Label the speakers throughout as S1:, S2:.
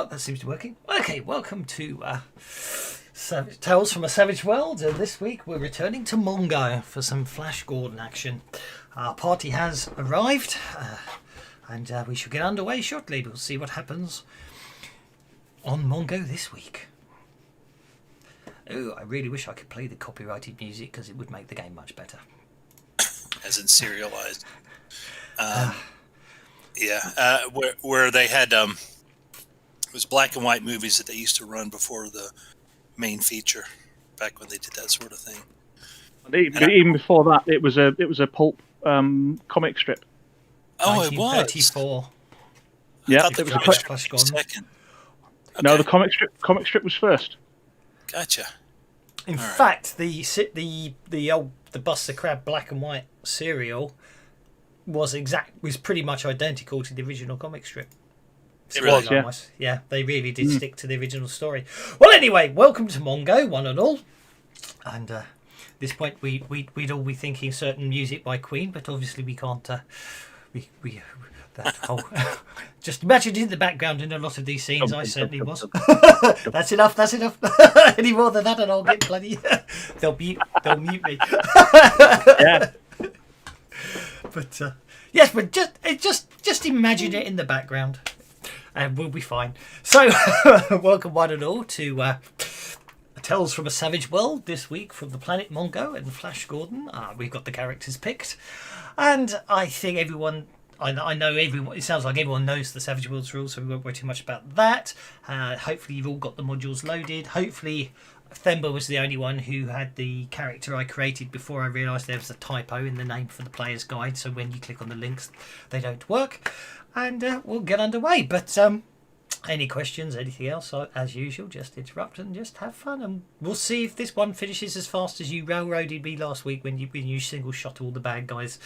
S1: Well, that seems to be working. Okay, welcome to Tales from a Savage World. And this week we're returning to Mongo for some Flash Gordon action. Our party has arrived, and we shall get underway shortly. We'll see what happens on Mongo this week. Oh, I really wish I could play the copyrighted music because it would make the game much better.
S2: As in serialized. Where they had it was black and white movies that they used to run before the main feature, back when they did that sort of thing.
S3: Even before that, it was a pulp comic strip.
S2: Oh, it was.
S1: 1934.
S3: Yeah,
S2: it was a
S1: Flash Gordon.
S2: second. Okay.
S3: No, the comic strip was first.
S2: Gotcha.
S1: In fact, the Buster Crab black and white serial was pretty much identical to the original comic strip.
S2: It was,
S3: yeah.
S1: Nice. Yeah, they really did stick to the original story. Well, anyway, welcome to Mongo, one and all. And at this point, we'd all be thinking certain music by Queen, but obviously we can't. That whole just imagine in the background in a lot of these scenes. I certainly was. That's enough. Any more than that, and I'll get bloody. They'll mute me.
S3: Yeah.
S1: But yes, but just imagine it in the background, and we'll be fine. So, welcome one and all to Tales from a Savage World this week from the planet Mongo and Flash Gordon. We've got the characters picked, and I think everyone. I know everyone. It sounds like everyone knows the Savage Worlds rules, so we won't worry too much about that. Hopefully, you've all got the modules loaded. Hopefully, Themba was the only one who had the character I created before I realised there was a typo in the name for the player's guide. So when you click on the links, they don't work. And we'll get underway. But any questions, anything else, as usual, just interrupt and just have fun. And we'll see if this one finishes as fast as you railroaded me last week when you single shot all the bad guys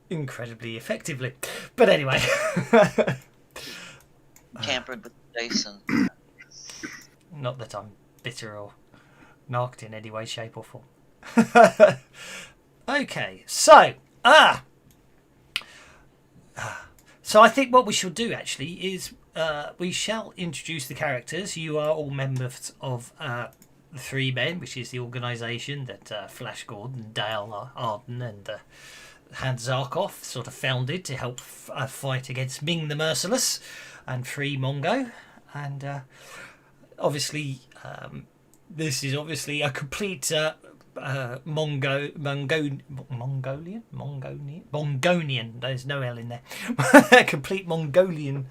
S1: incredibly effectively. But anyway.
S4: Tampered with Jason.
S1: Not that I'm bitter or knocked in any way, shape or form. Okay, so so I think what we shall do actually is we shall introduce the characters. You are all members of the Three Men, which is the organisation that Flash Gordon, Dale Arden and Hans Zarkov sort of founded to help fight against Ming the Merciless and free Mongo. And obviously, this is obviously a complete Mongolian. There's no L in there. A complete Mongolian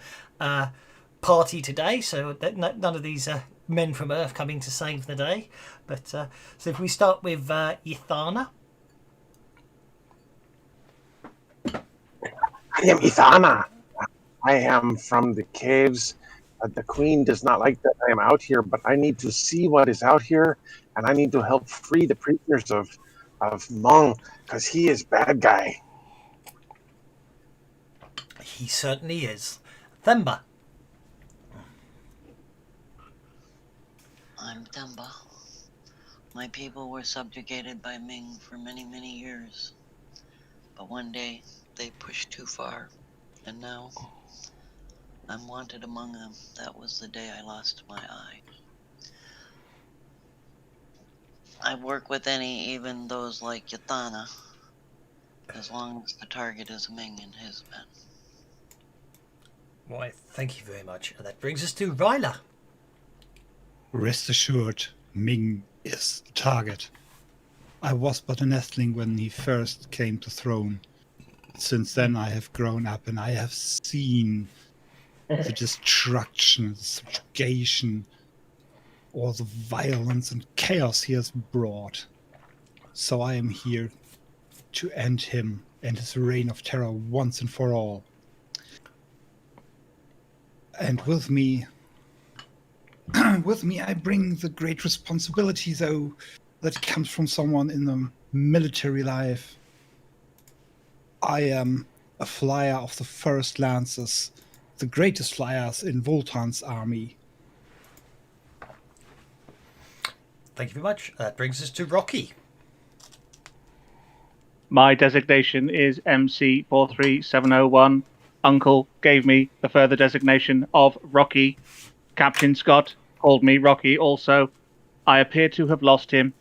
S1: party today. So none of these men from Earth coming to save the day. But so if we start with Ithana.
S5: I am Ithana. I am from the caves. The Queen does not like that I am out here, but I need to see what is out here, and I need to help free the prisoners of Mong, because he is bad guy.
S1: He certainly is. Themba.
S4: I'm Themba. My people were subjugated by Ming for many, many years. But one day, they pushed too far, and now I'm wanted among them. That was the day I lost my eye. I work with any, even those like Yathana, as long as the target is Ming and his men.
S1: Why, thank you very much. And that brings us to Ryla.
S6: Rest assured, Ming is the target. I was but a nestling when he first came to throne. Since then I have grown up and I have seen the destruction, the subjugation, all the violence and chaos he has brought. So I am here to end him and his reign of terror once and for all. And with me I bring the great responsibility, though, that comes from someone in the military life. I am a flyer of the 1st Lancers, the greatest flyers in Voltan's army.
S1: Thank you very much. That brings us to Rocky.
S3: My designation is MC43701. Uncle gave me the further designation of Rocky. Captain Scott called me Rocky also. I appear to have lost him.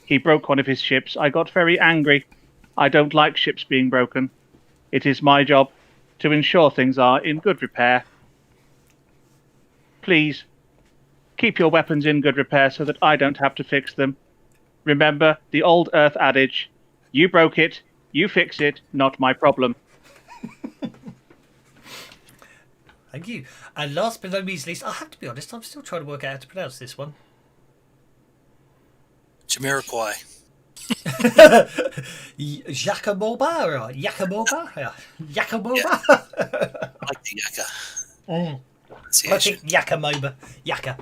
S3: He broke one of his ships. I got very angry. I don't like ships being broken. It is my job to ensure things are in good repair. Please, keep your weapons in good repair so that I don't have to fix them. Remember the old Earth adage, you broke it, you fix it, not my problem.
S1: Thank you. And last but not least, I have to be honest, I'm still trying to work out how to pronounce this one.
S2: Jamiroquai.
S1: Yacamoba or Yacamoba? Yeah. Yacamoba?
S2: I like the Yaka.
S1: I
S2: Pronunciation.
S1: think Yacamoba. Yaka.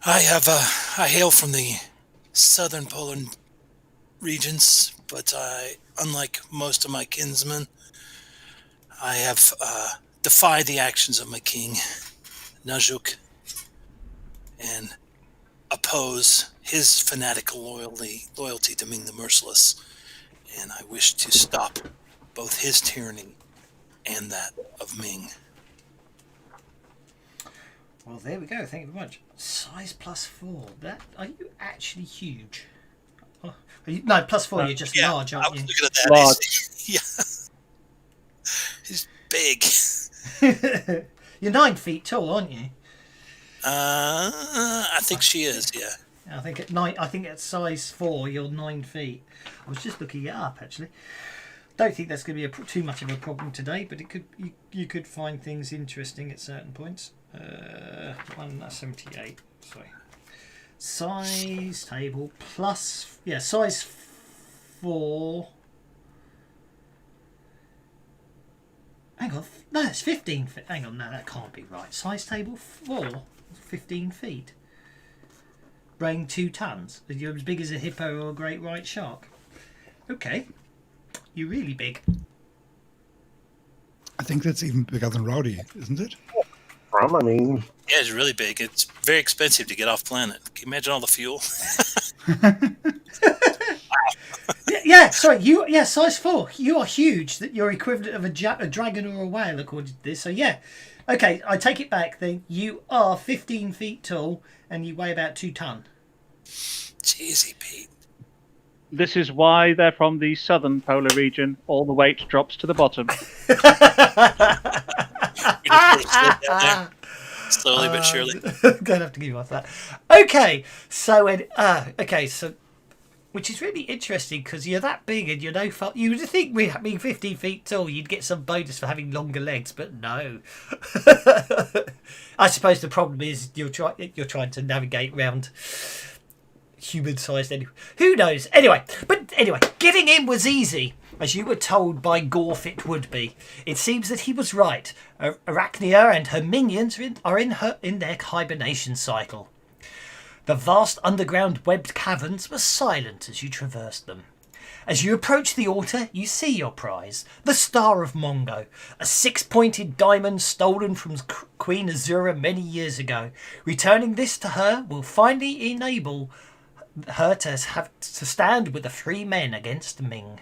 S2: I hail from the southern Poland regions, but unlike most of my kinsmen, I have defied the actions of my king, Najuk, and oppose his fanatical loyalty to Ming the Merciless, and I wish to stop both his tyranny and that of Ming.
S1: Well, there we go. Thank you very much. Size +4. That are you actually huge? Oh, are you, no, +4. You're just large,
S2: I
S1: aren't
S2: was
S1: you?
S2: looking at that.
S3: Large.
S2: Yeah, he's big.
S1: You're 9 feet tall, aren't you?
S2: I think she is. Yeah.
S1: I think at 9. I think at size 4, you're 9 feet. I was just looking it up actually. Don't think that's going to be too much of a problem today, but it could. You could find things interesting at certain points. 178. Sorry. Size table plus. Yeah, size 4. Hang on. No, it's 15 feet. Hang on, no, that can't be right. Size table 4. 15 feet. Weighing 2 tons. You're as big as a hippo or a great white shark. Okay. You're really big.
S6: I think that's even bigger than Rowdy, isn't it?
S5: I mean,
S2: Yeah, it's really big. It's very expensive to get off planet. Can you imagine all the fuel?
S1: Yeah, sorry. Size 4. You are huge. That you're equivalent of a dragon or a whale, according to this. So yeah, okay. I take it back. Then you are 15 feet tall and you weigh about 2 ton.
S2: Jeezy, Pete.
S3: This is why they're from the southern polar region. All the weight drops to the bottom.
S2: You just sort of slid down there, slowly but surely.
S1: Gonna have to give you off that. Okay, so which is really interesting because you're that big and you're no fault. You would think with being 15 feet tall, you'd get some bonus for having longer legs, but no. I suppose the problem is you're trying to navigate around human-sized anyway. Who knows? Anyway, getting in was easy, as you were told by Gorf it would be. It seems that he was right. Arachnia and her minions are in their hibernation cycle. The vast underground webbed caverns were silent as you traversed them. As you approach the altar, you see your prize, the Star of Mongo, a 6-pointed diamond stolen from Queen Azura many years ago. Returning this to her will finally enable her to stand with the 3 men against Ming.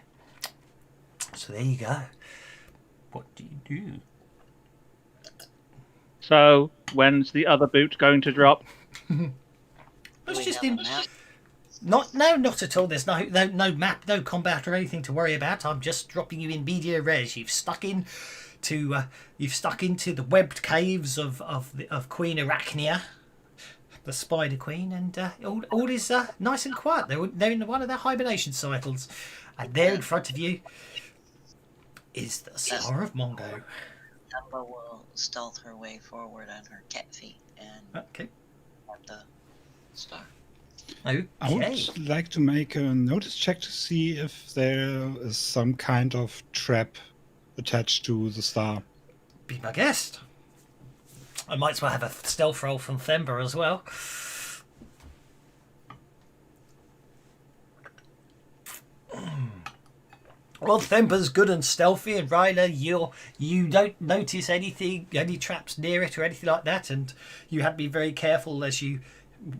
S1: So there you go. What do you do?
S3: So, when's the other boot going to drop?
S1: It's
S4: We
S1: just
S4: have a
S1: in.
S4: map.
S1: Not at all. There's no map, no combat or anything to worry about. I'm just dropping you in media res. You've stuck into the webbed caves of Queen Arachnia, the Spider Queen, and all is nice and quiet. They're in one of their hibernation cycles, and there in front of you is the Star of Mongo.
S4: Dumbo will stealth her way forward on her cat feet and
S1: Okay.
S4: at the star.
S1: Okay.
S6: I would like to make a notice check to see if there is some kind of trap attached to the star.
S1: Be my guest. I might as well have a stealth roll from Themba as well. Well, Themba's good and stealthy, and Ryla, you don't notice any traps near it or anything like that, and you had to be very careful as you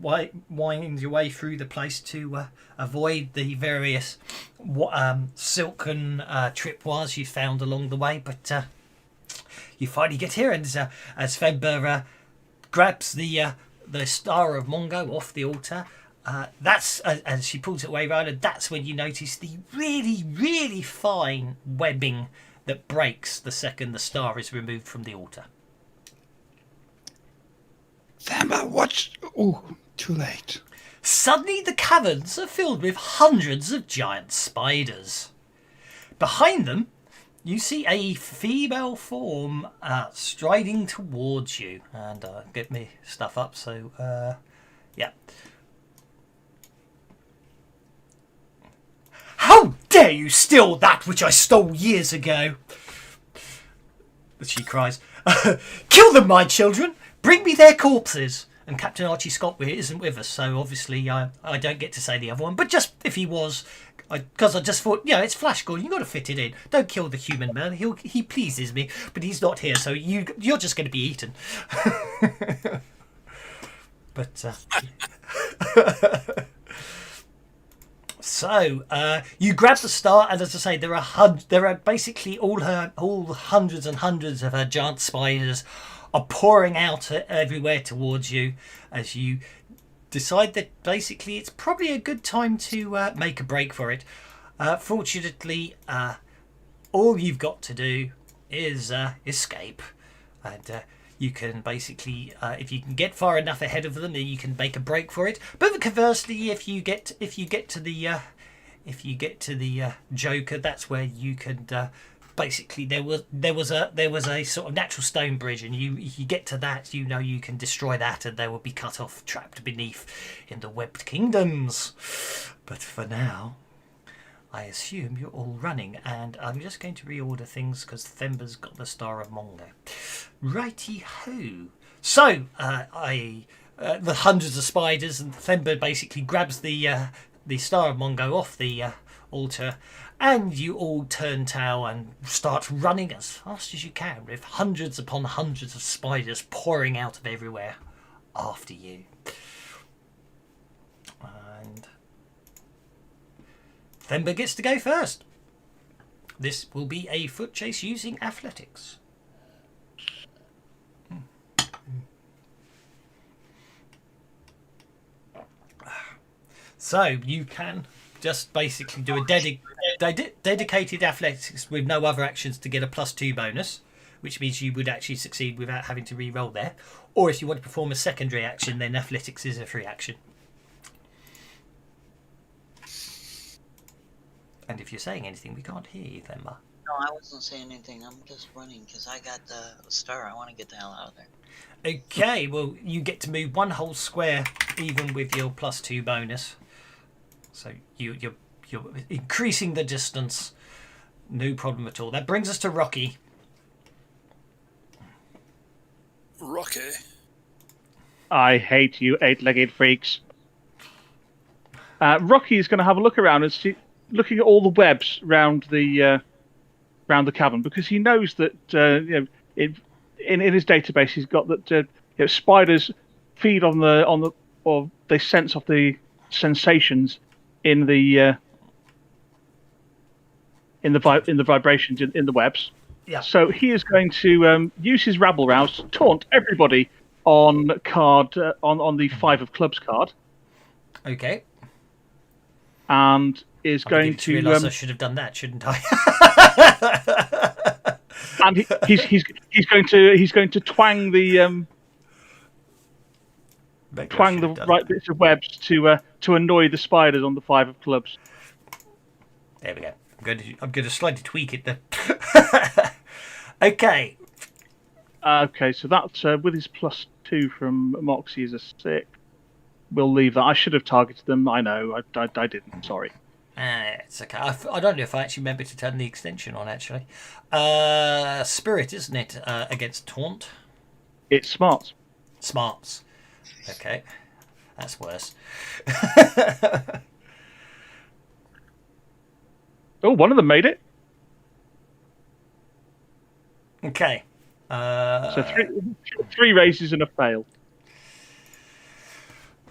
S1: wind your way through the place to avoid the various silken tripwires you found along the way. But you finally get here, and as Fember grabs the Star of Mongo off the altar, that's and she pulls it away round, and that's when you notice the really, really fine webbing that breaks the second the star is removed from the altar.
S6: Thamba, watch! Oh, too late.
S1: Suddenly the caverns are filled with hundreds of giant spiders. Behind them, you see a female form striding towards you. And get me stuff up, so, yeah. How dare you steal that which I stole years ago? She cries. Kill them, my children! Bring me their corpses! And Captain Archie Scott isn't with us, so obviously I don't get to say the other one. But just if he was, because I just thought, it's Flash Gordon, you've got to fit it in. Don't kill the human man. He pleases me, but he's not here, so you're just going to be eaten. But so you grab the star, and as I say, there are basically all hundreds and hundreds of her giant spiders are pouring out everywhere towards you as you decide that basically it's probably a good time to make a break for it. Fortunately, all you've got to do is escape, and you can basically, if you can get far enough ahead of them, then you can make a break for it. But conversely, if you get to the Joker, that's where you can. Basically, there was a sort of natural stone bridge, and you get to that, you can destroy that, and they will be cut off, trapped beneath in the webbed kingdoms. But for now, I assume you're all running, and I'm just going to reorder things because Thember's got the Star of Mongo. Righty ho. So the hundreds of spiders, and Thember basically grabs the Star of Mongo off the altar. And you all turn tail and start running as fast as you can, with hundreds upon hundreds of spiders pouring out of everywhere after you. And Thember gets to go first. This will be a foot chase using athletics. So you can just basically do a dedicated athletics with no other actions to get a +2 bonus, which means you would actually succeed without having to re-roll there. Or if you want to perform a secondary action, then athletics is a free action. And if you're saying anything, we can't hear you, Thember.
S4: No, I wasn't saying anything. I'm just running because I got the star. I want to get the hell out of there.
S1: Okay, well, you get to move one whole square even with your +2 bonus. So you're increasing the distance, no problem at all. That brings us to Rocky.
S2: Rocky.
S3: I hate you, eight-legged freaks. Rocky is going to have a look around and looking at all the webs round the cavern, because he knows that in his database he's got that spiders feed on the or they sense off the sensations in the vibrations in the webs.
S1: Yeah.
S3: So he is going to use his rabble rouse to taunt everybody on on the 5 of clubs card.
S1: Okay.
S3: And is going to
S1: realise I should have done that, shouldn't I?
S3: and he's going to twang the right bits of webs to annoy the spiders on the 5 of clubs.
S1: There we go. I'm going to slightly tweak it then. Okay.
S3: Okay, so that's with his +2 from Moxie is a 6. We'll leave that. I should have targeted them. I know. I didn't. Sorry.
S1: It's okay. I don't know if I actually remember to turn the extension on, actually. Spirit, isn't it, against Taunt?
S3: It's smart.
S1: Smarts. Okay. That's worse.
S3: Oh, one of them made it.
S1: Okay.
S3: So three raises and a fail.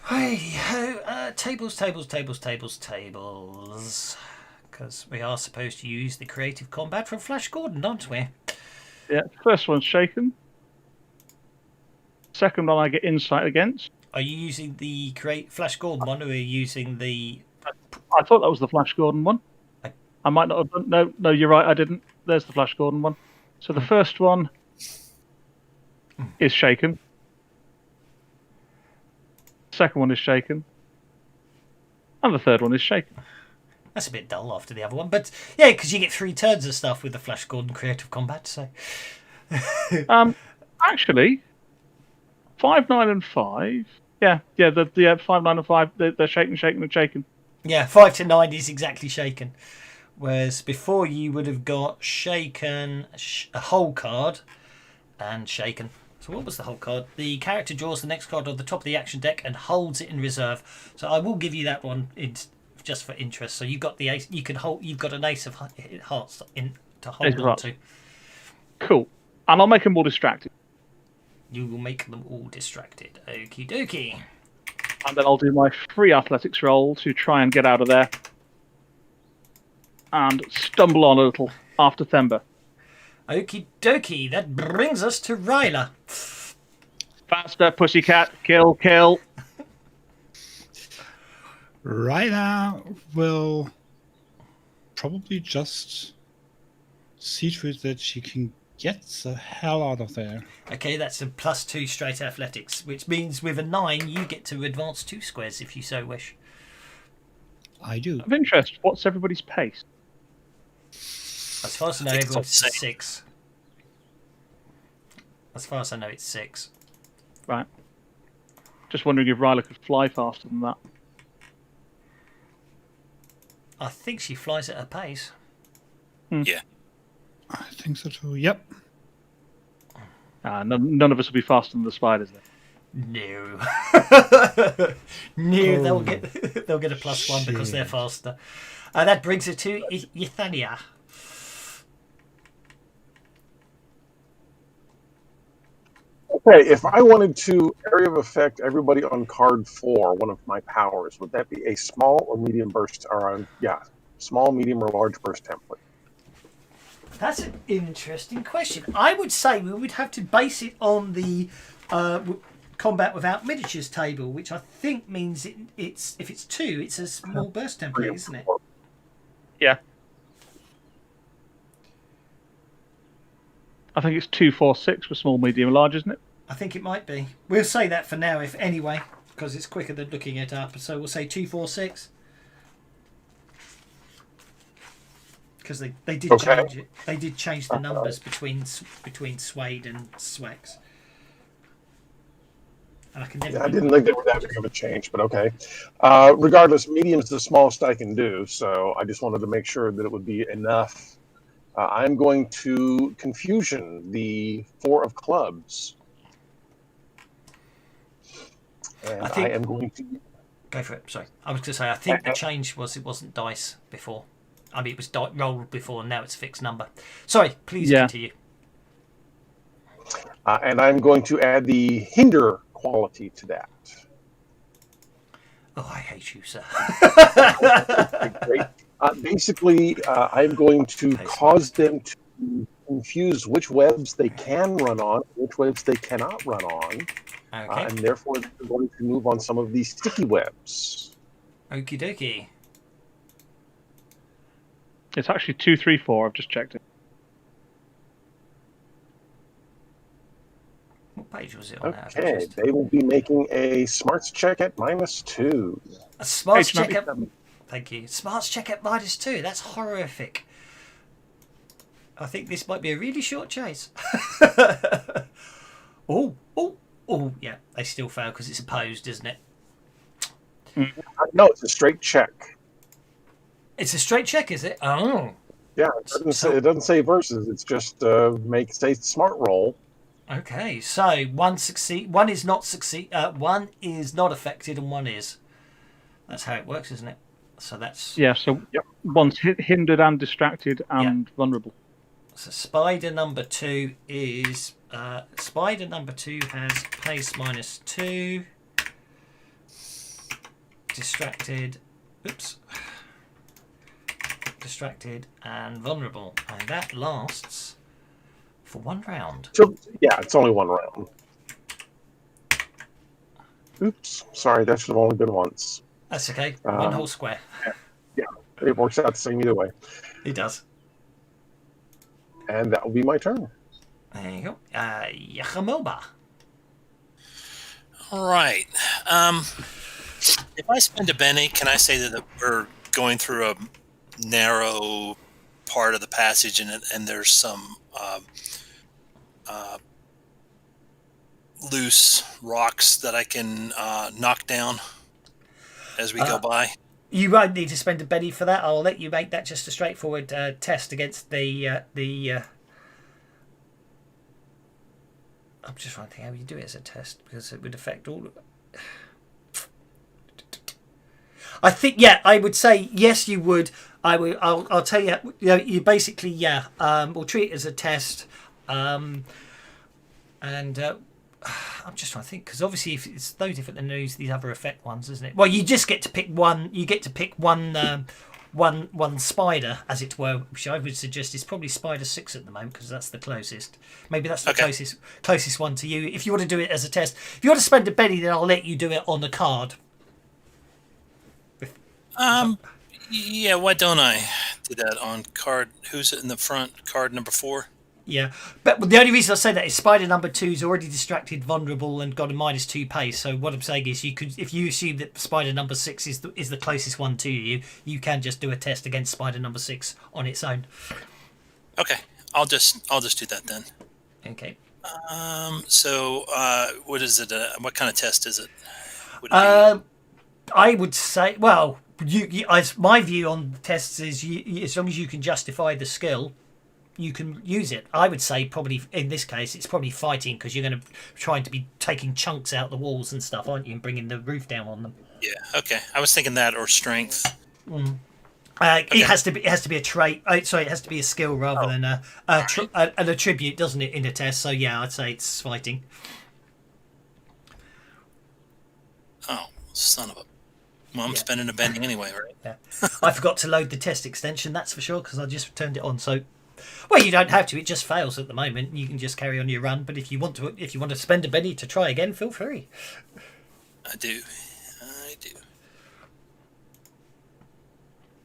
S1: Hey-ho, tables. Because we are supposed to use the creative combat from Flash Gordon, aren't we?
S3: Yeah, first one's shaken. Second one I get insight against.
S1: Are you using the Flash Gordon one, or are you using the...
S3: I thought that was the Flash Gordon one.
S1: I-
S3: I might not have done. No, you're right. I didn't. There's the Flash Gordon one. So the first one is shaken. Second one is shaken. And the third one is shaken.
S1: That's a bit dull after the other one, but yeah, because you get 3 turns of stuff with the Flash Gordon creative combat, so...
S3: Actually, 5, 9, and 5. Yeah. The 5, 9, and 5. They're shaken.
S1: Yeah, 5 to 9 is exactly shaken. Whereas before you would have got shaken, a whole card, and shaken. So what was the whole card? The character draws the next card on the top of the action deck and holds it in reserve. So I will give you that one just for interest. So you've got the ace. You can hold. You've got an ace of hearts to hold
S3: Ace of
S1: on
S3: hearts.
S1: to.
S3: Cool. And I'll make them more distracted.
S1: You will make them all distracted. Okie dokie.
S3: And then I'll do my free athletics roll to try and get out of there. And stumble on a little after Themba.
S1: Okie dokie. That brings us to Ryla.
S3: Faster, pussycat. Kill.
S6: Ryla will probably just see to it that she can get the hell out of there.
S1: Okay, that's a +2 straight athletics, which means with a 9 you get to advance 2 squares if you so wish.
S6: I do.
S3: Of interest, what's everybody's pace?
S1: As far as I know,
S2: think it's all
S1: everyone's
S2: the same.
S1: 6. As far as I know, it's 6.
S3: Right. Just wondering if Ryla could fly faster than that.
S1: I think she flies at her pace.
S2: Yeah.
S6: I think so too. Yep.
S3: None of us will be faster than the spiders then.
S1: No. No, they'll get a +1 because they're
S6: shit.
S1: faster. That brings it to Ithania.
S5: Okay, if I wanted to area of effect everybody on card 4, one of my powers, would that be a small or medium burst? Small, medium, or large burst template?
S1: That's an interesting question. I would say we would have to base it on the combat without miniatures table, which I think means it's if it's 2, it's a small burst template, isn't it?
S3: Yeah. I think it's 2, 4, 6 for small, medium, and large, isn't it?
S1: I think it might be. We'll say that for now, if anyway, because it's quicker than looking it up. So we'll say 2, 4, 6. Because they did
S5: Okay.
S1: change it. They did change the numbers between Suede and Swex. And I can never.
S5: Yeah, I didn't think there was that big of a change, but okay. Regardless, medium's the smallest I can do, so I just wanted to make sure that it would be enough. I'm going to Confusion, the 4 of clubs. And
S1: I think-
S5: I am going to...
S1: Go for it. Sorry, I was going to say I think the change was it wasn't dice before. I mean, it was rolled before, and now it's a fixed number. Sorry, please
S3: Yeah.
S1: continue.
S5: and I'm going to add the hinder quality to that.
S1: Oh, I hate you, sir.
S5: Great. Basically, I'm going to cause them to confuse which webs they can run on, which webs they cannot run on,
S1: Okay.
S5: and therefore they're going to move on some of these sticky webs.
S1: Okie dokie.
S3: It's actually 2, 3, 4. I've just checked it.
S1: What page was it on? Out of
S5: Okay,
S1: interest?
S5: they will be making a smarts check at -2.
S1: A smarts
S3: Page
S1: check at.
S3: 97.
S1: Thank you. Smarts check at -2. That's horrific. I think this might be a really short chase. Oh, yeah. They still fail because it's opposed, isn't it?
S5: No, it's a straight check.
S1: It's a straight check, is it? Oh.
S5: Yeah, it doesn't say versus. It's just say smart roll.
S1: Okay, so one is not affected, and one is. That's how it works, isn't it? So that's
S3: Yeah, so one's hindered and distracted and vulnerable.
S1: so spider number 2 is spider number 2 has pace -2. distracted. Oops. Distracted and vulnerable. And that lasts for 1 round.
S5: So, yeah, it's only 1 round. Oops, sorry, that should have only been once.
S1: That's okay. 1 whole square.
S5: Yeah, it works out the same either way.
S1: It does.
S5: And that will be my turn.
S1: There you go. Yachamoba.
S2: All right. If I spend a Benny, can I say that we're going through a narrow part of the passage and there's some loose rocks that I can knock down as we go by?
S1: You won't need to spend a Benny for that. I'll let you make that just a straightforward test against the. I'm just trying to think how you do it as a test because it would affect all. I think I would say yes. You would. I'll tell you. You basically we'll treat it as a test, and I'm just trying to think because obviously if it's no different than these other effect ones, isn't it? Well, you just get to pick one. You get to pick one spider, as it were, which I would suggest is probably spider 6 at the moment because that's the closest. Maybe that's the closest one to you. If you want to do it as a test, if you want to spend a Benny, then I'll let you do it on the card.
S2: Yeah, why don't I do that on card? Who's in the front? Card number 4.
S1: Yeah, but the only reason I say that is spider number 2 is already distracted, vulnerable, and got a -2 pace. So what I'm saying is, you could, if you assume that spider number 6 is the closest one to you, you can just do a test against spider number 6 on its own.
S2: Okay, I'll just do that then.
S1: Okay.
S2: So what is it? What kind of test is it? Would it
S1: I would say, well, my view on tests is, as long as you can justify the skill, you can use it. I would say probably in this case it's probably fighting because you're going to trying to be taking chunks out the walls and stuff, aren't you, and bringing the roof down on them.
S2: Yeah. Okay. I was thinking that or strength.
S1: Okay. It has to be a trait. Sorry, it has to be a skill rather than an attribute, doesn't it, in a test? So yeah, I'd say it's fighting.
S2: Oh, son of a! Well, I'm spending a Benny anyway, right?
S1: Yeah. I forgot to load the test extension. That's for sure because I just turned it on. So. Well, you don't have to. It just fails at the moment. You can just carry on your run. But if you want to spend a Benny to try again, feel free.
S2: I do.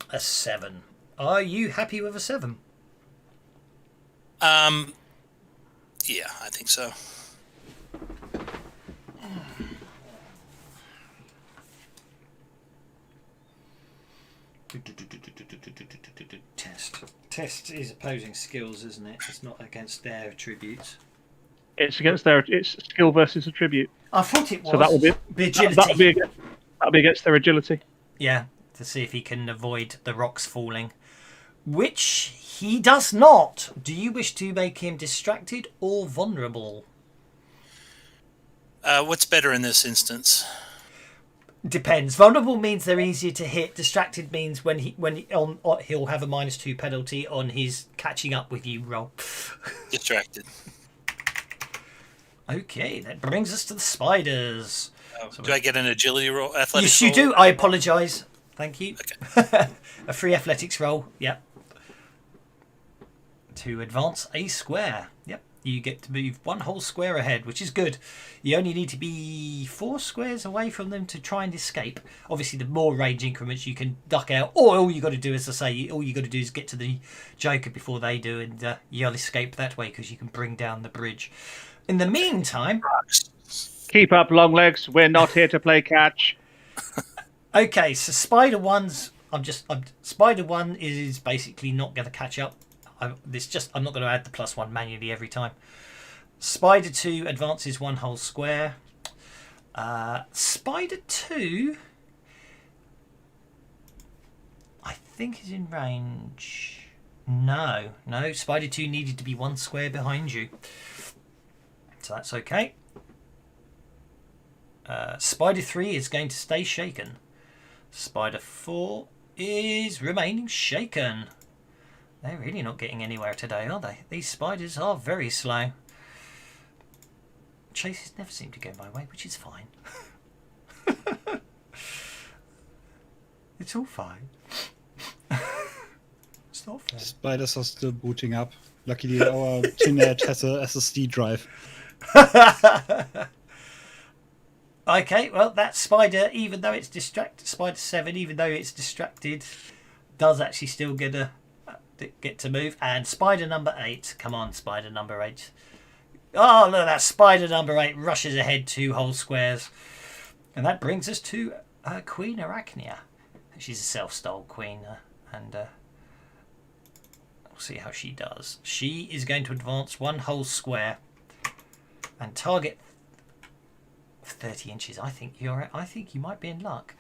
S1: A 7. Are you happy with a 7?
S2: Yeah, I think so.
S1: Test is opposing skills, isn't it? It's not against their attributes.
S3: It's against it's skill versus attribute.
S1: I thought it was.
S3: So that will be
S1: agility.
S3: That'll be against their agility.
S1: Yeah, to see if he can avoid the rocks falling, which he does not. Do you wish to make him distracted or vulnerable?
S2: What's better in this instance?
S1: Depends. Vulnerable means they're easier to hit. Distracted means he'll have a -2 penalty on his catching up with you roll.
S2: Distracted.
S1: Okay, that brings us to the spiders.
S2: Do I get an agility roll? Athletics
S1: Yes, you
S2: roll?
S1: do. I apologise. Thank you.
S2: Okay.
S1: A free athletics roll. Yep. To advance a square. Yep. You get to move 1 whole square ahead, which is good. You only need to be 4 squares away from them to try and escape. Obviously, the more range increments you can duck out, or all you got to do, as I say, all you got to do is get to the Joker before they do, and you'll escape that way because you can bring down the bridge. In the meantime,
S3: keep up, long legs. We're not here to play catch.
S1: Okay, so Spider 1's. Spider 1 is basically not going to catch up. I'm not going to add the +1 manually every time. Spider 2 advances 1 whole square. Spider 2, I think, is in range. No. Spider 2 needed to be 1 square behind you, so that's okay. Spider 3 is going to stay shaken. Spider 4 is remaining shaken. They're really not getting anywhere today, are they? These spiders are very slow. Chases never seem to go my way, which is fine. It's all fine. It's not fair.
S6: Spiders are still booting up. Luckily, our Tinette has a SSD drive.
S1: Okay, well, that spider, even though it's distracted, Spider 7, even though it's distracted, does actually still get to move. And spider number 8, come on, spider number 8. Oh, look, that spider number 8 rushes ahead 2 whole squares. And that brings us to Queen Arachnia. She's a self-styled queen, and we'll see how she does. She is going to advance 1 whole square and target 30 inches. I think you might be in luck.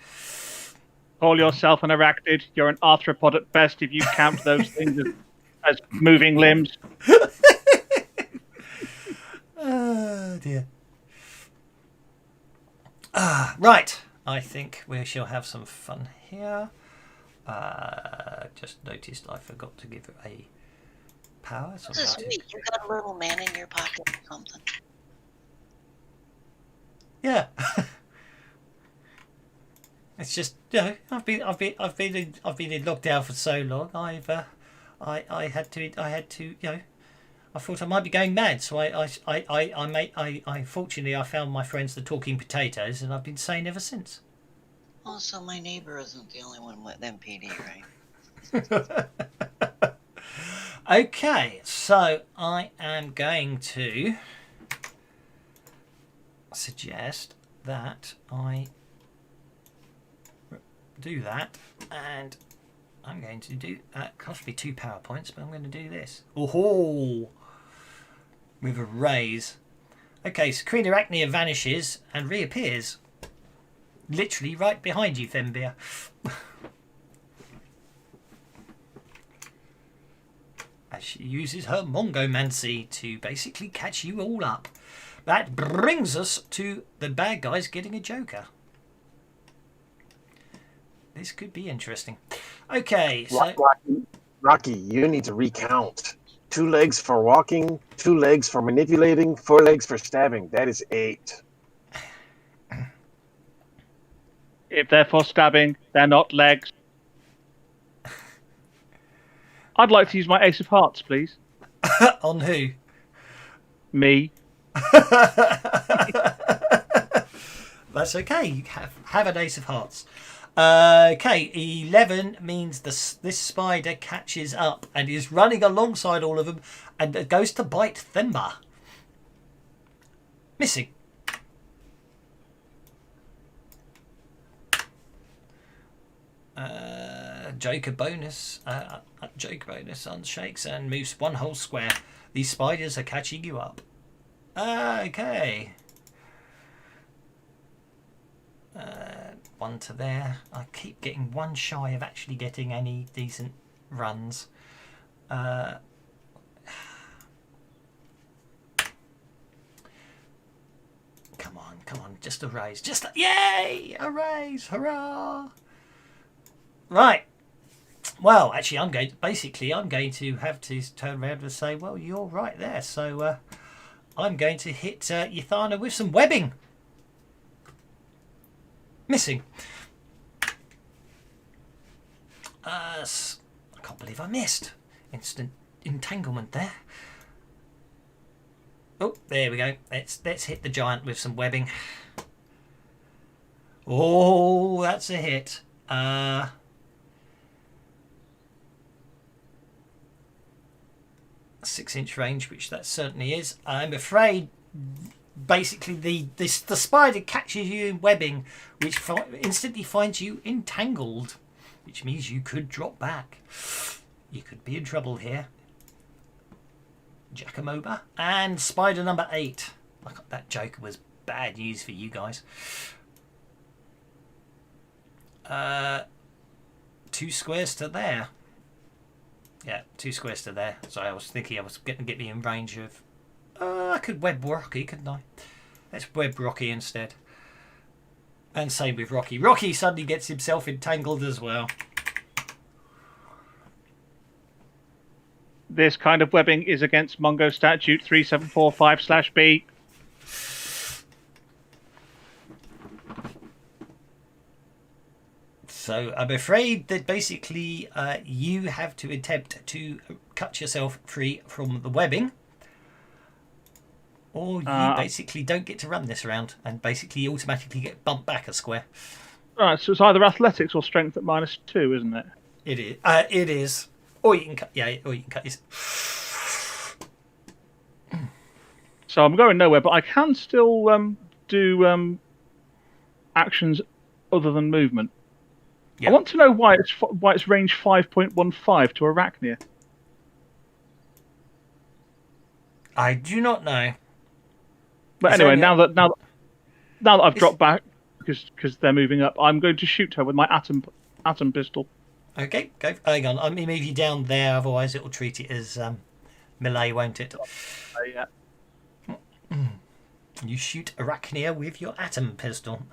S3: Call yourself an arachnid. You're an arthropod at best if you count those things as moving limbs.
S1: Oh dear. Right. I think we shall have some fun here. Just noticed I forgot to give it a power. So
S4: This is sweet. You got a little man in your pocket or something.
S1: yeah. It's just, you know, I've been in lockdown for so long. I had to, you know, I thought I might be going mad. So fortunately I found my friends the Talking Potatoes, and I've been sane ever since.
S4: Oh, so my neighbor isn't the only one with MPD, right?
S1: Okay, so I am going to suggest that I do that, and I'm going to do cost me 2 power points, but I'm going to do this. Oh, with a raise. Okay, so Queen Arachnia vanishes and reappears, literally right behind you, Fembia. As she uses her Mongomancy to basically catch you all up. That brings us to the bad guys getting a joker. This could be interesting. Okay, so
S5: Rocky, you need to recount. 2 legs for walking, 2 legs for manipulating, 4 legs for stabbing. That is 8.
S3: If they're for stabbing, they're not legs. I'd like to use my Ace of Hearts, please.
S1: on who?
S3: Me.
S1: That's okay. You have an Ace of Hearts. Okay, 11 means this spider catches up and is running alongside all of them and goes to bite Themba. Missing. Joker bonus unshakes and moves 1 whole square. These spiders are catching you up. Okay. 1 to there. I keep getting 1 shy of actually getting any decent runs. Come on, just a raise. Yay! A raise! Hurrah! Right. Well, actually, I'm going to have to turn around and say, well, you're right there. So I'm going to hit Ythana with some webbing. Missing. I can't believe I missed. Instant entanglement there. Oh, there we go. Let's hit the giant with some webbing. Oh, that's a hit. 6-inch range, which that certainly is. I'm afraid basically the spider catches you in webbing, which instantly finds you entangled, which means you could drop back. You could be in trouble here. Giacomoba and spider number 8. That joker was bad news for you guys. 2 squares to there. Yeah, 2 squares to there. So I was thinking I was going to get me in range of... I could web Rocky, couldn't I? Let's web Rocky instead. And same with Rocky. Rocky suddenly gets himself entangled as well.
S3: This kind of webbing is against Mongo Statute 3745/B.
S1: So I'm afraid that basically you have to attempt to cut yourself free from the webbing, or you basically don't get to run this round and basically automatically get bumped back a square.
S3: Right, so it's either athletics or strength at -2, isn't it?
S1: It is. It is. Or you can cut. Yeah. Or you can cut this.
S3: So I'm going nowhere, but I can still do actions other than movement.
S1: Yeah.
S3: I want to know why it's range 5.15 to Arachnia.
S1: I do not know.
S3: But
S1: Is
S3: anyway,
S1: there
S3: now that I've dropped back because they're moving up, I'm going to shoot her with my atom pistol.
S1: Okay, go. Hang on. I'm going to move you down there, otherwise it will treat it as melee, won't it?
S3: Yeah.
S1: You shoot Arachnia with your atom pistol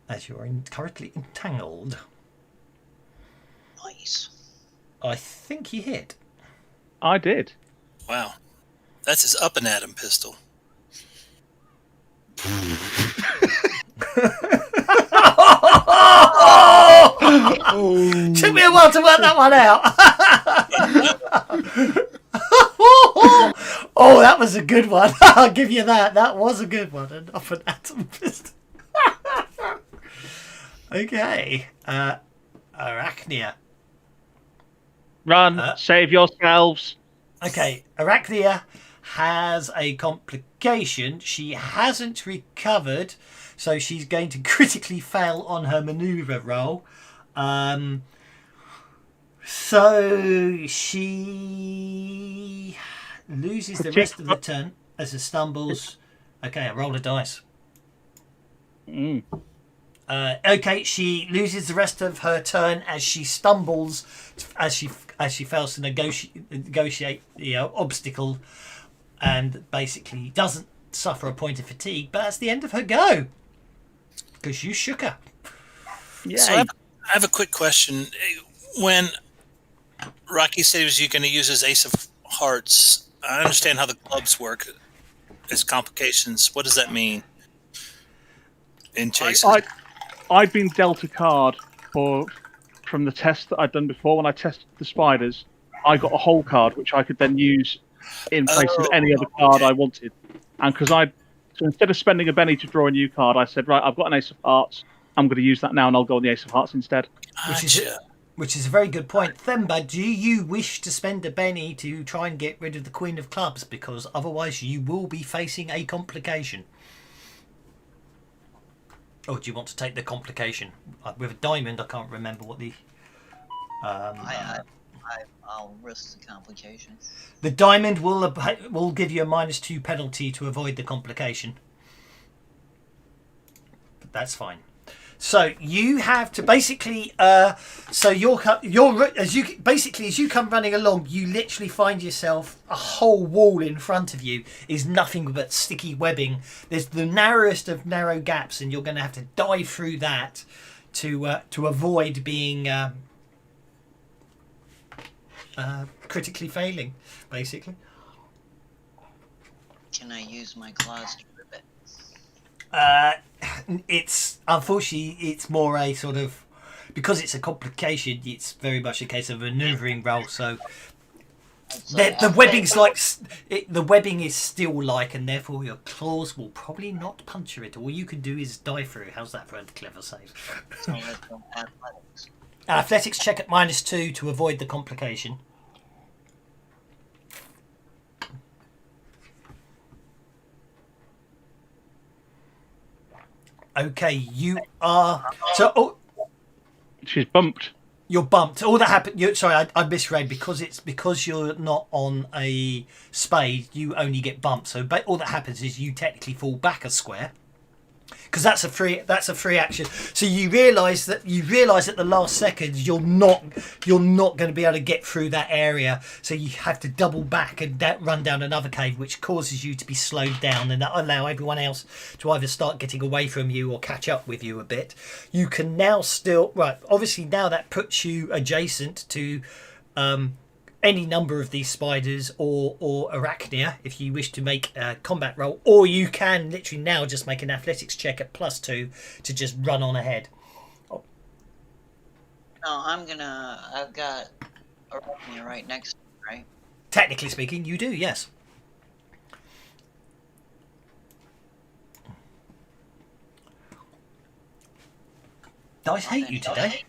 S1: as you're currently entangled.
S4: Nice.
S1: I think you hit.
S3: I did.
S2: Wow. That's his up and atom pistol.
S1: Took me a while to work that one out. Oh, that was a good one. I'll give you that. That was a good one. And off an atom pistol. Okay. Arachnia.
S3: Run, save yourselves.
S1: Okay, Arachnia has a complication. She hasn't recovered, so she's going to critically fail on her maneuver roll. So she loses the rest of the turn as it stumbles. Okay, I roll a dice. Okay, she loses the rest of her turn as she stumbles, as she fails to negotiate the obstacle, and basically doesn't suffer a point of fatigue. But that's the end of her go because you shook her.
S3: Yeah.
S2: So I have a quick question. When Rocky said he was going to use his Ace of Hearts, I understand how the clubs work as complications. What does that mean in chasing?
S3: I'd been dealt a card from the test that I'd done before. When I tested the spiders, I got a whole card which I could then use in place of any other card I wanted. And so instead of spending a Benny to draw a new card, I said, right, I've got an Ace of Hearts. I'm going to use that now, and I'll go on the Ace of Hearts instead.
S1: Which is a very good point. Themba, do you wish to spend a Benny to try and get rid of the Queen of Clubs? Because otherwise you will be facing a complication. Or do you want to take the complication? With a diamond, I can't remember what the...
S4: I'll risk the complication.
S1: The diamond will give you a -2 penalty to avoid the complication. But that's fine. So you have to basically, as you come running along, you literally find yourself a whole wall in front of you is nothing but sticky webbing. There's the narrowest of narrow gaps, and you're going to have to dive through that to avoid being critically failing, basically.
S4: Can I use my claws to rip it?
S1: It's unfortunately it's more a sort of, because it's a complication, it's very much a case of a maneuvering roll. So the webbing's the webbing is still and therefore your claws will probably not puncture it. All you can do is dive through. How's that for a clever save?
S4: So let's go athletics.
S1: Athletics check at -2 to avoid the complication. Okay, you are
S3: She's bumped.
S1: You're bumped. All that happened. Sorry, I misread because you're not on a spade. You only get bumped. So, all that happens is you technically fall back a square. Because that's a free action. So you realise at the last second you're not going to be able to get through that area. So you have to double back and run down another cave, which causes you to be slowed down, and that allow everyone else to either start getting away from you or catch up with you a bit. You can now obviously now that puts you adjacent to any number of these spiders or Arachnia if you wish to make a combat roll, or you can literally now just make an athletics check at +2 to just run on ahead.
S4: No, I've got Arachnia right next to me, right?
S1: Technically speaking, you do, yes. Dice hate you today.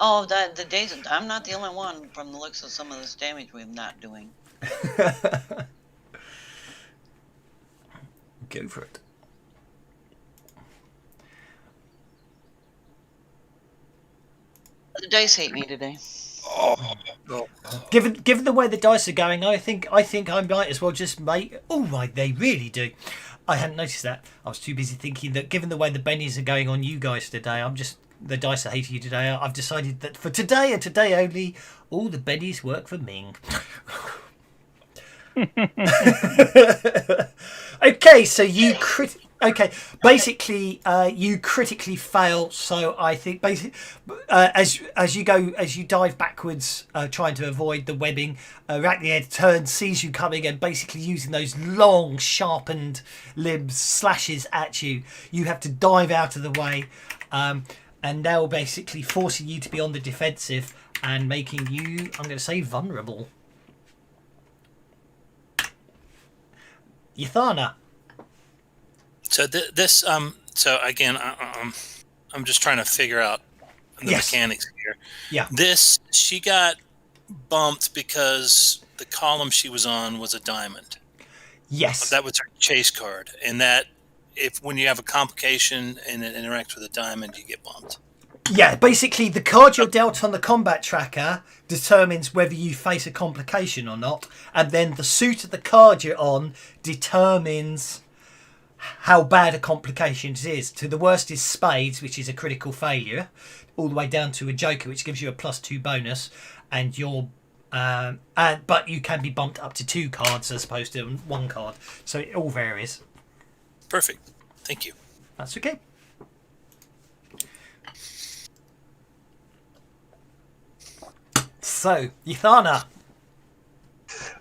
S4: Oh, the days. I'm not the only one from the looks of some of this damage we're not doing.
S1: Go for it.
S4: The dice hate me today.
S1: Given the way the dice are going, I think I might as well just make. Oh right, they really do. I hadn't noticed that. I was too busy thinking that given the way the bennies are going on you guys today, the dice are hating you today. I've decided that for today and today only, all the bennies work for Ming. Okay, so you basically you critically fail. So I think basically as you dive backwards, trying to avoid the webbing, Arachnia turns, sees you coming, and basically using those long sharpened limbs slashes at you. You have to dive out of the way, and now basically forcing you to be on the defensive and making you, I'm going to say, vulnerable. Yathana.
S2: So so again, I'm just trying to figure out the mechanics here.
S1: Yeah.
S2: She got bumped because the column she was on was a diamond.
S1: Yes.
S2: That was her chase card, and that when you have a complication and it interacts with a diamond, you get bumped.
S1: Yeah, basically the card you're dealt on the combat tracker determines whether you face a complication or not, and then the suit of the card you're on determines how bad a complication it is. To the worst is spades, which is a critical failure, all the way down to a joker, which gives you a +2 bonus, and but you can be bumped up to 2 cards as opposed to 1 card. So it all varies.
S2: Perfect. Thank you.
S1: That's okay. So, Yathana.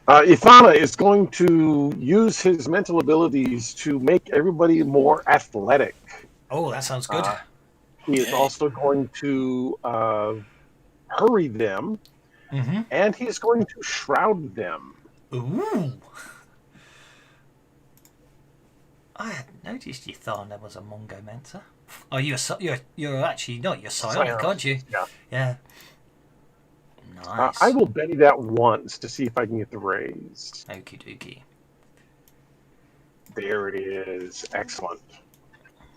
S5: Ithana is going to use his mental abilities to make everybody more athletic.
S1: Oh, that sounds good.
S5: He is also going to hurry them, and he is going to shroud them.
S1: Ooh. I hadn't noticed Yathana was a Mongomancer. Oh, you're actually not. You're psionic, aren't you?
S5: Yeah.
S1: Yeah. Nice.
S5: I will Betty that once to see if I can get the raise.
S1: Okie dokie.
S5: There it is. Excellent.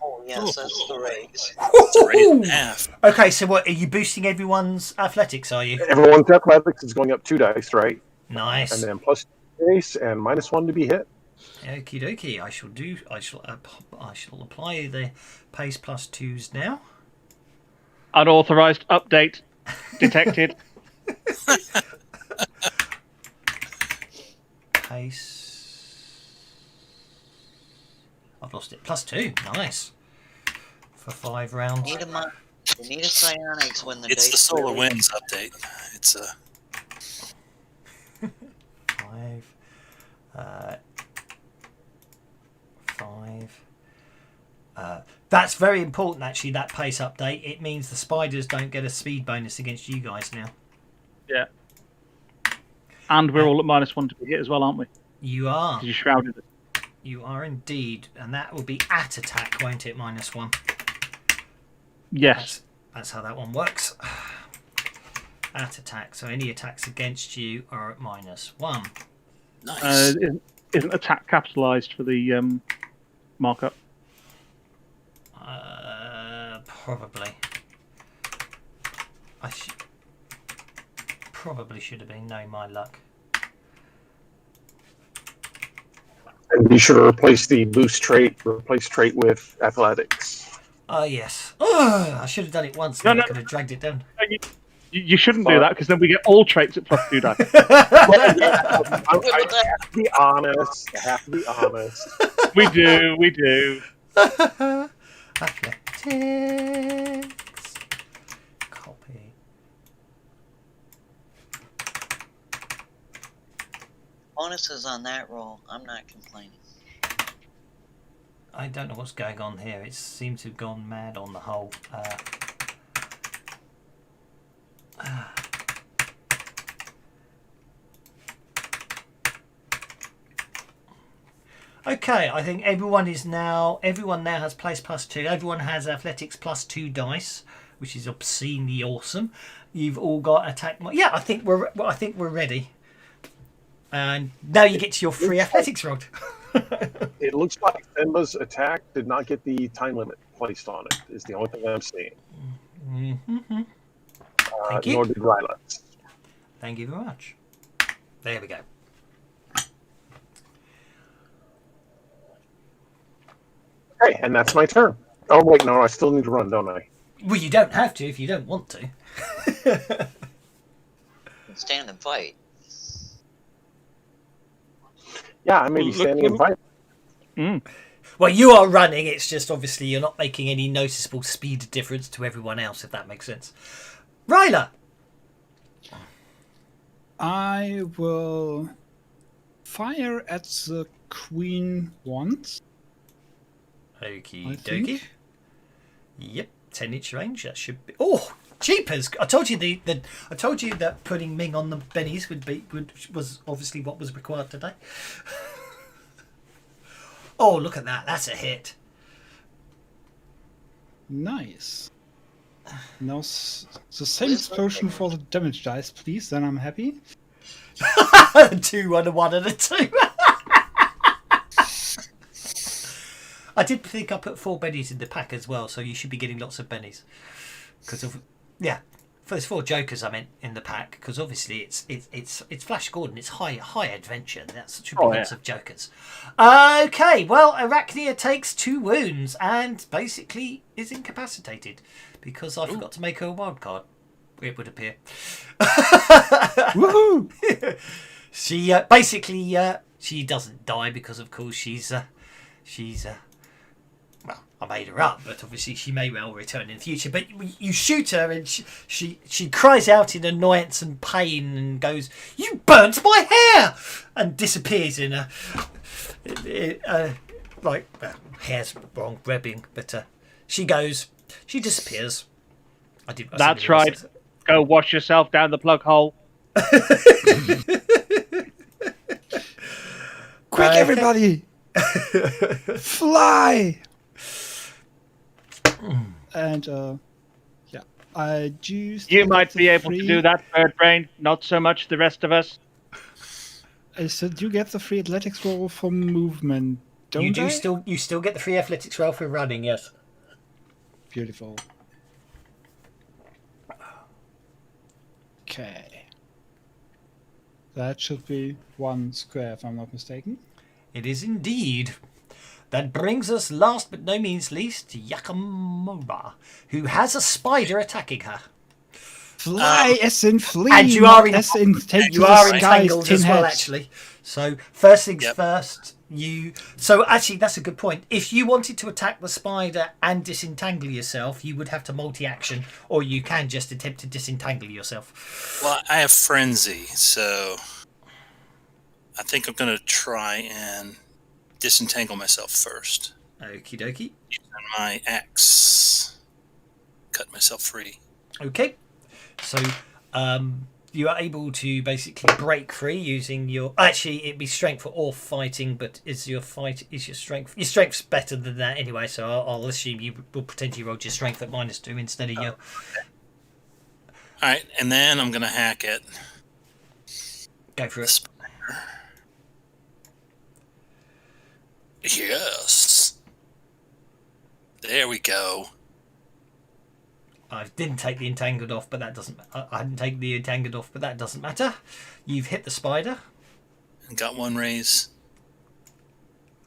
S4: Oh yes, that's the raise.
S2: It's a raise in half.
S1: Okay, so what are you boosting everyone's athletics? Are you?
S5: Everyone's athletics is going up 2 dice, right?
S1: Nice.
S5: And then plus base and -1 to be hit.
S1: Okie dokie. I shall apply the pace +2s now.
S3: Unauthorized update detected.
S1: Pace. I've lost it. +2. Nice. For 5 rounds.
S4: You need a psionics when the
S2: It's
S4: dice
S2: the Solar
S4: really-
S2: Winds update. It's
S1: 5. 5. That's very important, actually, that pace update. It means the spiders don't get a speed bonus against you guys now.
S3: Yeah. And we're all at -1 to be hit as well, aren't we?
S1: You are.
S3: You shrouded it.
S1: You are indeed. And that will be at attack, won't it? -1.
S3: Yes.
S1: That's how that one works. At attack. So any attacks against you are at -1.
S2: nice.
S3: Isn't attack capitalized for the markup?
S1: Probably. I probably should have been, knowing my luck.
S5: And be sure to replace the boost trait. Replace trait with athletics.
S1: Yes. Oh, I should have done it once.
S3: No,
S1: And
S3: no.
S1: I could have dragged it down.
S3: You shouldn't do that because then we get all traits at +2 dice.
S5: I have to be honest. I have to be honest.
S3: We do.
S1: Athletics. Copy.
S4: Bonuses on that roll. I'm not complaining.
S1: I don't know what's going on here. It seems to have gone mad on the whole. Okay, I think everyone now has place +2. Everyone has athletics +2 dice, which is obscenely awesome. You've all got attack. Yeah, I think we're ready. And now you get to your free athletics roll.
S5: It looks like Simba's attack did not get the time limit placed on it. Is the only thing I'm seeing.
S1: Mm-hmm. Thank you.
S5: Nor did Rylan's.
S1: Thank you very much. There we go.
S5: Okay, and that's my turn. Oh wait, no, I still need to run, don't I?
S1: Well, you don't have to if you don't want to.
S4: Stand and fight.
S5: Yeah, I may be standing and fighting.
S1: Well, you are running. It's just obviously you're not making any noticeable speed difference to everyone else, if that makes sense. Ryla!
S6: I will fire at the queen once.
S1: Okie
S6: I
S1: dokie.
S6: think.
S1: Yep, 10-inch range. That should be. Oh, jeepers! I told you I told you that putting Ming on the bennies was obviously what was required today. Oh, look at that! That's a hit.
S6: Nice. Now the same explosion for the damage dice, please. Then I'm happy.
S1: 2 on a 1 and a 2. I did think I put 4 bennies in the pack as well, so you should be getting lots of bennies. Because of there's 4 jokers I meant in the pack, because obviously it's Flash Gordon, it's high adventure. That's should be lots of jokers. Okay, well, Arachnia takes 2 wounds and basically is incapacitated because I forgot to make her a wild card. It would appear.
S6: Woohoo!
S1: She basically she doesn't die because of course she's well, I made her up, but obviously she may well return in the future. But you shoot her, and she cries out in annoyance and pain, and goes, "You burnt my hair!" and disappears in a hair's wrong, webbing, but she disappears.
S3: That's right. Go wash yourself down the plug hole.
S6: Quick, everybody! Fly! And yeah, I do.
S3: You might be able to do that, Bird Brain. Not so much the rest of us.
S6: I said you get the free athletics roll for movement. Don't I?
S1: You still get the free athletics roll for running, yes.
S6: Beautiful. Okay. That should be 1 square, if I'm not mistaken.
S1: It is indeed. That brings us, last but no means least, to Yakamura, who has a spider attacking her.
S6: Fly as in flee,
S1: and you are
S6: as in take
S1: you
S6: to
S1: are
S6: the skies,
S1: entangled as well, actually. So first things first, So actually, that's a good point. If you wanted to attack the spider and disentangle yourself, you would have to multi-action, or you can just attempt to disentangle yourself.
S2: Well, I have frenzy, so I think I'm going to try and disentangle myself first.
S1: Okie dokie.
S2: Using my axe, cut myself free.
S1: Okay. So, you are able to basically break free using your. Actually, it'd be strength or fighting, but is your strength? Your strength's better than that anyway. So I'll assume you will potentially roll your strength at -2 instead of your.
S2: Okay. All right, and then I'm gonna hack it.
S1: Go for it.
S2: Yes. There we go.
S1: I didn't take the entangled off, but that doesn't. I didn't take the entangled off, but that doesn't matter. You've hit the spider.
S2: And got 1 raise.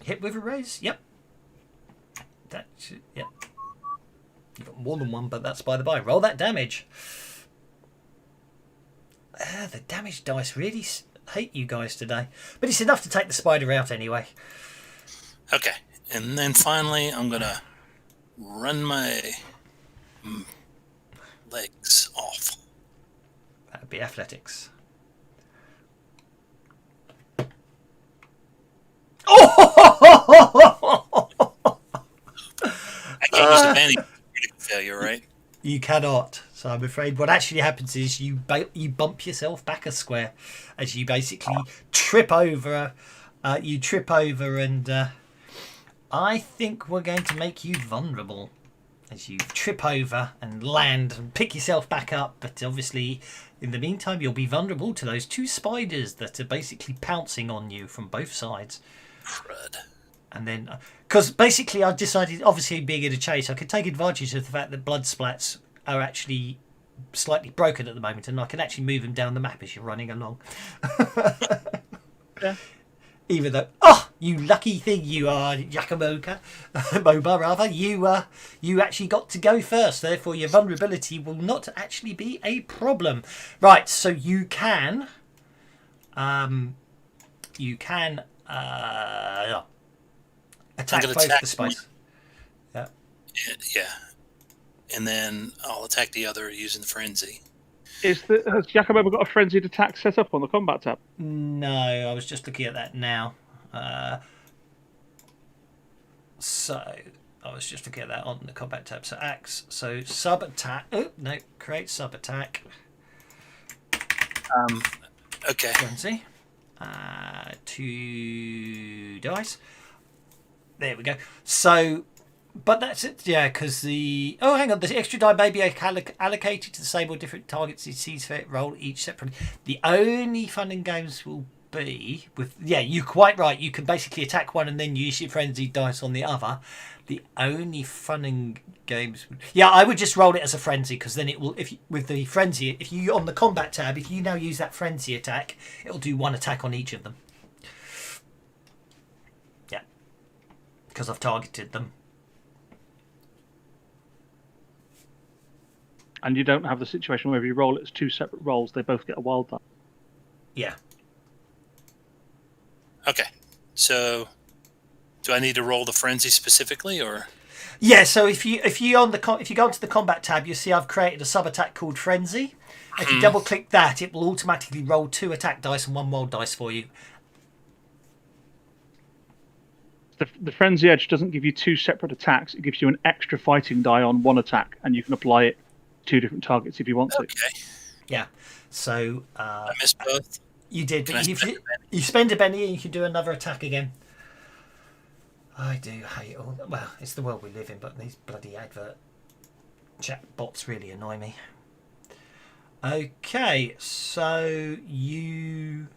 S1: Hit with a raise. Yep. That should, yep. You've got more than 1, but that's by the by. Roll that damage. The damage dice really hate you guys today, but it's enough to take the spider out anyway.
S2: Okay, and then finally I'm gonna run my legs off.
S1: That would be athletics. Oh!
S2: I can't use the penny. Critical failure, right?
S1: You cannot. So I'm afraid what actually happens is you bump yourself back a square as you basically trip over You trip over, and I think we're going to make you vulnerable as you trip over and land and pick yourself back up. But obviously, in the meantime, you'll be vulnerable to those 2 spiders that are basically pouncing on you from both sides.
S2: Crud.
S1: And then, because basically I decided, obviously being in a chase, I could take advantage of the fact that blood splats are actually slightly broken at the moment, and I can actually move them down the map as you're running along.
S3: Yeah.
S1: Even though, you lucky thing you are, Yakamoka, Moba rather, you actually got to go first, therefore your vulnerability will not actually be a problem. Right, so you can attack both
S2: attack
S1: the spiders. Yeah.
S2: Yeah. And then I'll attack the other using frenzy.
S3: Has Yakumo got a frenzied attack set up on the combat tab?
S1: No, I was just looking at that now. So I was just looking at that on the combat tab. So axe. So sub attack. Oh no, create sub attack.
S2: Okay.
S1: Frenzy. 2 dice. There we go. So, but that's it. Yeah, because the hang on, the extra die may be allocated to the same or different targets it sees fit. Roll each separately. The only fun and games will be with you're quite right. You can basically attack one and then use your frenzied dice on the other. The only fun and games, I would just roll it as a frenzy, because then it will. With the frenzy, if you on the combat tab, if you now use that frenzy attack, it'll do 1 attack on each of them. Yeah, because I've targeted them.
S3: And you don't have the situation where if you roll it as 2 separate rolls, they both get a wild die.
S1: Yeah.
S2: Okay. So, do I need to roll the frenzy specifically, or?
S1: Yeah. So if you go onto the combat tab, you see I've created a sub attack called Frenzy. If you double click that, it will automatically roll 2 attack dice and 1 wild dice for you.
S3: The frenzy edge doesn't give you 2 separate attacks. It gives you an extra fighting die on 1 attack, and you can apply it to 2 different targets if you want to.
S2: Okay.
S1: Yeah. So
S2: I missed both.
S1: you did,
S2: Can I
S1: but
S2: spend a penny?
S1: you spend a penny and you can do another attack again. I do hate all. Well, it's the world we live in, but these bloody advert chat bots really annoy me. Okay, so you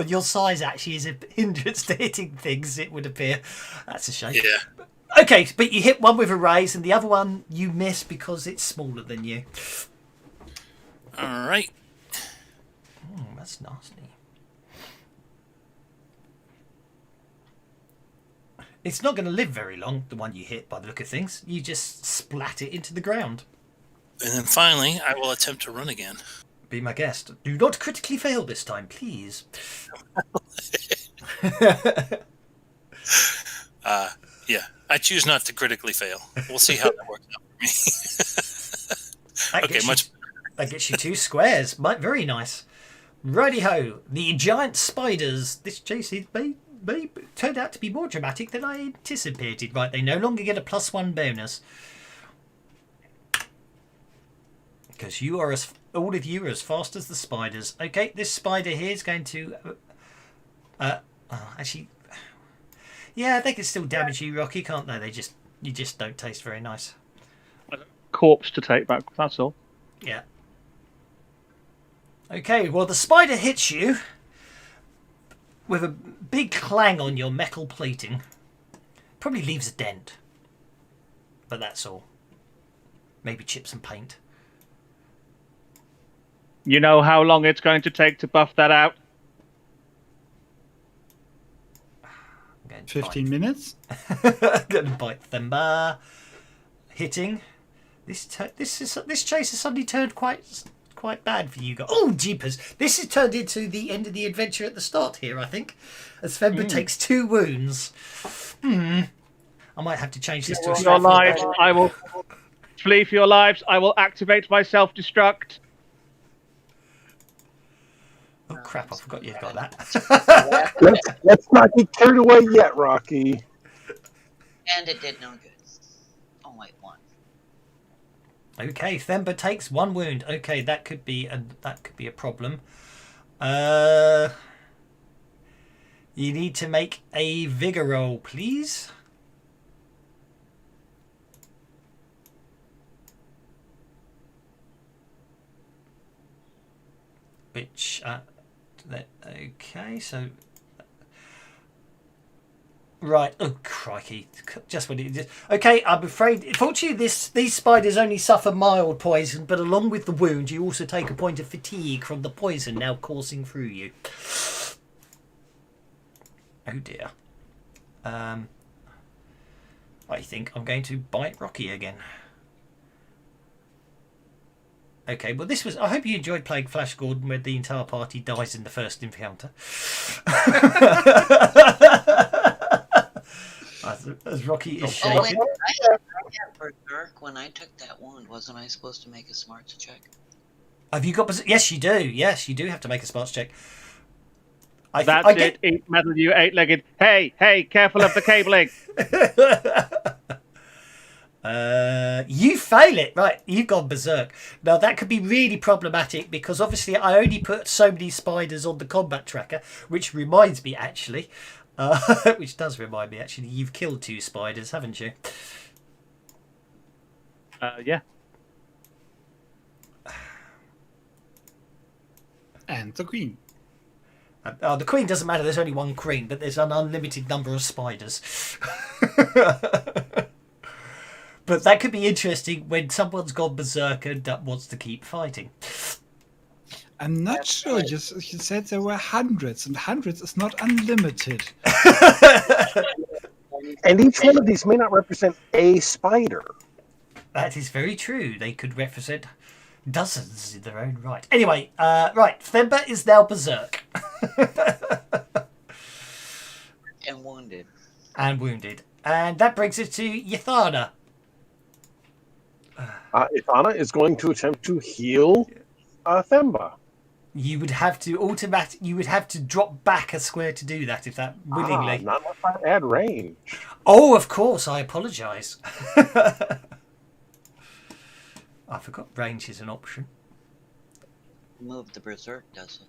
S1: your size actually is a hindrance to hitting things, it would appear. That's a shame.
S2: Yeah.
S1: Okay, but you hit one with a raise and the other one you miss because it's smaller than you.
S2: All right.
S1: That's nasty. It's not going to live very long, the one you hit, by the look of things. You just splat it into the ground.
S2: And then finally, I will attempt to run again.
S1: Be my guest. Do not critically fail this time, please.
S2: Yeah. I choose not to critically fail. We'll see how that works out for me. Okay,
S1: That gets you 2 squares. Very nice. Righty-ho. The giant spiders. This chase may turned out to be more dramatic than I anticipated. Right, they no longer get a +1 bonus. Because all of you are as fast as the spiders. Okay, this spider here is going to... actually... Yeah, they can still damage you, Rocky, can't they? You just don't taste very nice.
S3: Corpse to take back, that's all.
S1: Yeah. Okay, well, the spider hits you with a big clang on your metal plating. Probably leaves a dent. But that's all. Maybe chips and paint.
S3: You know how long it's going to take to buff that out?
S6: 15 minutes?
S1: Gonna bite them. Hitting. This chase has suddenly turned quite bad for you guys. Oh, jeepers. This has turned into the end of the adventure at the start here, I think. As Femba takes 2 wounds. I might have to change this to a
S3: For your lives,
S1: straightforward-
S3: I will flee for your lives. I will activate my self-destruct.
S1: Oh, crap. I forgot you've got that.
S5: Let's not get carried away yet, Rocky.
S4: And it did no good. Oh, wait, 1.
S1: Okay, Themba takes 1 wound. Okay, that could be a problem. Yeah, You need to make a vigor roll, please. Which, okay, so... Right, oh crikey, just when it did. Okay, I'm afraid, fortunately these spiders only suffer mild poison, but along with the wound you also take a point of fatigue from the poison now coursing through you. Oh dear. I think I'm going to bite Rocky again. Okay, well this was... I hope you enjoyed playing Flash Gordon where the entire party dies in the first encounter. as Rocky is shaken.
S4: Oh, wait, I had Berserk. When I took that wound, wasn't I supposed to make a smarts check?
S1: Have you got... Yes, you do. Yes, you do have to make a smarts check.
S3: That's it. Eat metal, you eight-legged. Hey, careful of the cabling.
S1: You fail it. Right, you've gone berserk. Now, that could be really problematic because obviously I only put so many spiders on the combat tracker, which reminds me, actually... which does remind me, actually, you've killed 2 spiders, haven't you?
S3: Yeah.
S6: And the queen.
S1: The queen doesn't matter, there's only 1 queen, but there's an unlimited number of spiders. But that could be interesting when someone's gone berserk and wants to keep fighting.
S6: I'm not sure. You said there were hundreds, and hundreds is not unlimited.
S5: And each one of these may not represent a spider.
S1: That is very true. They could represent dozens in their own right. Anyway, right, Themba is now berserk.
S4: And wounded.
S1: And wounded. And that brings us to Yathana.
S5: Ithana is going to attempt to heal Themba.
S1: You would have to drop back a square to do that, if that willingly.
S5: Not if I add range.
S1: Oh, of course, I apologise. I forgot range is an option.
S4: Move the berserk, does it?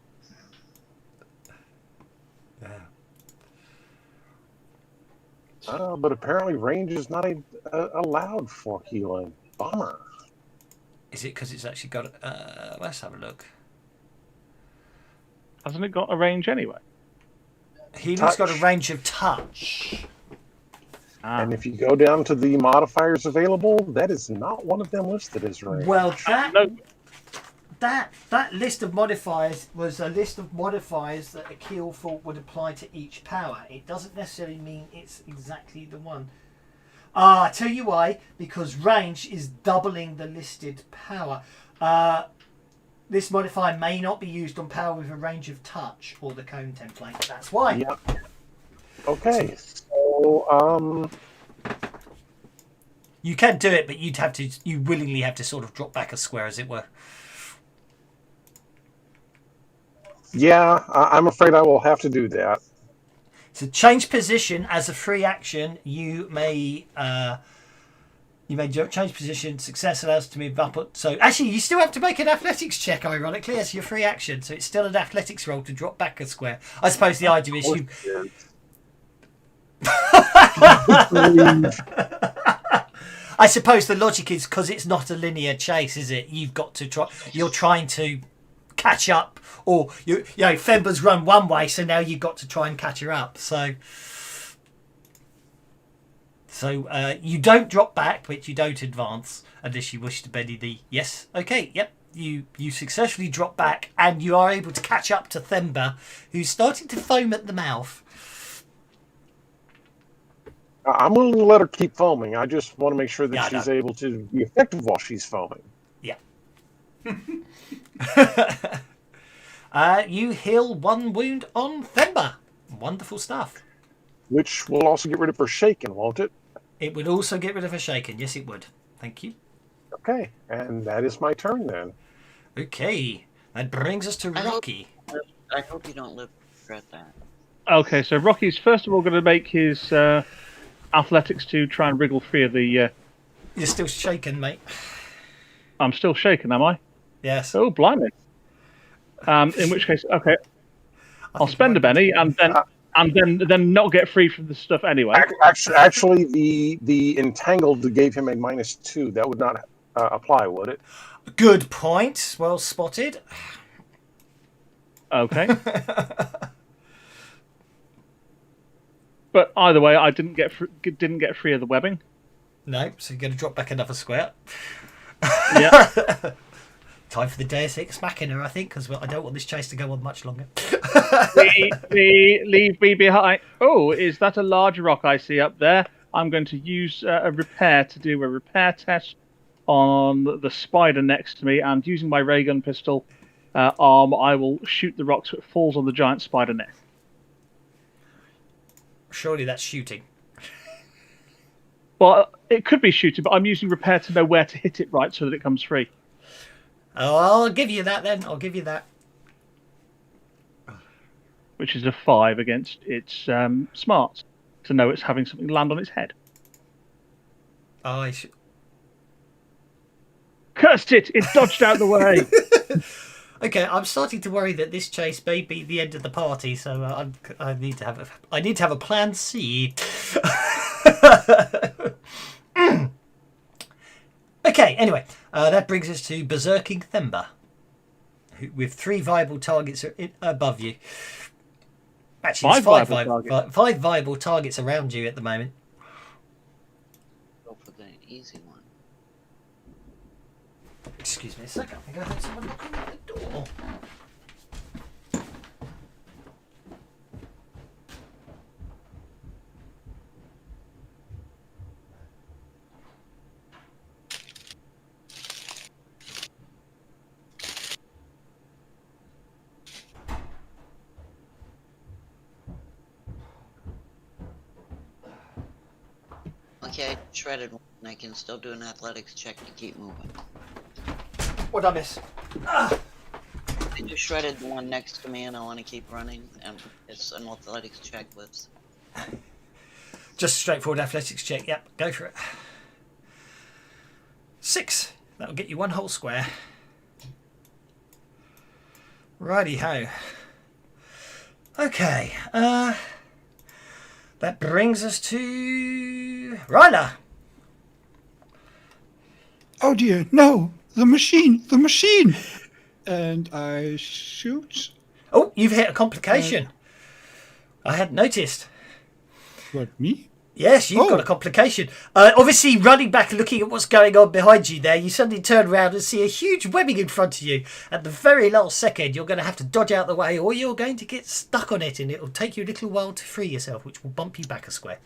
S1: Yeah.
S5: But apparently range is not allowed for healing. Bummer.
S1: Is it because it's actually got... let's have a look.
S3: Hasn't it got a range anyway?
S1: Healing's got a range of touch.
S5: And if you go down to the modifiers available, that is not one of them listed as range.
S1: Well, that list of modifiers was a list of modifiers that Akil thought would apply to each power. It doesn't necessarily mean it's exactly the one. I tell you why. Because range is doubling the listed power. This modifier may not be used on power with a range of touch or the cone template. That's why.
S5: Yeah. Okay. So,
S1: you can do it, but you willingly have to sort of drop back a square, as it were.
S5: Yeah, I'm afraid I will have to do that.
S1: So change position as a free action. You may change position. Success allows to move up. So actually, you still have to make an athletics check, ironically, as your free action. So it's still an athletics roll to drop back a square. I suppose the idea is you... I suppose the logic is because it's not a linear chase, is it? You've got to try. You're trying to catch up, or Themba's run one way, so now you've got to try and catch her up. So you don't drop back, but you don't advance unless you wish to Benny the yes. Okay, yep. You successfully drop back, and you are able to catch up to Themba, who's starting to foam at the mouth.
S5: I'm willing to let her keep foaming. I just want to make sure that she's able to be effective while she's foaming.
S1: Yeah. You heal 1 wound on Themba. Wonderful stuff.
S5: Which will also get rid of her shaken, won't it?
S1: It would also get rid of her shaken. Yes, it would. Thank you.
S5: Okay, and that is my turn then.
S1: Okay, that brings us to Rocky.
S4: I hope you don't live to regret that.
S3: Okay, so Rocky's first of all going to make his athletics to try and wriggle free of the...
S1: You're still shaken, mate.
S3: I'm still shaken, am I?
S1: Yes.
S3: Oh, blimey. In which case, okay, I'll spend a penny and then and then not get free from the stuff anyway.
S5: Actually, the entangled gave him a -2. That would not apply, would it?
S1: Good point. Well spotted.
S3: Okay. But either way, I didn't get free of the webbing.
S1: No, so you're going to drop back another square.
S3: Yeah.
S1: Time for the Deus Ex Machina, I think, because I don't want this chase to go on much longer.
S3: Leave me behind. Oh, is that a large rock I see up there? I'm going to use a repair to do a repair test on the spider next to me, and using my ray gun pistol arm, I will shoot the rock so it falls on the giant spider net.
S1: Surely that's shooting.
S3: Well, it could be shooting, but I'm using repair to know where to hit it right so that it comes free.
S1: Oh, I'll give you that then. I'll give you that.
S3: Which is a 5 against its smarts, to know it's having something land on its head.
S1: Oh,
S3: Cursed it! It dodged out the way!
S1: Okay, I'm starting to worry that this chase may be the end of the party, so I need to have a plan C. Okay, anyway, that brings us to Berserking Themba, with 3 viable targets above you. Actually, it's 5 viable targets around you at the moment.
S4: Go for the easy one.
S1: Excuse me a second. I think I heard someone knocking at the door.
S4: Okay, I shredded one. I can still do an athletics check to keep moving.
S1: What'd I miss?
S4: I just shredded the one next to me and I want to keep running, and it's an athletics check with.
S1: Just a straightforward athletics check. Yep, go for it. 6. That'll get you 1 whole square. Righty ho. Okay. That brings us to Ryla.
S6: Oh dear, no! The machine! The machine! And I shoot.
S1: Oh, you've hit a complication. I hadn't noticed.
S6: What, me?
S1: Yes, you've got a complication. Obviously, running back and looking at what's going on behind you there, you suddenly turn around and see a huge webbing in front of you. At the very last second, you're going to have to dodge out the way, or you're going to get stuck on it, and it'll take you a little while to free yourself, which will bump you back a square.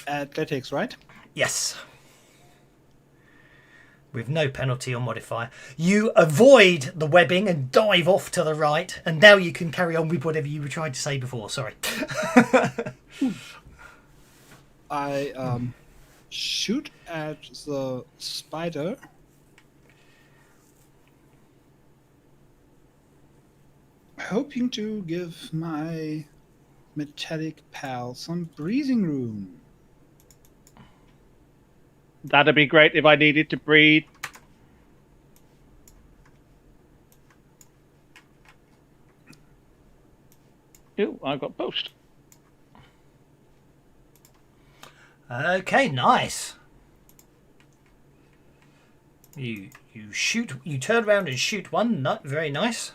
S6: Athletics, right?
S1: Yes. With no penalty or modifier. You avoid the webbing and dive off to the right, and now you can carry on with whatever you were trying to say before. Sorry.
S6: I shoot at the spider. Hoping to give my metallic pal some breathing room.
S3: That'd be great if I needed to breathe. Ew, I got post.
S1: Okay, nice. You shoot. You turn around and shoot one. Not very nice.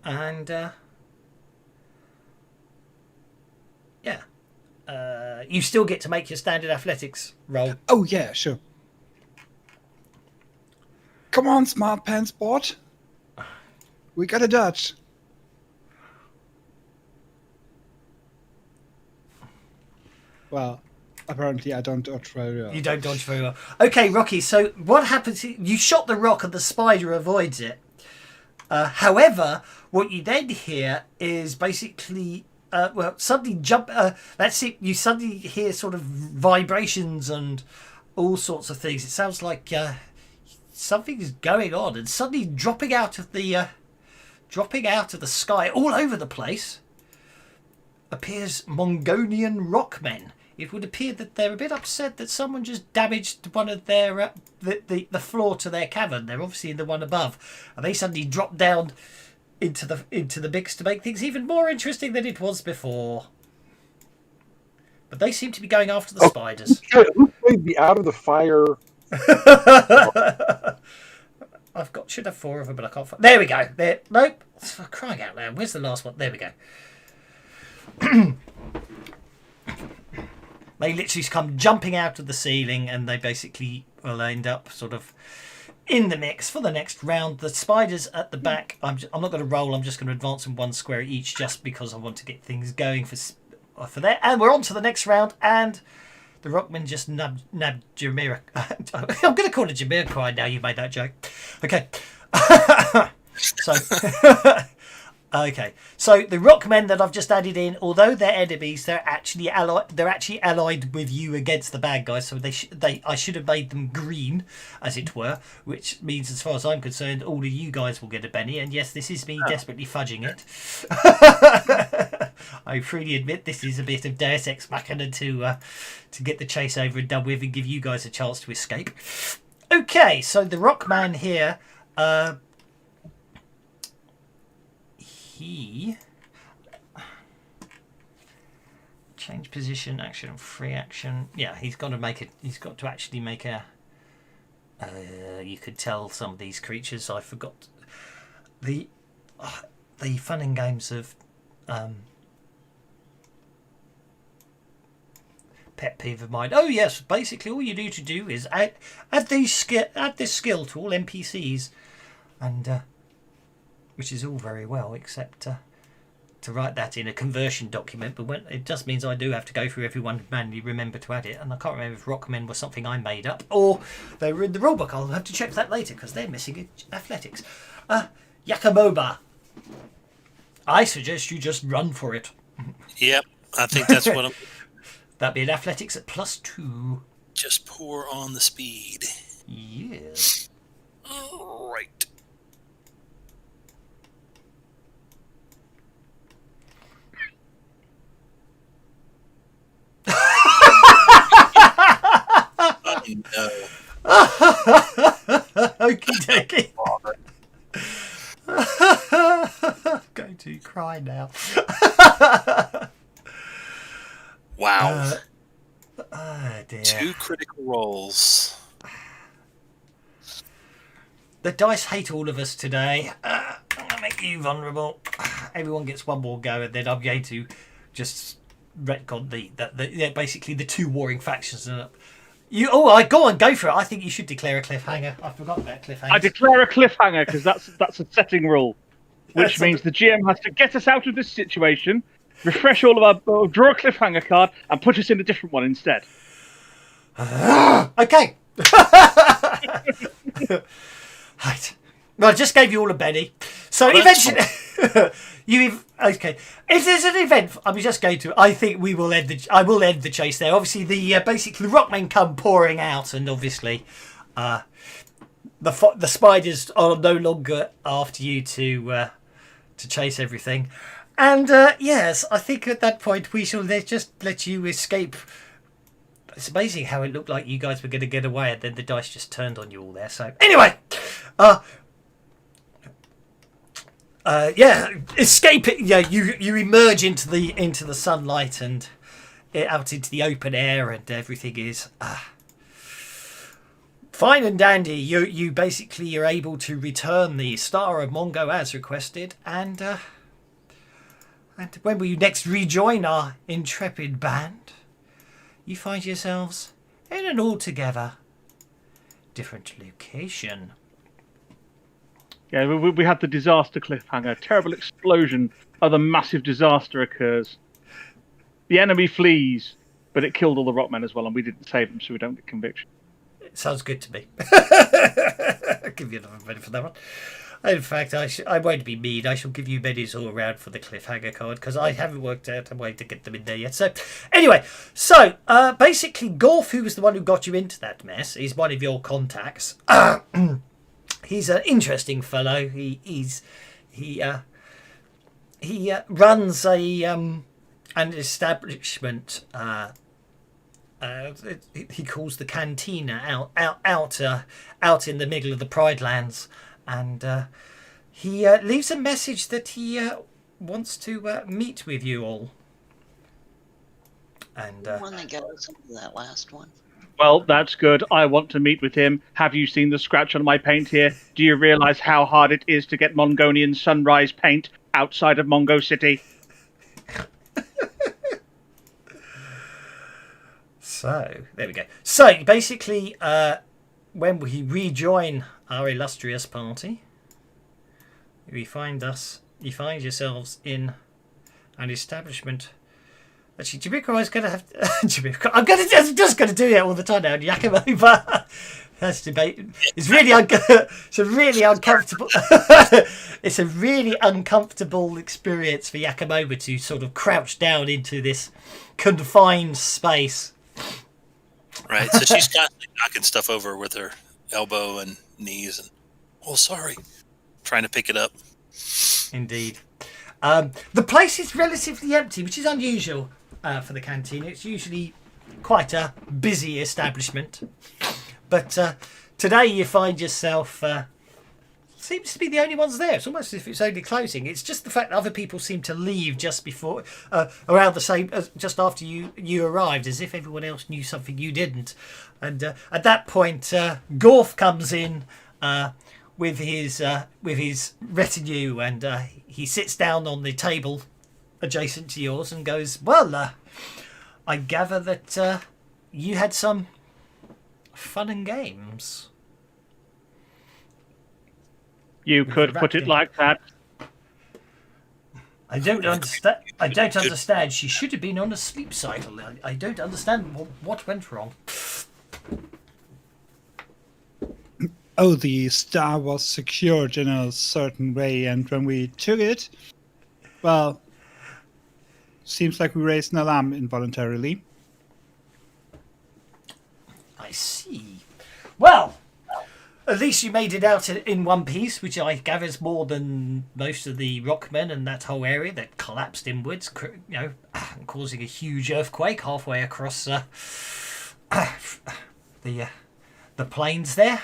S1: And yeah, you still get to make your standard athletics roll.
S6: Oh yeah, sure. Come on, smart pants bot. We got a dodge. Well, apparently I don't dodge very well.
S1: You don't dodge very well. Okay, Rocky. So what happens? You shot the rock and the spider avoids it. However, what you then hear is basically, suddenly jump. That's it. You suddenly hear sort of vibrations and all sorts of things. It sounds like something is going on, and suddenly dropping out of the sky all over the place appears Mongolian rockmen. It would appear that they're a bit upset that someone just damaged one of their the floor to their cavern. They're obviously in the one above, and they suddenly drop down into the mix to make things even more interesting than it was before. But they seem to be going after the spiders.
S5: Who played the Out of the Fire?
S1: Should have 4 of them, but I can't find. There we go. There. Nope. For crying out loud. Where's the last one? There we go. They literally come jumping out of the ceiling, and they basically will end up sort of in the mix for the next round. The spiders at the back. I'm not going to roll. I'm just going to advance them 1 square each, just because I want to get things going for that. And we're on to the next round, and the Rockman just nabbed Jamira. I'm going to call it Jamiroquai now. You made that joke. Okay. So, okay. So the Rockmen that I've just added in, although they're enemies, they're actually allied with you against the bad guys. So I should have made them green, as it were, which means, as far as I'm concerned, all of you guys will get a Benny. And yes, this is me desperately fudging it. I freely admit this is a bit of Deus Ex Machina to get the chase over and done with and give you guys a chance to escape. Okay, so the Rockman here, he change position, action, free action. Yeah, he's got to actually make a. You could tell some of these creatures. I forgot the fun and games of. Pet peeve of mine. Oh yes, basically all you need to do is add this skill to all NPCs, and which is all very well, except to write that in a conversion document. But it just means I do have to go through everyone to manually remember to add it, and I can't remember if Rockmen was something I made up or they were in the rulebook. I'll have to check that later because they're missing athletics. Yakamoba. I suggest you just run for it.
S2: Yep, I think that's what I'm...
S1: That'd be an athletics at +2.
S2: Just pour on the speed.
S1: Yes.
S2: All right.
S1: Oh, no. Okie dokie. I'm going to cry now.
S2: Wow.
S1: Oh dear.
S2: 2 critical rolls.
S1: The dice hate all of us today. I'm going to make you vulnerable. Everyone gets one more go, and then I'm going to just retcon basically the 2 warring factions. Go on, go for it. I think you should declare a cliffhanger. I forgot about cliffhangers.
S3: I declare a cliffhanger because that's a setting rule, which means the GM has to get us out of this situation, refresh all of our, draw a cliffhanger card, and put us in a different one instead.
S1: Okay. Right. Well, I just gave you all a Benny. So eventually, okay. If there's an event, I'm just going to. I think I will end the chase there. Obviously, basically the Rockmen come pouring out, and obviously, the spiders are no longer after you to chase everything. And yes, I think at that point we shall just let you escape. It's amazing how it looked like you guys were going to get away, and then the dice just turned on you all there. So anyway, escape it. Yeah, you emerge into the sunlight and out into the open air, and everything is fine and dandy. You basically are able to return the Star of Mongo as requested, and when we next rejoin our intrepid band, you find yourselves in an altogether different location.
S3: Yeah, we had the disaster cliffhanger. Terrible explosion. Other massive disaster occurs. The enemy flees, but it killed all the Rockmen as well, and we didn't save them, so we don't get conviction.
S1: It sounds good to me. I'll give you another minute for that one. In fact, I won't be mean. I shall give you menus all around for the cliffhanger card because I haven't worked out a way to get them in there yet. So, anyway, basically, Gorf, who was the one who got you into that mess, is one of your contacts. He's an interesting fellow. He runs an establishment. He calls the Cantina out in the middle of the Pride Lands. And he leaves a message that he wants to meet with you all. And
S4: The one that got us into that last one.
S3: Well, that's good. I want to meet with him. Have you seen the scratch on my paint here? Do you realize how hard it is to get Mongolian sunrise paint outside of Mongo City?
S1: so, there we go. So, basically, when we rejoin our illustrious party, you find yourselves in an establishment. Actually, Jimiko is going to have. Jimiko, I'm just going to do it all the time now. Yakimo, but that's debate. It's really it's a really uncomfortable. It's a really uncomfortable experience for Yakimoba to sort of crouch down into this confined space.
S2: Right. So she's constantly knocking stuff over with her elbow and knees, and sorry, trying to pick it up.
S1: Indeed. The place is relatively empty, which is unusual for the canteen. It's usually quite a busy establishment. But today you find yourself... seems to be the only ones there. It's almost as if it's only closing. It's just the fact that other people seem to leave just before... around the same... just after you arrived, as if everyone else knew something you didn't. And at that point, Gorf comes in... with his retinue, and he sits down on the table adjacent to yours and goes, well, I gather that you had some fun and games.
S3: You could put it like that.
S1: I don't understand. She should have been on a sleep cycle. I don't understand what went wrong.
S6: Oh, the star was secured in a certain way, and when we took it, well, seems like we raised an alarm involuntarily.
S1: I see. Well, at least you made it out in one piece, which I gather is more than most of the rockmen and that whole area that collapsed inwards, causing a huge earthquake halfway across the plains there.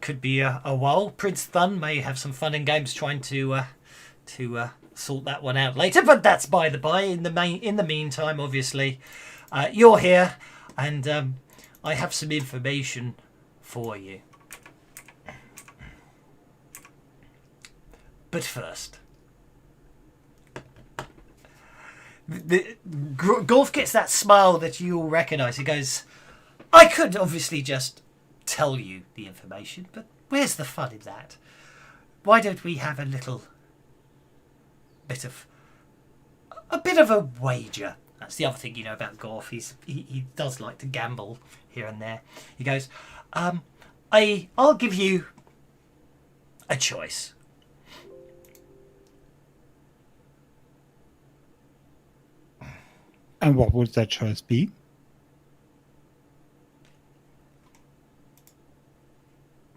S1: Could be a while. Prince Thun may have some fun and games trying to sort that one out later, but that's by the by. In the meantime, obviously, you're here, and I have some information for you. But first, Golf gets that smile that you all recognise. He goes, I could obviously just tell you the information, but where's the fun in that? Why don't we have a bit of a wager? That's the other thing you know about Gorf. He does like to gamble here and there. He goes, I'll give you a choice.
S6: And what would that choice be?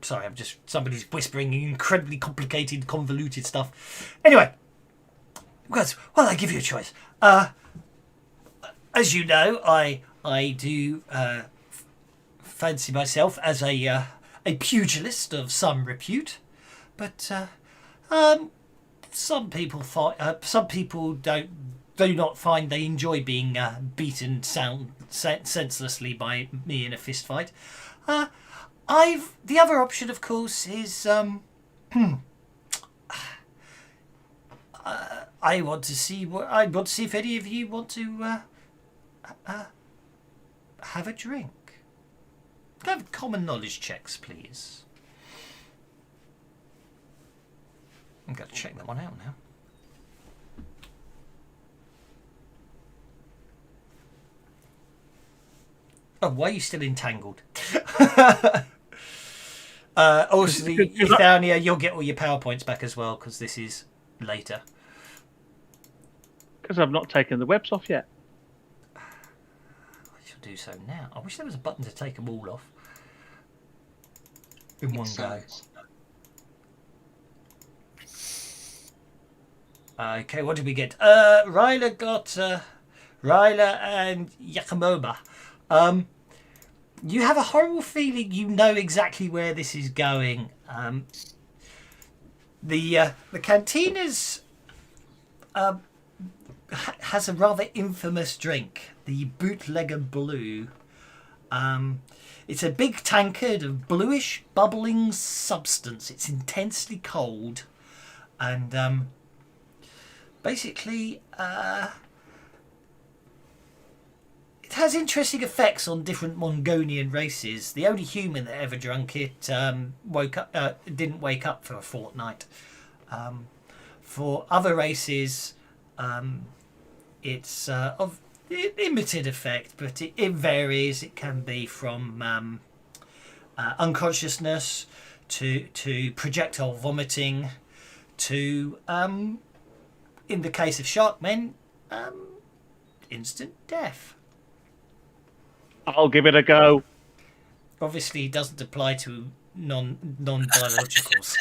S1: Sorry, somebody's whispering incredibly complicated, convoluted stuff. Anyway, well, I give you a choice. As you know, I do fancy myself as a pugilist of some repute, but some people do not find they enjoy being beaten senselessly by me in a fist fight. The other option, of course, is I want to see if any of you want to have a drink. Can I have common knowledge checks, please? I'm going to check that one out now. Oh, why are you still entangled? Also, Ethania, you'll get all your PowerPoints back as well, because this is later.
S3: Because I've not taken the webs off yet.
S1: I shall do so now. I wish there was a button to take them all off in one go. Okay, what did we get? Ryla got Ryla and Yakimoba. You have a horrible feeling you know exactly where this is going. The cantinas has a rather infamous drink, the Bootlegger Blue. It's a big tankard of bluish, bubbling substance. It's intensely cold, and basically, it has interesting effects on different Mongolian races. The only human that ever drank it didn't wake up for a fortnight. For other races, it's of limited effect, but it varies. It can be from unconsciousness to projectile vomiting to, in the case of Sharkmen, instant death.
S3: I'll give it a go.
S1: Obviously, it doesn't apply to non-biologicals.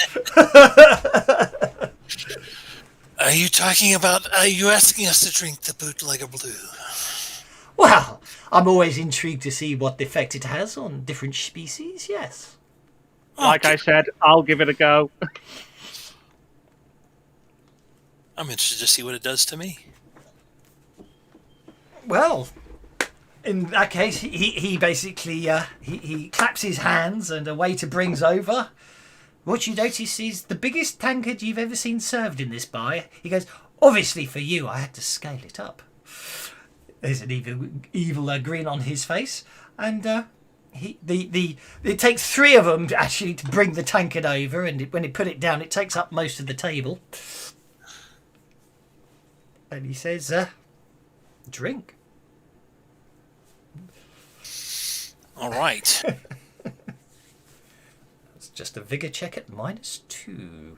S2: Are you talking about? Are you asking us to drink the Bootlegger Blue?
S1: Well, I'm always intrigued to see what effect it has on different species. Yes.
S3: Like I said, I'll give it a go.
S2: I'm interested to see what it does to me.
S1: Well, in that case, he basically he claps his hands and a waiter brings over. What you notice is the biggest tankard you've ever seen served in this bar. He goes, obviously for you, I had to scale it up. There's an evil grin on his face, and it takes three of them actually to bring the tankard over, and when he put it down, it takes up most of the table. And he says, drink.
S2: All right.
S1: It's just a vigor check at -2.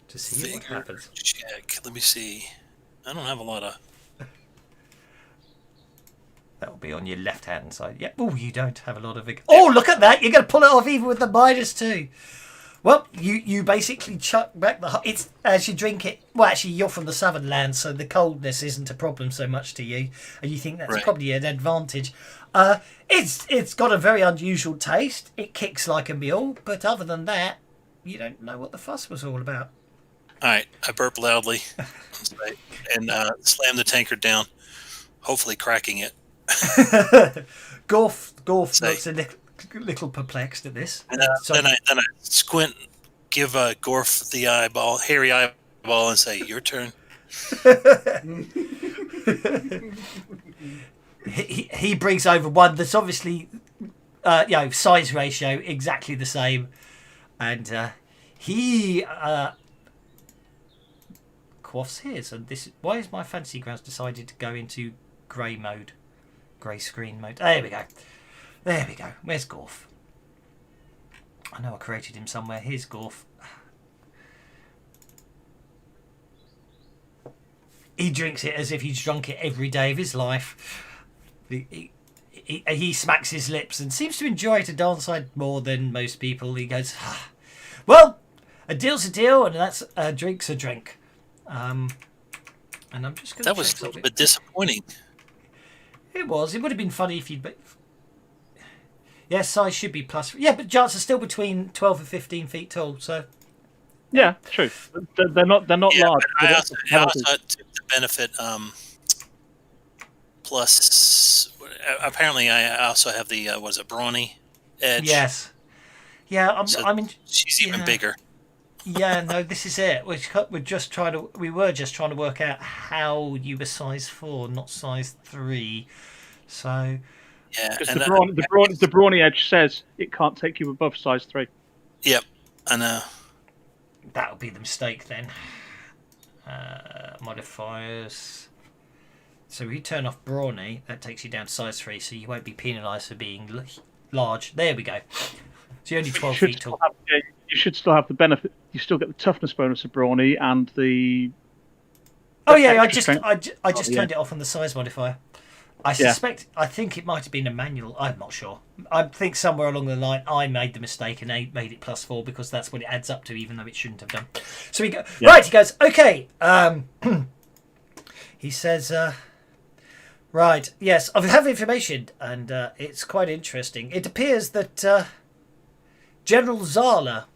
S1: To see what happens.
S2: Check. Let me see. I don't have a lot of.
S1: That'll be on your left-hand side. Yeah. Oh, you don't have a lot of vigor. Oh, look at that! You're going to pull it off even with the -2. Well, you basically chuck back it's as you drink it. Well, actually, you're from the southern land, so the coldness isn't a problem so much to you, and you think that's
S2: Right.
S1: probably an advantage. It's got a very unusual taste. It kicks like a mule, but other than that, you don't know what the fuss was all about.
S2: All right. I burp loudly and slam the tankard down, hopefully cracking it.
S1: Gorf
S2: Say.
S1: looks a little perplexed at this.
S2: And
S1: So-
S2: then I squint, give Gorf the eyeball, hairy eyeball, and say, "Your turn."
S1: he brings over one that's obviously size ratio exactly the same, and he quaffs his. And this, why has my fantasy grounds decided to go into grey screen mode? There we go. Where's Gorf? I know I created him somewhere. Here's Gorf. He drinks it as if he's drunk it every day of his life. He smacks his lips and seems to enjoy it a darn sight more than most people. He goes, well, a deal's a deal, and that's a drink's a drink. And I'm just going to.
S2: That was a little bit disappointing.
S1: It was. It would have been funny if you'd. Yeah, size should be plus. Yeah, but giants are still between 12 and 15 feet tall, so.
S3: Yeah, true. They're not
S2: Yeah,
S3: large.
S2: but I also took the benefit. Plus, apparently, I also have the was it Brawny edge?
S1: Yes. Yeah,
S2: So
S1: I mean.
S2: she's even
S1: yeah.
S2: bigger.
S1: Yeah, no, this is it. We were just trying to work out how you were size 4, not size 3. So.
S2: Yeah,
S3: Because
S2: and
S3: the brawny edge says it can't take you above size 3.
S2: Yep, I know.
S1: That'll be the mistake then. Modifiers. So if you turn off Brawny, that takes you down to size 3, so you won't be penalised for being large. There we go. So you're only 12 feet tall.
S3: You should still have the benefit. You still get the toughness bonus of brawny and the.
S1: Oh yeah, I
S3: extra
S1: just
S3: strength.
S1: I just
S3: yeah.
S1: turned it off on the size modifier. I think it might have been a manual. I'm not sure. I think somewhere along the line I made the mistake and I made it +4 because that's what it adds up to, even though it shouldn't have done. So right. He goes, okay. He says, right, yes, I have information, and it's quite interesting. It appears that General Zala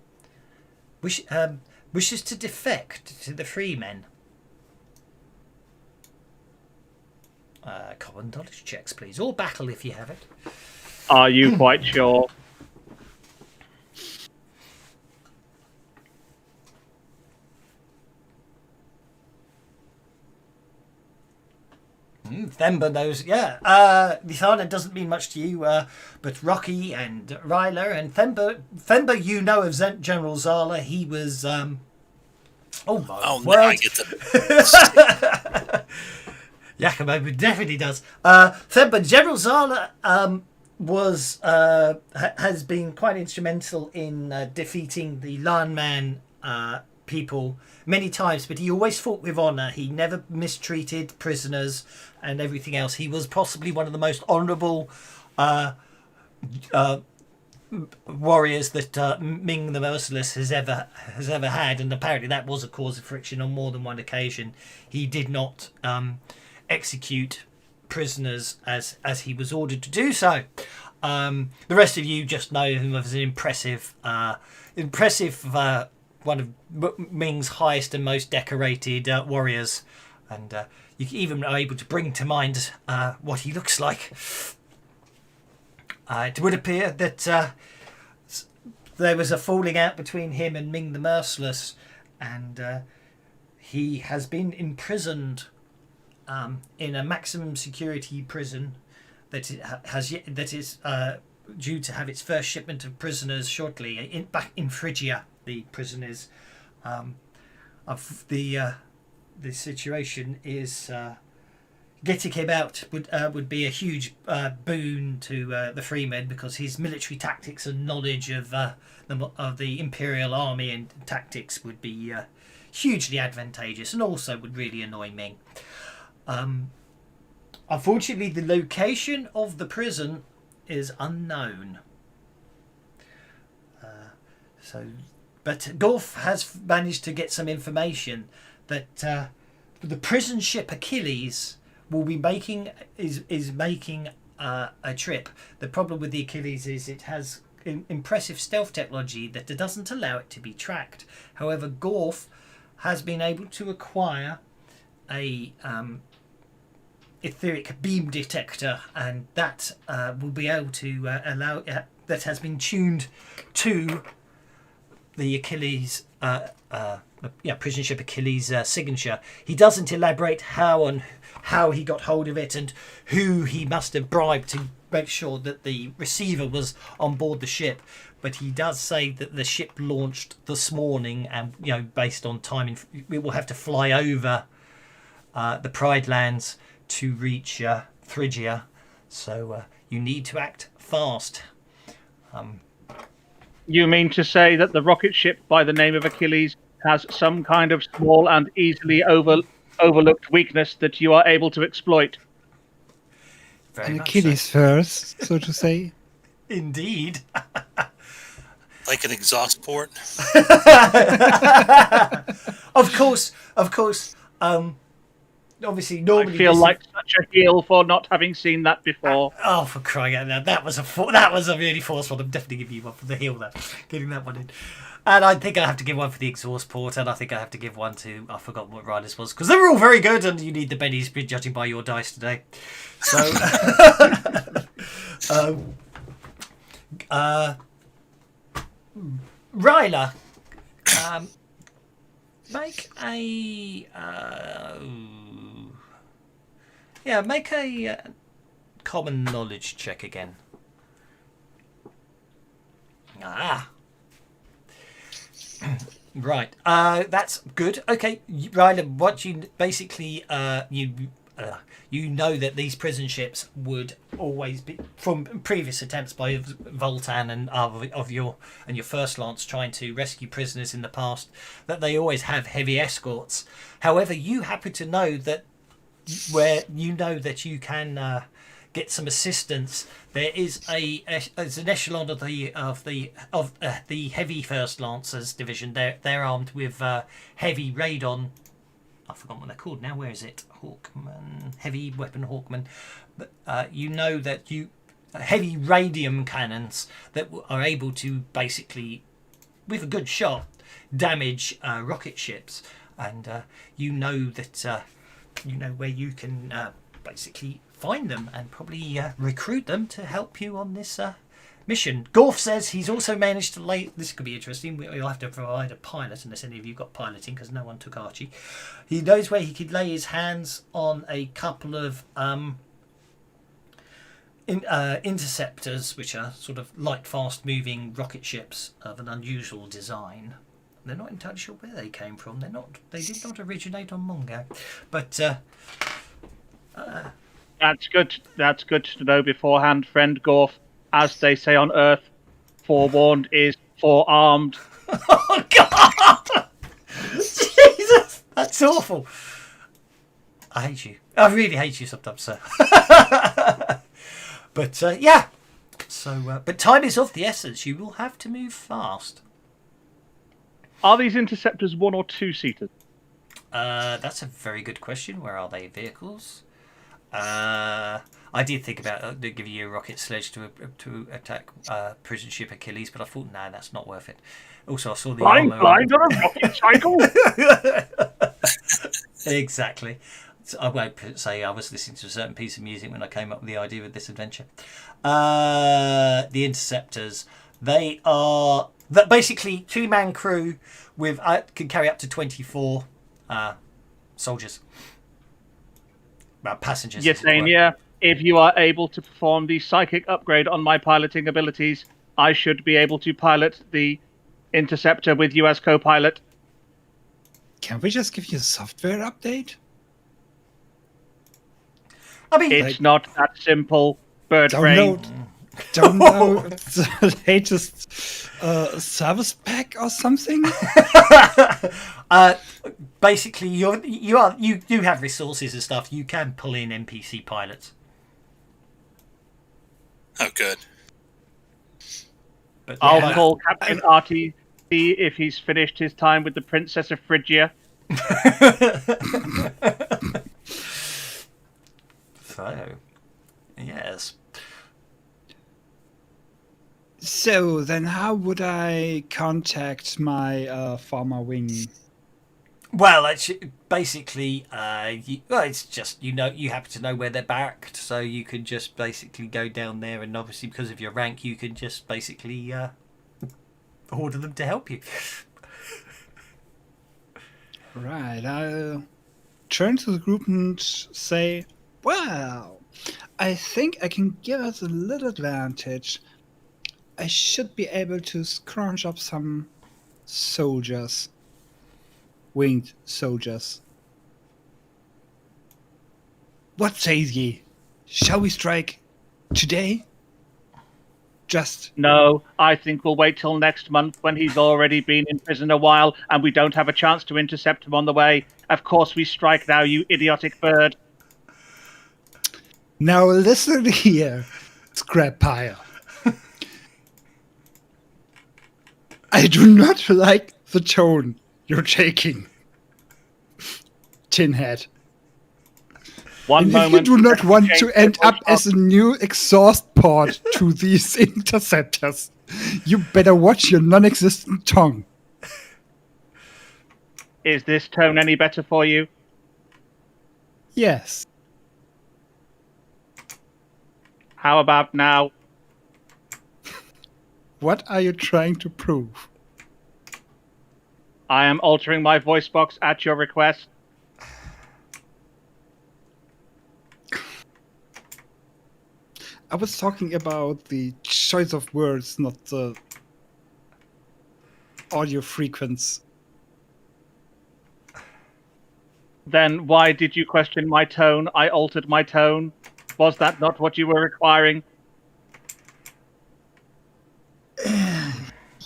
S1: wishes to defect to the Freemen. Common knowledge checks, please. Or battle if you have it.
S3: Are you quite sure?
S1: Themba knows, yeah. Lithana doesn't mean much to you, but Rocky and Ryla and Themba, you know of General Zala. He was, oh my
S2: Oh,
S1: word.
S2: now I get the.
S1: Yakimo definitely does. Themba, General Zala has been quite instrumental in defeating the Lanman people many times, but he always fought with honour. He never mistreated prisoners and everything else. He was possibly one of the most honourable warriors that Ming the Merciless has ever had, and apparently that was a cause of friction on more than one occasion. He did not execute prisoners as he was ordered to do so. The rest of you just know him as an impressive one of Ming's highest and most decorated warriors, and you even are able to bring to mind what he looks like. It would appear that there was a falling out between him and Ming the Merciless, and he has been imprisoned in a maximum security prison that is due to have its first shipment of prisoners shortly back in Phrygia. The prisoners of the situation is getting him out would be a huge boon to the Freemen, because his military tactics and knowledge of the Imperial Army and tactics would be hugely advantageous, and also would really annoy Ming. Unfortunately, the location of the prison is unknown. But Gorf has managed to get some information that the prison ship Achilles will be making a trip. The problem with the Achilles is it has impressive stealth technology that doesn't allow it to be tracked. However, Gorf has been able to acquire a etheric beam detector, and that will be able to allow that has been tuned to the Achilles prison ship Achilles signature. He doesn't elaborate how he got hold of it and who he must have bribed to make sure that the receiver was on board the ship, but he does say that the ship launched this morning, and based on timing, it will have to fly over the Pride Lands to reach Phrygia, so you need to act fast.
S3: You mean to say that the rocket ship by the name of Achilles has some kind of small and easily overlooked weakness that you are able to exploit?
S1: Very
S6: An
S1: much
S6: Achilles first, so to say.
S1: Indeed.
S2: Like an exhaust port.
S1: Of course. Obviously, normally
S3: I feel like such a heel for not having seen that before.
S1: Oh, for crying out loud! That was a really forceful. I'm definitely giving you one for the heel there, getting that one in. And I think I have to give one for the exhaust port, and I think I have to give one to, I forgot what Riders was, because they were all very good, and you need the bennies judging by your dice today. So, Ryla, make a common knowledge check again. Right. That's good. Okay, Ryla, what you basically you know that these prison ships would always be, from previous attempts by Voltan and of your first lance trying to rescue prisoners in the past, that they always have heavy escorts. However, you happen to know that where you know that you can get some assistance, there is an echelon of the heavy first lancers division. They're armed with heavy radon. I've forgotten what they're called now. Where is it? Hawkman, heavy weapon Hawkman. But you know that heavy radium cannons that are able to basically, with a good shot, damage rocket ships. And you know that you know where you can basically find them and probably recruit them to help you on this mission. Gorf says he's also managed to lay... This could be interesting. We'll have to provide a pilot, unless any of you got piloting, because no one took Archie. He knows where he could lay his hands on a couple of interceptors, which are sort of light, fast-moving rocket ships of an unusual design. They're not entirely sure where they came from. They did not originate on Mongo, but
S3: That's good. That's good to know beforehand, friend Gorf. As they say on Earth, forewarned is forearmed.
S1: oh God, Jesus, that's awful. I hate you. I really hate you sometimes, sir. But yeah. So, but time is of the essence. You will have to move fast.
S3: Are these interceptors 1 or 2 seaters?
S1: That's a very good question. Where are they? Vehicles? I did think about giving you a rocket sledge to attack prison ship Achilles, but I thought, no, that's not worth it. Also, I saw the
S3: Flying
S1: armor.
S3: on a rocket cycle?
S1: Exactly. So I won't say I was listening to a certain piece of music when I came up with the idea of this adventure. The interceptors, they are basically 2-man crew with can carry up to 24 soldiers. Well, passengers.
S3: You're saying, yeah, if you are able to perform the psychic upgrade on my piloting abilities, I should be able to pilot the interceptor with you as co-pilot.
S6: Can we just give you a software update?
S1: I mean,
S3: It's not that simple, bird brain.
S6: Don't know the latest service pack or something.
S1: Basically, you do have resources and stuff. You can pull in NPC pilots.
S2: Oh, good.
S1: But
S3: I'll
S1: yeah,
S3: call Captain Artie, see if he's finished his time with the Princess of Phrygia.
S1: So, yes.
S6: So then, how would I contact my former wing?
S1: Well, basically, it's just you happen to know where they're backed, so you can just basically go down there, and obviously because of your rank, you can just basically order them to help you.
S6: Right, I'll turn to the group and say, well, I think I can give us a little advantage. I should be able to scrounge up some soldiers. Winged soldiers. What say ye? Shall we strike today? Just
S3: No, I think we'll wait till next month when he's already been in prison a while and we don't have a chance to intercept him on the way. Of course we strike now, you idiotic bird.
S6: now listen here, scrap pile. I do not like the tone you're taking, Tinhead.
S3: One
S6: And if you
S3: moment.
S6: do not want
S3: Change
S6: to
S3: the
S6: end
S3: voice
S6: up as a new exhaust port to these interceptors, you better watch your non-existent tongue.
S3: Is this tone any better for you?
S6: Yes.
S3: How about now?
S6: What are you trying to prove?
S3: I am altering my voice box at your request.
S6: I was talking about the choice of words, not the audio frequency.
S3: Then why did you question my tone? I altered my tone. Was that not what you were requiring?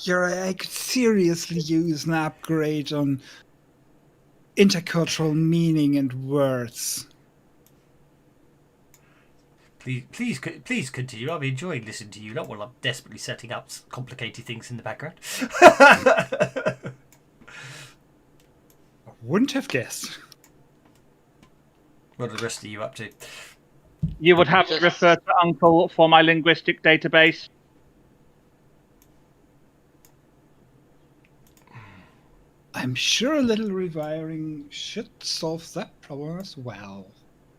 S6: I could seriously use an upgrade on intercultural meaning and words.
S1: Please continue. I'm enjoying listening to you. Not while I'm desperately setting up complicated things in the background.
S6: Wouldn't have guessed.
S1: What are the rest of you up to?
S3: You would have to refer to Uncle for my linguistic database.
S6: I'm sure a little rewiring should solve that problem as well.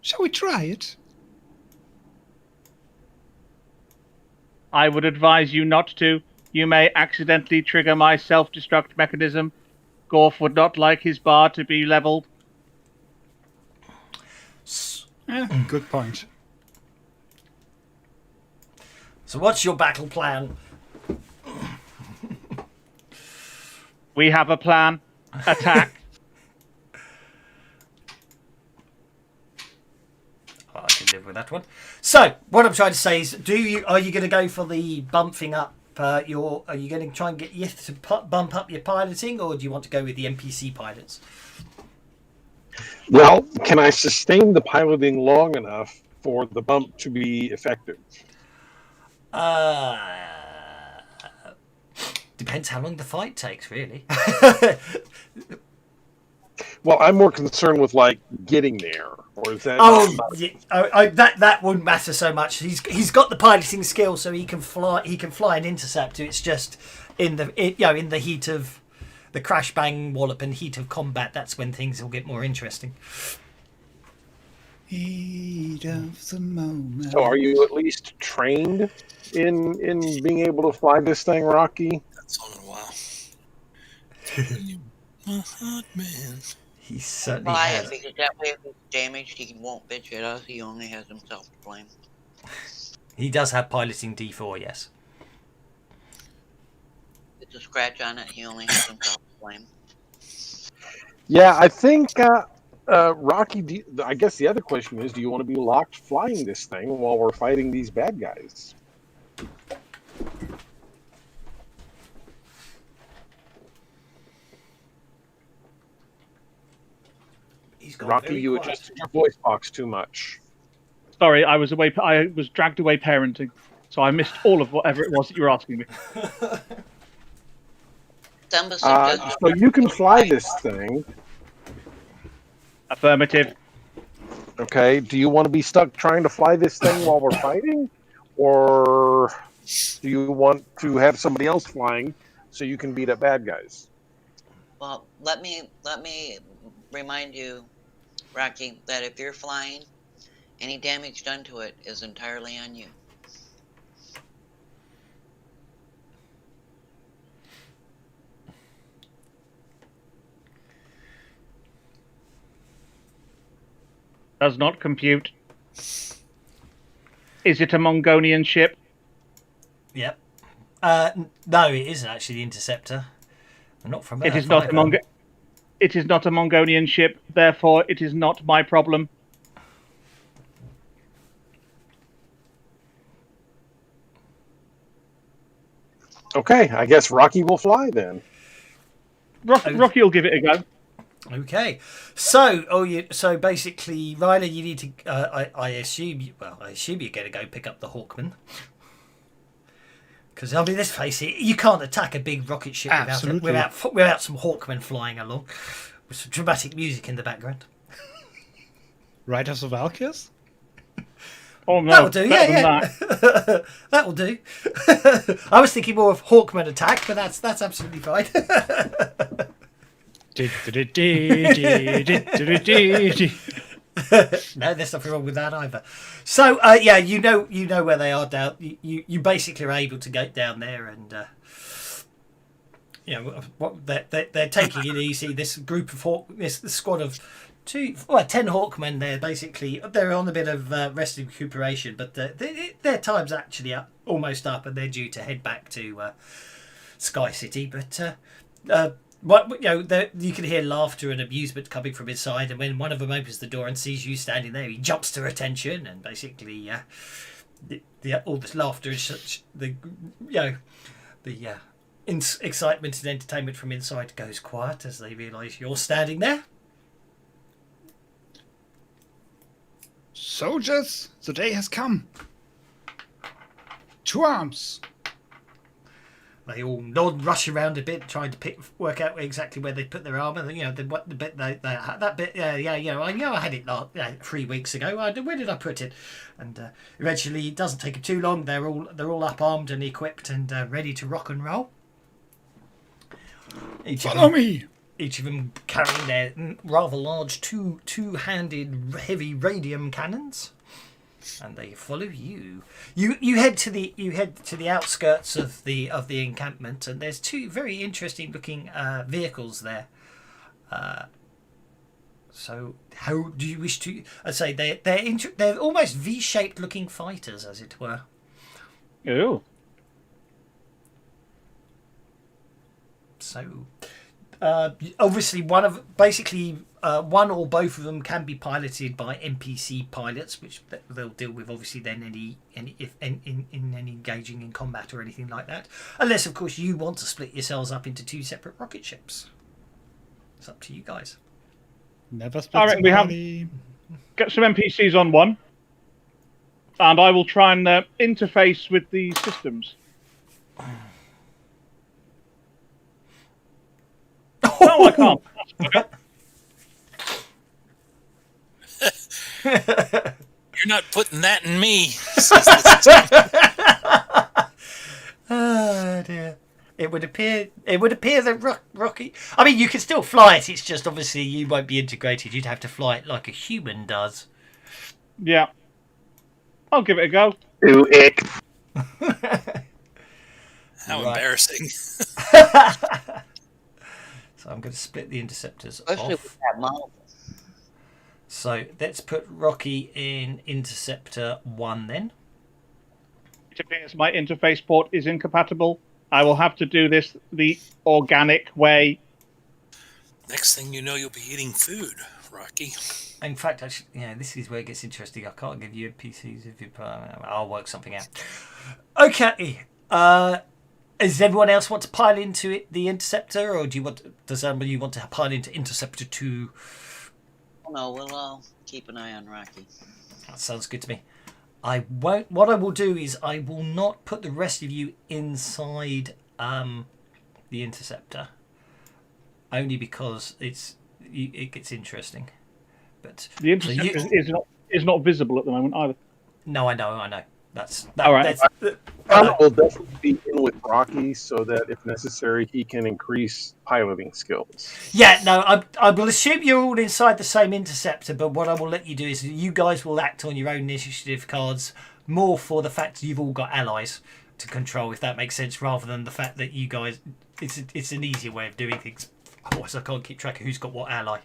S6: Shall we try it?
S3: I would advise you not to. You may accidentally trigger my self-destruct mechanism. Gorf would not like his bar to be leveled.
S6: Good point.
S1: So what's your battle plan?
S3: We have a plan. Attack.
S1: I can live with that one. So what I'm trying to say is, are you going to go for the bumping up are you going to try and get Yith to bump up your piloting, or do you want to go with the NPC pilots?
S5: Well, can I sustain the piloting long enough for the bump to be effective?
S1: Depends how long the fight takes, really.
S5: Well, I'm more concerned with like getting there, or is that?
S1: That wouldn't matter so much. He's got the piloting skill, so he can fly. He can fly and intercept. It's just in the heat of the crash bang wallop and heat of combat. That's when things will get more interesting.
S6: Heat of the moment.
S5: So, are you at least trained in being able to fly this thing, Rocky?
S2: That's all in a while. My heart, man.
S1: He certainly
S4: Fly
S1: has.
S4: it, because that way if he's damaged, he won't bitch at us. He only has himself to blame.
S1: He does have piloting D4, yes.
S4: It's a scratch on it. He only has himself to blame.
S5: Yeah, I think Rocky. I guess the other question is, do you want to be locked flying this thing while we're fighting these bad guys? Rocky, you adjusted your voice box too much.
S3: Sorry, I was away. I was dragged away parenting, so I missed all of whatever it was that you were asking me.
S5: So you can fly this thing.
S3: Affirmative.
S5: Okay. Do you want to be stuck trying to fly this thing while we're fighting, or do you want to have somebody else flying so you can beat up bad guys?
S4: Well, let me remind you, Rocky, that if you're flying, any damage done to it is entirely on you.
S3: Does not compute. Is it a Mongolian ship?
S1: Yep. No, it isn't actually the Interceptor. Not from Earth.
S3: It is not It is not a Mongolian ship, therefore it is not my problem.
S5: Okay, I guess Rocky will fly then.
S3: Rocky will give it a go.
S1: Okay, so basically, Ryla, you need to. I assume you're going to go pick up the Hawkman, because I mean, let's face it, you can't attack a big rocket ship without some Hawkmen flying along with some dramatic music in the background.
S6: Riders of Valkyrs?
S3: Oh no,
S1: that'll do. Yeah. That'll do. I was thinking more of Hawkman attack, but that's absolutely fine. No, there's nothing wrong with that either. So, you know where they are down. You basically are able to go down there, and what they're taking it easy. This group of this squad of 10 Hawkmen. They're on a bit of rest and recuperation, but their time's actually almost up, and they're due to head back to Sky City. But you can hear laughter and amusement coming from inside, and when one of them opens the door and sees you standing there, he jumps to attention, and basically, all this laughter and such, excitement and entertainment from inside goes quiet as they realise you're standing there.
S6: Soldiers, the day has come. To arms.
S1: They all nod, rush around a bit, trying to work out exactly where they put their armor. You know, the bit that bit. Yeah, you know, I had it 3 weeks ago. Where did I put it? And eventually, it doesn't take them too long. They're all up armed and equipped and ready to rock and roll.
S6: Follow me.
S1: Each of them carrying their rather large two-handed heavy radium cannons. And they follow you. You head to the outskirts of the encampment, and there's two very interesting looking vehicles there. So how do you wish to? I'd say they're almost V-shaped looking fighters, as it were.
S3: Ooh.
S1: So obviously one or both of them can be piloted by NPC pilots, which they'll deal with obviously then if any engaging in combat or anything like that, unless of course you want to split yourselves up into 2 separate rocket ships. It's up to you guys.
S6: Never split
S3: All right, we have
S6: somebody.
S3: get some NPCs on one, and I will try and interface with the systems. No, I can't.
S2: You're not putting that in me.
S1: Oh dear. It would appear that Rocky. I mean, you can still fly it. It's just obviously you won't be integrated. You'd have to fly it like a human does.
S3: Yeah. I'll give it a go.
S5: Do it.
S2: How
S1: Right.
S2: embarrassing.
S1: So I'm going to split the interceptors
S4: Especially
S1: off.
S4: with that model.
S1: So let's put Rocky in interceptor 1 then.
S3: It appears my interface port is incompatible. I will have to do this the organic way.
S2: Next thing you know, you'll be eating food, Rocky.
S1: In fact, actually, yeah, this is where it gets interesting. I can't give you PCs if you. I'll work something out. Okay. Does everyone else want to pile into it, the interceptor, or does somebody want to pile into interceptor 2?
S4: No, we'll keep an eye on Rocky.
S1: That sounds good to me. I won't. What I will do is I will not put the rest of you inside the interceptor, only because it gets interesting. But
S3: The interceptor is not visible at the moment either.
S1: No, I know. That's
S3: All right.
S5: Tom will definitely be in with Rocky so that if necessary, he can increase piloting skills.
S1: Yeah, no, I will assume you're all inside the same interceptor, but what I will let you do is you guys will act on your own initiative cards more for the fact that you've all got allies to control, if that makes sense, rather than the fact that you guys... It's an easier way of doing things. Otherwise, I can't keep track of who's got what ally.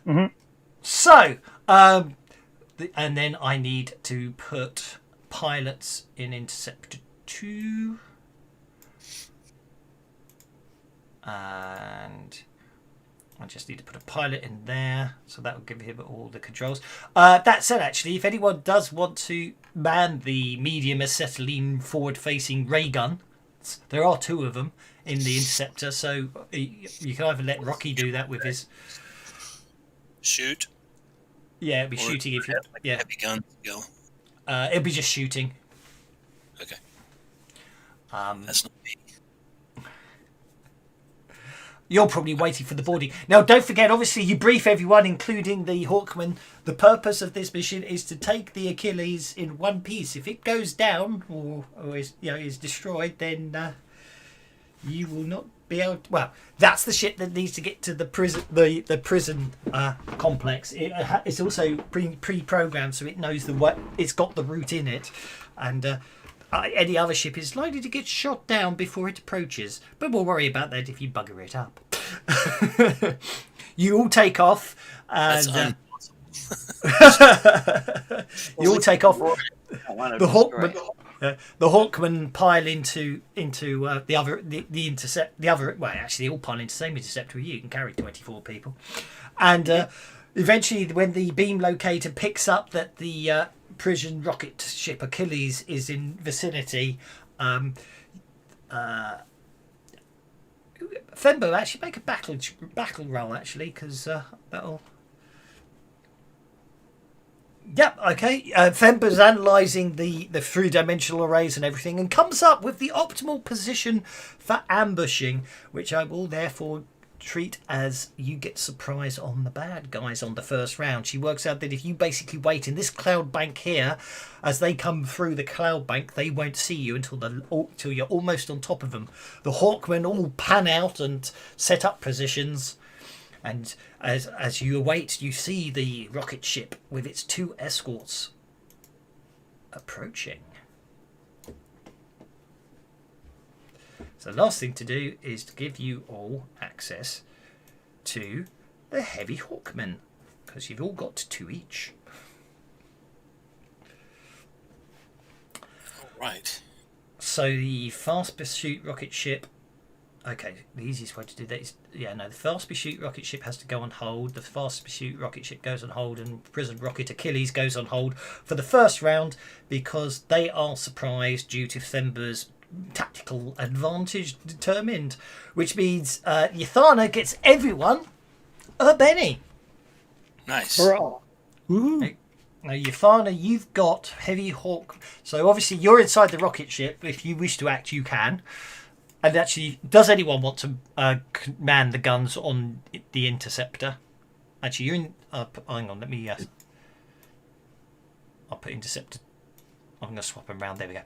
S3: Mm-hmm.
S1: So, and then I need to put pilots in interceptor 2. And I just need to put a pilot in there, so that will give him all the controls. That said, actually, if anyone does want to man the medium acetylene forward-facing ray gun, there are 2 of them in the interceptor, so you can either let Rocky do that with his...
S2: Shoot.
S1: Yeah, it'll be
S2: Or
S1: shooting if you... Yeah,
S2: Heavy gun skill.
S1: it'll be just shooting.
S2: Okay. That's not me.
S1: You're probably waiting for the boarding. Now, don't forget, obviously, you brief everyone, including the Hawkman. The purpose of this mission is to take the Achilles in one piece. If it goes down or is destroyed, then you will not be able to... Well, that's the ship that needs to get to the prison, the prison complex. It's also pre-programmed, so it knows it's got the route in it, and any other ship is likely to get shot down before it approaches. But we'll worry about that if you bugger it up. You all take off,
S2: That's
S1: and
S2: impossible.
S1: you all take off.
S4: I want to
S1: The
S4: destroy
S1: Hawkman, the Hawkman pile into the other intercept. The other, well, actually, they all pile into the same interceptor with you. You can carry 24 people, and eventually, when the beam locator picks up that the prison rocket ship Achilles is in vicinity, Fembo, actually make a battle roll, actually, because that'll Yep, okay. Femba's analysing the three-dimensional arrays and everything and comes up with the optimal position for ambushing, which I will therefore treat as you get surprise on the bad guys on the first round. She works out that if you basically wait in this cloud bank here, as they come through the cloud bank, they won't see you until you're almost on top of them. The Hawkmen all pan out and set up positions. And as you await, you see the rocket ship with its 2 escorts approaching. So the last thing to do is to give you all access to the Heavy Hawkmen, because you've all got 2 each.
S2: All right.
S1: So the fast pursuit rocket ship. Okay, the easiest way to do that is, the fast pursuit rocket ship has to go on hold. The fast pursuit rocket ship goes on hold, and prison rocket Achilles goes on hold for the first round because they are surprised due to Themba's tactical advantage determined, which means Yathana gets everyone a Benny.
S2: Nice.
S3: Hurrah.
S6: Woohoo.
S1: Now, Yathana, you've got Heavy Hawk. So obviously you're inside the rocket ship. If you wish to act, you can. And actually, does anyone want to man the guns on the Interceptor? Actually, you're in... hang on, let me... I'll put Interceptor... I'm going to swap them around. There we go.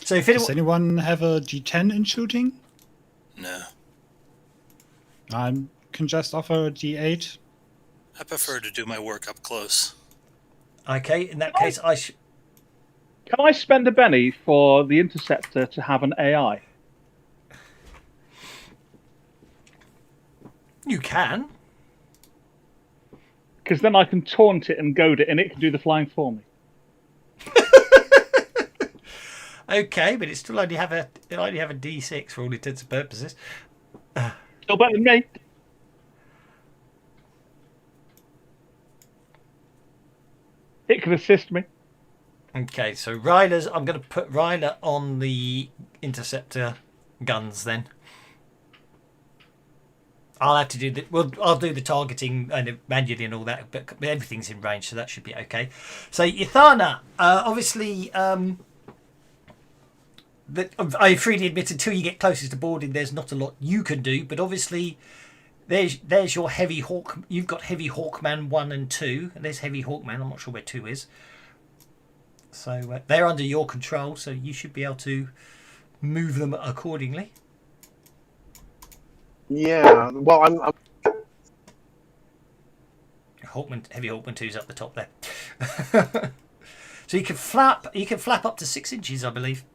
S1: So if
S6: Does anyone have a D10 in shooting?
S2: No.
S6: I can just offer a D8.
S2: I prefer to do my work up close.
S1: Okay, in that case,
S3: Can I spend a Benny for the Interceptor to have an AI?
S1: You can.
S3: Because then I can taunt it and goad it, and it can do the flying for me.
S1: Okay, but it still only have a D6 for all intents and purposes.
S3: Still better than me. It can assist me.
S1: Okay, so Ryla's... I'm going to put Ryla on the Interceptor guns then. I'll have to do the... Well, I'll do the targeting and manually and all that, but everything's in range, so that should be okay. So, Yathana, obviously... I freely admit until you get closest to boarding, there's not a lot you can do, but obviously... There's your Heavy Hawk... You've got Heavy Hawkman 1 and 2, and there's Heavy Hawkman. I'm not sure where 2 is. So they're under your control, so you should be able to move them accordingly.
S5: Yeah, well, I'm
S1: Heavy Hawkman 2's up the top there. So you can flap up to 6 inches, I believe.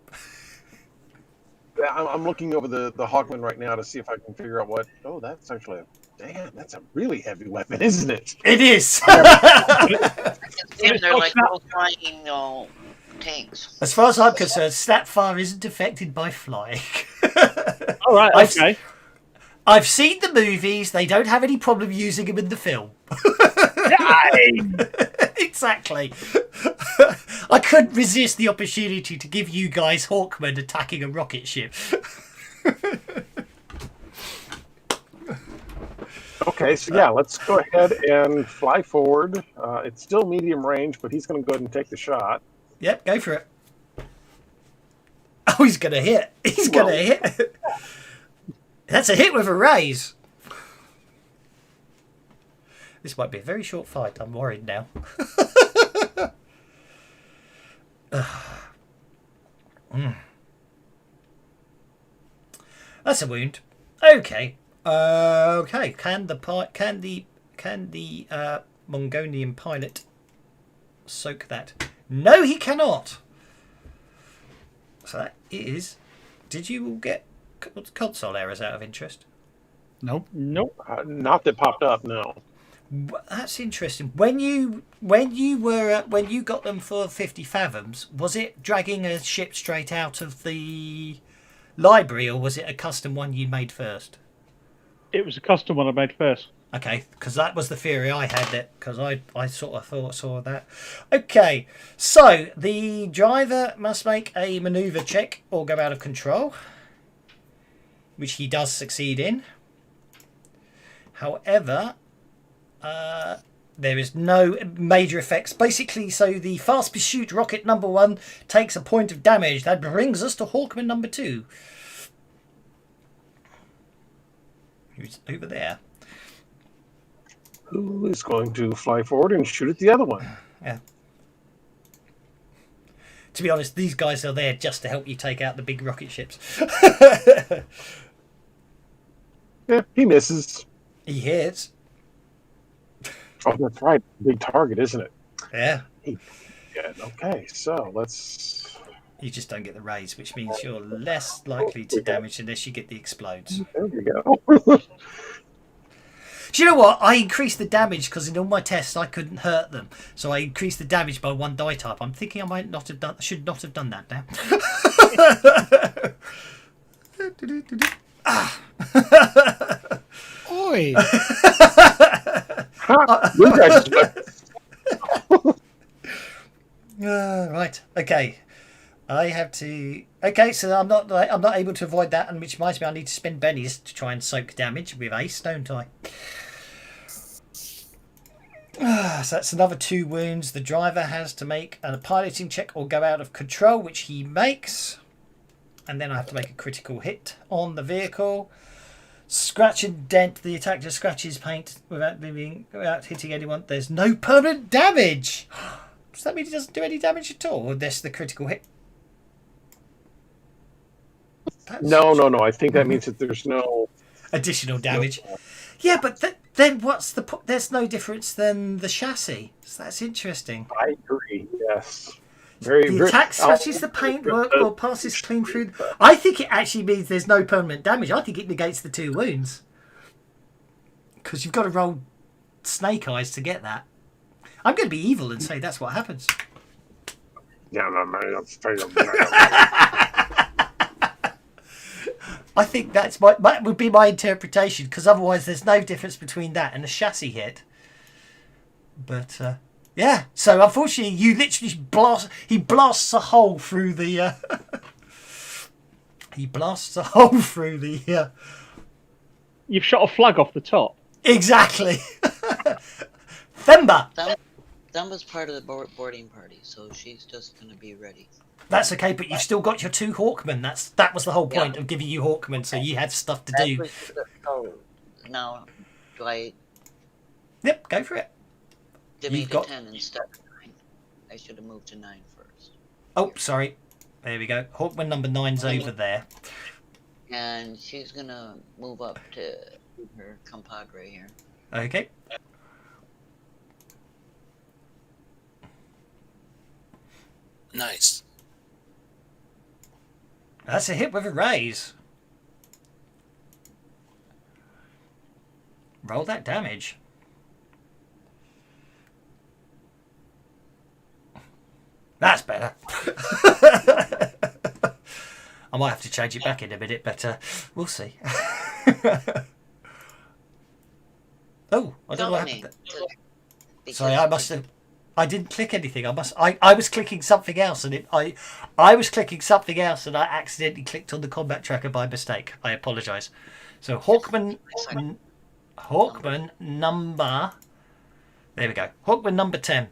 S5: I'm looking over the Hawkman right now to see if I can figure out what. Oh, that's actually that's a really heavy weapon, isn't it?
S1: It is.
S4: They're like little flying tanks.
S1: As far as I'm concerned, Snapfire isn't affected by flying.
S3: All right, okay.
S1: I've seen the movies. They don't have any problem using them in the film. Exactly. I couldn't resist the opportunity to give you guys Hawkmen attacking a rocket ship.
S5: Okay, so yeah, let's go ahead and fly forward. It's still medium range, but he's going to go ahead and take the shot.
S1: Yep, go for it. Oh, he's going to hit. He's going to hit. That's a hit with a raise. This might be a very short fight. I'm worried now. That's a wound. Okay. Okay. Can the Mongolian pilot soak that? No, he cannot. So that is. Did you all get console errors out of interest?
S6: Nope.
S3: Nope.
S5: Not that popped up, no.
S1: That's interesting. When you got them for 50 fathoms, was it dragging a ship straight out of the library, or was it a custom one you made first?
S3: It was a custom one I made first.
S1: Okay, because that was the theory I had, that because I sort of saw that. Okay, so the driver must make a maneuver check or go out of control, which he does succeed in. However, There is no major effects. Basically, so the fast pursuit rocket number 1 takes a point of damage. That brings us to Hawkman number 2. Who's over there?
S5: Who is going to fly forward and shoot at the other one?
S1: Yeah. To be honest, these guys are there just to help you take out the big rocket ships.
S5: Yeah, he misses.
S1: He hits.
S5: Oh, that's right. Big target, isn't it?
S1: Yeah.
S5: Yeah. Okay, so let's.
S1: You just don't get the raise, which means you're less likely to damage unless you get the explodes.
S5: There we go.
S1: Do you know what? I increased the damage because in all my tests I couldn't hurt them, so I increased the damage by 1 die type. I'm thinking I might not have done. Should not have done that now.
S6: Oi!
S5: You guys-
S1: Right. Okay. I have to. Okay, so I'm not able to avoid that, and which reminds me, I need to spend bennies to try and soak damage with Ace, don't I? So that's another 2 wounds. The driver has to make a piloting check or go out of control, which he makes, and then I have to make a critical hit on the vehicle. Scratch and dent. The attack just scratches paint without hitting anyone. There's no permanent damage. Does that mean he doesn't do any damage at all? Or that's the critical hit?
S5: No. I think that means that there's no
S1: Additional damage. Yeah, but then what's the there's no difference than the chassis. So that's interesting.
S5: I agree. Yes. Very.
S1: The attack scratches the paintwork or passes clean through. I think it actually means there's no permanent damage. I think it negates the 2 wounds. Because you've got to roll snake eyes to get that. I'm going to be evil and say that's what happens.
S5: Yeah,
S1: I think that would be my interpretation, because otherwise there's no difference between that and a chassis hit. But yeah, so unfortunately you literally blasts a hole through the
S3: You've shot a flag off the top.
S1: exactly. Themba.
S4: Thumba's part of the boarding party, so she's just gonna be ready.
S1: That's okay, but you've still got your 2 Hawkmen. That was the whole point of giving you Hawkmen, so you had stuff to do.
S4: Oh, now do I
S1: Yep, go for it.
S4: dimmy
S1: You've
S4: to
S1: got-
S4: 10 instead of 9? I should have moved to 9 first.
S1: Oh, sorry. There we go. Hawkman number 9's over there.
S4: And she's gonna move up to her compadre here.
S1: Okay.
S2: Nice.
S1: That's a hit with a raise. Roll that damage. That's better. I might have to change it back in a minute, but we'll see. Oh, I don't know what happened. Sorry, I must have. I didn't click anything. I was clicking something else, and I was clicking something else, and I accidentally clicked on the combat tracker by mistake. I apologise. So Hawkman number. There we go. Hawkman number 10.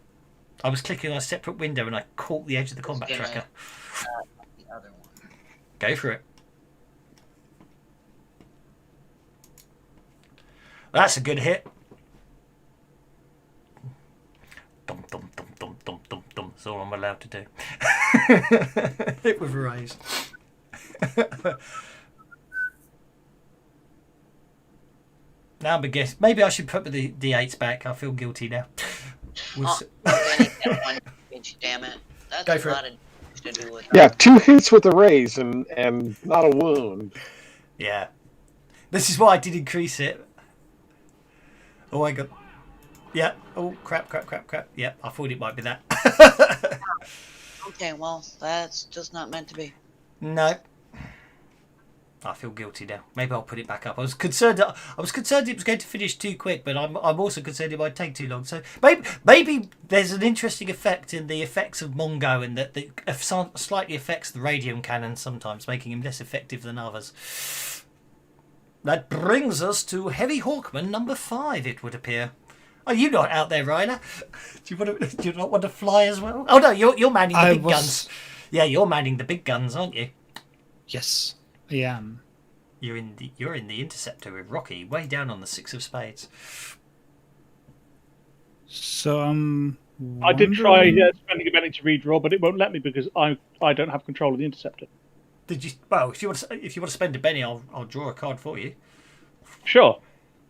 S1: I was clicking on a separate window, and I caught the edge of the combat tracker.
S4: The other one.
S1: Go for it. That's a good hit. Dum dum dum dum dum dum dum. That's all I'm allowed to do. Hit with a raise. Now I'm guess. Maybe I should put the D8s back. I feel guilty now.
S4: Oh, okay, one damage, damn it. That's
S1: Go for
S4: a
S1: it.
S4: lot of damage to do with
S5: Yeah, 2 hits with a raise and not a wound.
S1: Yeah. This is why I did increase it. Oh, I got. Yeah. Oh, crap. Yeah, I thought it might be that.
S4: Okay, well, that's just not meant to be.
S1: No. I feel guilty now. Maybe I'll put it back up. I was concerned it was going to finish too quick, but I'm also concerned it might take too long. So maybe there's an interesting effect in the effects of Mongo, and that slightly affects the radium cannon sometimes, making him less effective than others. That brings us to Heavy Hawkman number 5, it would appear. Are you not out there, Ryder? Do you not want to fly as well? Oh no, you're manning the big guns. Yeah, you're manning the big guns, aren't you?
S6: Yes, I am.
S1: You're in the interceptor with Rocky, way down on the 6 of spades.
S6: So
S3: I did try spending a penny to redraw, but it won't let me because I don't have control of the interceptor.
S1: Did you? Well, if you want to spend a penny, I'll draw a card for you.
S3: Sure,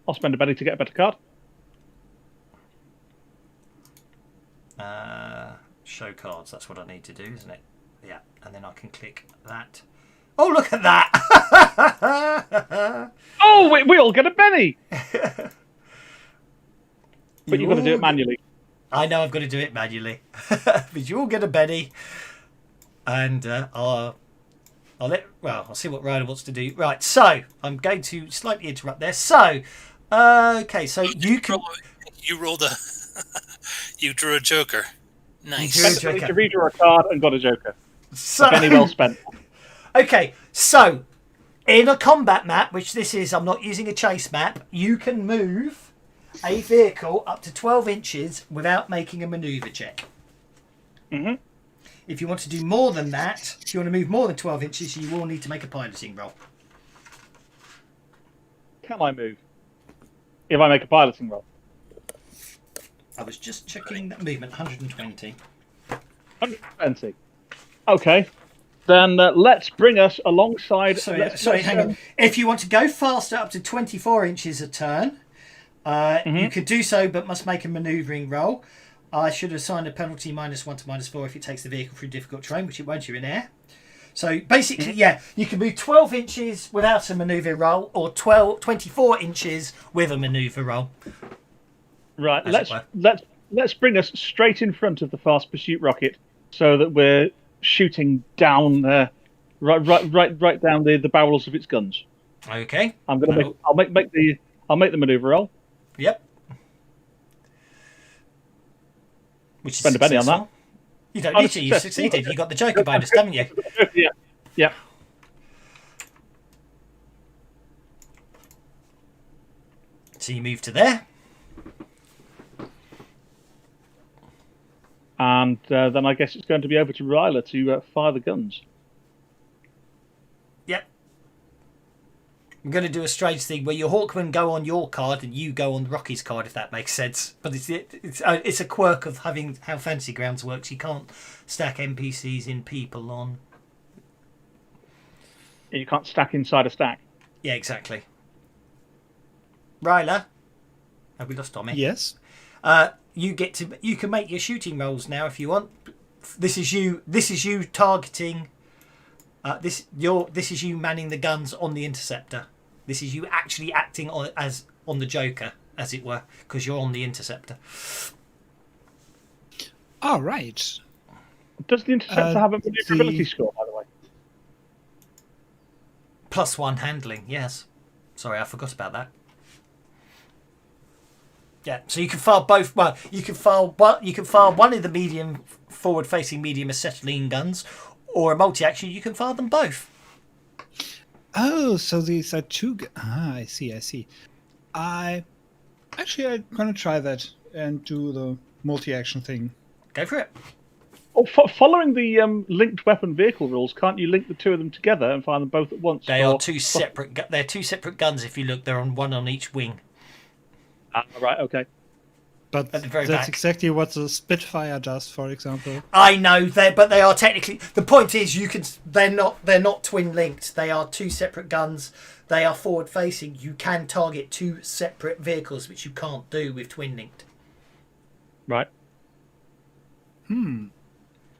S3: I'll spend a penny to get a better card.
S1: Show cards. That's what I need to do, isn't it? Yeah, and then I can click that. Oh, look at that!
S3: Oh, we all get a penny. But you've got to do it manually.
S1: I know I've got to do it manually, but you all get a penny, and I'll see what Ryder wants to do. Right, so I'm going to slightly interrupt there. So, okay, so you can.
S2: You rolled a. You drew a joker. Nice.
S1: You drew a
S3: To redraw a card and got a joker.
S1: So,
S3: A penny well spent.
S1: Okay, so in a combat map, which this is, I'm not using a chase map, you can move a vehicle up to 12 inches without making a maneuver check.
S3: Mm-hmm.
S1: If you want to do more than that, if you want to move more than 12 inches, you will need to make a piloting roll.
S3: Can I move? If I make a piloting roll.
S1: I was just checking that movement, 120.
S3: 120. Okay. Then let's bring us alongside...
S1: Sorry, hang on. If you want to go faster up to 24 inches a turn, you could do so, but must make a manoeuvring roll. I should assign a penalty -1 to -4 if it takes the vehicle through difficult terrain, which it won't, you're in air. So basically, yeah, you can move 12 inches without a manoeuvre roll, or 24 inches with a manoeuvre roll.
S3: Right, let's bring us straight in front of the fast pursuit rocket, so that we're shooting down right down the barrels of its guns.
S1: Okay.
S3: I'm gonna make the maneuver roll.
S1: Yep. Which is
S3: Spend a penny on
S1: successful. You don't need to. You've succeeded. You got the Joker bonus, haven't you?
S3: Yeah.
S1: So you move to there.
S3: And then I guess it's going to be over to Ryla to fire the guns.
S1: Yep. I'm going to do a strange thing where your Hawkmen go on your card and you go on Rocky's card, if that makes sense. But it's a quirk of having how Fantasy Grounds works. You can't stack NPCs in people on.
S3: You can't stack inside a stack.
S1: Yeah, exactly. Ryla, have we lost Tommy?
S6: Yes.
S1: You can make your shooting rolls now if you want. This is you targeting. This is you manning the guns on the interceptor. This is you actually acting on the Joker, as it were, because you're on the interceptor.
S6: All right.
S3: Does the interceptor have a maneuverability score, by the way?
S1: +1 handling, yes. Sorry, I forgot about that. Yeah, so you can fire both. Well, you can fire one of the medium forward-facing medium acetylene guns, or a multi-action. You can fire them both.
S6: Oh, so these are two. I see. I'm gonna try that and do the multi-action thing.
S1: Go for it.
S3: Oh, following the linked weapon vehicle rules, can't you link the two of them together and fire them both at once?
S1: They are two separate. They're two separate guns. If you look, they're on one on each wing.
S3: Right. Okay.
S6: But
S1: At the very
S6: that's
S1: back.
S6: exactly what the Spitfire does, for example.
S1: I know, but they are technically. The point is, they're not twin linked. They are two separate guns. They are forward facing. You can target two separate vehicles, which you can't do with twin linked.
S3: Right.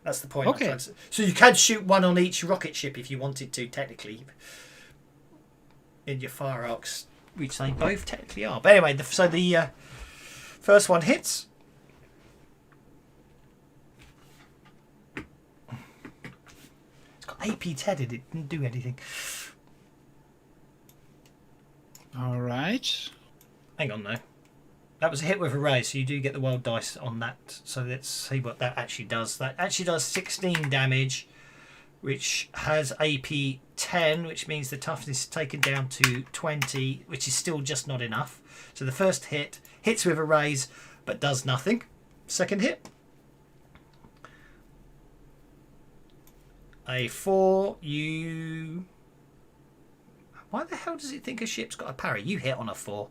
S1: That's the point.
S6: Okay.
S1: So you can shoot one on each rocket ship if you wanted to, technically, in your fire arcs, which they both technically are. But anyway, the first one hits. It's got AP 10 in it. Didn't do anything.
S6: All right.
S1: Hang on, though. That was a hit with a raise, so you do get the wild dice on that. So let's see what that actually does. That actually does 16 damage, which has AP 10, which means the toughness is taken down to 20, which is still just not enough. So the first hit hits with a raise, but does nothing. Second hit. A 4. You... Why the hell does it think a ship's got a parry? You hit on a 4.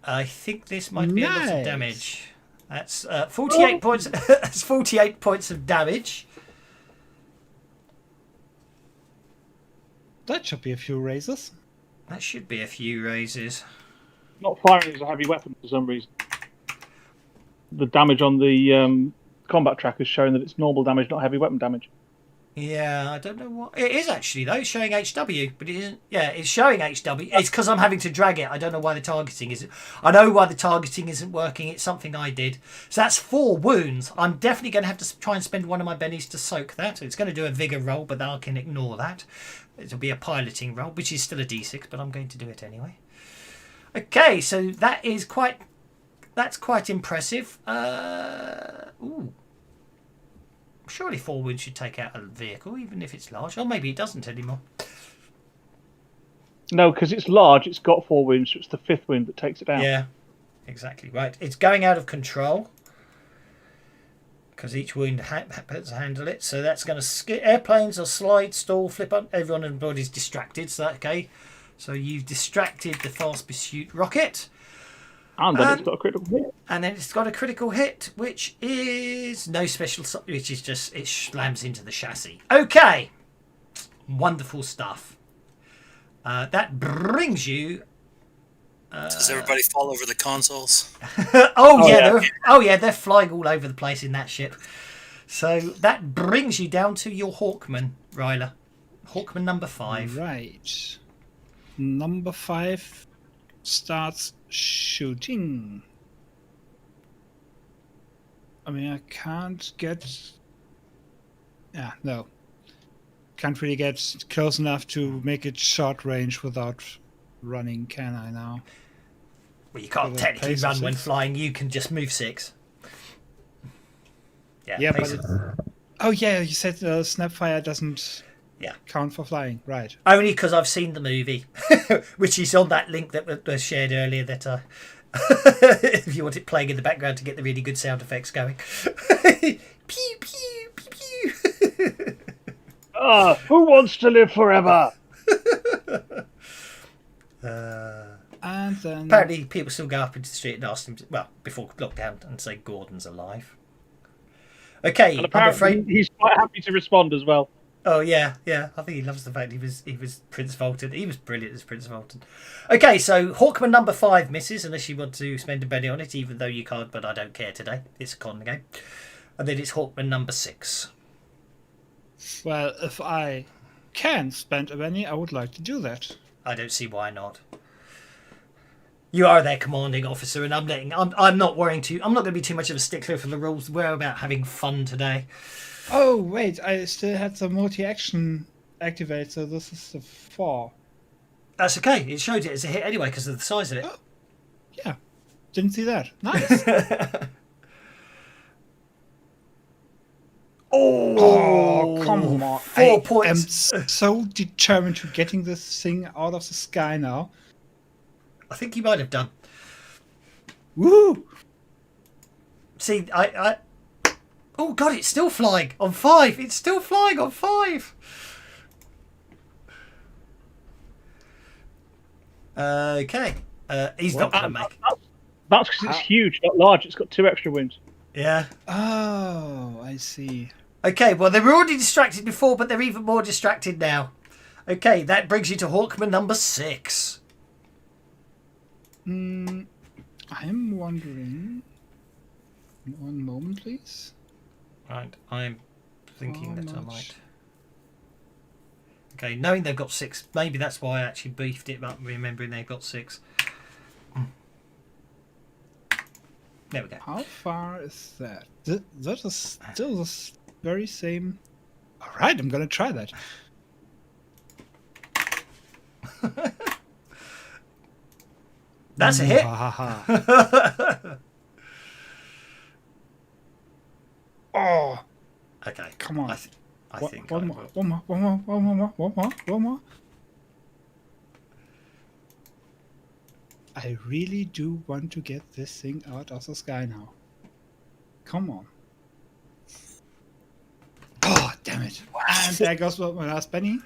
S1: I think this might be a lot of damage. That's 48 points. That's 48 points of damage.
S6: That should be a few raises.
S1: That should be a few raises.
S3: Not firing as a heavy weapon for some reason. The damage on the combat track is showing that it's normal damage, not heavy weapon damage.
S1: Yeah, I don't know what it is actually though. It's showing HW, but it isn't. Yeah, it's showing HW. It's because I'm having to drag it. I don't know why the targeting isn't. I know why the targeting isn't working. It's something I did. So that's 4 wounds. I'm definitely going to have to try and spend one of my bennies to soak that. It's going to do a vigor roll, but I can ignore that. It'll be a piloting roll, which is still a D6, but I'm going to do it anyway. Okay, so that is quite. That's quite impressive. Ooh. Surely 4 wounds should take out a vehicle, even if it's large. Or maybe it doesn't anymore.
S3: No, because it's large, it's got 4 wounds, so it's the 5th wound that takes it down.
S1: Yeah, exactly. Right. It's going out of control. Because each wound has to handle it. So that's going to... Airplanes or slide, stall, flip up. Everyone on board is distracted. So okay. So you've distracted the fast pursuit rocket.
S3: And then it's got a critical hit.
S1: And then it's got a critical hit, which is no special, which is just it slams into the chassis. Okay, wonderful stuff. That brings you.
S2: Does everybody fall over the consoles?
S1: They're flying all over the place in that ship. So that brings you down to your Hawkman, Ryla. Hawkman number 5.
S6: Right. Number 5 starts shooting. I mean, I can't get... Yeah, no. Can't really get close enough to make it short range without running, can I now?
S1: Well, you can't technically run when flying. You can just move 6.
S6: Yeah, but... Oh, yeah, you said Snapfire doesn't...
S1: Yeah.
S6: Count for flying, right.
S1: Only because I've seen the movie, which is on that link that was shared earlier that if you want it playing in the background to get the really good sound effects going. Pew, pew, pew, pew.
S3: Who wants to live forever?
S6: And then...
S1: Apparently people still go up into the street and ask him, well, before lockdown, and say Gordon's alive. Okay,
S3: and apparently he's quite happy to respond as well.
S1: Oh yeah. I think he loves the fact he was Prince Fulton. He was brilliant as Prince Fulton. Okay, so Hawkman number 5 misses unless you want to spend a penny on it, even though you can't. But I don't care today. It's a con game. And then it's Hawkman number 6.
S6: Well, if I can spend a penny, I would like to do that.
S1: I don't see why not. You are their commanding officer, and I'm not worrying too. I'm not going to be too much of a stickler for the rules. We're about having fun today.
S6: Oh, wait, I still had the multi-action activate, so this is the 4.
S1: That's okay. It showed it as a hit anyway because of the size of it.
S6: Oh, yeah, didn't see that. Nice. Oh, come on.
S1: 4 points.
S6: I'm so determined to getting this thing out of the sky now.
S1: I think you might have done.
S6: Woo!
S1: See, I... Oh, God, it's still flying on 5. It's still flying on 5. Okay. He's not going to make...
S3: That's because it's huge, not large. It's got 2 extra wounds.
S1: Yeah.
S6: Oh, I see.
S1: Okay, well, they were already distracted before, but they're even more distracted now. Okay, that brings you to Hawkman number 6.
S6: I'm wondering... One moment, please.
S1: Right, I'm thinking that I might... Okay, knowing they've got 6, maybe that's why I actually beefed it up, remembering they've got 6. There we go.
S6: How far is that? That is still the very same... Alright, I'm gonna try that.
S1: That's a hit.
S6: Oh,
S1: Okay.
S6: come on.
S1: I think
S6: One
S1: I
S6: more. I really do want to get this thing out of the sky now. Come on. Oh, damn it. And there goes my last penny.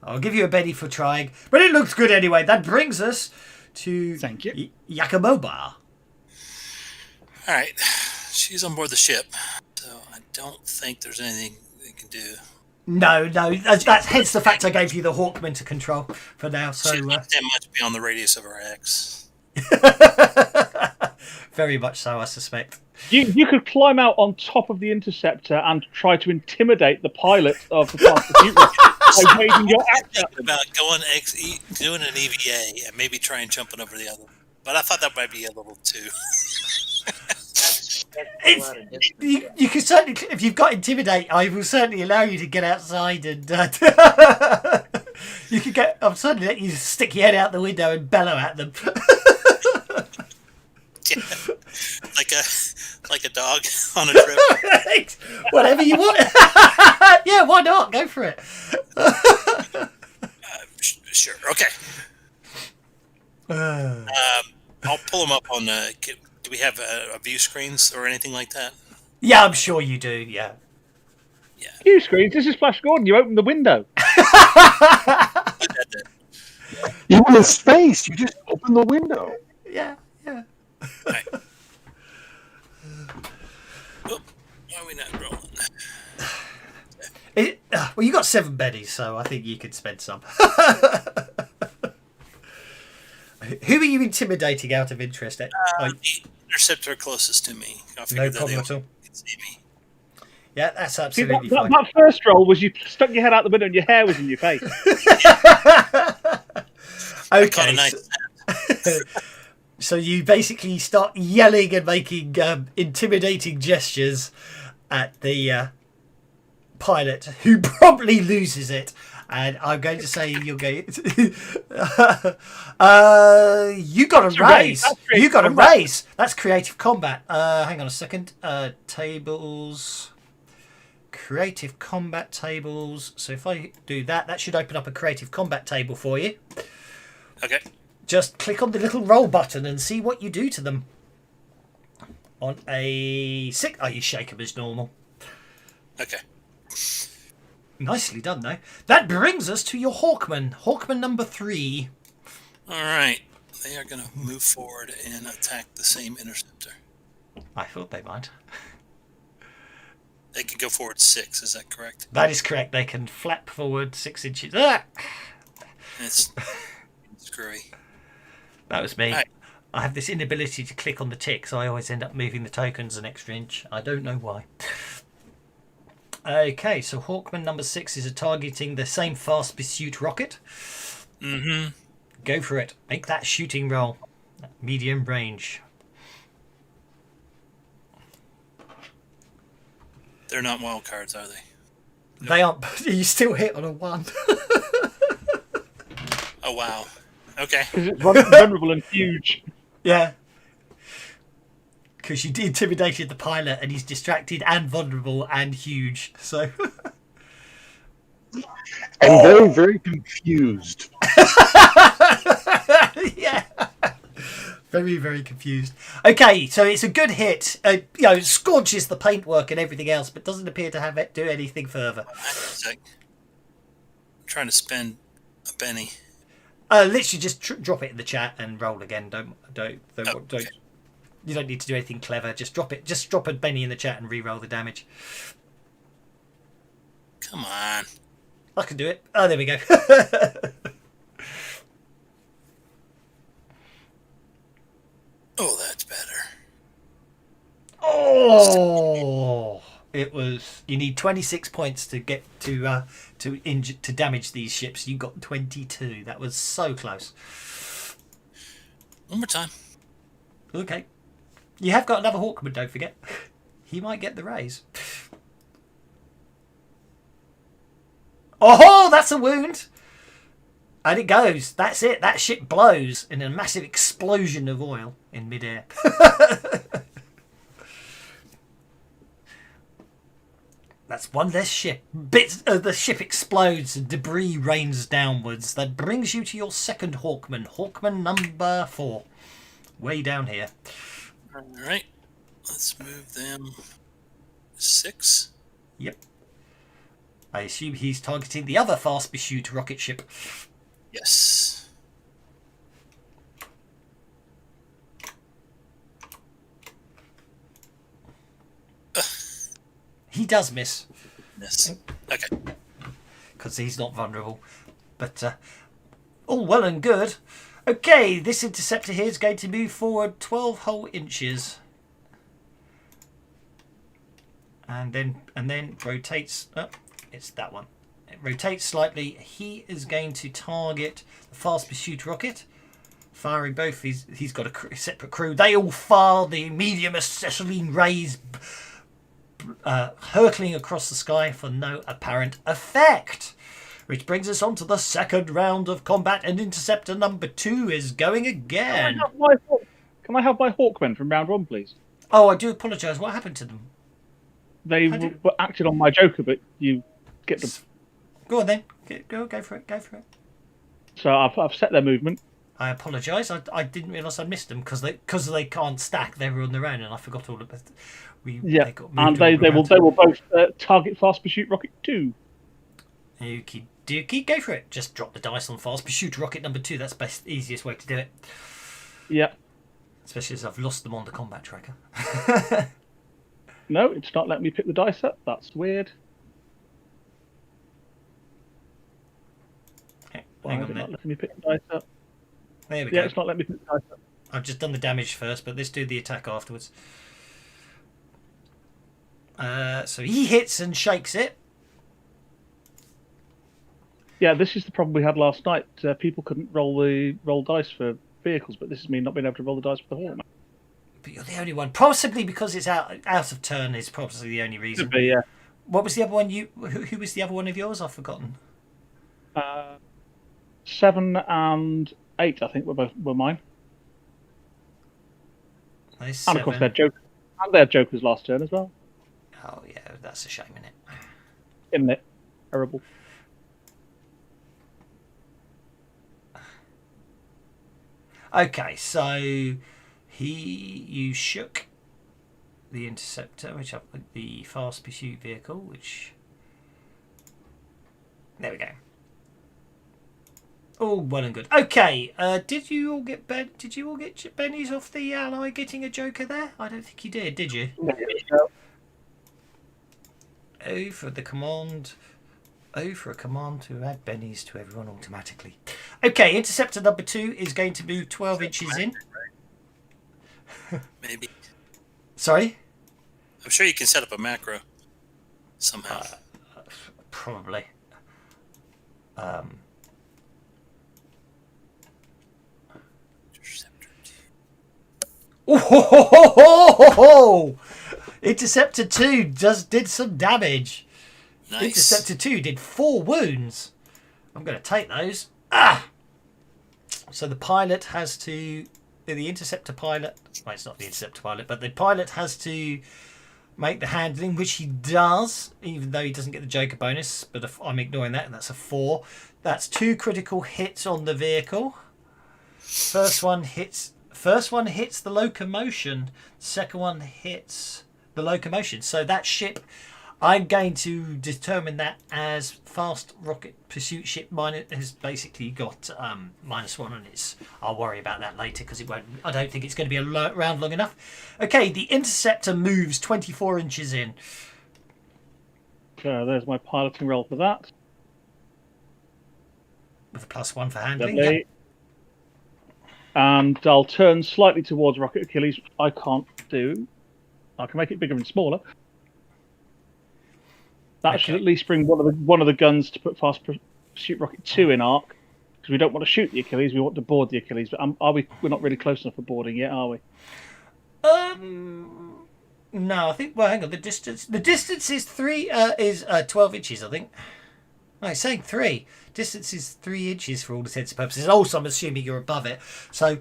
S1: I'll give you a Betty for trying, but it looks good anyway. That brings us to
S6: Thank you.
S1: Yakumoba.
S2: All right, she's on board the ship, so I don't think there's anything they can do.
S1: No, that's hence the fact I gave you the Hawkman to control for now. So
S2: She's not that much beyond the radius of her X.
S1: very much so, I suspect.
S3: You could climb out on top of the interceptor and try to intimidate the pilot of the Fast Pursuit rocket by waving your axe at them.
S2: About doing an EVA and maybe trying jumping over the other. But I thought that might be a little too.
S1: You can certainly, if you've got intimidate, I will certainly allow you to get outside and you can get. I'm certainly let you stick your head out the window and bellow at them.
S2: like a dog on a trip.
S1: Whatever you want. Yeah, why not? Go for it.
S2: Sure. Okay. I'll pull them up on. Do we have a view screens or anything like that?
S1: Yeah, I'm sure you do. Yeah.
S3: View screens. This is Flash Gordon. You open the window.
S5: You were in space. You just open the window.
S1: Yeah.
S2: Right. Oh, why are we not rolling?
S1: Well, you got 7 Betties, so I think you could spend some. Who are you intimidating out of interest?
S2: The interceptor closest to me. I
S1: No
S2: figured that
S1: problem
S2: they
S1: at all.
S2: could see me.
S1: Yeah, that's
S3: See,
S1: absolutely fine.
S3: that first roll was you stuck your head out the window and your hair was in your face.
S1: Okay.
S2: Nice
S1: So you basically start yelling and making intimidating gestures at the pilot, who promptly loses it. And I'm going to say you're going. You got a raise. You got a raise. That's creative combat. Hang on a second. Tables. Creative combat tables. So if I do that, that should open up a creative combat table for you.
S2: Okay.
S1: Just click on the little roll button and see what you do to them. On a 6, you shake them as normal.
S2: Okay.
S1: Nicely done, though. That brings us to your Hawkman. Hawkman number 3.
S2: All right. They are going to move forward and attack the same interceptor.
S1: I thought they might.
S2: They can go forward 6. Is that correct?
S1: That is correct. They can flap forward 6 inches. Ah!
S2: It's screwy.
S1: That was me.
S2: Right.
S1: I have this inability to click on the tick, so I always end up moving the tokens an extra inch. I don't know why. Okay, so Hawkman number 6 is targeting the same Fast Pursuit rocket.
S2: Mm-hmm.
S1: Go for it. Make that shooting roll. Medium range.
S2: They're not wild cards, are they?
S1: They aren't. You still hit on a 1.
S2: Oh, wow. Okay.
S3: Because it's vulnerable and huge.
S1: Yeah. Because you intimidated the pilot and he's distracted and vulnerable and huge. So.
S5: And very, very confused.
S1: Yeah. Very, very confused. Okay, so it's a good hit. It scorches the paintwork and everything else, but doesn't appear to have it do anything further.
S2: Hang on a sec. I'm trying to spend a penny.
S1: Literally just drop it in the chat and roll again. Don't.
S2: Okay.
S1: You don't need to do anything clever. Just drop it. Just drop a penny in the chat and re-roll the damage.
S2: Come on.
S1: I can do it. Oh, there we go.
S2: Oh, that's better.
S1: Oh, it was. You need 26 points to get to damage these ships. You got 22. That was so close.
S2: One more time.
S1: Okay, you have got another Hawkman. Don't forget. He might get the raise. Oh, that's a wound. And it goes. That's it. That ship blows in a massive explosion of oil in midair. That's one less ship. Bits of the ship explodes and debris rains downwards. That brings you to your second Hawkman. Hawkman number 4. way down here.
S2: All right. Let's move them 6.
S1: Yep. I assume he's targeting the other fast pursuit rocket ship.
S2: Yes.
S1: He does miss
S2: Yes. Okay.
S1: because he's not vulnerable. But all well and good. Okay, this interceptor here is going to move forward 12 whole inches. And then rotates. Oh, it's that one. It rotates slightly. He is going to target the fast pursuit rocket, firing both. He's got a separate crew. They all fire the medium acetylene rays, hurtling across the sky for no apparent effect. Which brings us on to the second round of combat, and interceptor number 2 is going again.
S3: Can I have my Hawkmen from round 1, please?
S1: Oh, I do apologise. What happened to them?
S3: They were acted on my Joker, but you get them.
S1: Go on then. Go for it. Go for it.
S3: So I've set their movement.
S1: I apologise. I didn't realise I missed them because they can't stack. They were on their own, and I forgot all about it.
S3: Yeah, and they will both target Fast Pursuit Rocket 2.
S1: Okie dokie, go for it. Just drop the dice on Fast Pursuit Rocket number 2. That's the easiest way to do it.
S3: Yeah.
S1: Especially as I've lost them on the combat tracker.
S3: No, it's not letting me pick the dice up. That's weird. Why
S1: Hang
S3: is
S1: on
S3: it not
S1: then.
S3: letting me pick the dice up?
S1: There we
S3: Yeah,
S1: go.
S3: it's not letting me pick the dice up.
S1: I've just done the damage first, but let's do the attack afterwards. So he hits and shakes it.
S3: Yeah, this is the problem we had last night. People couldn't roll dice for vehicles, but this is me not being able to roll the dice for the Hawkman.
S1: But you're the only one. Possibly because it's out of turn is probably the only reason.
S3: Could be, yeah.
S1: What was the other one? Who was the other one of yours? I've forgotten.
S3: 7 and 8, I think, were mine.
S1: There's
S3: And of course,
S1: 7.
S3: their Jokers last turn as well.
S1: Oh yeah, that's a shame, isn't it?
S3: Isn't it? Terrible.
S1: Okay, so you shook the interceptor, which up the fast pursuit vehicle, which there we go. All well and good. Okay, did you all get bennies off the ally getting a Joker there? I don't think you did you? O for the command. O for a command to add bennies to everyone automatically. Okay, interceptor number 2 is going to move 12 inches in.
S2: Maybe.
S1: Sorry?
S2: I'm sure you can set up a macro somehow.
S1: Probably. Oh! Interceptor 2 did some damage.
S2: Nice.
S1: Interceptor 2 did 4 wounds. I'm going to take those. So the pilot has to... The interceptor pilot... Well, it's not the interceptor pilot, but the pilot has to make the handling, which he does, even though he doesn't get the Joker bonus. But if I'm ignoring that, and that's a 4. That's 2 critical hits on the vehicle. First one hits the locomotion. Second one hits the locomotion. So that ship, I'm going to determine that as fast rocket pursuit ship. Mine has basically got -1 on its. I'll worry about that later because it won't. I don't think it's going to be a round long enough. Okay, the interceptor moves 24 inches in.
S3: So there's my piloting roll for that.
S1: With a +1 for handling.
S3: Lovely.
S1: Yep.
S3: And I'll turn slightly towards Rocket Achilles, which I can't do. I can make it bigger and smaller. That should at least bring one of the guns to put Fast Pursuit Rocket 2 in arc. Because we don't want to shoot the Achilles, we want to board the Achilles. But we're not really close enough for boarding yet, are we?
S1: No, I think. Well, hang on. The distance is 12 inches. I think. No, it's saying 3. Distance is 3 inches for all intents and purposes. Also, I'm assuming you're above it. So,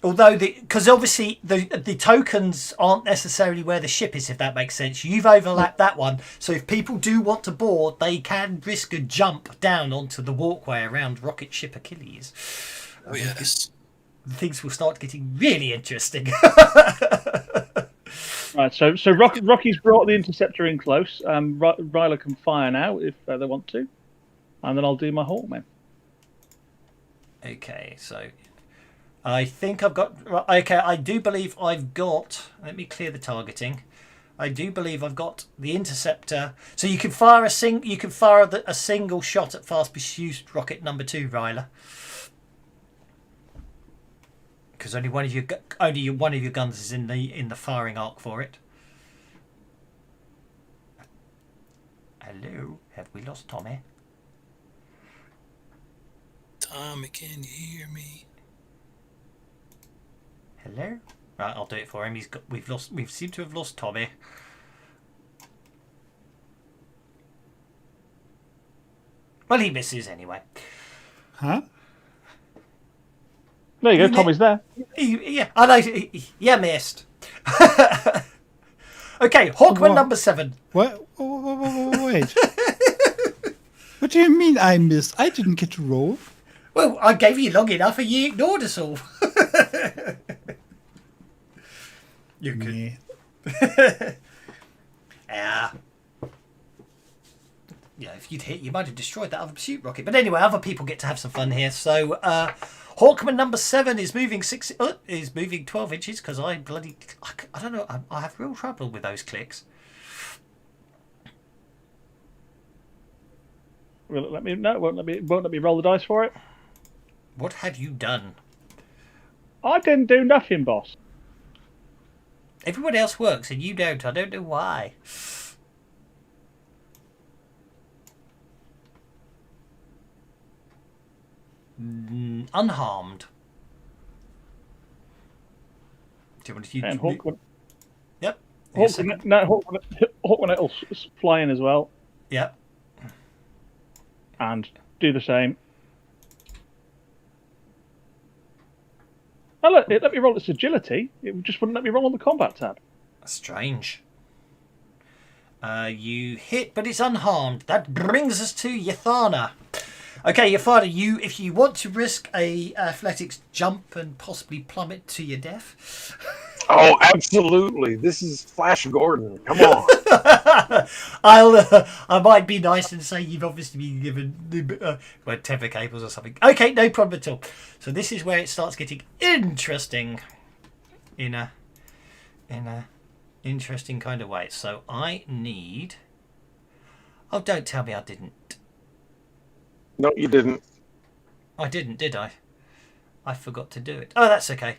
S1: although because obviously the tokens aren't necessarily where the ship is, if that makes sense. You've overlapped that one. So if people do want to board, they can risk a jump down onto the walkway around rocket ship Achilles.
S2: Oh yes.
S1: things will start getting really interesting.
S3: Right, so Rocky's brought the interceptor in close. Ryla can fire now if they want to, and then I'll do my Hawkman.
S1: Okay, so I think I've got. Okay, I do believe I've got. Let me clear the targeting. I do believe I've got the interceptor. So you can fire a single shot at fast pursuit rocket number 2, Ryla. Because only one of your guns is in the firing arc for it. Hello, have we lost Tommy?
S2: Tommy, can you hear me?
S1: Hello. Right, I'll do it for him. We seem to have lost Tommy. Well, he misses anyway.
S6: Huh?
S3: There you go, Tommy's there.
S1: Yeah, I know. Yeah, missed. Okay, Hawkman
S6: What?
S1: number 7.
S6: What? Wait. What do you mean I missed? I didn't get to roll.
S1: Well, I gave you long enough and you ignored us all. You could.
S6: Yeah.
S1: Yeah. Yeah, if you'd hit, you might have destroyed that other pursuit rocket. But anyway, other people get to have some fun here. So, Hawkman number 7 is moving 12 inches because I don't know. I have real trouble with those clicks.
S3: Will it let me? No, it won't let me roll the dice for it.
S1: What have you done?
S3: I didn't do nothing, boss.
S1: Everyone else works and you don't. I don't know why. Unharmed. Do you want to use?
S3: And Hawkman,
S1: Yep.
S3: Hawkman will fly in as well
S1: Yep.
S3: and do the same. Oh look, it let me roll its agility. It just wouldn't let me roll on the combat tab.
S1: Strange. You hit, but it's unharmed. That brings us to Yathana. Okay, Yathana, if you want to risk a athletics jump and possibly plummet to your death.
S5: Oh, absolutely. This is Flash Gordon. Come on.
S1: I might be nice and say you've obviously been given temper cables or something. Okay, no problem at all. So this is where it starts getting interesting in a interesting kind of way. So I need. Oh, don't tell me I didn't.
S5: No, you didn't.
S1: I didn't, did I? I forgot to do it. Oh, that's okay.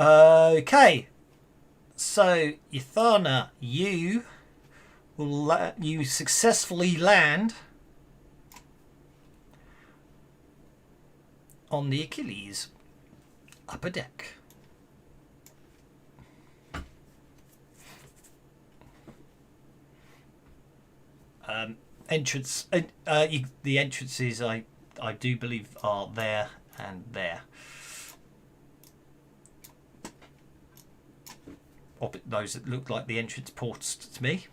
S1: Okay. So, Yathana, you successfully land on the Achilles upper deck. Entrance. The entrances, I do believe, are there and there. Or those that look like the entrance ports to me.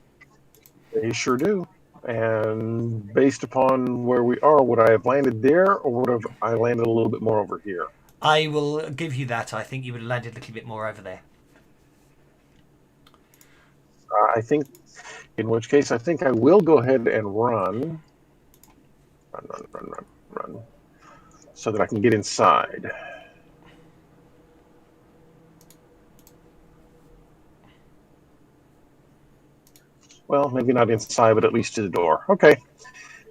S5: They sure do. And based upon where we are, would I have landed there or would have I landed a little bit more over here?
S1: I will give you that. I think you would have landed a little bit more over there.
S5: I think, in which case, I think I will go ahead and run, so that I can get inside. Well, maybe not inside, but at least to the door. Okay,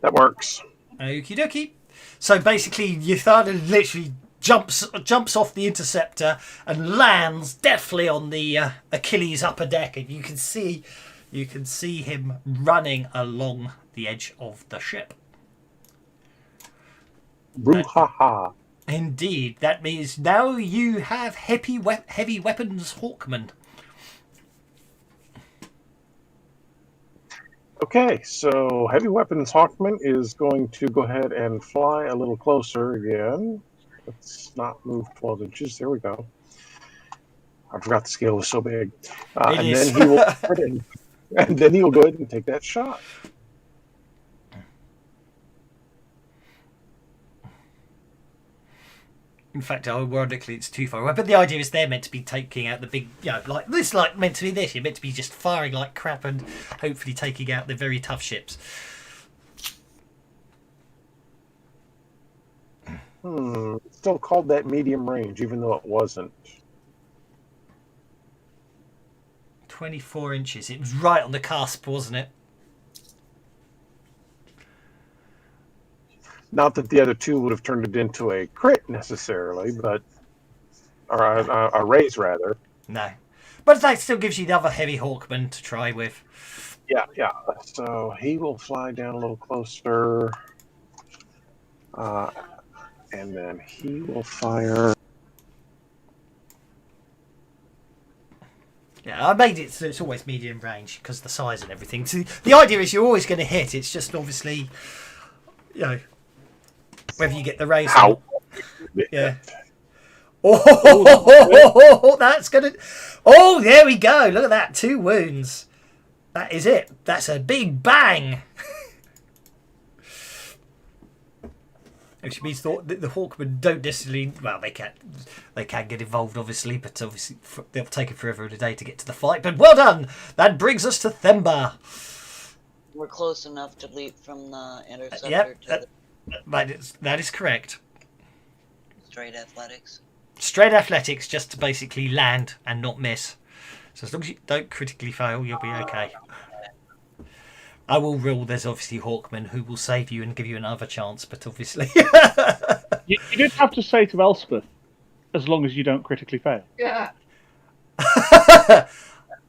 S5: that works.
S1: Okie dokie. So basically, Yathana literally jumps off the interceptor and lands deftly on the Achilles upper deck, and you can see him running along the edge of the ship.
S5: Brouhaha.
S1: Indeed, that means now you have heavy weapons Hawkman.
S5: Okay, so Heavy Weapons Hawkman is going to go ahead and fly a little closer again. Let's not move 12 inches. There we go. I forgot the scale was so big.
S1: It is.
S5: And then he will go ahead and take that shot.
S1: In fact, ironically, it's too far away. But the idea is they're meant to be taking out the big, like this, like meant to be this. You're meant to be just firing like crap and hopefully taking out the very tough ships.
S5: Still called that medium range, even though it wasn't.
S1: 24 inches. It was right on the cusp, wasn't it?
S5: Not that the other two would have turned it into a crit necessarily, but or a raise rather.
S1: No. But that still gives you the other heavy Hawkman to try with.
S5: Yeah. So he will fly down a little closer, and then he will fire.
S1: Yeah, I made it so it's always medium range because of the size and everything. So the idea is you're always going to hit. It's just obviously, whether you get the raise.
S5: How?
S1: Yeah. Oh, that's gonna. Oh, there we go. Look at that. 2 wounds. That is it. That's a big bang. Which means the Hawkmen don't necessarily. Well, they can get involved, obviously, but obviously they'll take it forever and a day to get to the fight. But well done. That brings us to Themba.
S4: We're close enough to leap from the interceptor
S1: Yep,
S4: to
S1: that is correct.
S4: straight athletics.
S1: Straight athletics, just to basically land and not miss. So as long as you don't critically fail, you'll be okay. I will rule there's obviously Hawkmen who will save you and give you another chance, but obviously...
S3: You did have to say to Elspeth, as long as you don't critically fail.
S4: Yeah.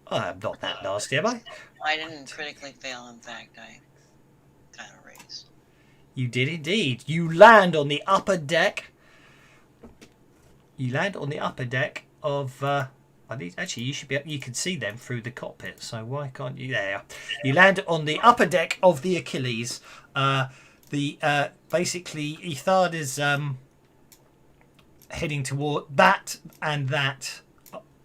S1: I'm not that nasty, am I?
S4: I didn't critically fail. In fact, I kind of raised.
S1: You did indeed. You land on the upper deck. You land on the upper deck of... actually, you should be. You can see them through the cockpit. So why can't you? There. You land on the upper deck of the Achilles. Basically, Ithard is heading toward that, and that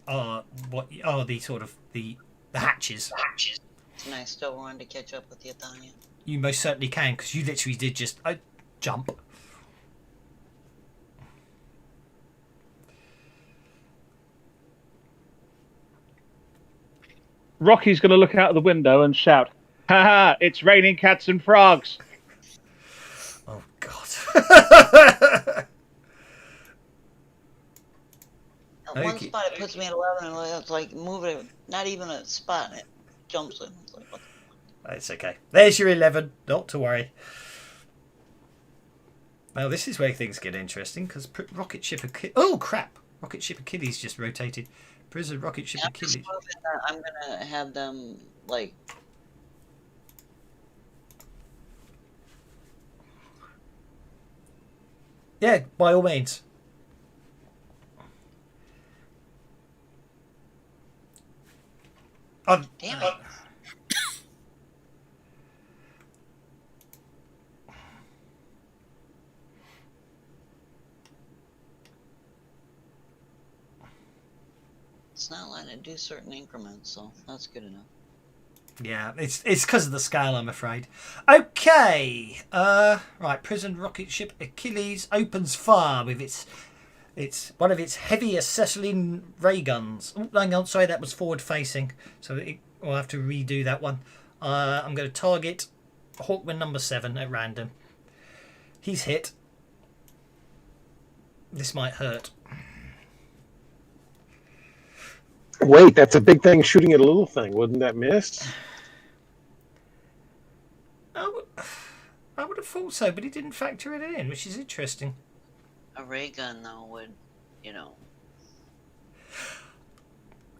S1: are what are the sort of the hatches.
S4: Can I still run to catch up with Yatania?
S1: You most certainly can, because you literally did just jump.
S3: Rocky's going to look out of the window and shout, "Ha ha! It's raining cats and frogs!"
S1: Oh God!
S4: At one
S1: Okay.
S4: spot it puts me at 11, and it's like moving, not even a spot, and it jumps in. It's like, what the
S1: It's okay. There's your 11. Not to worry. Now this is where things get interesting because rocket ship Achilles. Oh crap! Rocket ship Achilles just rotated. Prison rocket ship
S4: I'm just
S1: Achilles.
S4: moving, I'm gonna have them like
S1: Yeah, by all means.
S4: damn it. It's not letting it do certain increments, so that's good enough.
S1: Yeah, it's because of the scale, I'm afraid. Okay, right. Prison rocket ship Achilles opens fire with its one of its heavy acetylene ray guns. Oh, hang on, sorry, that was forward facing, so we'll have to redo that one. I'm going to target Hawkman number 7 at random. He's hit. This might hurt.
S5: Wait, that's a big thing shooting at a little thing. Wouldn't that miss?
S1: I would have thought so, but he didn't factor it in, which is interesting.
S4: A ray gun, though, would,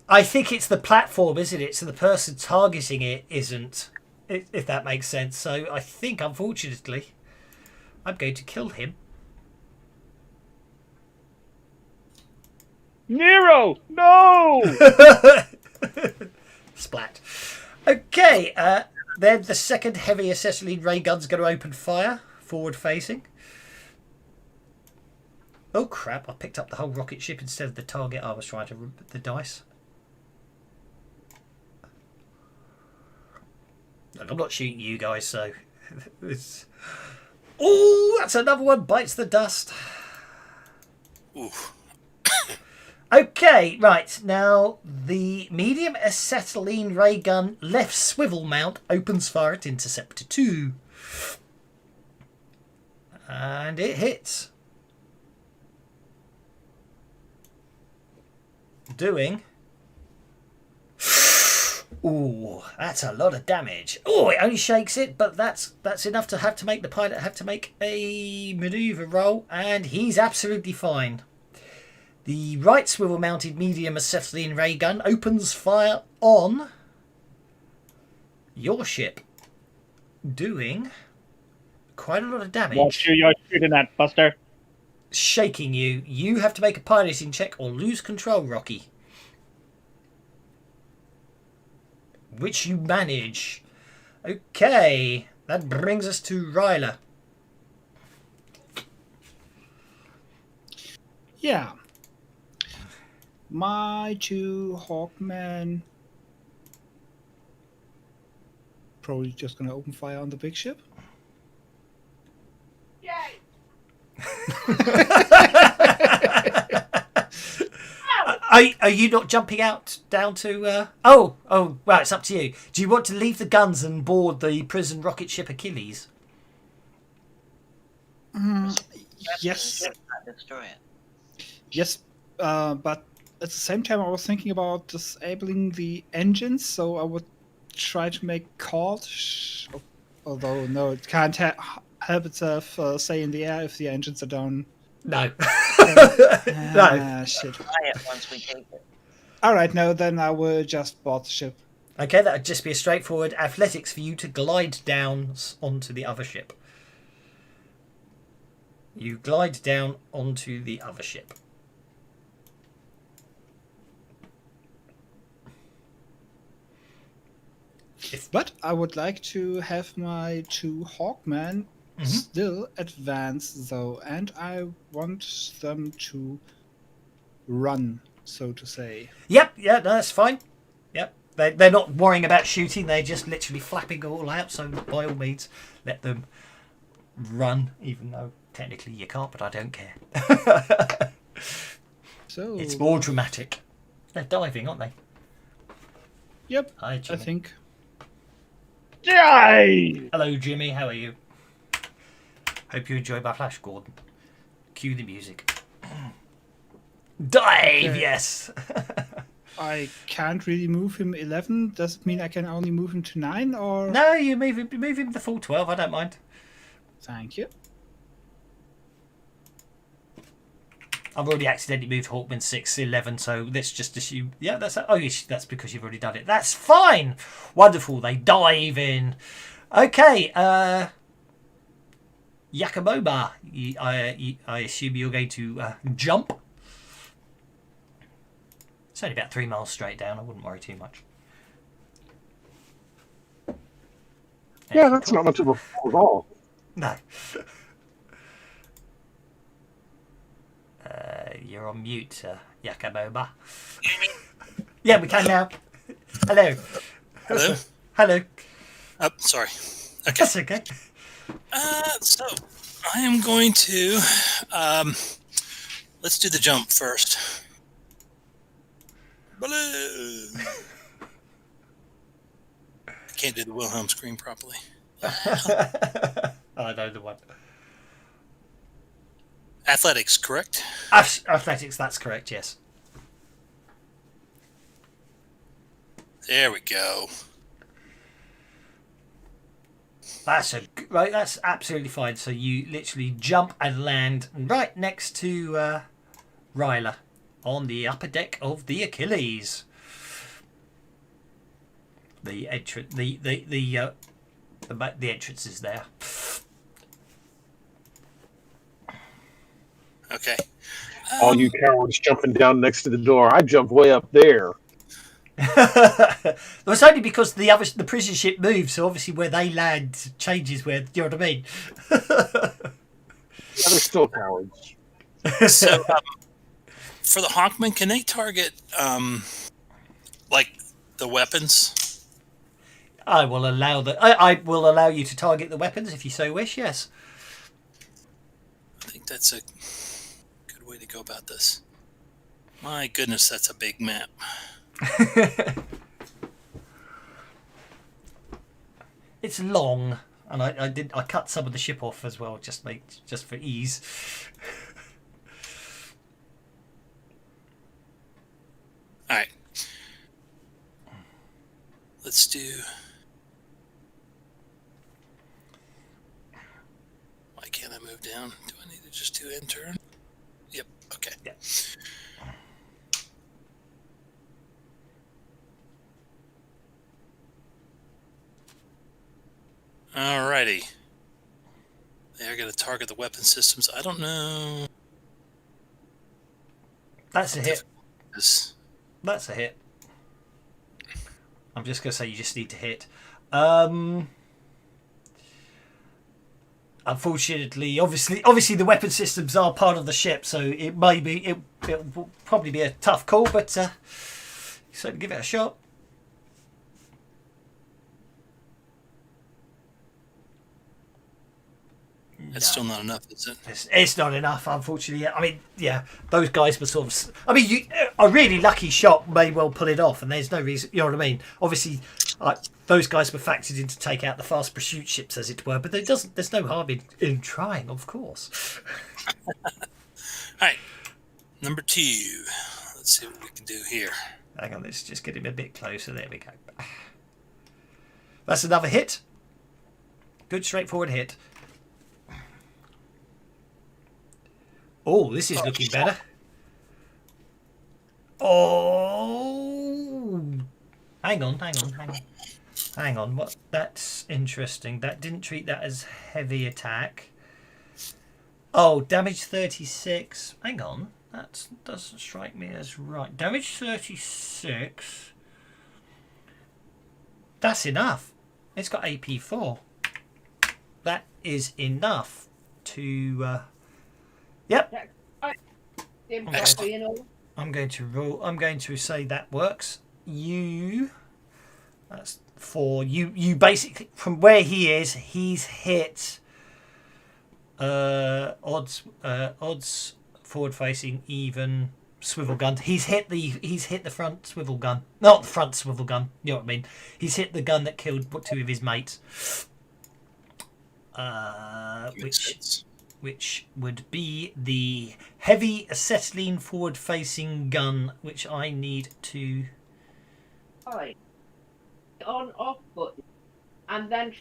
S1: I think it's the platform, isn't it? So the person targeting it isn't, if that makes sense. So I think, unfortunately, I'm going to kill him.
S3: Nero, no!
S1: Splat. Okay, then the second heavy acetylene ray gun's going to open fire, forward facing. Oh crap, I picked up the whole rocket ship instead of the target I was trying to the dice. Look, I'm not shooting you guys, so... Oh, that's another one, bites the dust.
S2: Ooh.
S1: Okay, right. Now, the medium acetylene ray gun left swivel mount opens fire at Interceptor 2. And it hits. Doing... Ooh, that's a lot of damage. Oh, it only shakes it, but that's enough to have to make the pilot have to make a maneuver roll, and he's absolutely fine. The right swivel-mounted medium acetylene ray gun opens fire on your ship, doing quite a lot of damage.
S3: What you're shooting at, Buster?
S1: Shaking you. You have to make a piloting check or lose control, Rocky. Which you manage. Okay, that brings us to Ryla.
S6: Yeah. My two Hawkmen probably just gonna open fire on the big ship.
S1: Are you not jumping out down to... Oh, well, it's up to you. Do you want to leave the guns and board the prison rocket ship Achilles?
S6: Yes.
S4: Not destroy it.
S6: Yes, but at the same time, I was thinking about disabling the engines, so I would try to make call. Although, no, it can't help itself stay in the air if the engines are down.
S1: No.
S6: Shit.
S4: Try it once we take it.
S6: Alright, no, then I will just board the ship.
S1: Okay, that would just be a straightforward athletics for you to glide down onto the other ship. You glide down onto the other ship.
S6: But I would like to have my two Hawkmen still advance, though, and I want them to run, so to say.
S1: Yep, yeah, no, that's fine. Yep. They're not worrying about shooting, they're just literally flapping all out, so by all means, let them run, even though technically you can't, but I don't care.
S6: So
S1: It's more dramatic. They're diving, aren't they?
S6: Yep,
S1: Hi,
S6: I
S1: Jimmy.
S6: think.
S3: Die!
S1: Hello, Jimmy, how are you? Hope you enjoy my Flash, Gordon. Cue the music. Dive,
S6: Okay.
S1: yes!
S6: I can't really move him 11. Does it mean I can only move him to 9, or...?
S1: No, you move him the full 12, I don't mind.
S6: Thank you.
S1: I've already accidentally moved Hawkman 6, 11, so let's just assume... Yeah, that's because you've already done it. That's fine! Wonderful, they dive in. Okay, Yakumoba, I assume you're going to jump. It's only about 3 miles straight down, I wouldn't worry too much.
S5: Yeah, that's not much of a fall at all.
S1: No. You're on mute, Yakumoba. Yeah, we can now. Hello.
S2: Hello?
S1: Hello.
S2: Oh, sorry. Okay.
S1: That's okay.
S2: So I am going to let's do the jump first. Balloon. Can't do the Wilhelm scream properly.
S1: I know the one.
S2: Athletics, correct?
S1: Athletics, that's correct, yes.
S2: There we go.
S1: That's absolutely fine. So you literally jump and land right next to Ryla on the upper deck of the Achilles. The entrance, the entrance is there.
S2: Okay.
S5: All you cowards jumping down next to the door. I jumped way up there.
S1: It was only because the prison ship moves, so obviously where they land changes. Where, you know what I mean?
S5: Yeah, they're still cowards.
S2: So for the Hawkman, can they target like the weapons?
S1: I will allow you to target the weapons if you so wish. Yes.
S2: I think that's a good way way to go about this. My goodness, that's a big map.
S1: It's long, and I cut some of the ship off as well, just for ease.
S2: All right. Let's do. Why can't I move down? Do I need to just do intern? Yep. Okay.
S1: Yeah.
S2: Alrighty. They are going to target the weapon systems. I don't know.
S1: That's a hit.
S2: This.
S1: That's a hit. I'm just going to say you just need to hit. Unfortunately, obviously, the weapon systems are part of the ship, so it will probably be a tough call, but so give it a shot.
S2: That's still not enough, is it?
S1: It's not enough, unfortunately. I mean, yeah, those guys were sort of. I mean, a really lucky shot may well pull it off, and there's no reason. You know what I mean? Obviously, those guys were factored in to take out the fast pursuit ships, as it were. But there's no harm in trying, of course.
S2: All right, number 2. Let's see what we can do here.
S1: Hang on, let's just get him a bit closer. There we go. That's another hit. Good, straightforward hit. Oh, this is looking better. Oh, hang on. What? That's interesting. That didn't treat that as heavy attack. Oh, damage 36. Hang on. That doesn't strike me as right. Damage 36. That's enough. It's got AP 4. That is enough to. Yep. I'm going to roll. I'm going to say that works. That's 4. You basically, from where he is, he's hit. Odds forward facing, even swivel gun. He's hit the front swivel gun. Not the front swivel gun. You know what I mean? He's hit the gun that killed 2 of his mates. Which would be the heavy acetylene forward-facing gun, which I need to.
S7: On off button, and then.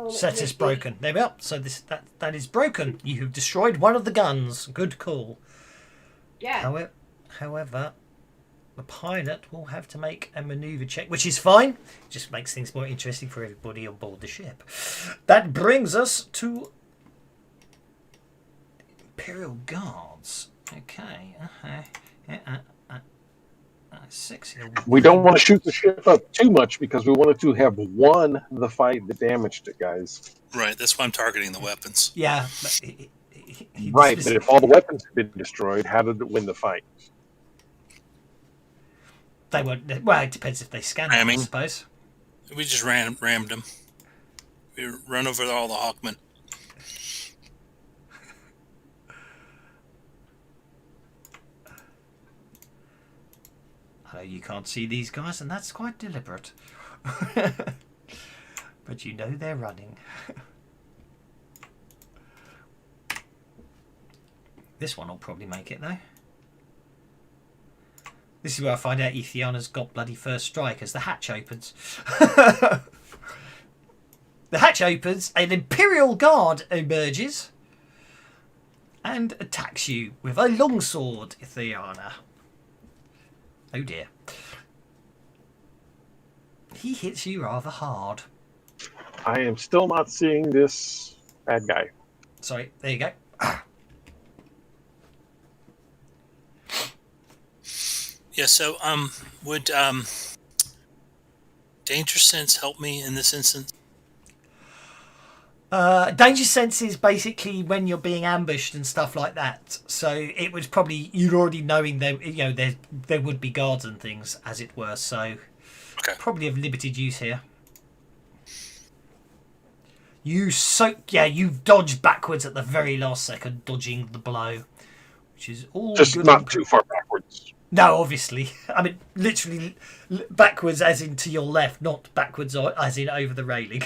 S1: Set is broken. There we are. So that is broken. You have destroyed one of the guns. Good call.
S7: Yeah.
S1: However, the pilot will have to make a maneuver check, which is fine. It just makes things more interesting for everybody on board the ship. That brings us to Imperial Guards. Okay. 6.
S5: We don't want to shoot the ship up too much because we wanted to have won the fight that damaged it, guys.
S2: Right, that's why I'm targeting the weapons.
S1: Yeah.
S5: Right, but if all the weapons had been destroyed, how did it win the fight?
S1: They weren't. Well, it depends if they scan them, I suppose.
S2: We just rammed them. We run over all the Hawkmen.
S1: I know you can't see these guys, and that's quite deliberate. But you know they're running. This one will probably make it, though. This is where I find out Ethiana's got bloody first strike as the hatch opens. The hatch opens, an Imperial Guard emerges and attacks you with a longsword, Ethiana. Oh dear. He hits you rather hard.
S5: I am still not seeing this bad guy.
S1: Sorry, there you go.
S2: Yeah, so would Danger Sense help me in this instance?
S1: Danger sense is basically when you're being ambushed and stuff like that. So it was probably you'd already knowing there would be guards and things, as it were. So probably of limited use here. You dodged backwards at the very last second, dodging the blow, which is all
S5: Just
S1: good
S5: not
S1: and-
S5: too far backwards.
S1: No, obviously. I mean, literally backwards as in to your left, not backwards as in over the railing.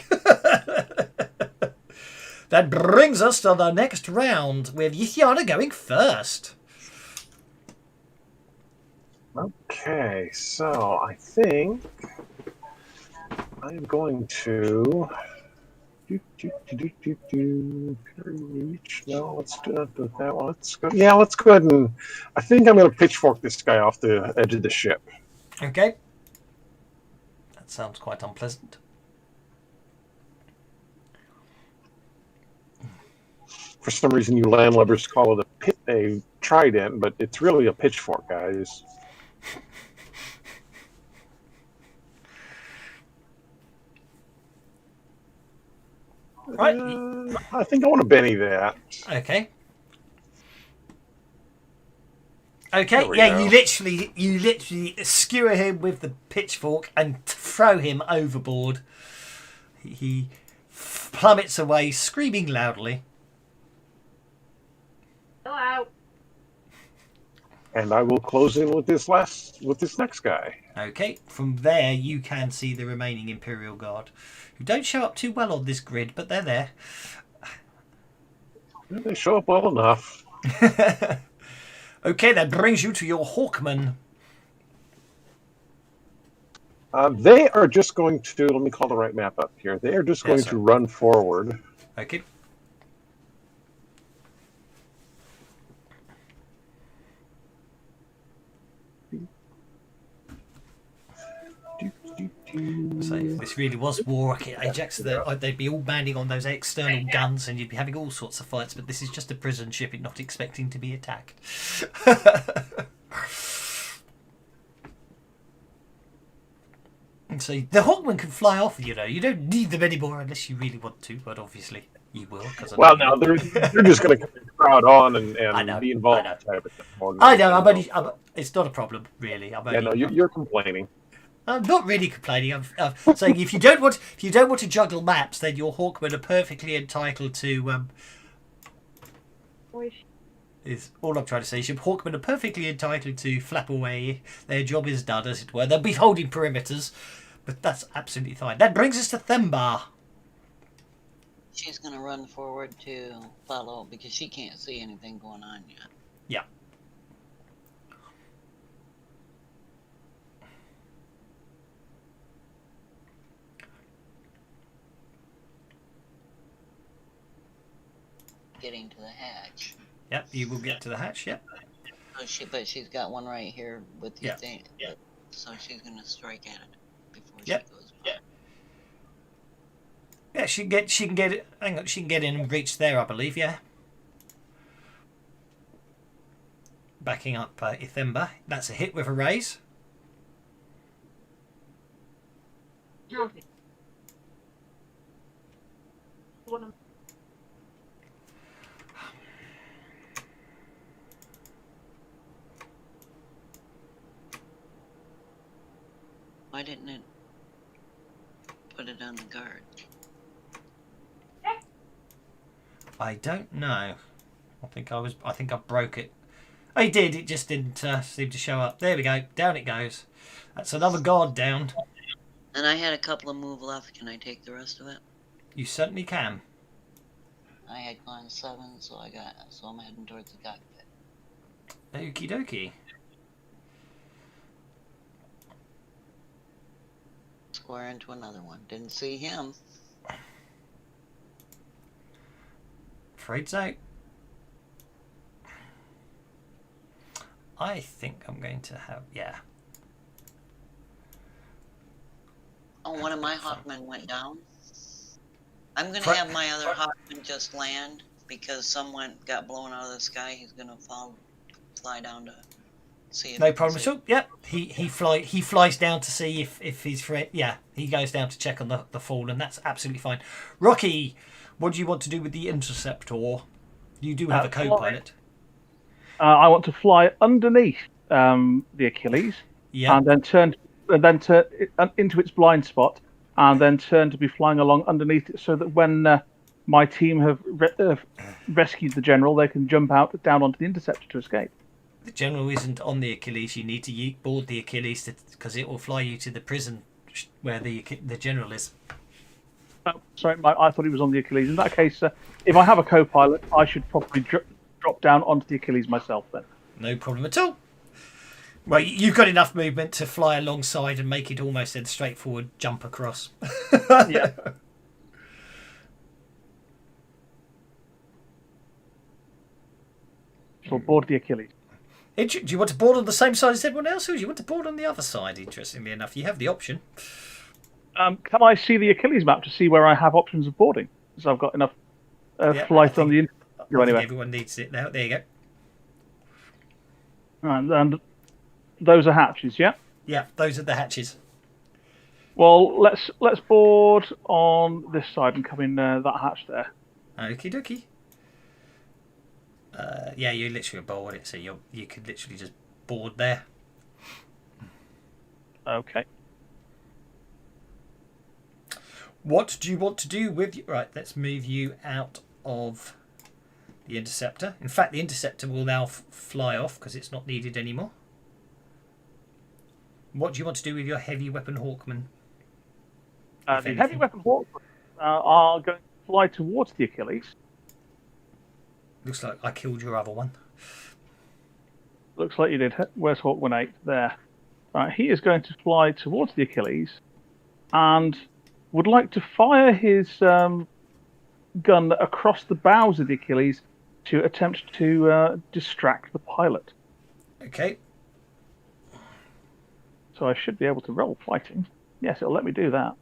S1: That brings us to the next round with Yithiana going first.
S5: Okay, so I think I'm going to. Reach. No, let's do not do that one. Let's go. Yeah, let's go ahead and. I think I'm going to pitchfork this guy off the edge of the ship.
S1: Okay. That sounds quite unpleasant.
S5: For some reason, you landlubbers call it a trident, but it's really a pitchfork, guys.
S1: Right.
S5: I think I want to Benny that.
S1: Okay. Okay,
S5: There we
S1: yeah,
S5: go.
S1: you literally skewer him with the pitchfork and throw him overboard. He plummets away, screaming loudly.
S7: Hello.
S5: And I will close in with this next guy.
S1: Okay, from there you can see the remaining Imperial Guard, who don't show up too well on this grid, but they're there.
S5: They show up well enough.
S1: Okay, that brings you to your Hawkman.
S5: They are just going to. Let me call the right map up here. They are just going
S1: sir.
S5: to run forward.
S1: Okay. So if this really was War Rocket Ajax, they'd be all banding on those external guns and you'd be having all sorts of fights, but this is just a prison ship, not expecting to be attacked. And so the Hawkman can fly off, you know. You don't need them anymore unless you really want to, but obviously you will.
S5: Well, no, they're just going to crowd on and
S1: I know,
S5: be involved.
S1: I know.
S5: Type of thing more than
S1: I know,
S5: anything.
S1: it's not a problem, really.
S5: Yeah, no, you're complaining.
S1: I'm not really complaining. I'm saying if you don't want to juggle maps, then your Hawkmen are perfectly entitled to. Is all I'm trying to say. Your Hawkmen are perfectly entitled to flap away. Their job is done, as it were. They'll be holding perimeters, but that's absolutely fine. That brings us to Thembar.
S4: She's gonna run forward to follow because she can't see anything going on yet.
S1: Yeah.
S4: Getting to the hatch.
S1: Yep, you will get to the hatch. Yep.
S4: So but she's got one right here with the
S1: Yeah.
S4: thing. So she's gonna strike at it before
S1: Yep.
S4: she goes by.
S1: Yeah, she can get it. Hang on, she can get in and reach there, I believe. Yeah. Backing up Ithemba. That's a hit with a raise.
S7: Nothing. One.
S4: Why didn't it put it on the guard?
S1: I don't know. I think I broke it. I did. It just didn't seem to show up. There we go. Down it goes. That's another guard down.
S4: And I had a couple of move left. Can I take the rest of it?
S1: You certainly can.
S4: I had gone 7, so I'm heading towards the cockpit.
S1: Okie dokie.
S4: Square into another one. Didn't see him.
S1: Afraid so. I think I'm going to have
S4: Oh, one of my Hawkmen went down. I'm gonna
S1: Fri-
S4: have my other Hawkman just land because someone got blown out of the sky. He's gonna fly down to see if
S1: No
S4: he can
S1: problem
S4: see.
S1: at all. Yep. He flies down to see if his friend. Yeah, he goes down to check on the fall, and that's absolutely fine. Rocky, what do you want to do with the interceptor? You do have a co-pilot.
S3: I want to fly underneath the Achilles,
S1: Yeah.
S3: and then turn into its blind spot, and then turn to be flying along underneath it, so that when my team have rescued the general, they can jump out down onto the interceptor to escape.
S1: The general isn't on the Achilles. You need to board the Achilles because it will fly you to the prison where the general is.
S3: Oh, sorry, I thought he was on the Achilles. In that case, if I have a co-pilot, I should probably drop down onto the Achilles myself then.
S1: No problem at all. Well, you've got enough movement to fly alongside and make it almost a straightforward jump across.
S3: Yeah. So board the Achilles.
S1: Do you want to board on the same side as everyone else, or do you want to board on the other side? Interestingly enough, you have the option.
S3: Can I see the Achilles map to see where I have options of boarding? So I've got enough flight on the. Anyway,
S1: everyone needs it now. There you go.
S3: And those are hatches, yeah.
S1: Yeah, those are the hatches.
S3: Well, let's board on this side and come in that hatch there.
S1: Okie dokie. Yeah, you literally board it, so you could literally just board there.
S3: Okay.
S1: What do you want to do with you? Right, let's move you out of the interceptor. In fact, the interceptor will now fly off because it's not needed anymore. What do you want to do with your heavy weapon Hawkman?
S3: The heavy weapon Hawkman are going to fly towards the Achilles.
S1: Looks like I killed your other one.
S3: Looks like you did. Where's Hawkman 8? There. Right, he is going to fly towards the Achilles and would like to fire his gun across the bows of the Achilles to attempt to distract the pilot.
S1: Okay.
S3: So I should be able to roll fighting. Yes, it'll let me do that.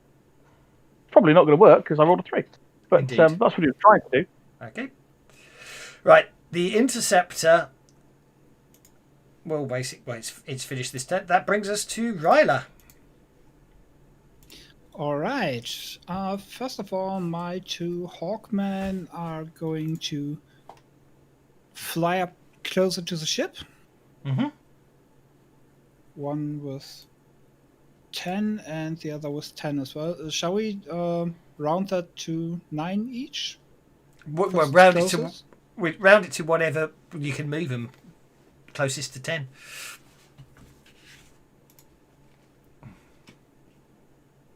S3: Probably not going to work because I rolled a 3. But that's what he was trying to do.
S1: Okay. Right, the interceptor. Well, it's finished this turn. That brings us to Ryla.
S6: All right. First of all, my 2 Hawkmen are going to fly up closer to the ship.
S1: Mm-hmm.
S6: One with 10 and the other with 10 as well. Shall we round that to 9 each?
S1: Well, round it to whatever you can move them closest to 10.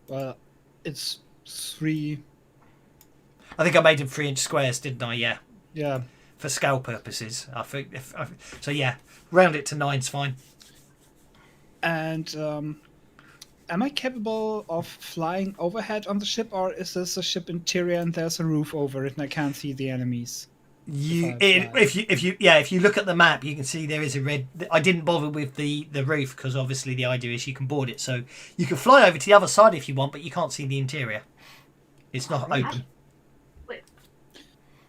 S6: Well, it's 3.
S1: I think I made them 3-inch squares, didn't I? Yeah.
S6: Yeah.
S1: For scale purposes, I think. So yeah, round it to 9's fine.
S6: And am I capable of flying overhead on the ship, or is this a ship interior and there's a roof over it and I can't see the enemies?
S1: If you look at the map, you can see there is a red. I didn't bother with the roof because obviously the idea is you can board it, so you can fly over to the other side if you want, but you can't see the interior. It's not open.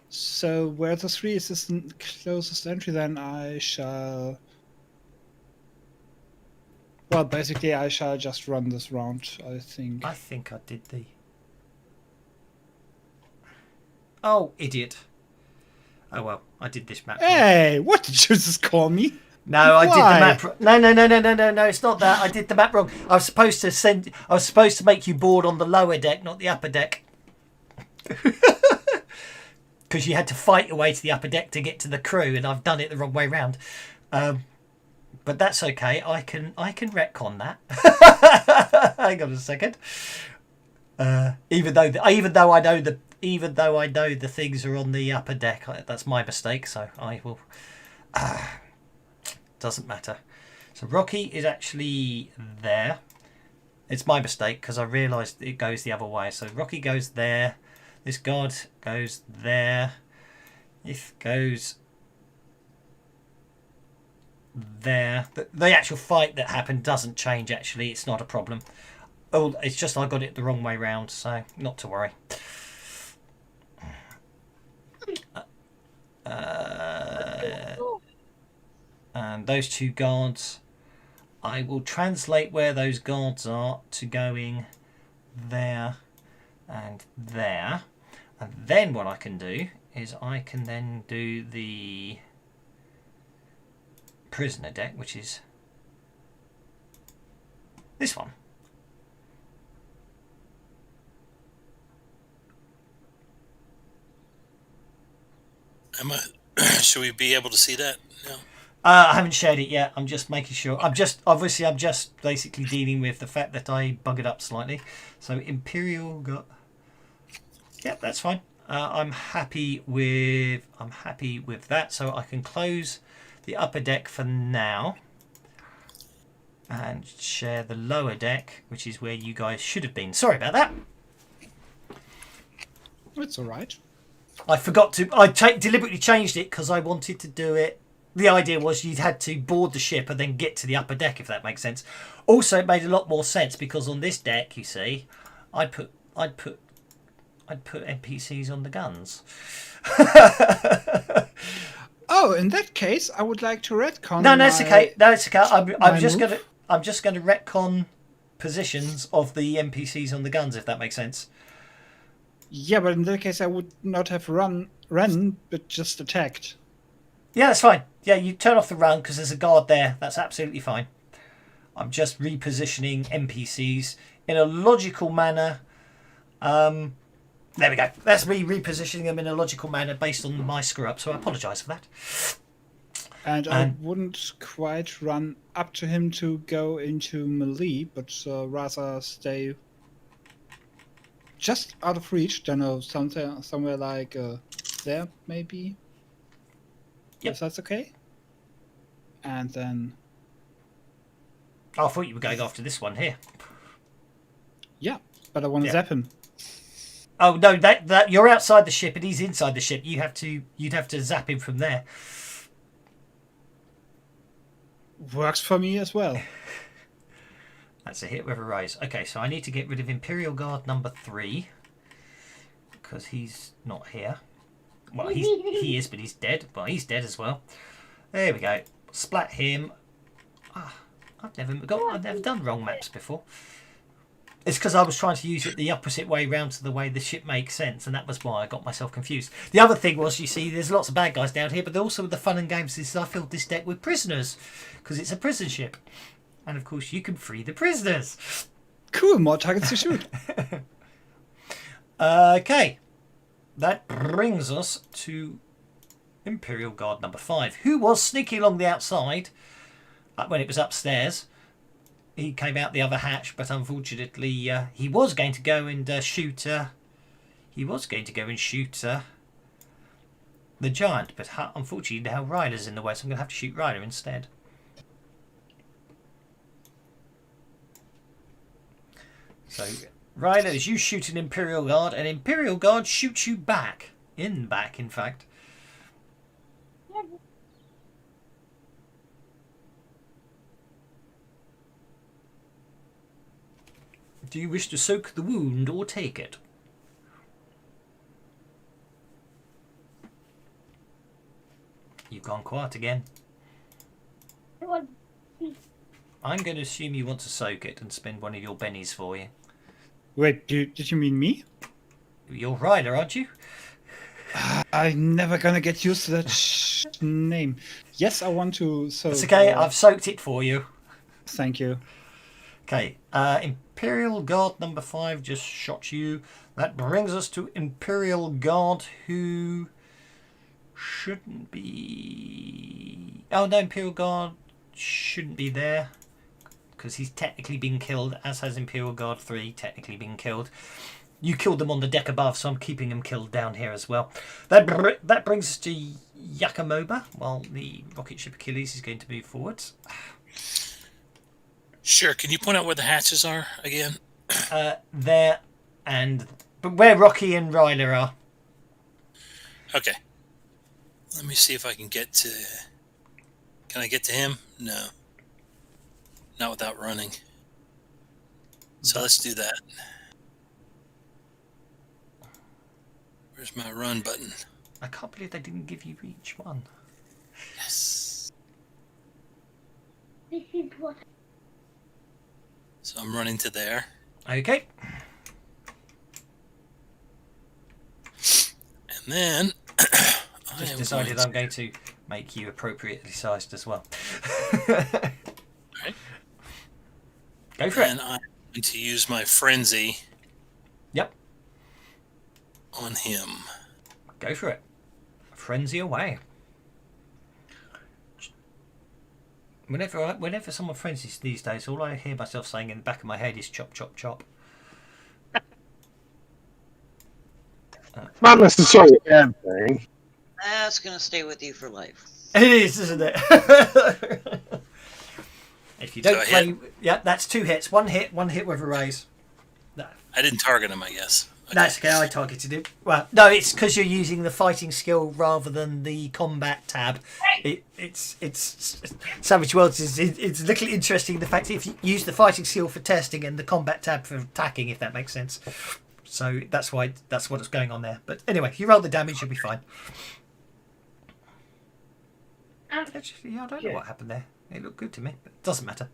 S6: So where the 3 is the closest entry, then I shall. Well, basically, I shall just run this round, I think.
S1: I think I did the. Oh, idiot. Oh well, I did this map.
S6: Hey, what did you just call me?
S1: No, I did the map. No. It's not that. I did the map wrong. I was supposed to make you board on the lower deck, not the upper deck. Because you had to fight your way to the upper deck to get to the crew, and I've done it the wrong way round. But that's okay. I can retcon that. Hang on a second. Even though I know the things are on the upper deck, that's my mistake. So I will. Doesn't matter. So Rocky is actually there. It's my mistake because I realised it goes the other way. So Rocky goes there. This guard goes there. It goes there. The actual fight that happened doesn't change, actually. It's not a problem. Oh, it's just I got it the wrong way round, so not to worry. And those 2 guards, I will translate where those guards are to going there and there. And then what I can do is I can then do the prisoner deck, which is this one.
S2: Should we be able to see that? No.
S1: I haven't shared it yet. I'm just making sure. I'm just basically dealing with the fact that I buggered up slightly. So Imperial got. Yep, that's fine. I'm happy with that. So I can close the upper deck for now and share the lower deck, which is where you guys should have been. Sorry about that.
S6: It's all right.
S1: I forgot to. I deliberately changed it because I wanted to do it. The idea was you'd had to board the ship and then get to the upper deck, if that makes sense. Also, it made a lot more sense because on this deck, you see, I'd put NPCs on the guns.
S6: Oh, in that case, I would like to retcon.
S1: No, it's okay. No, it's okay. I'm just
S6: move.
S1: gonna retcon positions of the NPCs on the guns, if that makes sense.
S6: Yeah, but in that case, I would not have ran, but just attacked.
S1: Yeah, that's fine. Yeah, you turn off the run because there's a guard there. That's absolutely fine. I'm just repositioning NPCs in a logical manner. There we go. That's me repositioning them in a logical manner based on my screw up. So I apologise for that.
S6: And I wouldn't quite run up to him to go into melee, but rather stay just out of reach. Don't know, somewhere like there, maybe.
S1: Yep.
S6: If that's okay. And then,
S1: Oh, I thought you were going after this one here.
S6: yeah, but I want to
S1: Yeah.
S6: zap him.
S1: Oh no, that you're outside the ship and he's inside the ship. You'd have to zap him from there.
S6: Works for me as well.
S1: That's a hit with a raise. Okay, so I need to get rid of Imperial Guard number 3 because he's not here. Well, he is, but he's dead. Well, he's dead as well. There we go. Splat him. I've never done wrong maps before. It's because I was trying to use it the opposite way round to the way the ship makes sense, and that was why I got myself confused. The other thing was, you see, there's lots of bad guys down here, but also the fun and games is I filled this deck with prisoners because it's a prison ship, and of course you can free the prisoners.
S6: Cool, more targets to shoot.
S1: Okay, that brings us to Imperial Guard number 5, who was sneaking along the outside when it was upstairs. He came out the other hatch, but unfortunately, he was going to go and shoot. He was going to go and shoot the giant, but unfortunately, now Ryder's in the way, so I'm going to have to shoot Ryder instead. So, Ryder, as you shoot an Imperial Guard, an Imperial Guard shoots you back. In fact. Do you wish to soak the wound or take it? You've gone quiet again. I'm going to assume you want to soak it and spend one of your bennies for you.
S6: Wait, did you mean me?
S1: You're Ryder, aren't you?
S6: I'm never gonna get used to that name. Yes, I want to. So
S1: It's okay, I've soaked it for you.
S6: Thank you.
S1: Okay, Imperial Guard number 5 just shot you. That brings us to Imperial Guard, who shouldn't be... Oh no, Imperial Guard shouldn't be there because he's technically been killed, as has Imperial Guard 3 technically been killed. You killed them on the deck above, so I'm keeping them killed down here as well. That brings us to Yakamoba, while the rocket ship Achilles is going to move forwards.
S2: Sure. Can you point out where the hatches are again?
S1: There and... But where Rocky and Ryder are.
S2: Okay. Let me see if I can get to... Can I get to him? No. Not without running. So let's do that. Where's my run button?
S1: I can't believe they didn't give you each one.
S2: Yes.
S7: This is what
S2: So I'm running to there.
S1: Okay.
S2: And then... I
S1: Just
S2: am
S1: decided
S2: going
S1: I'm going to make you appropriately sized as well.
S2: Right.
S1: Go for it.
S2: And I'm going to use my frenzy
S1: Yep.
S2: on him.
S1: Go for it. Frenzy away. Whenever someone frenzies these days, all I hear myself saying in the back of my head is chop, chop, chop.
S5: Not necessarily a bad thing.
S4: That's gonna stay with you for life.
S1: It is, isn't it? If you don't
S2: So a
S1: play,
S2: hit.
S1: yeah, that's 2 hits. One hit with a raise.
S2: I didn't target him, I guess. Okay.
S1: That's okay. I targeted him. Well, no, it's because you're using the fighting skill rather than the combat tab. It's Savage Worlds is it's a little interesting the fact that if you use the fighting skill for testing and the combat tab for attacking, if that makes sense. So that's what's going on there. But anyway, if you roll the damage, you'll be fine. Actually, I don't know what happened there. It looked good to me, but it doesn't matter.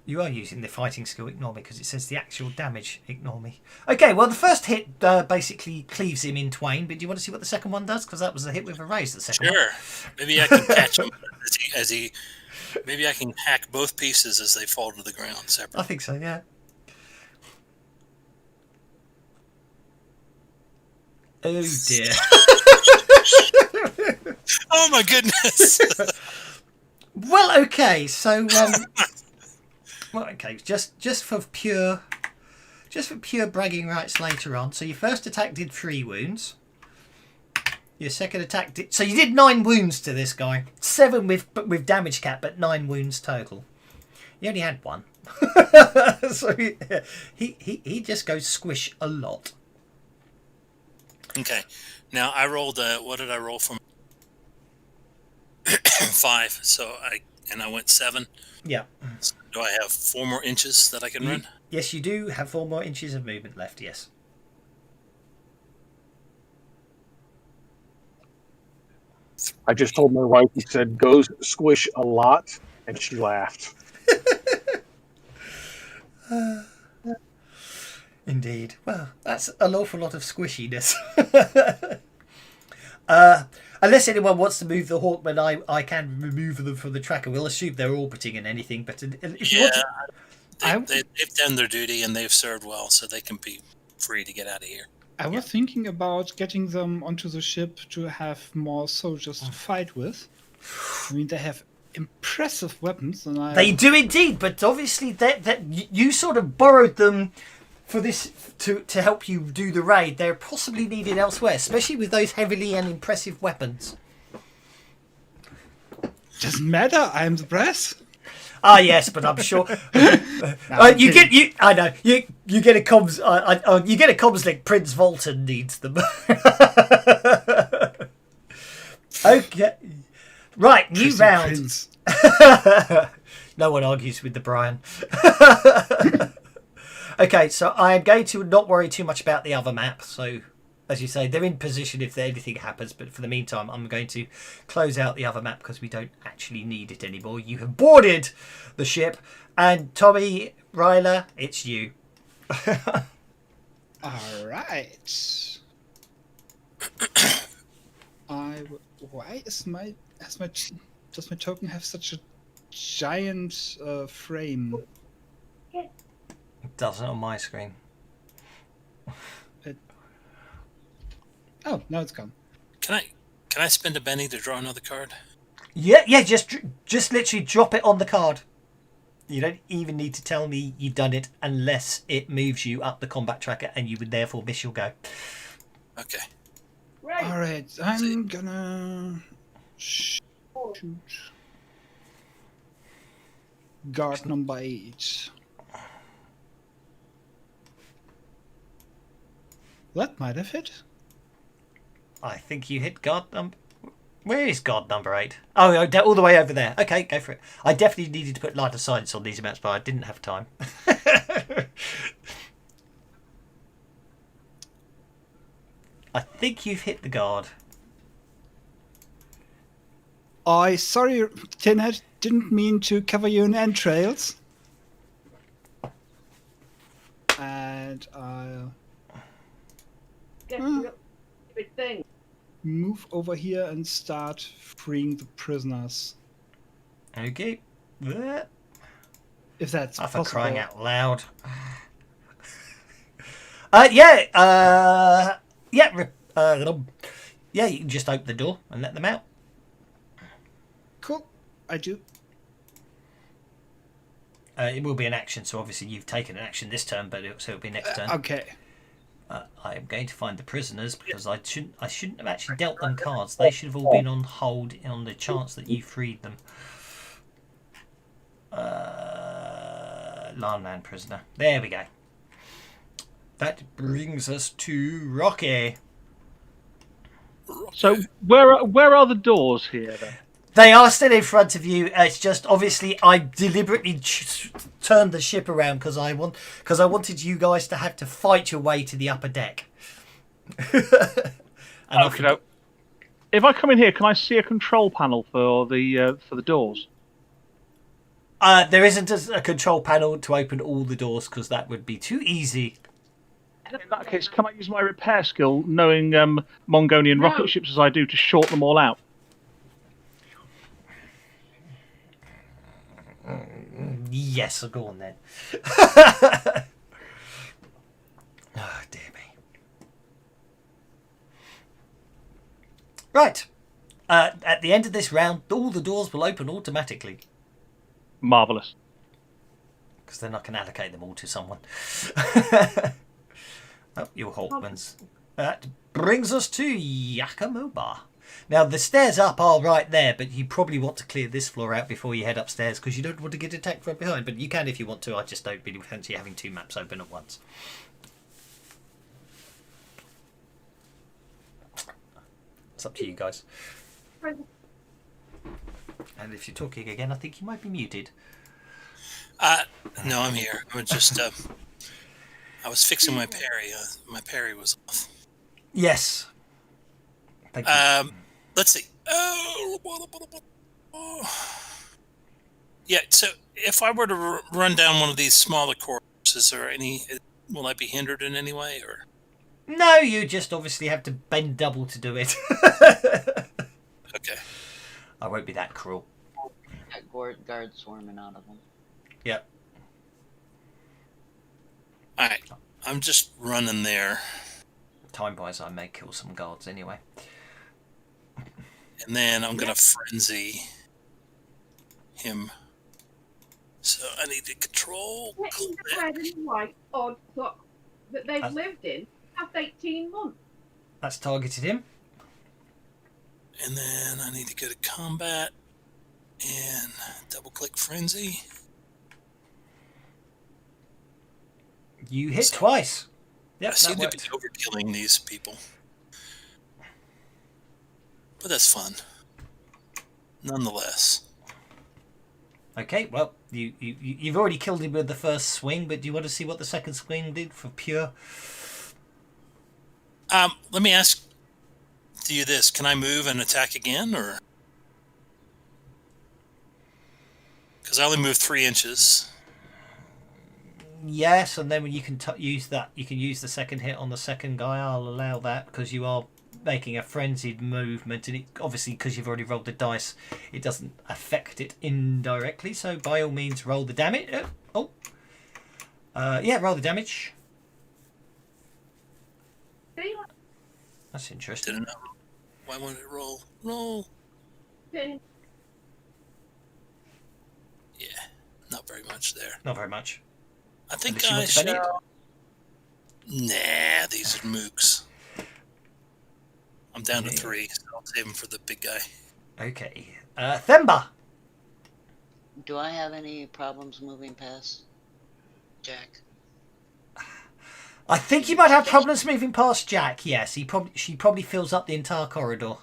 S1: You are using the fighting skill, ignore me, because it says the actual damage, ignore me. Okay, well, the first hit basically cleaves him in twain, but do you want to see what the second one does? Because that was a hit with a raise, the second one.
S2: Sure. Maybe I can catch him as he. Maybe I can hack both pieces as they fall to the ground separately.
S1: I think so, yeah. Oh, dear.
S2: Oh my goodness!
S1: Well, okay, so... well, okay, just for pure bragging rights later on. So your first attack did 3 wounds. Your second attack did... So you did 9 wounds to this guy. 7 with damage cap, but 9 wounds total. You only had 1. So he just goes squish a lot.
S2: Okay, now I rolled. What did I roll from? 5. So I went 7.
S1: Yeah.
S2: So do I have 4 more inches that I can run?
S1: Yes, you do have 4 more inches of movement left, yes.
S5: I just told my wife, he said, goes squish a lot, and she laughed.
S1: Indeed. Well, that's an awful lot of squishiness. Unless anyone wants to move the Hawkman, I can remove them from the tracker. We'll assume they're orbiting and anything, but if you want to...
S2: They've done their duty and they've served well, so they can be free to get out of here.
S6: I was thinking about getting them onto the ship to have more soldiers to fight with. I mean, they have impressive weapons, and
S1: They do indeed, but obviously that you sort of borrowed them for this to help you do the raid. They're possibly needed elsewhere, especially with those heavily and impressive weapons.
S6: doesn't matter. I am the brass.
S1: Ah, yes, but I'm sure you get a comms. You get a comms link. Prince Volton needs them. Okay, right, new round.
S6: Prince.
S1: No one argues with the Brian. Okay, so I am going to not worry too much about the other map. So, as you say, they're in position if anything happens. But for the meantime, I'm going to close out the other map because we don't actually need it anymore. You have boarded the ship. And Tommy, Ryla, it's you.
S6: All right. Why does my token have such a giant frame?
S1: It doesn't on my screen.
S6: Oh, now it's gone.
S2: Can I spend a Benny to draw another card?
S1: Yeah. Just literally drop it on the card. You don't even need to tell me you've done it unless it moves you up the combat tracker, and you would therefore miss your go.
S2: Okay.
S7: Right.
S6: All right, I'm gonna shoot guard number 8. That might have hit.
S1: I think you hit guard number... Where is guard number 8? Oh, all the way over there. Okay, go for it. I definitely needed to put line of sight on these amounts, but I didn't have time. I think you've hit the guard.
S6: Sorry, Tinhead, didn't mean to cover you in entrails. And I'll
S7: Get your stupid thing.
S6: move over here and start freeing the prisoners.
S1: Okay. Bleh.
S6: If that's
S1: Oh, for
S6: possible.
S1: crying out loud. Yeah. Yeah, you can just open the door and let them out.
S6: Cool. I do.
S1: It will be an action, so obviously you've taken an action this turn, but it'll be next turn.
S6: Okay.
S1: I am going to find the prisoners because I shouldn't have actually dealt them cards. They should have all been on hold on the chance that you freed them. Landman prisoner. There we go. That brings us to Rocky.
S3: So where are the doors here then?
S1: They are still in front of you. It's just obviously I deliberately turned the ship around because I wanted you guys to have to fight your way to the upper deck. And
S3: Okay. If I come in here, can I see a control panel for the doors?
S1: There isn't a control panel to open all the doors because that would be too easy.
S3: In that case, can I use my repair skill, knowing Mongolian rocket ships as I do, to short them all out?
S1: Yes, I'll go on then. Oh, dear me. Right. At the end of this round, all the doors will open automatically.
S3: Marvellous.
S1: Because then I can allocate them all to someone. Oh, your Hawkmans. That brings us to Yakamoba. Now, the stairs up are right there, but you probably want to clear this floor out before you head upstairs because you don't want to get attacked from behind. But you can if you want to. I just don't really fancy having two maps open at once. It's up to you guys. And if you're talking again, I think you might be muted.
S2: No, I'm here. I'm just. I was fixing my parry. My parry was off.
S1: Yes. Thank you.
S2: Let's see. Yeah. So if I were to run down one of these smaller courses, or will I be hindered in any way, or?
S1: No, you just obviously have to bend double to do it.
S2: Okay.
S1: I won't be that cruel.
S4: Got guards swarming out of them.
S1: Yep.
S2: All right. I'm just running there,
S1: Time-wise, I may kill some guards anyway.
S2: and then I'm gonna frenzy him. So I need to control.
S7: Getting the red and white odd clock that they've lived in past 18 months.
S1: That's targeted him.
S2: And then I need to go to combat and double-click frenzy.
S1: You hit twice. Yep,
S2: I seem
S1: that
S2: to be
S1: worked.
S2: overkilling these people. But that's fun. Nonetheless.
S1: Okay, well, you've already killed him with the first swing, but do you want to see what the second swing did for pure?
S2: Let me ask you this. Can I move and attack again, or? Because I only moved 3 inches.
S1: Yes, and then when you can use that, you can use the second hit on the second guy. I'll allow that because you are making a frenzied movement, and it obviously because you've already rolled the dice, it doesn't affect it indirectly. So by all means, roll the damage. Yeah, roll the damage. That's interesting.
S2: Didn't know. Why won't it roll? Roll.
S7: Then
S2: Yeah, not very much there.
S1: Not very much.
S2: I think
S1: Unless you
S2: I
S1: want to spend
S2: should.
S1: it.
S2: Nah, these are mooks. I'm down to
S1: Yeah.
S2: 3, so I'll save them for the big guy.
S1: Okay, Themba.
S4: Do I have any problems moving past Jack?
S1: I think you might have problems moving past Jack. Yes, she probably fills up the entire corridor.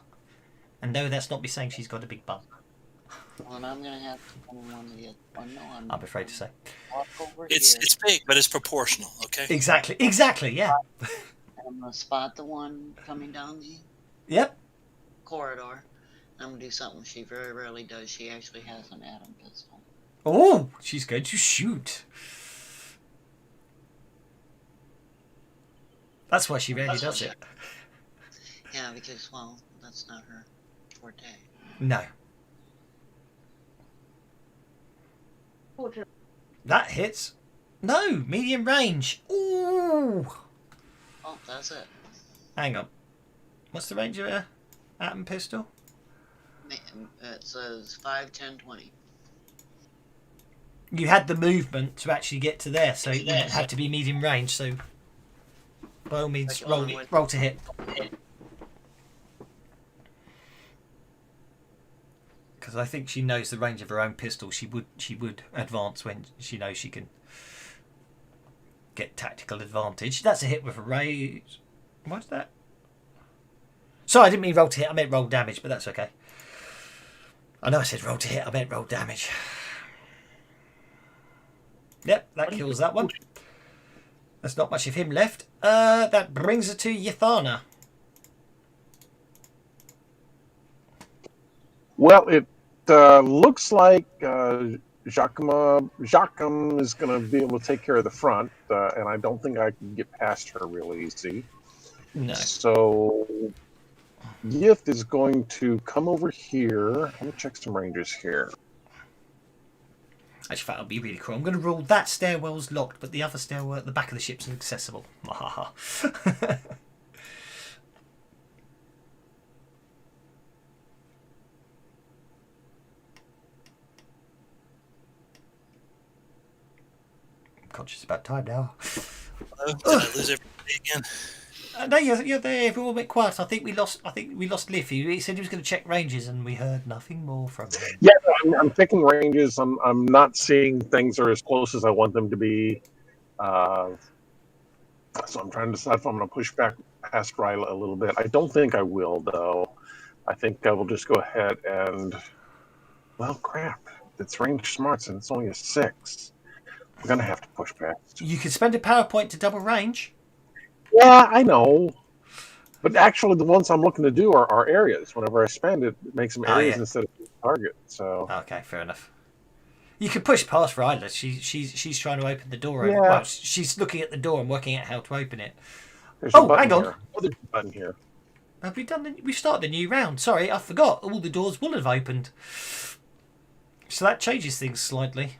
S1: And no, that's not me saying she's got a big bum.
S4: Well, I'm gonna have to come in one of the other. Oh, no,
S1: I'm afraid to say.
S4: walk over
S2: It's
S4: here.
S2: it's big, but it's proportional. Okay.
S1: Exactly. Yeah.
S4: And I'm gonna spot the one coming down the
S1: Yep.
S4: corridor. I'm gonna do something she very rarely does. She actually has an atom pistol.
S1: Oh, she's going to shoot. That's why she rarely does it.
S4: Yeah, because well, that's not her forte.
S1: No.
S7: fortunately,
S1: That hits. No, medium range. Ooh.
S4: Oh, that's it.
S1: Hang on. What's the range of a atom pistol?
S4: It says 5, 10, 20.
S1: You had the movement to actually get to there, so it wouldn't have to be medium range. So, by all means, roll to hit. Because I think she knows the range of her own pistol. She would advance when she knows she can get tactical advantage. That's a hit with a raise. What's that? Sorry, I didn't mean roll to hit. I meant roll damage, but that's okay. I know I said roll to hit. I meant roll damage. Yep, that kills that one. There's not much of him left. That brings us to Yathana.
S5: Well, it looks like Jacquem is going to be able to take care of the front, and I don't think I can get past her real easy.
S1: No.
S5: So Yith is going to come over here. Let me check some ranges here.
S1: Actually, that would be really cool. I'm going to rule that stairwell's locked, but the other stairwell at the back of the ship's accessible. I'm conscious about time now.
S2: Hello? Did I lose everybody again?
S1: No, you're there. We're all a bit quiet. I think we lost Liff. He said he was going to check ranges, and we heard nothing more from him.
S5: Yeah, I'm picking ranges. I'm not seeing things are as close as I want them to be. So I'm trying to decide if I'm going to push back past Ryla a little bit. I don't think I will, though. I think I will just go ahead and... Well, crap. It's range smarts, and it's only a 6. I'm going to have to push past.
S1: You can spend a power point to double range.
S5: Yeah, I know. But actually, the ones I'm looking to do are areas. Whenever I spend it, it makes them areas instead of target. So
S1: okay, fair enough. You can push past Ryla. She's trying to open the door.
S5: Yeah.
S1: Well, she's looking at the door and working out how to open it.
S5: there's a
S1: Oh,
S5: button
S1: hang on.
S5: here. Oh, there's a button here.
S1: Have we done? We've started a new round. Sorry, I forgot. All the doors will have opened. So that changes things slightly.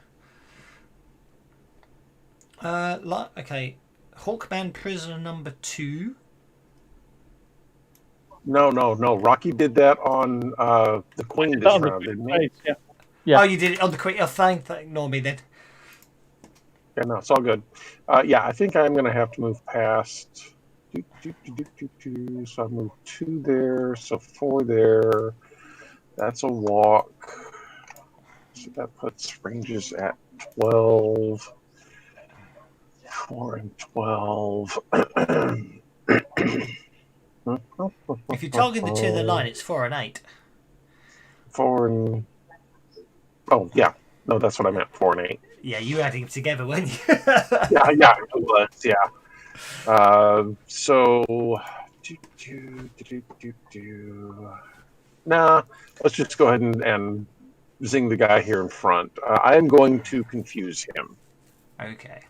S1: Okay, Hawkman prisoner number 2.
S5: No. Rocky did that on the Queen this
S3: On the
S5: round, didn't he?
S3: face, yeah. Yeah.
S1: Oh, you did it on the quick. Oh, thank. Ignore me then.
S5: Yeah, no, it's all good. Yeah, I think I'm going to have to move past. So I move 2 there, so 4 there. That's a walk. So that puts ranges at 12. 4 and 12.
S1: If you target the 2 of the line, it's 4 and 8.
S5: 4 and... Oh, yeah. No, that's what I meant, 4 and 8.
S1: Yeah, you adding them together, weren't you?
S5: Yeah, it was, yeah. So... Nah, let's just go ahead and zing the guy here in front. I am going to confuse him.
S1: Okay.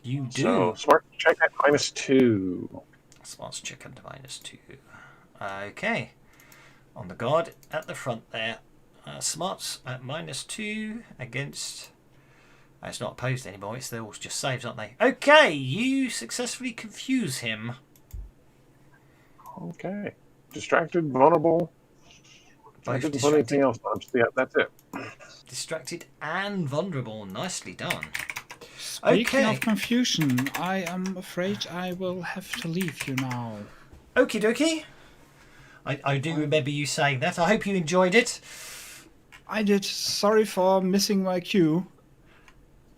S1: You do.
S5: So, smart check at -2.
S1: Smarts check under -2. Okay. On the guard at the front there. Smarts at -2 against... It's not opposed anymore. They're all just saves, aren't they? Okay, you successfully confuse him.
S5: Okay. Distracted, vulnerable. I didn't put anything else on. Yeah, that's it.
S1: Distracted and vulnerable. Nicely done.
S6: Speaking
S1: Okay.
S6: of confusion, I am afraid I will have to leave you now.
S1: Okie dokie. I do remember you saying that. I hope you enjoyed it.
S6: I did. Sorry for missing my cue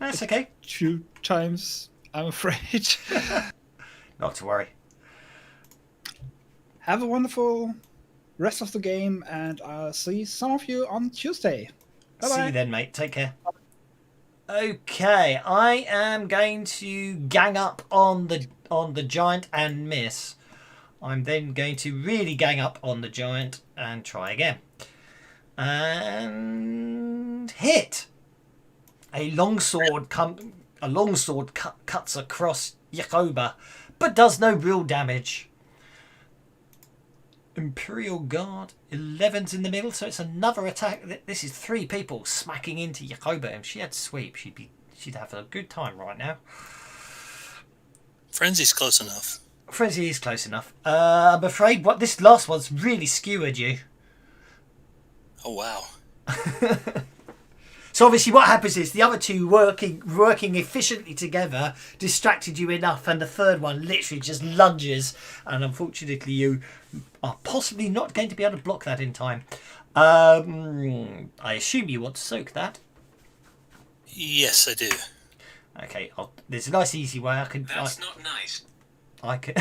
S1: That's okay.
S6: 2 times, I'm afraid.
S1: Not to worry.
S6: Have a wonderful rest of the game, and I'll see some of you on Tuesday. Bye-bye.
S1: See you then, mate. Take care. Okay, I am going to gang up on the giant and miss. I'm then going to really gang up on the giant and try again. And hit. A longsword cuts across Yakoba, but does no real damage. Imperial Guard, 11's in the middle, so it's another attack. This is 3 people smacking into Yakoba. If she had sweep, she'd have a good time right now.
S2: Frenzy's close enough.
S1: Frenzy is close enough. I'm afraid what this last one's really skewered you.
S2: Oh, wow.
S1: So obviously what happens is the other 2 working efficiently together distracted you enough, and the third one literally just lunges, and unfortunately you are possibly not going to be able to block that in time. I assume you want to soak that.
S2: Yes, I do.
S1: Okay, there's a nice easy way I can...
S8: That's not nice.
S1: I can...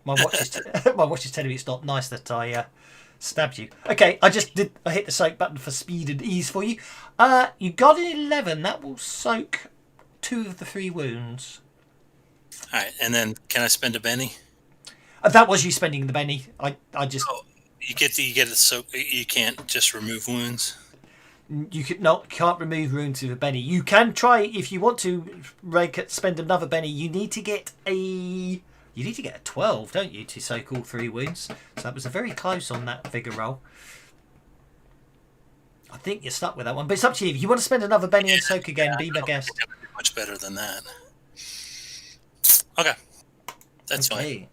S1: my watch is telling me it's not nice that I stabbed you. Okay, I hit the soak button for speed and ease for you. You got an 11. That will soak 2 of the 3 wounds.
S2: All right, and then can I spend a Benny?
S1: That was you spending the Benny. I just...
S2: Oh, you get it. So you can't just remove wounds.
S1: You can't remove wounds with a Benny. You can try if you want to spend another Benny. You need to get a 12, don't you, to soak all 3 wounds? So that was a very close on that figure roll. I think you're stuck with that one, but it's up to you. If you want to spend another Benny and soak again, be my guest.
S2: That would be much better than that. Okay, that's fine.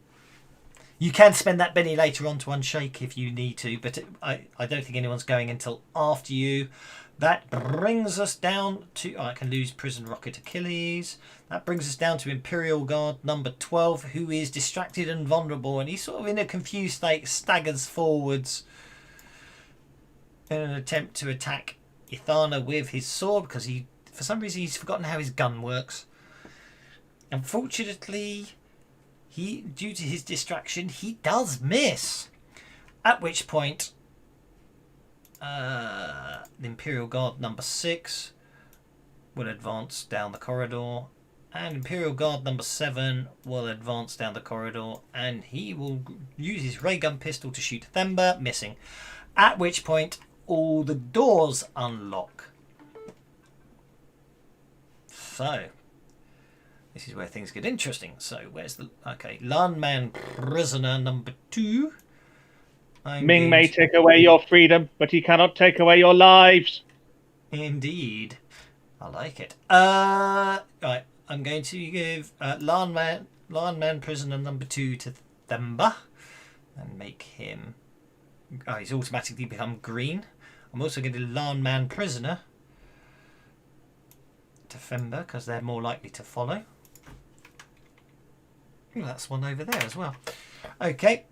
S1: You can spend that Benny later on to unshake if you need to, but I don't think anyone's going until after you. That brings us down to... I can lose Prison Rocket Achilles. That brings us down to Imperial Guard number 12, who is distracted and vulnerable, and he's sort of in a confused state, staggers forwards in an attempt to attack Ithana with his sword, because for some reason he's forgotten how his gun works. Unfortunately, due to his distraction, he does miss. At which point, the Imperial Guard number 6 will advance down the corridor, and Imperial Guard number 7 will advance down the corridor, and he will use his ray gun pistol to shoot Themba, missing. At which point, all the doors unlock. So, this is where things get interesting. So, where's the... Okay, Lanman Prisoner number 2.
S3: Ming may take away your freedom, but he cannot take away your lives.
S1: Indeed. I like it. Right, I'm going to give Lanman Prisoner number 2 to Themba and make him... Oh, he's automatically become green. I'm also going to do Lanman Prisoner to Themba because they're more likely to follow. Ooh, that's one over there as well. Okay.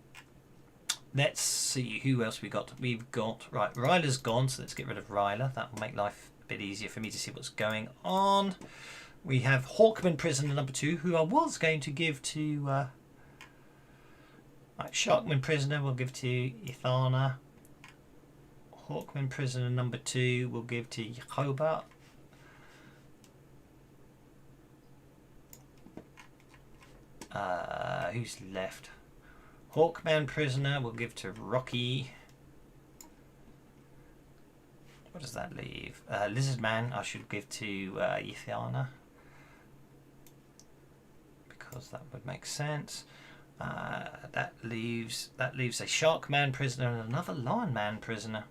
S1: Let's see who else we got. We've got... Right, Ryla's gone, so let's get rid of Ryla. That will make life a bit easier for me to see what's going on. We have Hawkman Prisoner number 2, who I was going to give to... Right, Sharkman Prisoner we'll give to Ithana. Hawkman Prisoner number 2 we'll give to Yakoba. Who's left? Hawkman Prisoner we'll give to Rocky. What does that leave? Lizardman I should give to Ithana, because that would make sense. That leaves a Sharkman Prisoner and another Lion-Man Prisoner.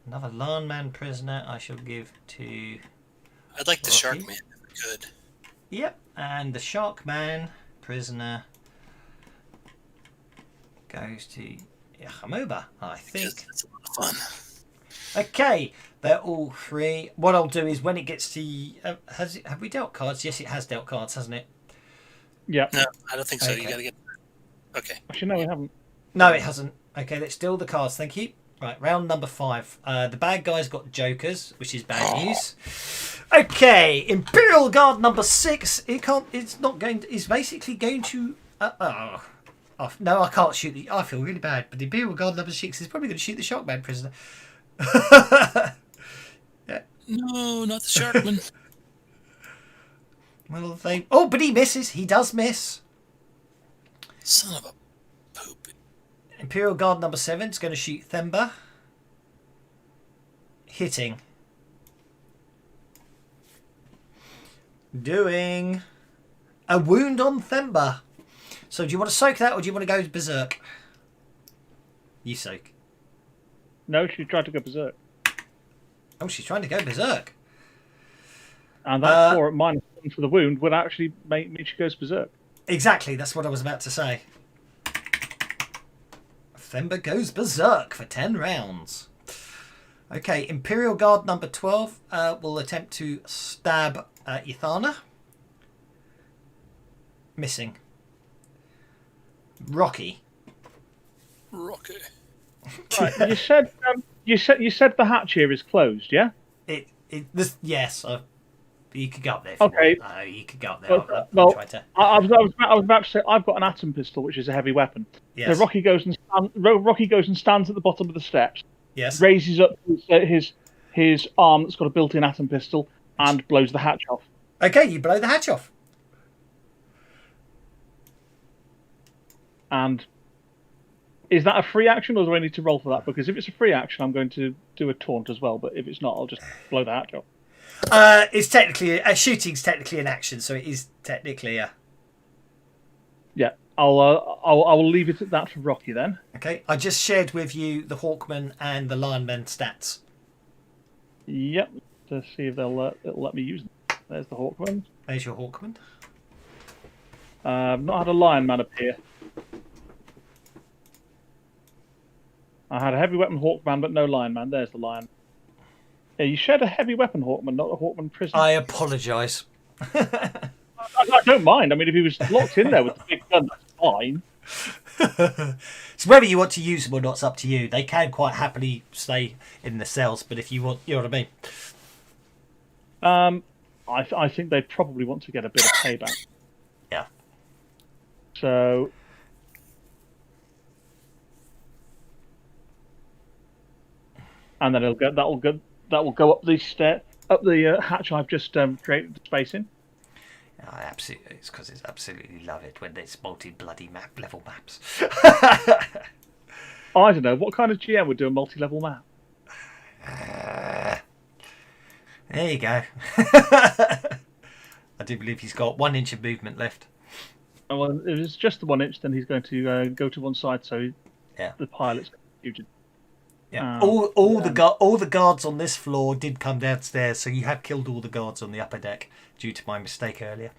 S1: Another Lion-Man Prisoner I shall give to...
S2: I'd like the
S1: Rocky.
S2: Sharkman if we could.
S1: Yep, and the Sharkman Prisoner goes to Yakoba, I think.
S2: It's a lot of fun.
S1: Okay, they're all 3. What I'll do is when it gets to... have we dealt cards? Yes, it has dealt cards, hasn't it?
S3: Yeah.
S2: No, I don't think so.
S1: Okay.
S2: You gotta get... Okay.
S3: Actually, no, we haven't.
S1: No, it hasn't. Okay, let's deal the cards. Thank you. Right, round number 5. The bad guy's got jokers, which is bad news. Okay, Imperial Guard number 6. It's not going to... It's basically going to... no, I can't shoot I feel really bad, but the Imperial Guard number 6 is probably going to shoot the Sharkman Prisoner. Yeah.
S2: No, not the Sharkman.
S1: Well, oh, but he misses. He does miss.
S2: Son of a poop.
S1: Imperial Guard number 7 is going to shoot Themba. Hitting. Doing a wound on Themba. So do you want to soak that or do you want to go berserk? Yusok.
S3: No, she tried to go berserk.
S1: Oh, she's trying to go berserk.
S3: And that 4 at -1 for the wound would actually make me she goes berserk.
S1: Exactly, that's what I was about to say. Themba goes berserk for 10 rounds. Okay, Imperial Guard number 12 will attempt to stab Ithana. Missing. Rocky.
S2: Rocky.
S3: Right, you said the hatch here is closed, yeah?
S1: Yes. You could go up there.
S3: Okay.
S1: You could go up there.
S3: Well,
S1: I'll try to.
S3: I was about to say I've got an atom pistol, which is a heavy weapon.
S1: Yes.
S3: So Rocky goes and stands at the bottom of the steps,
S1: Yes.
S3: raises up his arm that's got a built-in atom pistol, and blows the hatch off.
S1: Okay, you blow the hatch off.
S3: And is that a free action, or do I need to roll for that? Because if it's a free action, I'm going to do a taunt as well. But if it's not, I'll just blow the hatch off.
S1: It's technically shooting's technically an action, so it is technically a.
S3: Yeah, I will leave it at that for Rocky then.
S1: Okay, I just shared with you the Hawkman and the Lineman stats.
S3: Yep. To see if it'll let me use them. There's the Hawkman.
S1: There's your Hawkman.
S3: I've not had a Lion Man appear. I had a heavy weapon Hawkman, but no Lion Man. There's the Lion. Yeah, you shared a heavy weapon Hawkman, not a Hawkman prisoner.
S1: I apologise.
S3: I don't mind. I mean, if he was locked in there with the big gun, that's fine.
S1: So whether you want to use them or not, it's up to you. They can quite happily stay in the cells, but if you want, you know what I mean.
S3: I think they probably want to get a bit of payback.
S1: Yeah.
S3: So. And then that will go up the hatch I've just created the space in.
S1: It's because it's absolutely love it when there's multi-bloody map level maps.
S3: I don't know what kind of GM would do a multi-level map.
S1: There you go. I do believe he's got 1 inch of movement left.
S3: Oh, well, if it's just the 1 inch, then he's going to go to one side, so the pilot's confusion.
S1: Yeah. All the guards on this floor did come downstairs, so you have killed all the guards on the upper deck due to my mistake earlier.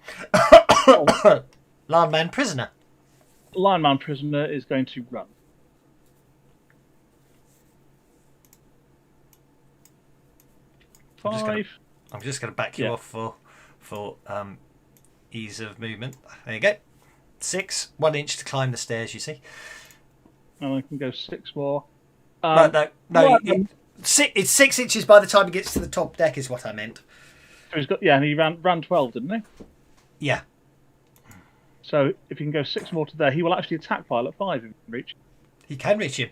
S1: Lineman prisoner.
S3: Lineman prisoner is going to run.
S1: I'm just going to back you off for ease of movement. There you go. 6, 1 inch to climb the stairs. You see.
S3: And I can go 6 more.
S1: No. It's 6 inches by the time he gets to the top deck, is what I meant.
S3: So he's got and he ran 12, didn't he?
S1: Yeah.
S3: So if he can go 6 more to there, he will actually attack pilot 5 if he can reach.
S1: He can reach him.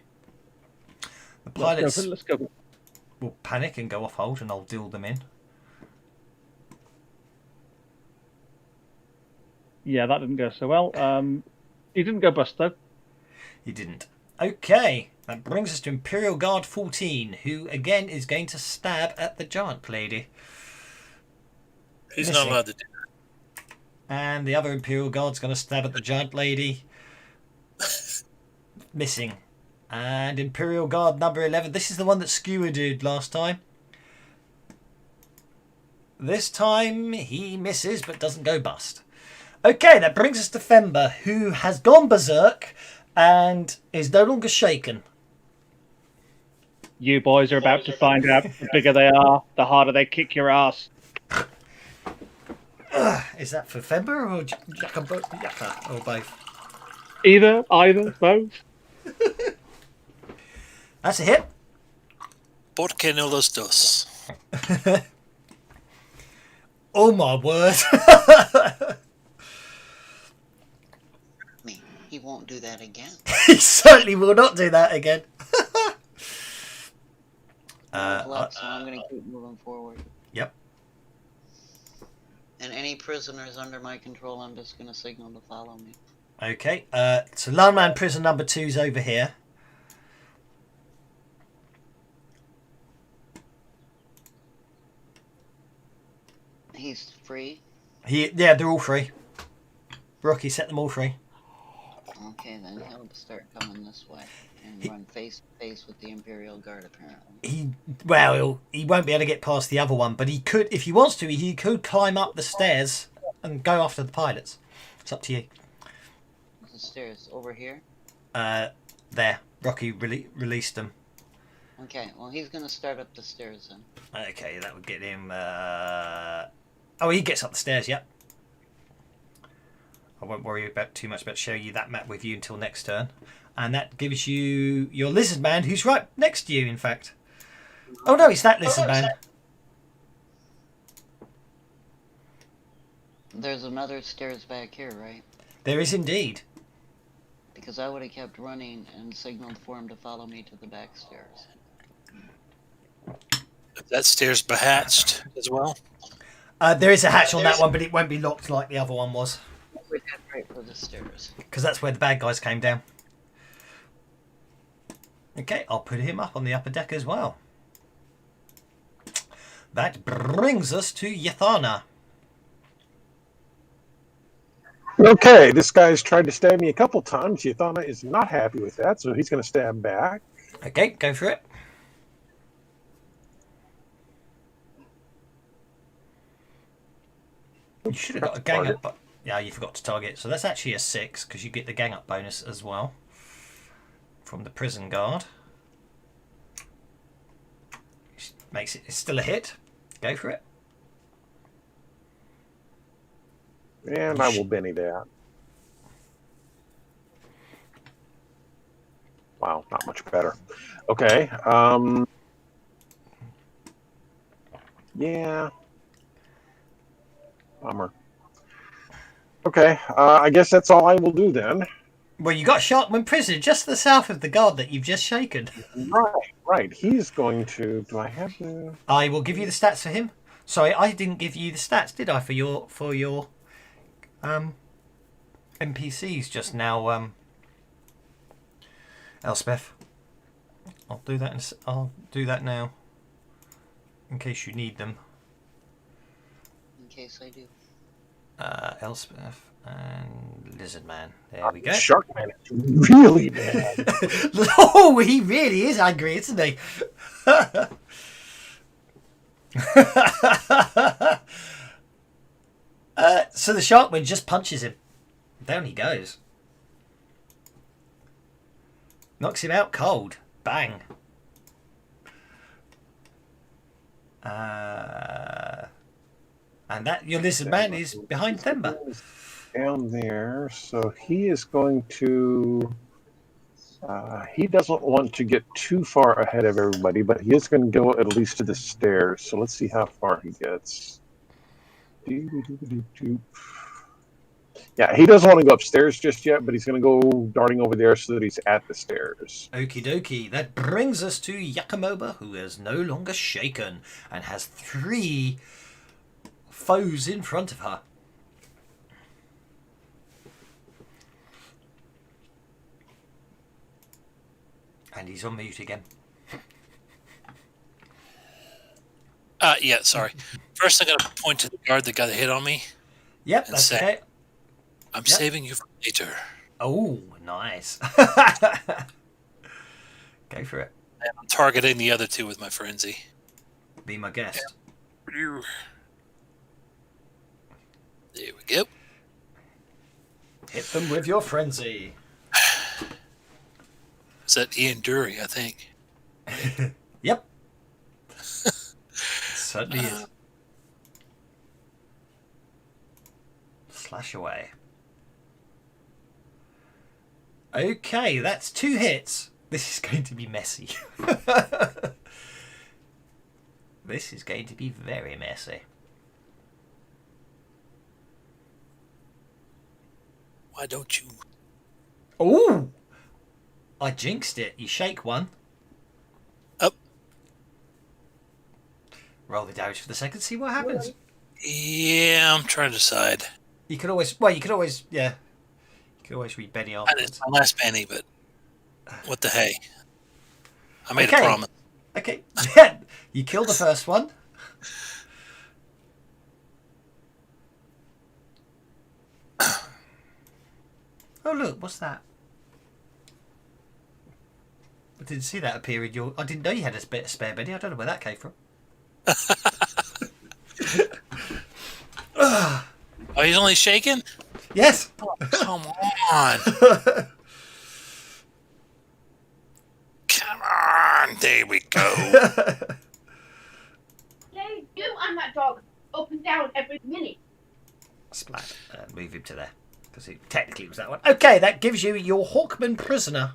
S1: The pilots
S3: Let's go.
S1: will panic and go off hold, and I'll deal them in.
S3: Yeah, that didn't go so well. He didn't go bust though.
S1: He didn't. Okay, that brings us to Imperial Guard 14, who again is going to stab at the giant lady.
S2: He's not allowed to do that.
S1: And the other Imperial Guard's going to stab at the giant lady. Missing. And Imperial Guard number 11. This is the one that skewered last time. This time he misses but doesn't go bust. Okay, that brings us to Themba, who has gone berserk and is no longer shaken.
S3: You boys are about to find out the bigger they are, the harder they kick your ass.
S1: Is that for Themba or Yaka or both?
S3: Either, both.
S1: That's a hit.
S2: ¿Por qué no los dos?
S1: Oh my word.
S4: He won't do that again.
S1: He certainly will not do that again.
S4: So I'm going to keep moving forward.
S1: Yep.
S4: And any prisoners under my control, I'm just going to signal to follow me.
S1: Okay, so Lineman prison number 2's over here.
S4: He's free.
S1: Yeah, they're all free. Rocky set them all free.
S4: Okay, then he'll start coming this way and run face to face with the Imperial Guard. Apparently,
S1: He won't be able to get past the other one, but he could, if he wants to, he could climb up the stairs and go after the pilots. It's up to you.
S4: the stairs over here.
S1: There, Rocky released them.
S4: Okay, well he's gonna start up the stairs then.
S1: Okay, that would get him. Oh, he gets up the stairs. Yep. I won't worry about too much about sharing you that map with you until next turn, and that gives you your lizard man, who's right next to you. In fact, oh no, it's that lizard man.
S4: There's another stairs back here, right?
S1: There is indeed.
S4: Because I would have kept running and signaled for him to follow me to the back stairs.
S2: If that stairs behatched as well.
S1: There is a hatch on that one, but it won't be locked like the other one was.
S4: We'd head right for the stairs.
S1: Because that's where the bad guys came down. Okay, I'll put him up on the upper deck as well. That brings us to Yathana.
S5: Okay, this guy's tried to stab me a couple times. Yathana is not happy with that, so he's going to stab back.
S1: Okay, go for it. You should have got a gang up. But yeah, you forgot to target. So that's actually a 6 because you get the gang up bonus as well from the prison guard. Makes it, it's still a hit. Go for it.
S5: And I will Benny that. Wow, not much better. Okay. Yeah. Bummer. Okay, I guess that's all I will do then.
S1: Well, you got Sharkman Prison just to the south of the guard that you've just shaken.
S5: Right. He's going to. Do I have the?
S1: I will give you the stats for him. Sorry, I didn't give you the stats, did I? For your NPCs just now, Elspeth. I'll do that. I'll do that now, in case you need them.
S4: In case I do.
S1: Elspeth and Lizard Man. There we go.
S5: Sharkman is really bad.
S1: Oh, he really is angry, isn't he? So the Sharkman just punches him. Down he goes. Knocks him out cold. Bang. And that your Lizard Man is behind Themba.
S5: Down there, so he is going to. He doesn't want to get too far ahead of everybody, but he is going to go at least to the stairs. So let's see how far he gets. Yeah, he doesn't want to go upstairs just yet, but he's going to go darting over there so that he's at the stairs.
S1: Okie dokie. That brings us to Yakumoba, who is no longer shaken and has 3 foes in front of her. And he's on mute again.
S2: Yeah, sorry. First, I'm going to point to the guard that got a hit on me.
S1: Yep,
S2: And
S1: that's
S2: say,
S1: okay.
S2: I'm saving you for later.
S1: Oh, nice. Go for it.
S2: And I'm targeting the other 2 with my frenzy.
S1: Be my guest.
S2: There we go.
S1: Hit them with your frenzy.
S2: Is that Ian Dury, I think?
S1: Yep. Certainly is. Slash away. Okay, that's 2 hits. This is going to be messy. This is going to be very messy.
S2: Why don't you?
S1: Oh! I jinxed it. You shake one.
S2: Up.
S1: Roll the damage for the second, see what happens.
S2: Yeah, I'm trying to decide.
S1: You could always, yeah. You could always read Benny
S2: I
S1: afterwards.
S2: did my last penny, but what the hey? I made
S1: Okay.
S2: a promise.
S1: Okay. Yeah. You killed the first one. Oh look, what's that? I didn't see that appear in your. I didn't know you had a bit of spare Benny. I don't know where that came from.
S2: Oh, he's only shaking?
S1: Yes.
S2: Come on. Come on. There we go.
S7: They you and that dog up and down every minute.
S1: Splat. Move him to there because it technically was that one. Okay, that gives you your Hawkman prisoner.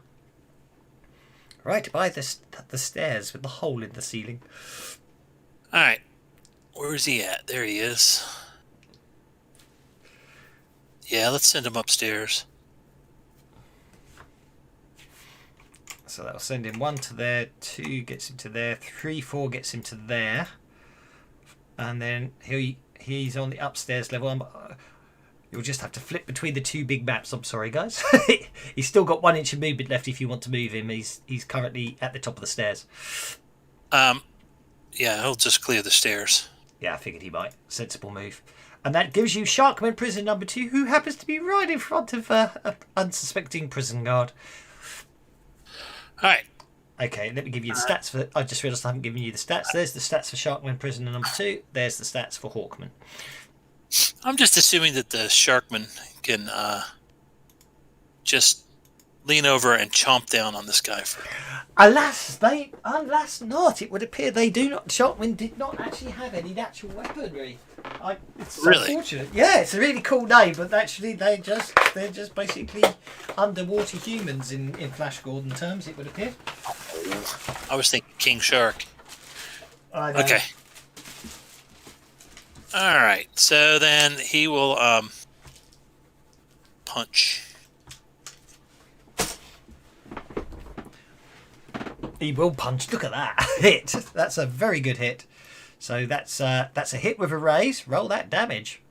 S1: Right by the stairs with the hole in the ceiling.
S2: All right. Where is he at? There he is. Yeah, let's send him upstairs.
S1: So that'll send him 1 to there, 2 gets him to there, 3, 4 gets him to there, and then he's on the upstairs level. You'll just have to flip between the 2 big maps. I'm sorry, guys. He's still got 1 inch of movement left if you want to move him. He's currently at the top of the stairs.
S2: Yeah, he'll just clear the stairs.
S1: Yeah, I figured he might. Sensible move. And that gives you Sharkman Prison number 2, who happens to be right in front of an unsuspecting prison guard.
S2: All right.
S1: Okay, let me give you the stats for. I just realised I haven't given you the stats. There's the stats for Sharkman Prisoner number 2. There's the stats for Hawkman.
S2: I'm just assuming that the Sharkman can just lean over and chomp down on this guy.
S1: Alas not. It would appear they do not. Sharkmen did not actually have any natural weaponry. It's
S2: Really?
S1: unfortunate. Yeah, it's a really cool name, but actually they're just basically underwater humans in Flash Gordon terms. It would appear.
S2: I was thinking King Shark.
S1: I know.
S2: Okay. All right. So then he will punch.
S1: He will punch. Look at that hit. That's a very good hit. So that's a hit with a raise. Roll that damage.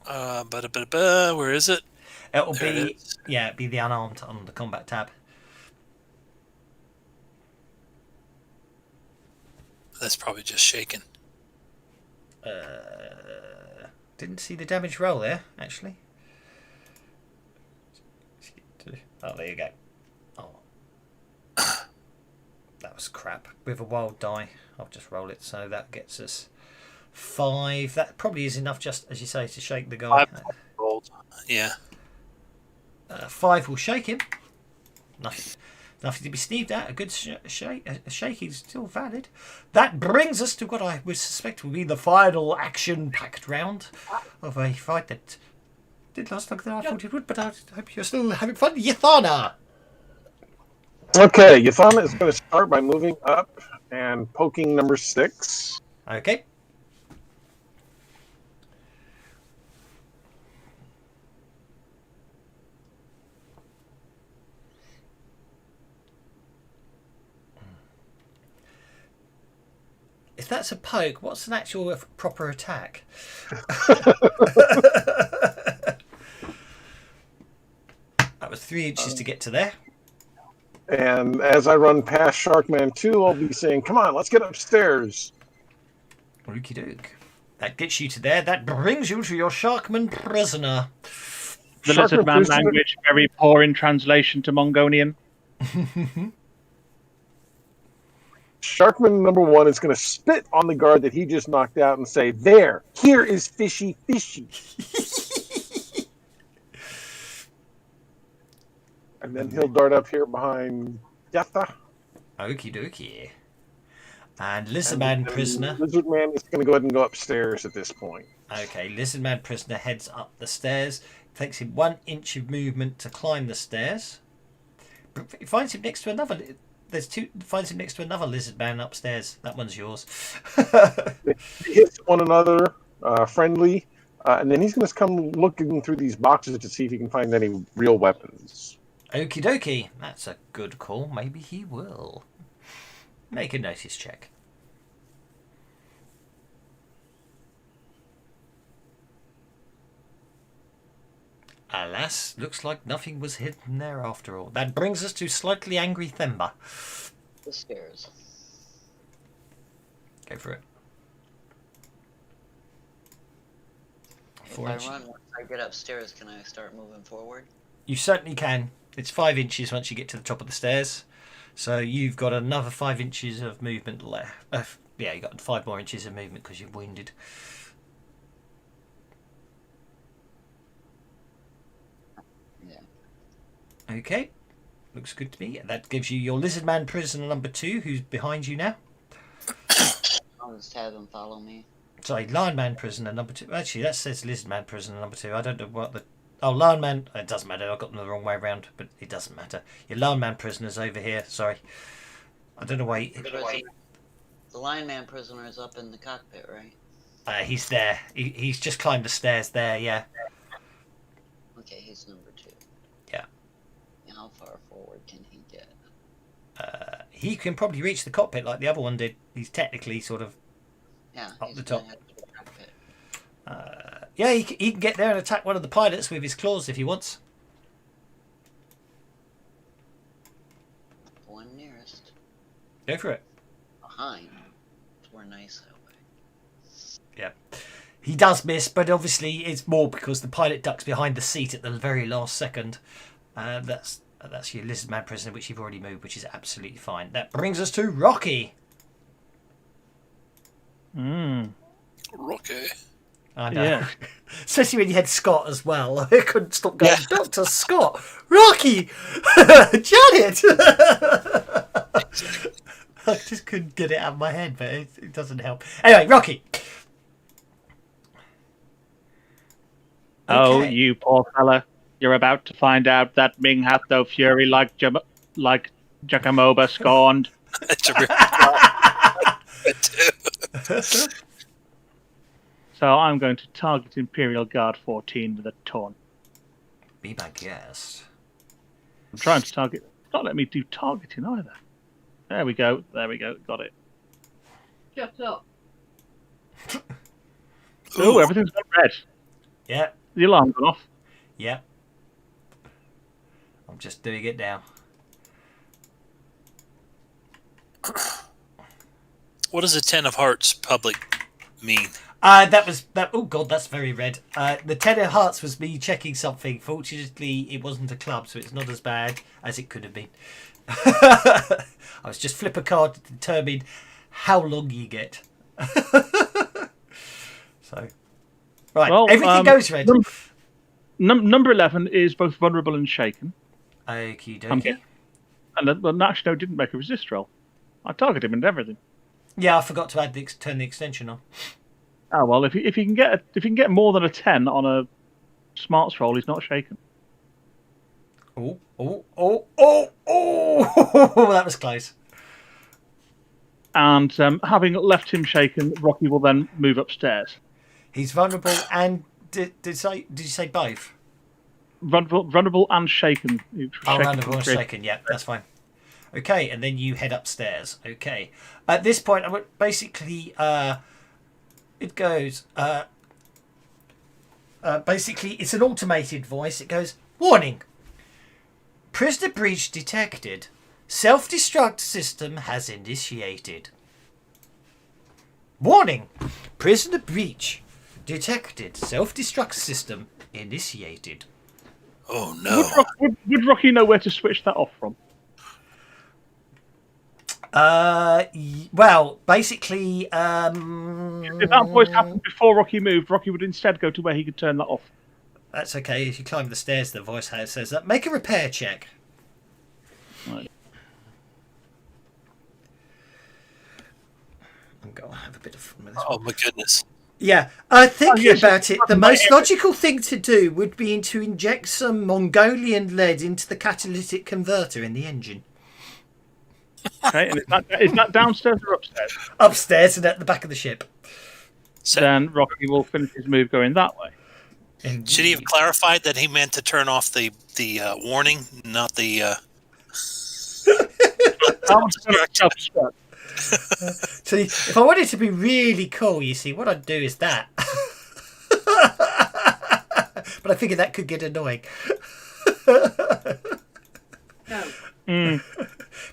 S2: Where is it?
S1: It'll
S2: There
S1: be
S2: it is.
S1: it'll be the unarmed on the combat tab.
S2: That's probably just shaken.
S1: Didn't see the damage roll there actually. Oh, there you go. Oh, that was crap. With a wild die, I'll just roll it. So that gets us 5. That probably is enough, just as you say, to shake the guy.
S2: 5 rolled. Yeah.
S1: 5 will shake him. Nothing to be sneezed at. A good shake is still valid. That brings us to what I would suspect will be the final action-packed round of a fight that did last longer than I thought it would, but I hope you're still having fun. Yathana!
S5: Okay, Yathana is going to start by moving up and poking number 6.
S1: Okay. If that's a poke, what's an actual proper attack? That was 3 inches to get to there.
S5: And as I run past Sharkman 2, I'll be saying, come on, let's get upstairs.
S1: Okie doke. That gets you to there. That brings you to your Sharkman prisoner.
S3: The
S5: Sharkman
S3: lizard man
S5: prisoner-
S3: language very poor in translation to Mongolian.
S5: Sharkman number 1 is going to spit on the guard that he just knocked out and say, there, here is fishy fishy. And then he'll dart up here behind Yatha.
S1: Okie dokie. And Lizardman prisoner.
S5: Lizard Man is going to go ahead and go upstairs at this point.
S1: Okay, Lizardman prisoner heads up the stairs. Takes him 1 inch of movement to climb the stairs. He finds him next to another. Finds him next to another lizard man upstairs. That one's yours.
S5: They hit one another, friendly, and then he's going to come looking through these boxes to see if he can find any real weapons.
S1: Okie dokie. That's a good call. Maybe he will. Make a notice check. Alas, looks like nothing was hidden there after all. That brings us to slightly angry Themba.
S4: The stairs.
S1: Go for it. 4
S4: If I
S1: inches.
S4: run, once I get upstairs, can I start moving forward?
S1: You certainly can. It's 5 inches once you get to the top of the stairs. So you've got another 5 inches of movement left. Yeah, you got 5 more inches of movement because you're wounded.
S4: Yeah.
S1: Okay. Looks good to me. That gives you your lizard man prisoner number 2, who's behind you now.
S4: I'll just have him follow me.
S1: Sorry, lion man prisoner number 2. Actually, that says lizard man prisoner number 2. I don't know what the... Oh, lion man... It doesn't matter. I got them the wrong way around, but it doesn't matter. Your lion man prisoner's over here. Sorry. I don't know why...
S4: The lineman prisoner is up in the cockpit, right?
S1: He's there. He's just climbed the stairs there, yeah.
S4: Okay, he's number 2.
S1: Yeah.
S4: How far forward can he get?
S1: He can probably reach the cockpit like the other one did. He's technically sort of...
S4: Yeah,
S1: Up
S4: he's
S1: the
S4: gonna
S1: top.
S4: head to the cockpit.
S1: Yeah, he can get there and attack one of the pilots with his claws if he wants.
S4: The one nearest.
S1: Go for it.
S4: Behind. We're nice that way.
S1: Yeah. He does miss, but obviously it's more because the pilot ducks behind the seat at the very last second. That's your lizard man prisoner, which you've already moved, which is absolutely fine. That brings us to Rocky.
S2: Okay.
S1: I know.
S3: Yeah.
S1: Especially when you had Scott as well. I couldn't stop going, Dr. Scott, Rocky, Janet. I just couldn't get it out of my head, but it doesn't help. Anyway, Rocky.
S3: Oh,
S1: Okay.
S3: you poor fella. You're about to find out that Ming hath no fury like Giacomoba scorned. So I'm going to target Imperial Guard 14 with a taunt.
S1: Be my guest.
S3: I'm trying to target. It's not letting me do targeting either. There we go. Got it.
S7: Shut up.
S3: Oh, everything's gone red.
S1: Yeah,
S3: The alarm's gone off.
S1: yeah. I'm just doing it now.
S2: What does a 10 of hearts public mean?
S1: That was that. Oh God, that's very red. The 10 of hearts was me checking something. Fortunately, it wasn't a club, so it's not as bad as it could have been. I was just flip a card to determine how long you get. So, right,
S3: Well,
S1: everything goes red.
S3: Number 11 is both vulnerable and shaken.
S1: Okie
S3: Okay.
S1: dokie.
S3: And Nashno didn't make a resist roll. I target him and everything.
S1: Yeah, I forgot to add turn the extension on.
S3: Oh well, if you can get more than a 10 on a smarts roll, he's not shaken.
S1: Oh! That was close.
S3: And having left him shaken, Rocky will then move upstairs.
S1: He's vulnerable and did you say both?
S3: Vulnerable and shaken.
S1: Oh, vulnerable and shaken. Yeah, that's fine. Okay, and then you head upstairs. Okay. At this point, I would basically it goes. Basically, it's an automated voice. It goes, "Warning. Prisoner breach detected. Self-destruct system has initiated. Warning. Prisoner breach detected. Self-destruct system initiated."
S2: Oh no.
S3: Would Rocky know where to switch that off from?
S1: Well, basically,
S3: If that voice happened before Rocky moved, Rocky would instead go to where he could turn that off.
S1: that's okay. If you climb the stairs, the voice says that. Make a repair check.
S3: Right.
S1: I'm going to have a bit of fun with this.
S2: Oh my goodness.
S1: Yeah, thinking
S3: yes,
S1: about it, the
S3: my
S1: most
S3: ear.
S1: logical thing to do would be to inject some Mongolian lead into the catalytic converter in the engine.
S3: Okay, and is that downstairs or upstairs?
S1: Upstairs and at the back of the ship.
S2: So,
S3: Then Rocky will finish his move going that way.
S2: should he have clarified that he meant to turn off the warning, not the...
S3: Self-destruct.
S1: So if I wanted to be really cool, you see, what I'd do is that. But I figured that could get annoying.
S7: No.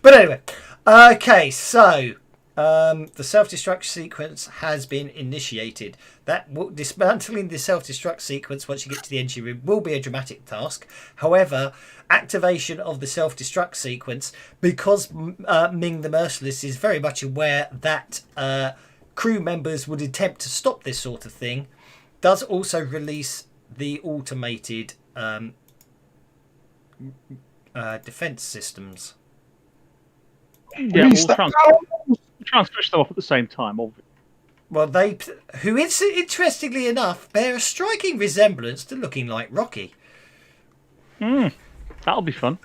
S1: But anyway, okay, so The self-destruct sequence has been initiated. Dismantling the self-destruct sequence once you get to the engine room will be a dramatic task. However, activation of the self-destruct sequence, because Ming the Merciless is very much aware that crew members would attempt to stop this sort of thing, does also release the automated defense systems.
S3: Yeah, we'll try and switch them off at the same time.
S1: Well, who interestingly enough bear a striking resemblance to looking like Rocky.
S3: That'll be fun.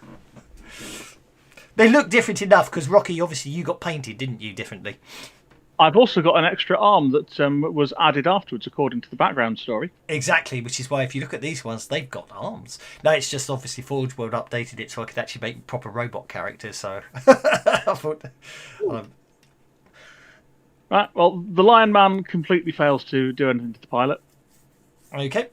S1: They look different enough because Rocky, obviously, you got painted, didn't you, differently?
S3: I've also got an extra arm that was added afterwards, according to the background story.
S1: Exactly, which is why if you look at these ones, they've got arms. No, it's just obviously Forge World updated it so I could actually make proper robot characters. So I thought.
S3: Right. Well, the Lion Man completely fails to do anything to the pilot.
S1: Okay.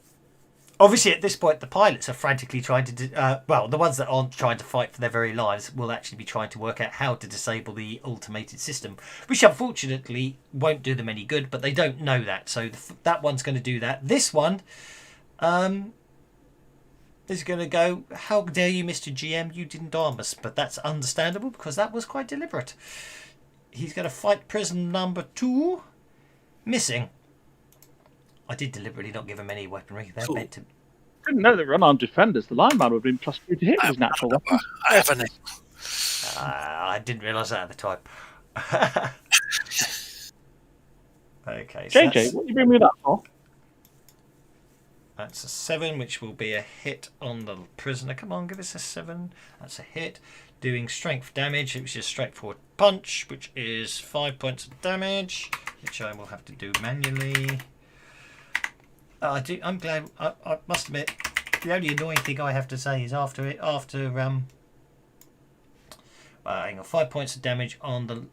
S1: Obviously, at this point, the pilots are frantically trying to... the ones that aren't trying to fight for their very lives will actually be trying to work out how to disable the automated system, which unfortunately won't do them any good, but they don't know that. So that one's going to do that. This one is going to go, how dare you, Mr. GM, you didn't arm us. But that's understandable because that was quite deliberate. He's going to fight prison number 2. Missing. I did deliberately not give him any weaponry. They're meant to...
S3: Didn't know they were unarmed defenders. The Lion Man would have been +3 to hit with his natural weapon.
S2: I have a name.
S1: I didn't realise that at the time. Okay.
S3: So JJ, what do you bring me that for?
S1: That's a 7, which will be a hit on the prisoner. Come on, give us a 7. That's a hit. Doing strength damage, which is straightforward punch, which is 5 points of damage, which I will have to do manually. I'm glad. I must admit, the only annoying thing I have to say is hang on, 5 points of damage on the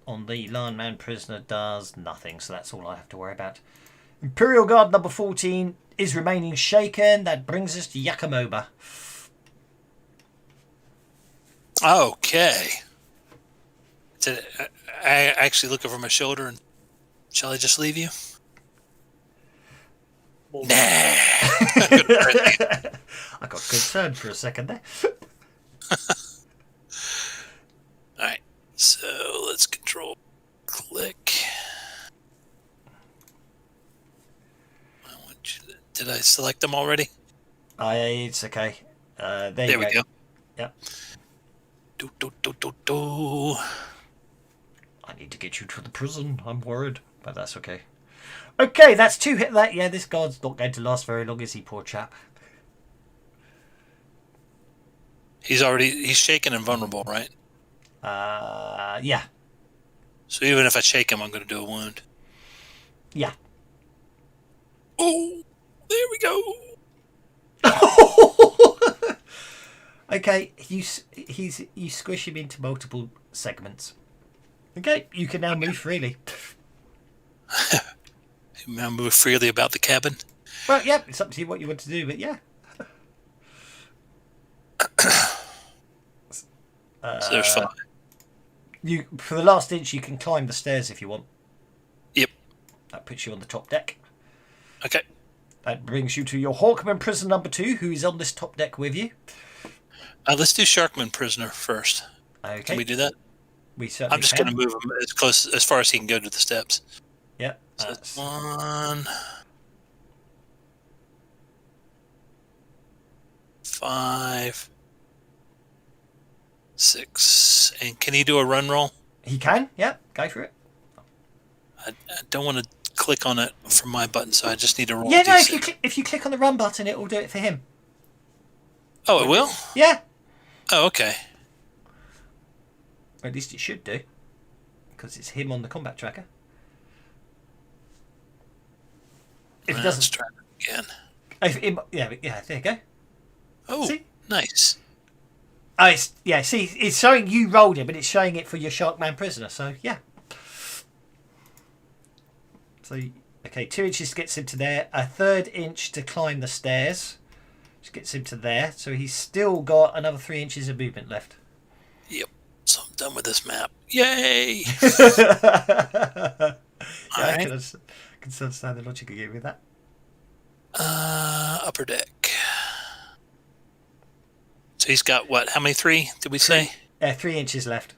S1: Lion Man prisoner does nothing, so that's all I have to worry about. Imperial Guard number 14 is remaining shaken. That brings us to Yakimoba.
S2: Okay. Did I actually look over my shoulder and shall I just leave you? Nah.
S1: I got concerned for a second there.
S2: Alright, so let's control click. Did I select them already?
S1: It's okay.
S2: There we go.
S1: Yep. I need to get you to the prison. I'm worried, but that's okay. Okay, that's 2 hit that. Yeah, this guard's not going to last very long, is he, poor chap?
S2: He's shaken and vulnerable, right?
S1: Yeah.
S2: So even if I shake him, I'm going to do a wound.
S1: Yeah.
S2: Oh, there we go.
S1: Okay, you squish him into multiple segments. Okay, you can now move freely.
S2: Now move freely about the cabin.
S1: Well, yeah, it's up to you what you want to do, but yeah.
S2: So there's 5.
S1: For the last inch, you can climb the stairs if you want.
S2: Yep.
S1: That puts you on the top deck.
S2: Okay.
S1: That brings you to your Hawkman prisoner number 2, who is on this top deck with you.
S2: Let's do Sharkman prisoner first.
S1: Okay.
S2: Can we do that?
S1: We certainly
S2: I'm just
S1: can.
S2: going to move him as far as he can go to the steps.
S1: Yeah.
S2: So that's 1, 5, 6, and can he do a run roll?
S1: He can. Yeah. Go for it.
S2: I don't want to click on it from my button, so I just need to roll.
S1: Yeah. No.
S2: D6.
S1: If you click on the run button, it will do it for him.
S2: Oh, it will.
S1: Yeah.
S2: Oh, okay.
S1: Or at least it should do, because it's him on the combat tracker. If it
S2: Let's
S1: doesn't,
S2: try it again.
S1: yeah. There you go.
S2: Oh,
S1: See?
S2: nice.
S1: Oh, see, it's showing you rolled it, but it's showing it for your Sharkman prisoner. So yeah. So okay, 2 inches gets him to there. A 3rd inch to climb the stairs, which gets him to there. So he's still got another 3 inches of movement left.
S2: Yep. So I'm done with this map. Yay!
S1: Yeah,
S2: All
S1: I
S2: right.
S1: can understand the logic of giving that.
S2: Upper deck. So he's got what? How many? 3? Did we say?
S1: 3 inches left.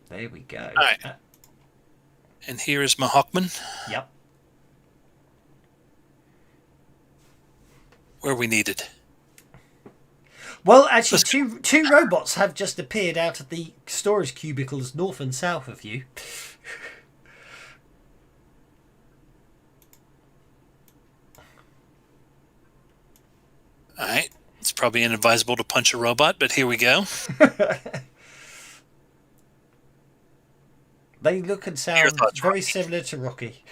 S1: There we go.
S2: All right. And here is Mahawkman,
S1: Yep.
S2: where we needed.
S1: Well, actually, two robots have just appeared out of the storage cubicles north and south of you.
S2: All right. It's probably inadvisable to punch a robot, but here we go.
S1: They look and
S2: Your
S1: sound
S2: thoughts,
S1: very
S2: Rocky?
S1: similar to Rocky,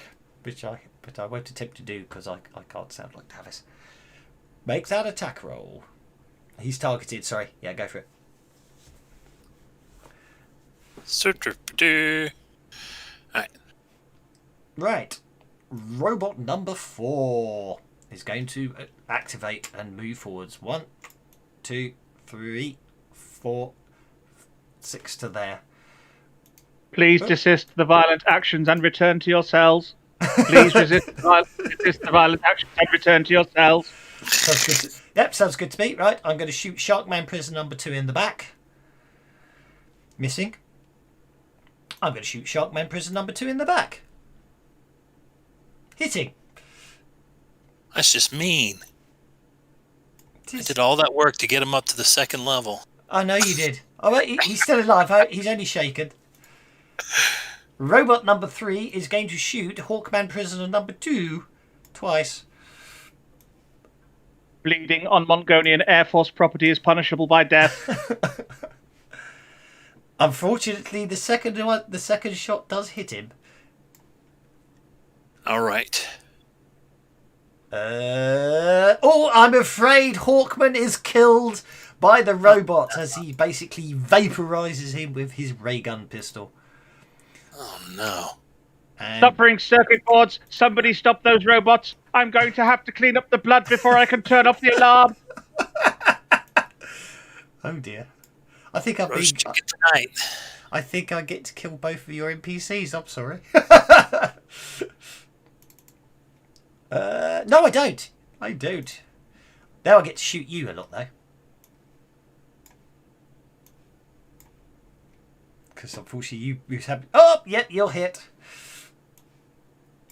S1: but I won't attempt to do because I can't sound like Tavis. Make that attack roll. He's targeted. Sorry. Yeah, go for it.
S2: All right.
S1: Right. Robot number 4 is going to activate and move forwards. 1, 2, 3, 4, 6 to there.
S3: Please desist the violent actions and return to your cells. Please resist the violent actions and return to your cells.
S1: Sounds good. Yep, sounds good to me. Right, I'm going to shoot Sharkman Prison number 2 in the back. Missing. I'm going to shoot Sharkman Prison number 2 in the back. Hitting.
S2: That's just mean. I did all that work to get him up to the 2nd level.
S1: I know you did. Oh, wait, he's still alive. He's only shaken. Robot number 3 is going to shoot Hawkman Prisoner number 2 twice.
S3: Bleeding on Mongolian Air Force property is punishable by death.
S1: Unfortunately, the second shot does hit him.
S2: All right.
S1: I'm afraid Hawkman is killed by the robot as he basically vaporizes him with his ray gun pistol.
S2: Oh, no.
S1: And
S3: Suffering circuit boards. Somebody stop those robots. I'm going to have to clean up the blood before I can turn off the alarm.
S1: oh dear, I think I've
S2: Roast
S1: been.
S2: chicken tonight.
S1: I think I get to kill both of your NPCs. I'm sorry. No, I don't. I don't. Now I get to shoot you a lot though. Because unfortunately you have... Oh, yep, you're hit.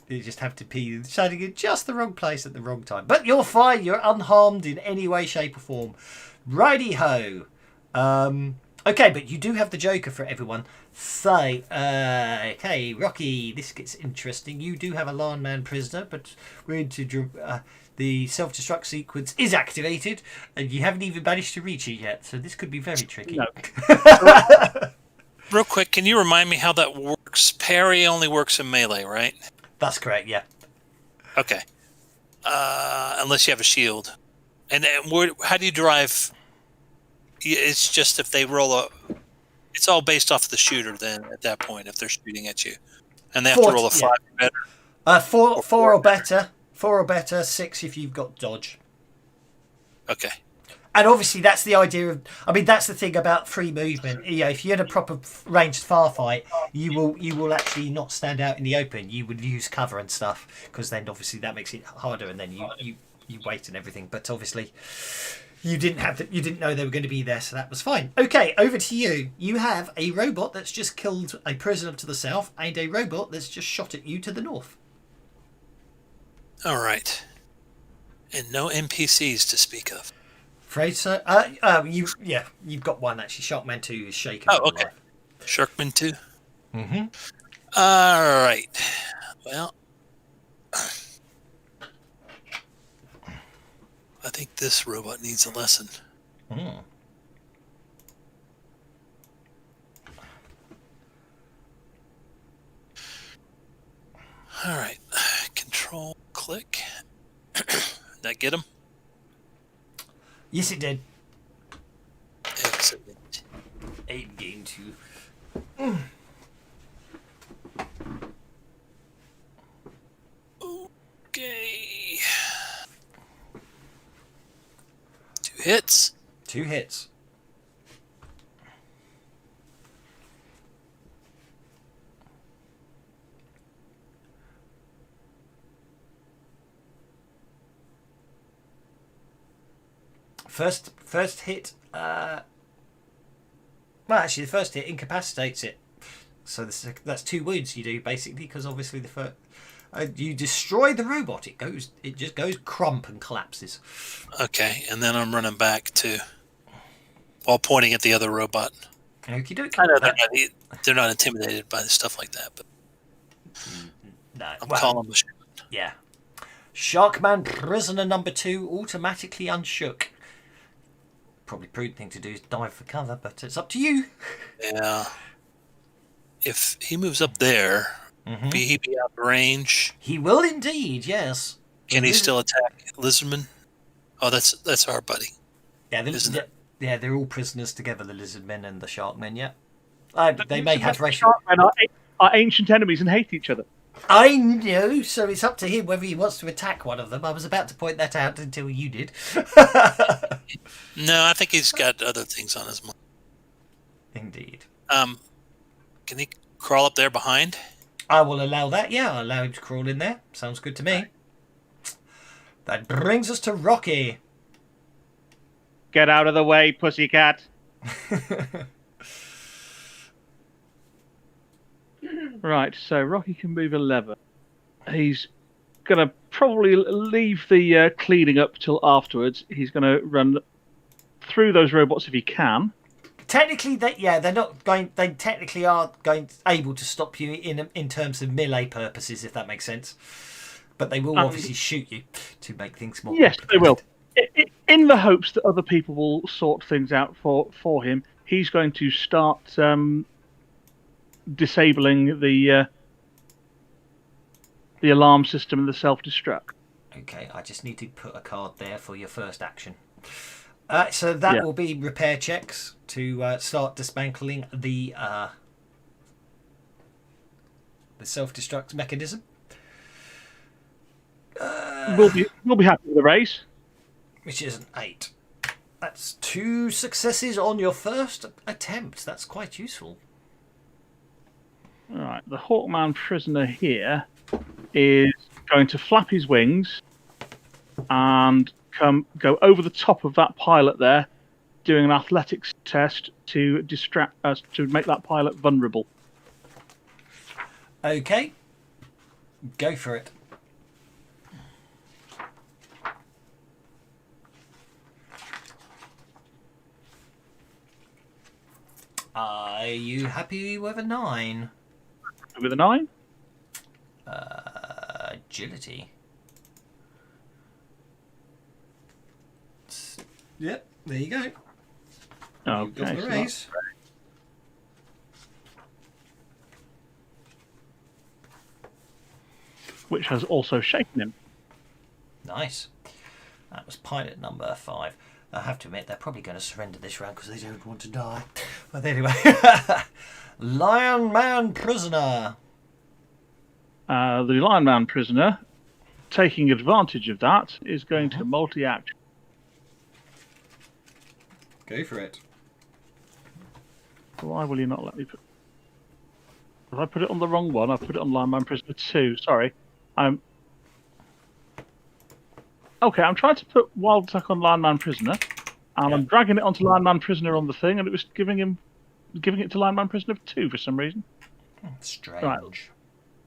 S1: You just have to be shouting in just the wrong place at the wrong time. But you're fine. You're unharmed in any way, shape or form. Righty-ho. Okay, but you do have the Joker for everyone. So, okay, Rocky, this gets interesting. You do have a Lion Man prisoner, but we're into... the self-destruct sequence is activated, and you haven't even managed to reach it yet. So this could be very tricky.
S3: No.
S2: Real quick, can you remind me how that works? Parry only works in melee, right?
S1: That's correct, yeah.
S2: Okay. Unless you have a shield. And how do you drive? It's just if they roll a... It's all based off the shooter then, at that point, if they're shooting at you. And they have to roll a 5 or better.
S1: Four or better. 4 or better, 6 if you've got dodge.
S2: Okay.
S1: And obviously that's the idea of... I mean, that's the thing about free movement. You know, if you're in a proper ranged firefight, you will actually not stand out in the open. You would use cover and stuff, because then obviously that makes it harder, and then you wait and everything. But obviously you didn't know they were going to be there, so that was fine. Okay, over to you. You have a robot that's just killed a prisoner to the south, and a robot that's just shot at you to the north.
S2: All right. And no NPCs to speak of.
S1: Afraid so. You've got one actually. Sharkman 2 is shaken.
S2: Oh, okay. Sharkman 2?
S1: Mm-hmm.
S2: All right. Well, I think this robot needs a lesson.
S1: Mm.
S2: All right. Control, click. That get him?
S1: Yes, it did.
S2: Excellent.
S1: 8 game 2.
S2: Okay. 2 hits.
S1: 2 hits. First hit. Well, actually, the first hit incapacitates it. So that's 2 wounds you do basically, because obviously the first you destroy the robot. It just goes crump and collapses.
S2: Okay, and then I'm running back to, while pointing at the other robot.
S1: Okie dokie.
S2: I know they're not intimidated by stuff like that, but
S1: No.
S2: I'm
S1: Well,
S2: calling them.
S1: yeah. Sharkman prisoner number 2 automatically unshook. Probably prudent thing to do is dive for cover, but it's up to you.
S2: Yeah. If he moves up there, he be out of range.
S1: He will indeed, yes.
S2: Can he still attack Lizardman? Oh, that's our buddy.
S1: Yeah,
S2: Isn't it?
S1: Yeah, they're all prisoners together, the Lizardmen and the Sharkmen, yeah. They may have racial...
S3: Sharkmen are ancient enemies and hate each other.
S1: I know, so it's up to him whether he wants to attack one of them. I was about to point that out until you did.
S2: No, I think he's got other things on his mind.
S1: Indeed.
S2: Can he crawl up there behind?
S1: I will allow that, yeah. I'll allow him to crawl in there. Sounds good to me. That brings us to Rocky.
S3: Get out of the way, pussycat. Right, so Rocky can move 11. He's going to probably leave the cleaning up till afterwards. He's going to run through those robots if he can.
S1: Technically, they're not going. They technically are able to stop you in terms of melee purposes, if that makes sense. But they will obviously shoot you to make things more.
S3: Yes, they will. In the hopes that other people will sort things out for him, he's going to start disabling the alarm system and the self-destruct.
S1: Okay, I just need to put a card there for your first action. So that will be repair checks to start dismantling the self-destruct mechanism.
S3: We'll be happy with the raise.
S1: Which is an 8. That's 2 successes on your first attempt. That's quite useful.
S3: All right, the Hawkman prisoner here is going to flap his wings and go over the top of that pilot there, doing an athletics test to distract us, to make that pilot vulnerable.
S1: Okay. Go for it. Are you happy with a 9?
S3: With a 9?
S1: Agility. Yep, there you go.
S3: Okay,
S1: You've got the
S3: so
S1: raise.
S3: which has also shaken him.
S1: Nice. That was pilot number 5. I have to admit, they're probably going to surrender this round because they don't want to die. But anyway. Lion Man prisoner.
S3: The Lion Man prisoner, taking advantage of that, is going to multi-act.
S1: Go for it.
S3: Why will you not let me put... Did I put it on the wrong one? I put it on Lion Man prisoner 2. Sorry. Okay, I'm trying to put Wild Attack on Lion Man prisoner, and I'm dragging it onto Lion Man prisoner on the thing, and it was giving it to Lion Man prisoner 2 for some reason.
S1: Strange.
S3: Right.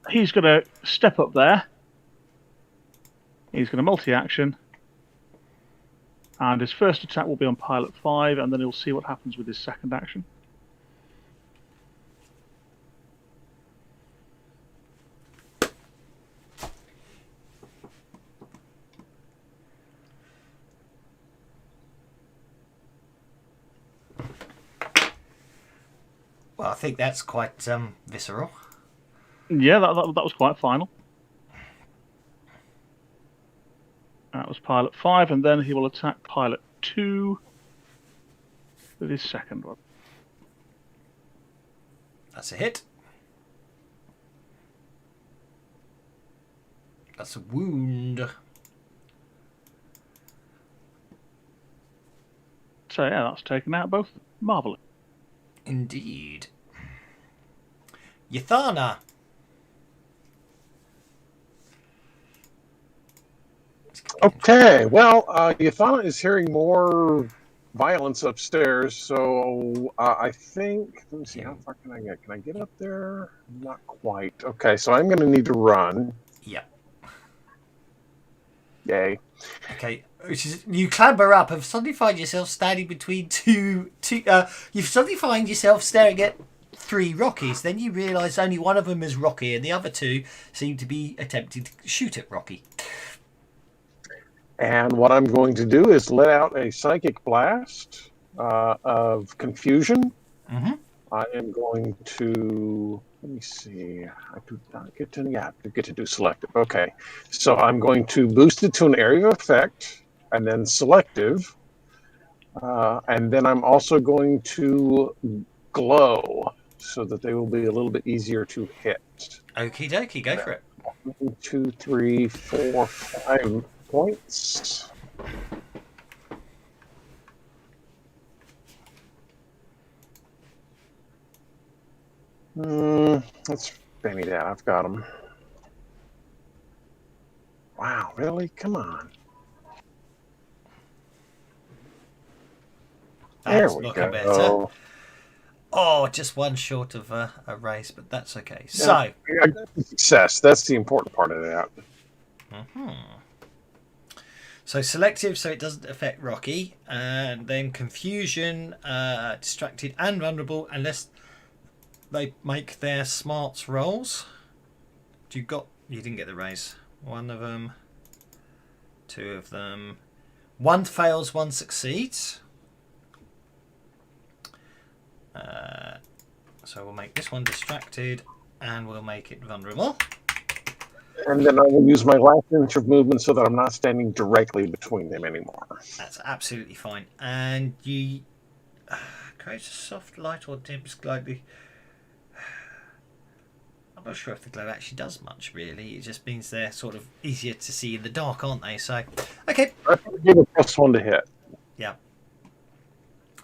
S3: He's going to step up there. He's going to multi-action. And his first attack will be on Pilot 5, and then he'll see what happens with his second action.
S1: Well, I think that's quite visceral.
S3: Yeah, that was quite final. That was Pilot 5, and then he will attack Pilot 2 with his second one.
S1: That's a hit. That's a wound.
S3: So yeah, that's taken out both. Marvelous.
S1: Indeed. Yathana.
S5: Okay, well, Yathana is hearing more violence upstairs, so I think. Let me see, how far can I get? Can I get up there? Not quite. Okay, so I'm going to need to run.
S1: Yeah.
S5: Yay.
S1: Okay. Which is, you clamber up and suddenly find yourself standing between two. You suddenly find yourself staring at 3 Rockies. Then you realise only one of them is Rocky, and the other 2 seem to be attempting to shoot at Rocky.
S5: And what I'm going to do is let out a psychic blast of confusion.
S1: Mm-hmm.
S5: I am going to, let me see, I do not get to, yeah, I get to do selective. Okay, so I'm going to boost it to an area of effect and then selective. And then I'm also going to glow so that they will be a little bit easier to hit.
S1: Okie dokie, go for it.
S5: 1, 2, 3, 4, 5 points. Let's Benny that. I've got him. Wow, really? Come on. There
S1: That's
S5: we
S1: looking
S5: go.
S1: better. Oh, just one short of a race, but that's okay.
S5: Yeah,
S1: So,
S5: I got success. That's the important part of that.
S1: So selective, so it doesn't affect Rocky, and then confusion, distracted, and vulnerable, unless they make their smarts rolls. You didn't get the raise. One of them, 2 of them. 1 fails, 1 succeeds. So we'll make this one distracted, and we'll make it vulnerable.
S5: And then I will use my last inch of movement so that I'm not standing directly between them anymore.
S1: That's absolutely fine. And you create a soft light or dims slightly. I'm not sure if the glow actually does much, really. It just means they're sort of easier to see in the dark, aren't they? So, okay.
S5: I give a +1 to hit.
S1: Yeah.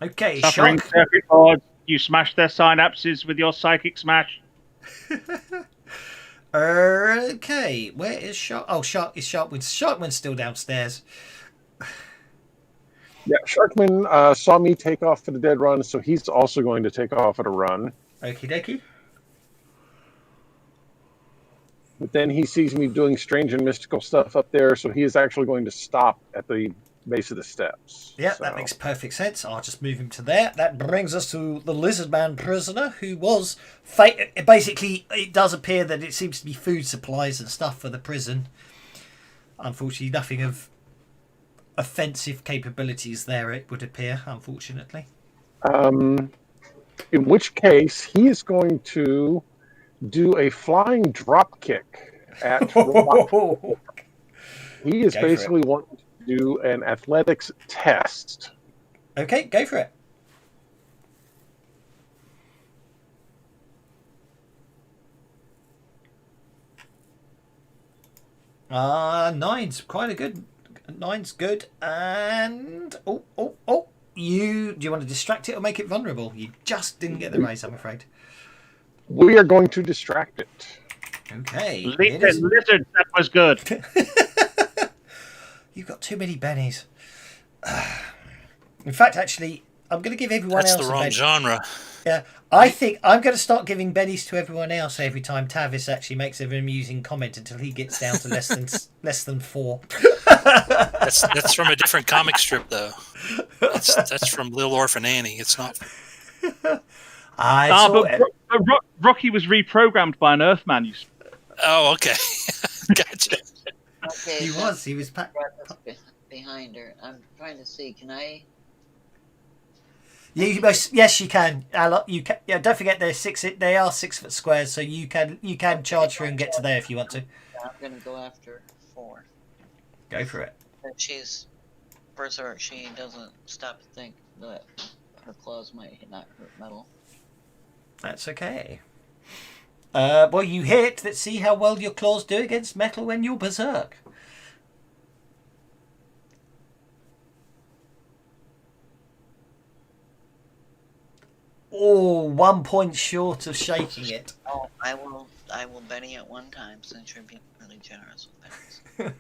S1: Okay,
S3: Suffering
S1: Shark.
S3: circuit boards, you smash their synapses with your psychic smash.
S1: Okay, where is Shark? Oh, Shark is Sharkwind. Sharkwind's still downstairs.
S5: Yeah, Sharkman saw me take off for the dead run, so he's also going to take off at a run.
S1: Okie dokie.
S5: But then he sees me doing strange and mystical stuff up there, so he is actually going to stop at the base of the steps.
S1: Yeah,
S5: so.
S1: that makes perfect sense. I'll just move him to there. That brings us to the Lizard Man prisoner, who was... basically, it does appear that it seems to be food supplies and stuff for the prison. Unfortunately, nothing of offensive capabilities there, it would appear, unfortunately.
S5: In which case, he is going to do a flying drop kick at Robot. He is basically wanting to do an athletics test.
S1: Okay, go for it. Nine's quite a good. 9's good, and do you want to distract it or make it vulnerable? You just didn't get the raise, I'm afraid.
S5: We are going to distract it.
S1: Okay.
S3: Lizard, that was good.
S1: You've got too many bennies. In fact, actually, I'm going to give everyone else.
S2: That's the wrong genre.
S1: Yeah, I think I'm going to start giving bennies to everyone else every time Tavis actually makes an amusing comment until he gets down to less than 4.
S2: That's from a different comic strip, though. That's from Little Orphan Annie. It's not.
S3: Rocky was reprogrammed by an Earthman.
S2: Oh, okay. Gotcha.
S4: Okay,
S1: He was
S4: behind her. I'm trying to see. Can I?
S1: Yes, you can. You can. Yeah, don't forget they're 6. They are 6 foot squares, so you can charge through and get to there if you want to.
S4: I'm gonna go after 4.
S1: Go for it.
S4: She's berserk. She doesn't stop to think that her claws might not hurt metal.
S1: That's okay. Well, you hit. Let's see how well your claws do against metal when you're berserk. Oh, 1 point short of shaking it.
S4: Oh, I will Benny at one time since you're being really generous with Benny's.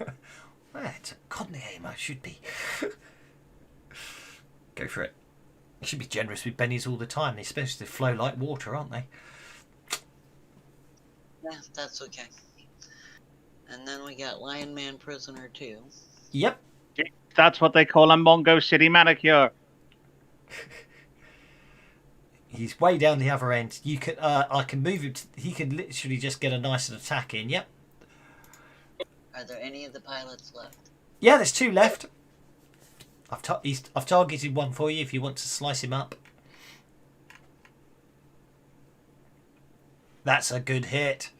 S1: Well, it's a god name, I should be. Go for it. You should be generous with bennies all the time. They're supposed to flow like water, aren't they?
S4: Yeah, that's okay. And then we got Lion Man Prisoner 2.
S1: Yep.
S3: That's what they call a Mongo City manicure.
S1: He's way down the other end. You can, I can move him. He can literally just get a nice attack in. Yep.
S4: Are there any of the pilots left?
S1: Yeah, there's 2 left. I've targeted one for you if you want to slice him up. That's a good hit.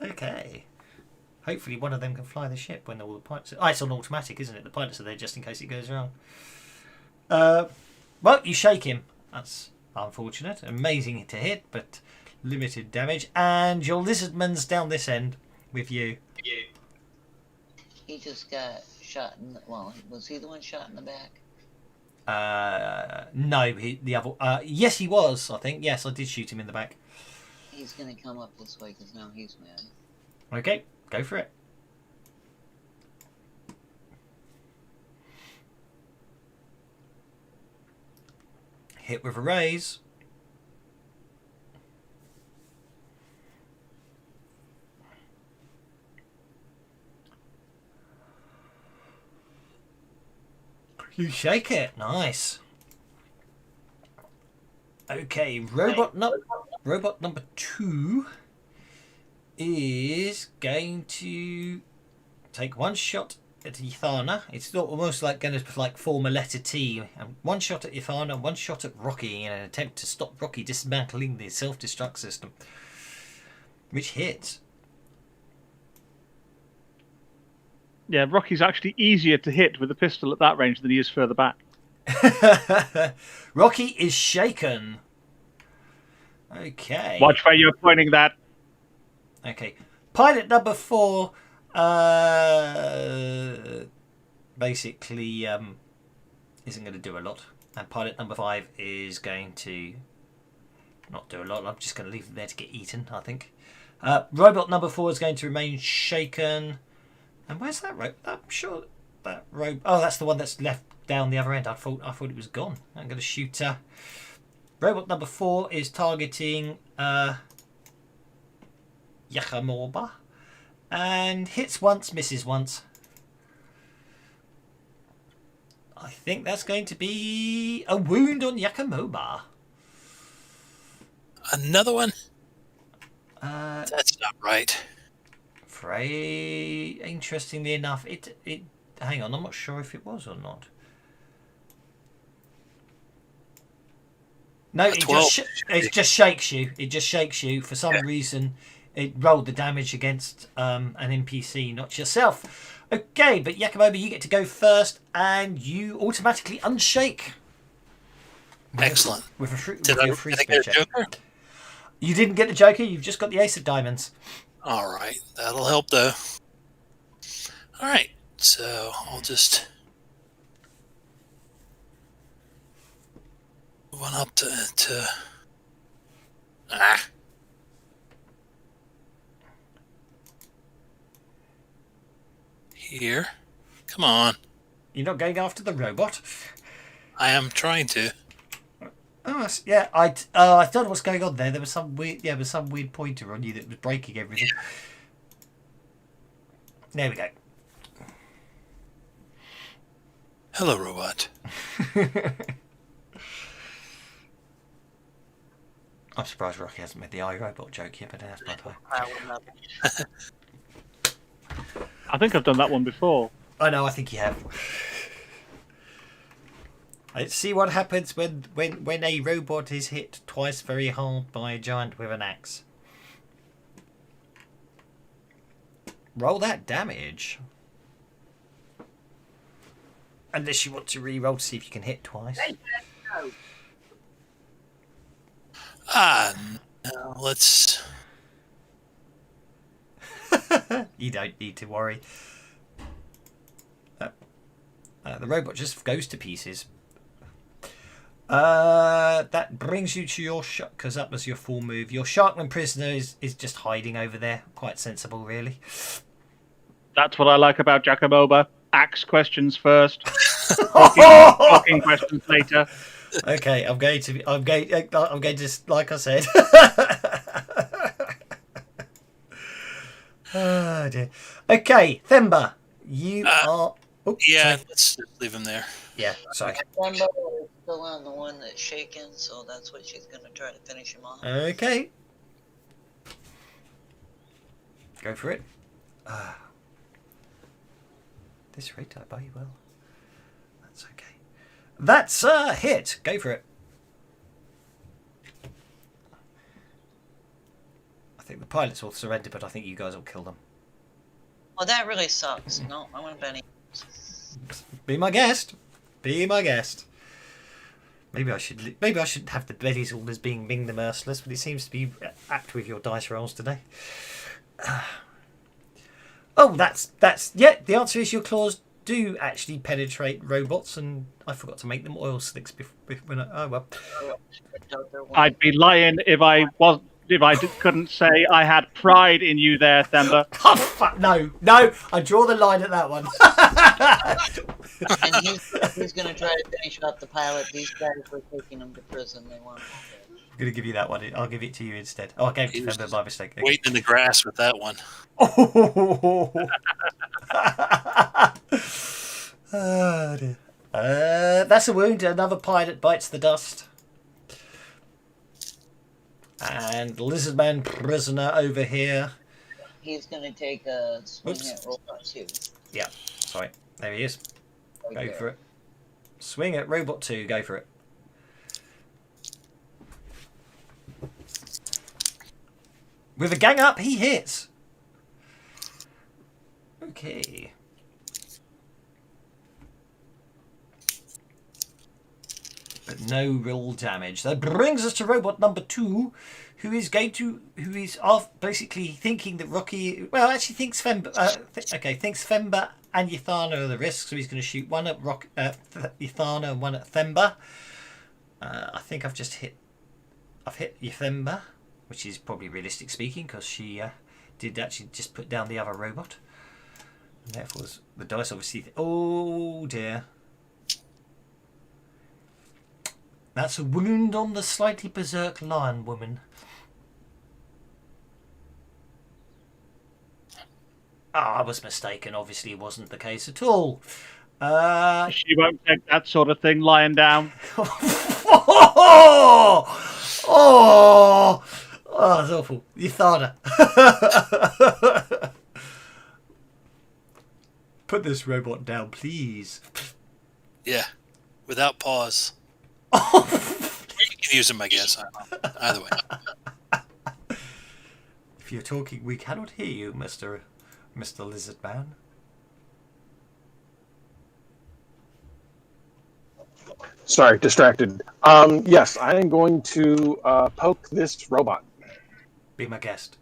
S1: Okay. Hopefully one of them can fly the ship when all the pilots... Oh, it's on automatic, isn't it? The pilots are there just in case it goes wrong. Well, you shake him. That's unfortunate. Amazing to hit, but limited damage. And your lizardman's down this end with you.
S4: He just got shot in the... Well, was he the one shot in the back?
S1: No, the other... yes, he was, I think. Yes, I did shoot him in the back.
S4: He's gonna come up this way because now he's mad.
S1: Okay, go for it. Hit with a raise. You shake it. Nice. Okay, robot number 2 is going to take 1 shot at Ithana. It's not almost like going to like form a letter T. And 1 shot at Ithana, 1 shot at Rocky in an attempt to stop Rocky dismantling the self-destruct system, which hits.
S3: Yeah, Rocky's actually easier to hit with a pistol at that range than he is further back.
S1: Rocky is shaken. Okay.
S3: Watch where you're pointing that.
S1: Okay. Pilot number 4 basically isn't going to do a lot. And pilot number 5 is going to not do a lot. I'm just going to leave them there to get eaten, I think. Robot number 4 is going to remain shaken. And where's that robot? I'm sure that robot... Oh, that's the one that's left down the other end. I thought it was gone. I'm going to shoot... Robot number 4 is targeting Yakamorba. And hits once, misses once. I think that's going to be a wound on Yakamorba.
S2: Another one?
S1: Uh,
S2: That's not right.
S1: Frey, interestingly enough, it hang on, I'm not sure if it was or not. No, it just shakes you. It just shakes you. For some reason, it rolled the damage against an NPC, not yourself. Okay, but Yakumobi, you get to go first, and you automatically unshake.
S2: Excellent.
S1: With a free
S2: Did I get a
S1: check.
S2: joker?
S1: You didn't get the Joker. You've just got the Ace of Diamonds.
S2: All right, that'll help though. All right, so I'll just move on up to here. Come on,
S1: You're not going after the robot.
S2: I am trying to.
S1: Oh, yeah. I don't know what's going on there. There was some weird, pointer on you that was breaking everything. There we go.
S2: Hello, robot.
S1: I'm surprised Rocky hasn't made the iRobot joke yet, but that's my point.
S3: I think I've done that one before.
S1: I know. I think you have. Let's see what happens when a robot is hit twice very hard by a giant with an axe. Roll that damage. Unless you want to re-roll to see if you can hit twice.
S2: No, let's...
S1: You don't need to worry. The robot just goes to pieces. That brings you to your shot, because that was your full move. Your Sharkman prisoner is just hiding over there. Quite sensible, really.
S3: That's what I like about Giacomoba. Axe questions first, talking questions later.
S1: Okay, I'm going to, like I said. Oh dear. Okay, Themba, you are. Oh,
S2: Yeah,
S1: sorry.
S2: let's just leave him there.
S1: Yeah, sorry.
S4: Remember, we're still on the one that's shaken, so that's what she's gonna try to finish him off.
S1: Okay. Go for it. This rate I buy you well. That's okay. That's a hit. Go for it. I think the pilots will surrender, but I think you guys will kill them.
S4: Well, that really sucks. No, I want Benny.
S1: Be my guest. Be my guest. Maybe I should. Maybe I shouldn't have the Betty's orders being Ming the Merciless, but it seems to be apt with your dice rolls today. Oh, that's yeah. The answer is your claws do actually penetrate robots, and I forgot to make them oil slicks when oh well.
S3: I'd be lying if I couldn't say I had pride in you there, Themba.
S1: Oh, fuck, no, I draw the line at that one.
S4: And he's gonna try to finish off the pilot. These guys were taking him to prison. They want him.
S1: I'm going to give you that one. I'll give it to you instead. Oh, I gave it to Themba by mistake. Okay.
S2: Waiting in the grass with that one.
S1: Oh, oh dear. That's a wound. Another pilot bites the dust. And Lizardman prisoner over here.
S4: He's gonna take a swing
S1: Oops.
S4: at Robot 2.
S1: Yeah, sorry. There he is.
S4: Right
S1: Go
S4: there.
S1: for it. Swing at Robot 2. Go for it. With a gang up, he hits. Okay. But no real damage. That brings us to robot number 2, who is basically thinking that Rocky, well, actually thinks Femba, thinks Femba and Yathana are the risk, so he's going to shoot one at Yathana and one at Themba. I think I've hit Yathemba, which is probably realistic speaking, because she did actually just put down the other robot. And therefore, the dice obviously. Oh dear. That's a wound on the slightly berserk lion woman. I was mistaken. Obviously, it wasn't the case at all.
S3: She won't take that sort of thing lying down.
S1: Oh, that's awful. Yathana. Put this robot down, please.
S2: Yeah, without pause. You can use them, I guess. I don't know. Either way.
S1: If you're talking, we cannot hear you, Mr. Lizardman.
S5: Sorry, distracted. Yes, I am going to poke this robot.
S1: Be my guest.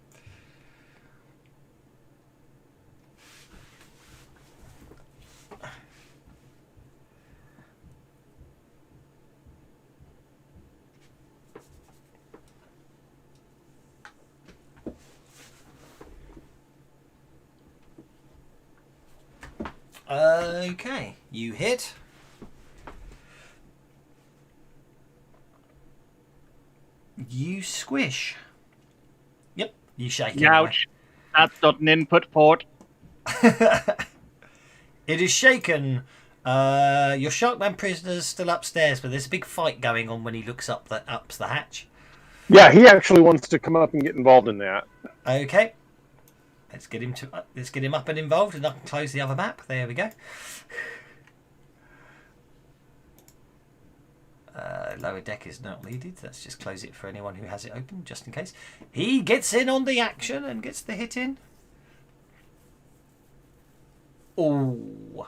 S1: Okay, you hit. You squish. Yep, you shake it.
S3: Ouch. That's not an input port.
S1: It is shaken. Your Sharkman prisoner's still upstairs, but there's a big fight going on when he looks up the hatch.
S5: Yeah, he actually wants to come up and get involved in that.
S1: Okay. Let's get him up and involved, and I can close the other map. There we go. Lower deck is not needed. Let's just close it for anyone who has it open, just in case. He gets in on the action and gets the hit in. Oh.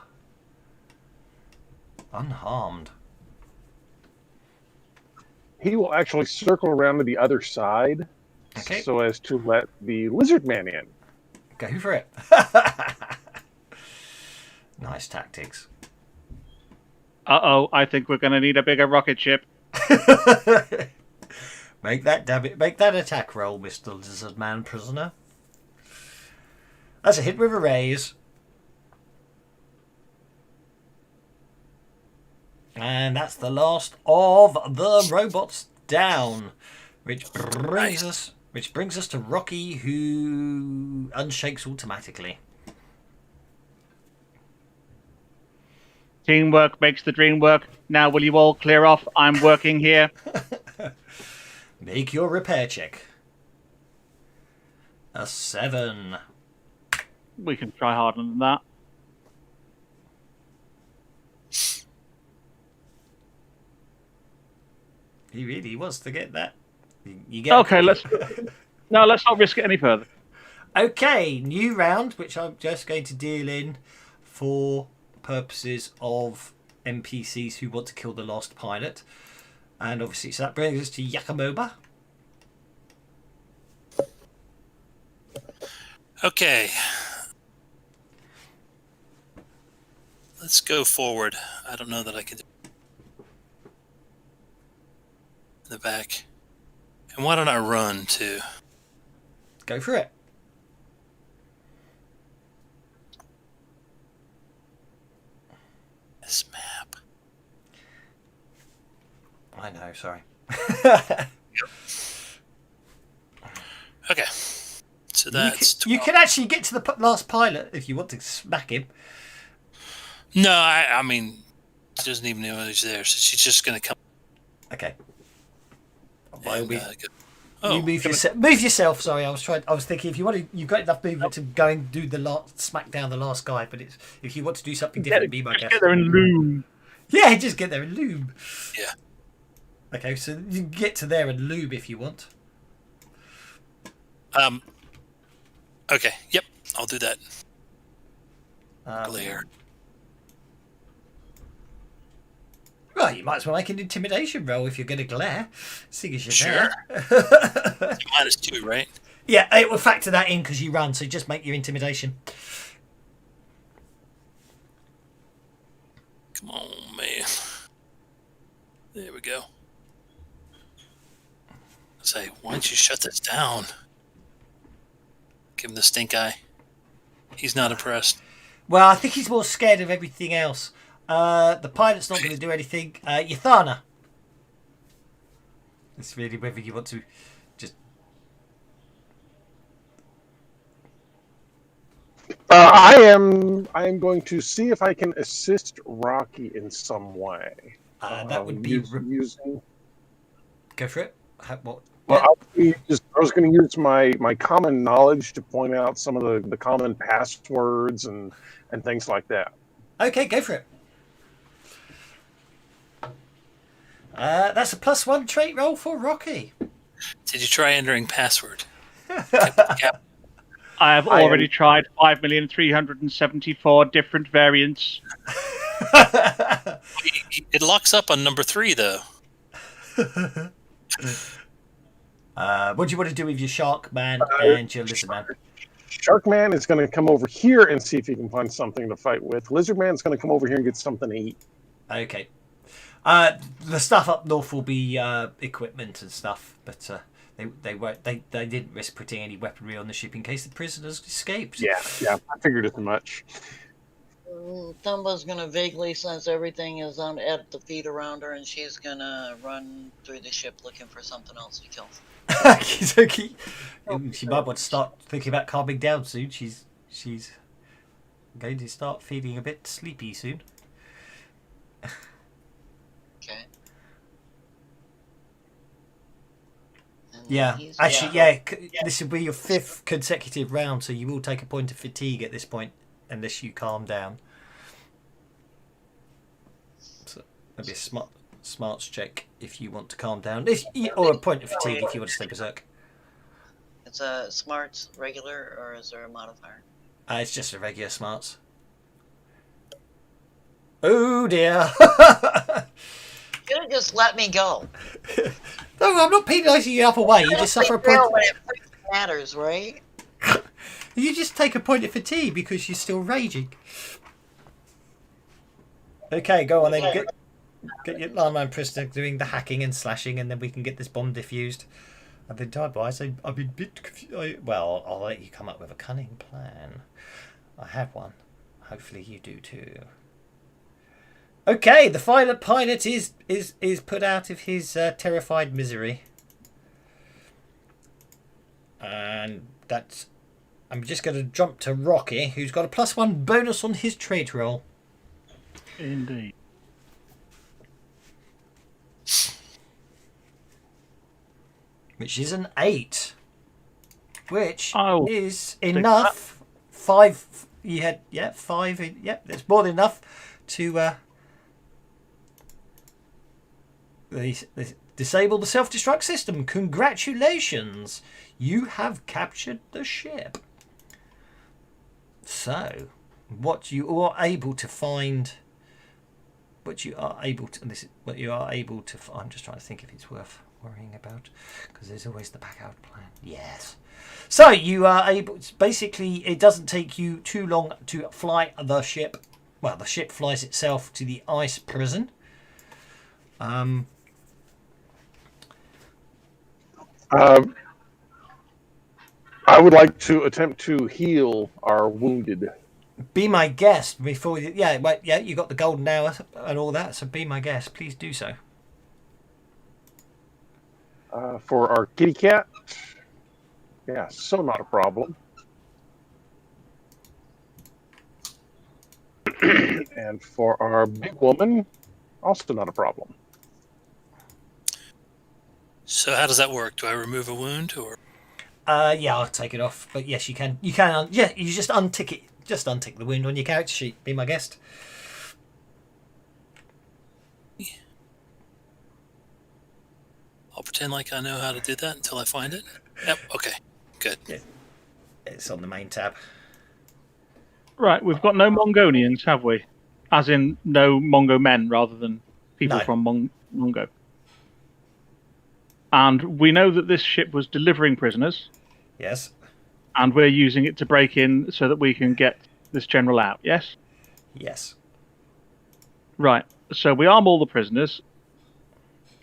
S1: Unharmed.
S5: He will actually circle around to the other side,
S1: Okay.
S5: so as to let the lizard man in.
S1: Go for it. Nice tactics.
S3: Uh-oh, I think we're going to need a bigger rocket ship.
S1: Make that attack roll, Mr. Lizard Man prisoner. That's a hit with a raise. And that's the last of the robots down. Which brings us to Rocky, who unshakes automatically.
S3: Teamwork makes the dream work. Now will you all clear off? I'm working here.
S1: Make your repair check. A 7.
S3: We can try harder than that.
S1: He really wants to get that. You get
S3: Okay, let's not risk it any further.
S1: Okay, new round, which I'm just going to deal in for purposes of NPCs who want to kill the last pilot. And obviously, so that brings us to Yakamoba.
S2: Okay. Let's go forward. I don't know that I can do the back. And why don't I run too?
S1: Go for it.
S2: This map.
S1: I know, sorry.
S2: Okay. So that's
S1: you can actually get to the last pilot if you want to smack him.
S2: No, I mean, she doesn't even know he's there, so she's just going to come.
S1: Okay.
S2: And,
S1: You
S2: oh,
S1: move yourself. Sorry, I was thinking if you want to, you've got enough movement to go and do smack down the last guy. But if you want to do something different, be my guest.
S3: Get there and loom.
S1: Yeah, just get there and lube.
S2: Yeah.
S1: Okay, so you can get to there and lube if you want.
S2: Okay. Yep. I'll do that.
S1: Glare. Well, you might as well make an intimidation roll if you're going to glare. Seeing as you're
S2: Sure.
S1: there.
S2: -2, right?
S1: Yeah, it will factor that in because you run, so just make your intimidation.
S2: Come on, man. There we go. Say, why don't you shut this down? Give him the stink eye. He's not impressed.
S1: Well, I think he's more scared of everything else. The pilot's not going to do anything. Yathana. It's really whether you want to just...
S5: I am going to see if I can assist Rocky in some way.
S1: That would be...
S5: using...
S1: Go for it. What?
S5: Well, I was going to use my common knowledge to point out some of the common passwords and things like that.
S1: Okay, go for it. That's a +1 trait roll for Rocky.
S2: Did you try entering password?
S3: I have already tried 5,374 different variants.
S2: It locks up on number 3, though.
S1: What do you want to do with your shark man and your lizard man?
S5: Sharkman is going to come over here and see if he can find something to fight with. Lizardman's going to come over here and get something to eat.
S1: Okay. The stuff up north will be equipment and stuff, but they didn't risk putting any weaponry on the ship in case the prisoners escaped.
S5: Yeah, I figured as much.
S4: Thumba's gonna vaguely sense everything is at the feet around her, and she's gonna run through the ship looking for something else to kill.
S1: Okay. She might want to start thinking about calming down soon. She's going to start feeling a bit sleepy soon.
S4: Okay. And
S1: Yeah,
S4: he's-
S1: actually, this will be your 5th consecutive round, so you will take a point of fatigue at this point, unless you calm down. So that'd be a smarts check if you want to calm down, or a point of fatigue if you want to stay berserk.
S4: It's a smarts regular, or is there a modifier?
S1: It's just a regular smarts. Oh dear!
S4: You could have just let me go.
S1: No, I'm not penalising you either way. You just suffer a point.
S4: When it matters, right?
S1: You just take a point of fatigue because you're still raging. Okay, go on then. Get your lineman prisoner doing the hacking and slashing, and then we can get this bomb diffused. I've been tired, boys. I've been a bit confused. Well, I'll let you come up with a cunning plan. I have one. Hopefully you do too. Okay, the pilot is put out of his terrified misery. And that's... I'm just going to jump to Rocky, who's got a +1 bonus on his trait roll.
S3: Indeed.
S1: Which is an 8. Which
S3: Oh,
S1: is enough. 5... You had... Yeah, 5... Yeah, that's more than enough to... disable the self-destruct system. Congratulations. You have captured the ship. So, what you are able to find... I'm just trying to think if it's worth worrying about, because there's always the backup plan. Yes. So you are able. Basically, it doesn't take you too long to fly the ship. Well, the ship flies itself to the ice prison.
S5: I would like to attempt to heal our wounded.
S1: Be my guest before you. Yeah, well, yeah. You got the golden hour and all that. So be my guest. Please do so.
S5: For our kitty cat. Yeah, so not a problem. And for our big woman, also not a problem.
S2: So how does that work? Do I remove a wound or?
S1: Yeah, I'll take it off. But yes, you can. You can. Yeah, you just untick it. Just untick the wound on your character sheet. Be my guest.
S2: I'll pretend like I know how to do that until I find it. Yep. Okay. Good.
S1: Yeah. It's on the main tab.
S3: Right, we've got no Mongolians, have we? As in, no Mongo men rather than people
S1: No.
S3: from Mongo. And we know that this ship was delivering prisoners,
S1: Yes.
S3: and we're using it to break in so that we can get this general out, yes?
S1: Yes.
S3: Right, so we arm all the prisoners,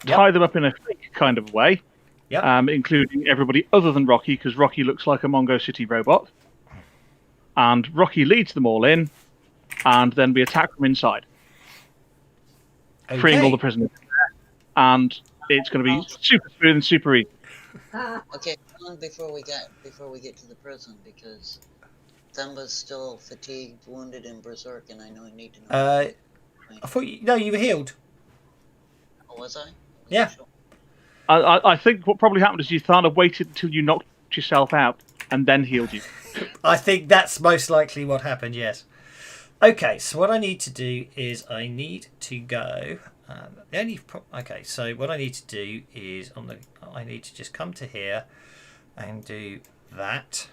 S1: Yep.
S3: tie them up in a fake kind of way,
S1: Yep.
S3: including everybody other than Rocky, because Rocky looks like a Mongo City robot. And Rocky leads them all in, and then we attack from inside, freeing all the prisoners. And it's going to be super smooth and super easy.
S4: Okay, how long before we get to the prison, because Thumba's still fatigued, wounded, and berserk, and I know I need to know.
S1: I thought you were healed.
S4: Oh, was I?
S1: Yeah.
S4: Sure.
S3: I think what probably happened is you kind of waited until you knocked yourself out and then healed you.
S1: I think that's most likely what happened. Yes. Okay. So what I need to do is I need to go. Okay. So what I need to do is I need to just come to here and do that.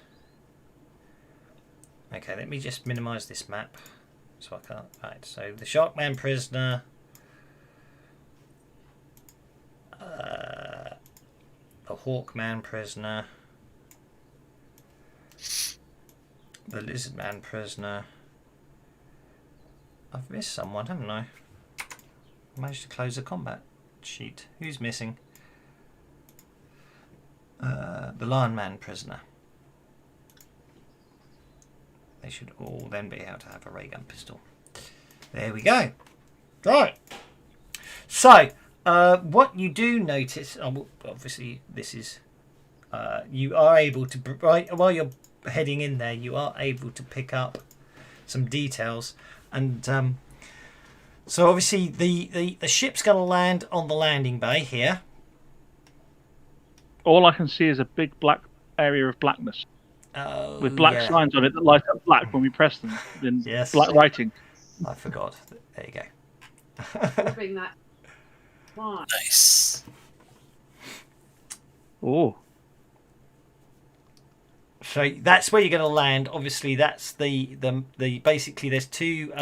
S1: Okay. Let me just minimize this map so I can't. Right. So the Sharkman prisoner. The Hawkman prisoner. The Lizardman prisoner. I've missed someone, haven't I? Managed to close the combat sheet. Who's missing? The Lionman prisoner. They should all then be able to have a ray gun pistol. There we go. Right. So, what you do notice, obviously this is, you are able to, while you're heading in there, you are able to pick up some details. And so obviously the ship's going to land on the landing bay here.
S3: All I can see is a big black area of blackness with black signs on it that light up black when we press them in
S1: Yes.
S3: black writing.
S1: I forgot. There you go.
S7: Bring that. Fine.
S2: Nice.
S3: Oh,
S1: So that's where you're going to land. Obviously, that's the basically there's two.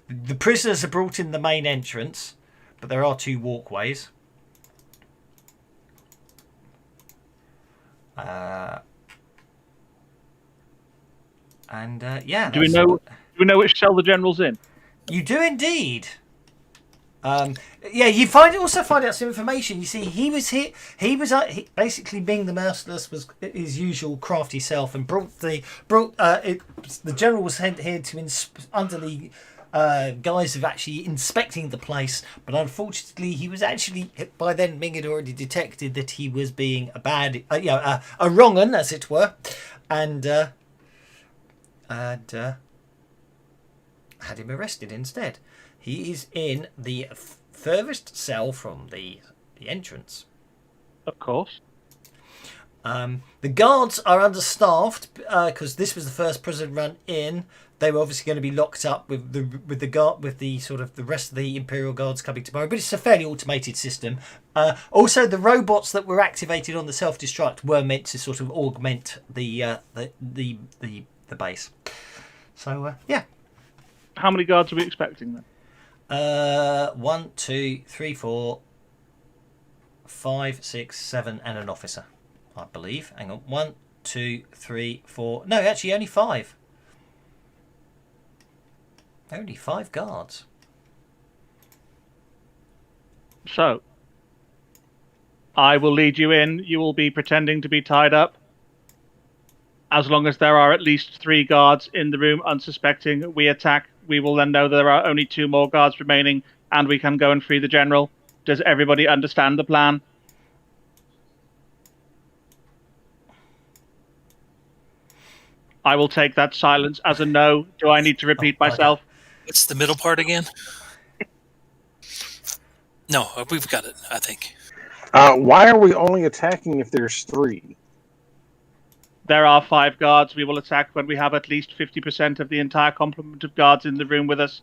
S1: The prisoners are brought in the main entrance, but there are two walkways. Yeah.
S3: do we know which cell the general's in?
S1: You do indeed. Yeah, you also find out some information. You see, he was here. Basically, Ming the Merciless was his usual crafty self, and the general was sent here to under the guise of actually inspecting the place. But unfortunately, he was actually by then Ming had already detected that he was being a bad, a wrong 'un, as it were, and had him arrested instead. He is in the furthest cell from the entrance.
S3: Of course.
S1: The guards are understaffed because this was the first prison run in. They were obviously going to be locked up with the sort of the rest of the Imperial Guards coming tomorrow. But it's a fairly automated system. Also, the robots that were activated on the self-destruct were meant to sort of augment the base. So yeah.
S3: How many guards are we expecting then?
S1: 1, 2, 3, 4, 5, 6, 7, and an officer, I believe. Hang on. 1, 2, 3, 4. No, actually, only 5. Only 5 guards.
S3: So, I will lead you in. You will be pretending to be tied up. As long as there are at least 3 guards in the room unsuspecting, we attack. We will then know there are only 2 more guards remaining, and we can go and free the general. Does everybody understand the plan? I will take that silence as a no. Do I need to repeat myself?
S2: What's the middle part again? No, we've got it, I think.
S5: Why are we only attacking if there's 3?
S3: There are 5 guards. We will attack when we have at least 50% of the entire complement of guards in the room with us.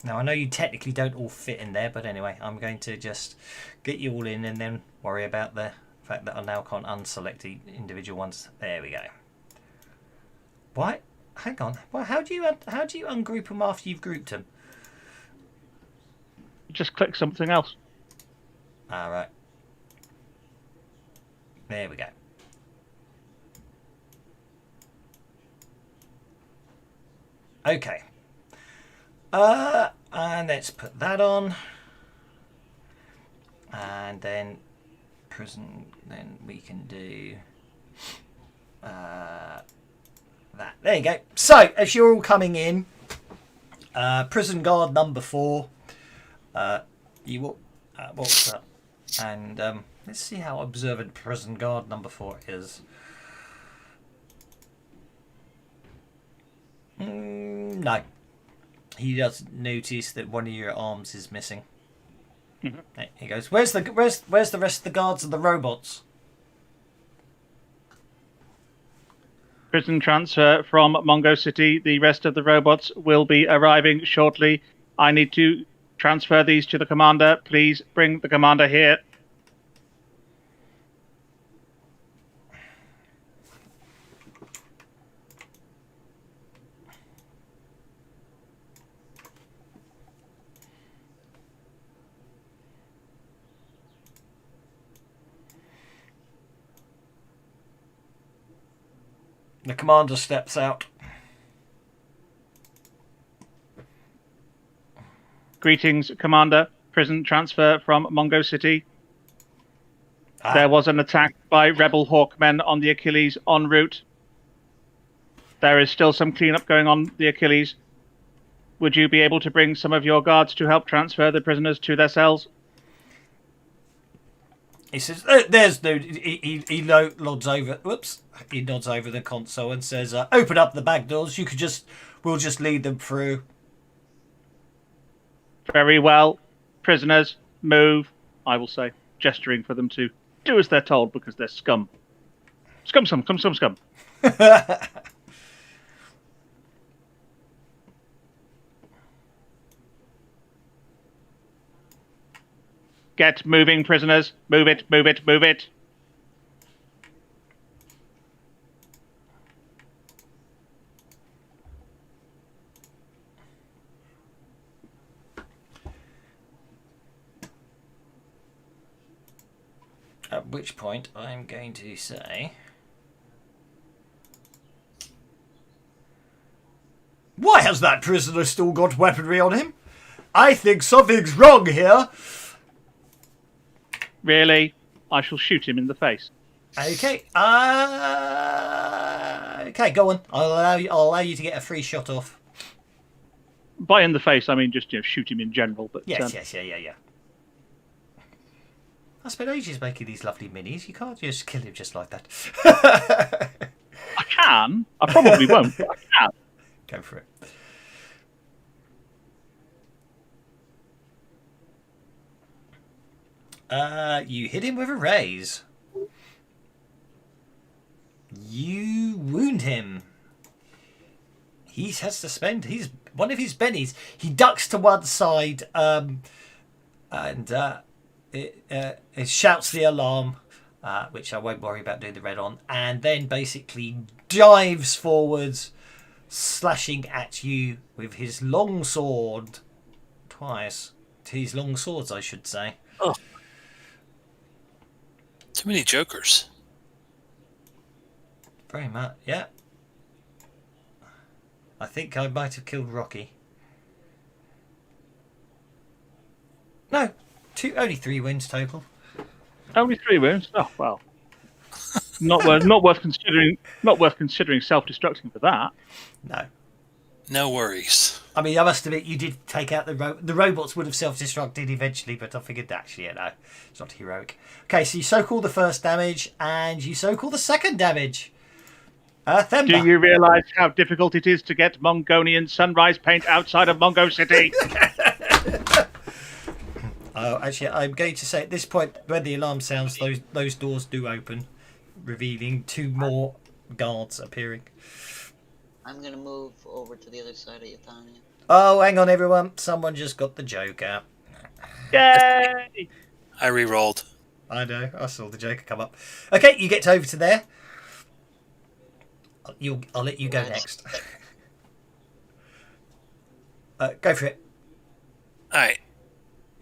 S1: Now, I know you technically don't all fit in there, but anyway, I'm going to just get you all in and then worry about the fact that I now can't unselect the individual ones. There we go. Why? Hang on. Well, how do you ungroup them after you've grouped them?
S3: Just click something else.
S1: All right. There we go. Okay. And let's put that on. And then prison, then we can do that. There you go. So, as you're all coming in, prison guard number 4, you walks up and let's see how observant prison guard number 4 is. No. He does notice that one of your arms is missing. Mm-hmm. He goes, where's the rest of the guards and the robots?
S3: Prison transfer from Mongo City. The rest of the robots will be arriving shortly. I need to transfer these to the commander. Please bring the commander here.
S1: The commander steps out.
S3: Greetings, Commander. Prison transfer from Mongo City. There was an attack by rebel Hawkmen on the Achilles en route. There is still some cleanup going on the Achilles. Would you be able to bring some of your guards to help transfer the prisoners to their cells?
S1: He says, "There's no." He nods over. Whoops! He nods over the console and says, "Open up the back doors. We'll just lead them through."
S3: Very well, prisoners, move. I will say, gesturing for them to do as they're told because they're scum. Scum. Get moving, prisoners. Move it.
S1: At which point I'm going to say, Why has that prisoner still got weaponry on him? I think something's wrong here.
S3: Really? I shall shoot him in the face.
S1: Okay. Okay, go on. I'll allow you to get a free shot off.
S3: By in the face, I mean just shoot him in general. But
S1: Yes, yeah. I spent ages making these lovely minis. You can't just kill him just like that.
S3: I can. I probably won't, but I can.
S1: Go for it. You hit him with a raise. You wound him. He has to spend one of his bennies. He ducks to one side and it shouts the alarm, which I won't worry about doing the red on, and then basically dives forwards, slashing at you with his long sword twice. His long swords, I should say.
S2: Oh. Too many jokers.
S1: Very much, yeah. I think I might have killed Rocky. No, only 3 wins total.
S3: Only 3 wounds. Oh well. Not worth considering. Not worth considering self-destructing for that.
S1: No.
S2: No worries.
S1: I mean, I must admit, you did take out the robots would have self-destructed eventually, but I figured actually, no, it's not heroic. Okay, so you soak all the first damage, and you soak all the second damage. Themba.
S3: Do you realise how difficult it is to get Mongolian sunrise paint outside of Mongo City?
S1: Oh, actually, I'm going to say at this point, when the alarm sounds, those doors do open, revealing 2 more guards appearing.
S4: I'm gonna move over to the other side of Ythania.
S1: Oh, hang on, everyone. Someone just got the Joker.
S3: Yay!
S2: I re-rolled.
S1: I know. I saw the Joker come up. Okay, you get over to there. I'll let you go next. Go for it.
S2: All right.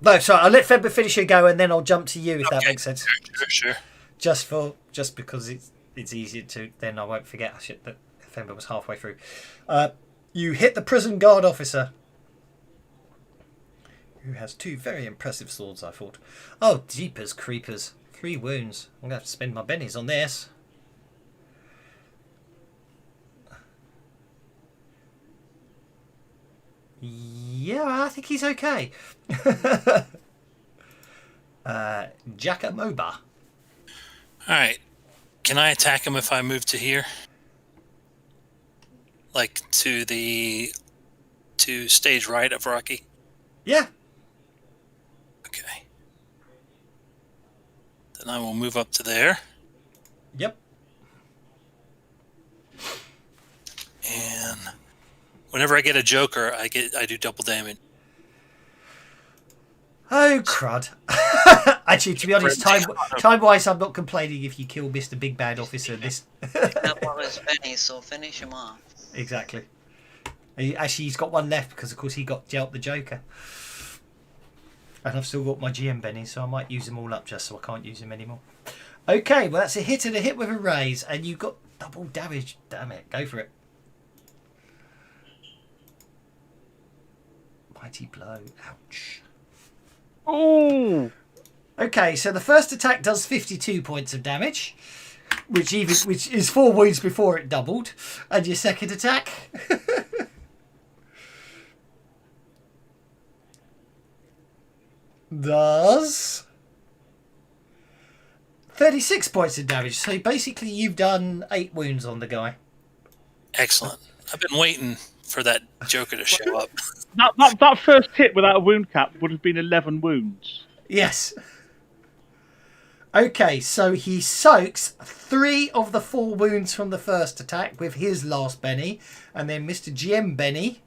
S1: No, sorry. I'll let Febba finish your go, and then I'll jump to you if that makes sense.
S2: Sure.
S1: Just because it's easier to. Then I won't forget that Febba was halfway through. You hit the prison guard officer, who has 2 very impressive swords. I thought. Oh, jeepers creepers! 3 wounds. I'm gonna have to spend my bennies on this. Yeah, I think he's okay. Jakamoba.
S2: All right. Can I attack him if I move to here? Like to stage right of Rocky?
S1: Yeah.
S2: Okay. Then I will move up to there.
S1: Yep.
S2: And whenever I get a Joker, I do double damage.
S1: Oh crud! Actually, to be honest, time-wise, I'm not complaining if you kill Mr. Big Bad Officer. This
S4: Up all his bennies, so finish him off.
S1: exactly. Actually, he's got 1 left because, of course, he got dealt the Joker, and I've still got my GM bennies, so I might use them all up just so I can't use them anymore. Okay, well that's a hit and a hit with a raise, and you got double damage. Damn it! Go for it. Mighty blow. Ouch.
S3: Oh!
S1: Okay, so the first attack does 52 points of damage, which is 4 wounds before it doubled, and your second attack does 36 points of damage. So basically, you've done 8 wounds on the guy.
S2: Excellent. I've been waiting for that Joker to show up.
S3: That first hit without a wound cap would have been 11 wounds.
S1: Yes. Okay, so he soaks 3 of the 4 wounds from the first attack with his last Benny, and then Mr. GM Benny.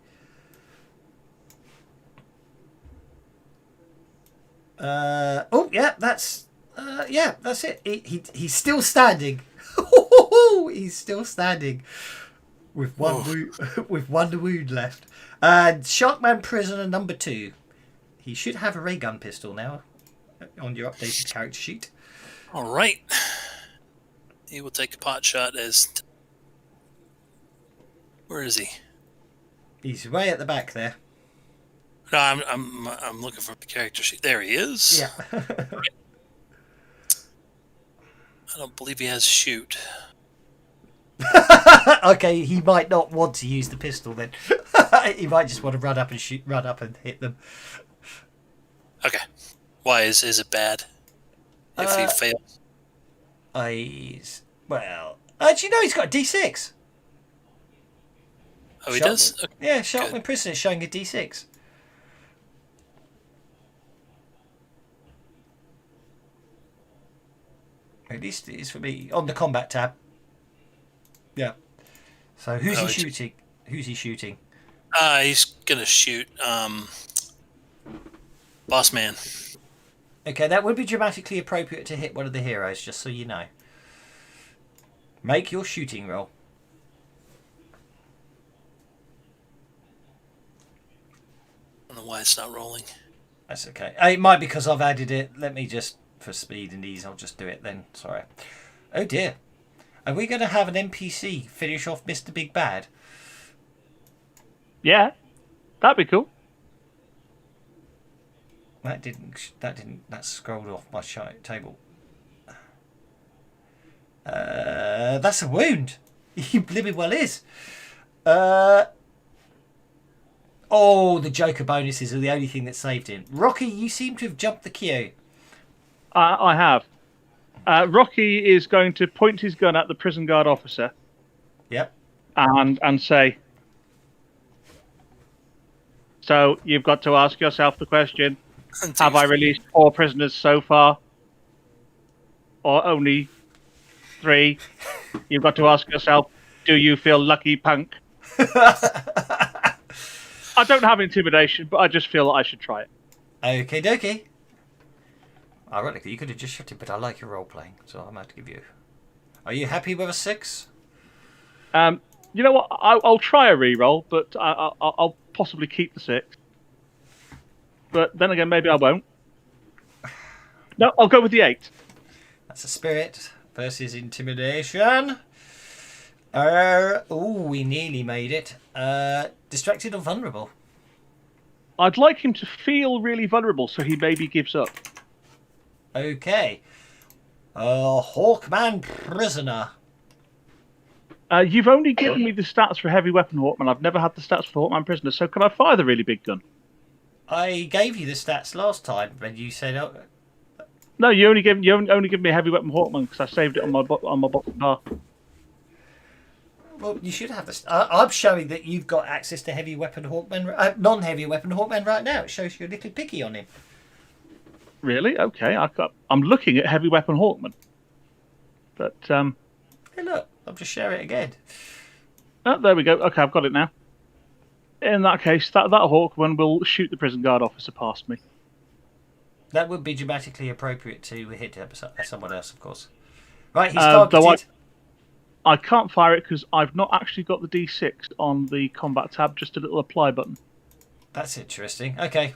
S1: That's it. He's still standing. He's still standing with one wound left. And Sharkman Prisoner number 2. He should have a ray gun pistol now on your updated character sheet.
S2: All right. He will take a pot shot as... Where is he?
S1: He's way at the back there.
S2: No, I'm looking for the character sheet. There he is.
S1: Yeah.
S2: I don't believe he has shoot.
S1: Okay, he might not want to use the pistol then. He might just want to run up and hit them.
S2: Okay. Why is it bad? If he fails.
S1: Well, do you know he's got a D6?
S2: Oh, he does? Okay.
S1: Yeah, Sharkman Prisoner is showing a D6. At least it is for me. On the combat tab. Yeah. So who's he shooting? Who's he shooting?
S2: He's gonna shoot Boss Man.
S1: Okay, that would be dramatically appropriate to hit one of the heroes, just so you know. Make your shooting roll.
S2: I don't know why it's not rolling.
S1: That's okay. It might be because I've added it. Let me just, for speed and ease, I'll just do it then. Sorry. Oh dear. Are we going to have an NPC finish off Mr. Big Bad?
S3: Yeah, that'd be cool.
S1: That scrolled off my table. That's a wound. He blimmin' well is. Oh, the Joker bonuses are the only thing that saved him. Rocky, you seem to have jumped the queue.
S3: I have. Rocky is going to point his gun at the prison guard officer.
S1: Yep.
S3: And say, so you've got to ask yourself the question, have I released 4 prisoners so far? Or only 3? You've got to ask yourself, do you feel lucky, punk? I don't have intimidation, but I just feel that I should try it.
S1: Okay, dokie. Ironically, you could have just shot him, but I like your role playing, so I'm going to give you. Are you happy with a 6?
S3: You know what? I'll try a re-roll, but I'll possibly keep the 6. But then again, maybe I won't. No, I'll go with the 8.
S1: That's a spirit versus intimidation. We nearly made it. Distracted or vulnerable?
S3: I'd like him to feel really vulnerable, so he maybe gives up.
S1: Okay. Hawkman Prisoner.
S3: You've only given me the stats for Heavy Weapon Hawkman. I've never had the stats for the Hawkman Prisoner, so can I fire the really big gun?
S1: I gave you the stats last time, and you said... Oh.
S3: No, you only give me a Heavy Weapon Hawkman because I saved it on my bottom bar.
S1: Well, you should have this. I'm showing that you've got access to Heavy Weapon Hawkman, non-Heavy Weapon Hawkman right now. It shows you a little picky on him.
S3: Really? Okay, I'm looking at Heavy Weapon Hawkman. But,
S1: Hey, look, I'll just share it again.
S3: Oh, there we go. Okay, I've got it now. In that case, that Hawkman will shoot the prison guard officer past me.
S1: That would be dramatically appropriate to hit someone else, of course. Right, he's
S3: Though
S1: targeted.
S3: I can't fire it because I've not actually got the D6 on the combat tab, just a little apply button.
S1: That's interesting. Okay.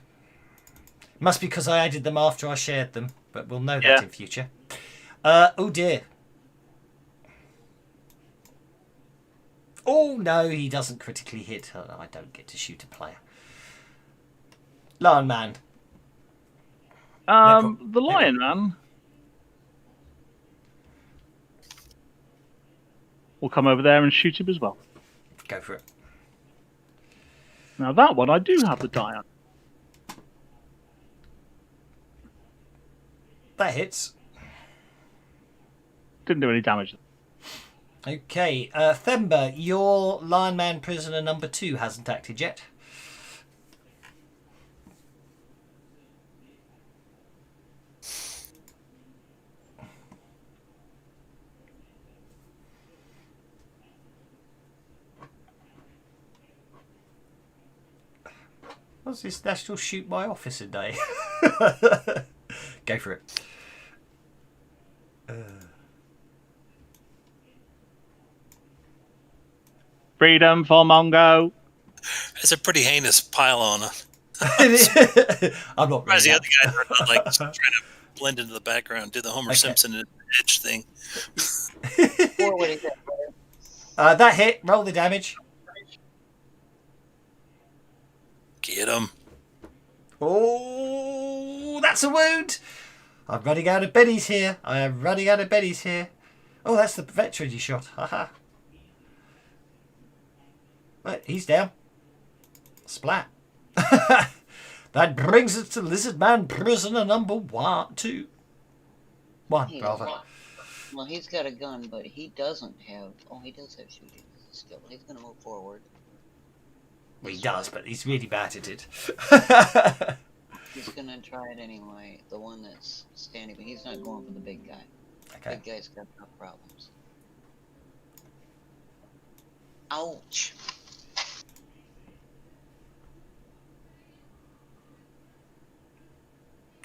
S1: Must be because I added them after I shared them, but we'll know that
S3: Yeah.
S1: in future. Oh dear. Oh no, he doesn't critically hit. Oh, I don't get to shoot a player. Lion Man.
S3: The Lion Man will come over there and shoot him as well.
S1: Go for it.
S3: Now that one I do have the die on.
S1: That hits.
S3: Didn't do any damage.
S1: Okay, Themba, your Lion Man prisoner number 2 hasn't acted yet. What's this National Shoot My Officer Day? Go for it.
S3: Freedom for Mongo.
S2: It's a pretty heinous pile on.
S1: I'm not
S2: Whereas
S1: really
S2: the other guys are not, like trying to blend into the background, do the Homer Simpson and Edge thing.
S4: Or what is it?
S1: that hit. Roll the damage.
S2: Get him.
S1: Oh, that's a wound. I'm running out of bennies here. I am running out of bennies here. Oh, that's the veteran you shot. Haha. Right, he's down. Splat. That brings us to Lizard Man prisoner number 1, 2, 1,
S4: He's
S1: rather.
S4: Well, he's got a gun, but he doesn't have. Oh, he does have shooting as a skill. He's gonna move forward.
S1: Well, he does, but he's really bad at it.
S4: He's gonna try it anyway. The one that's standing, but he's not going for the big guy.
S1: Okay.
S4: Big guy's got enough problems. Ouch.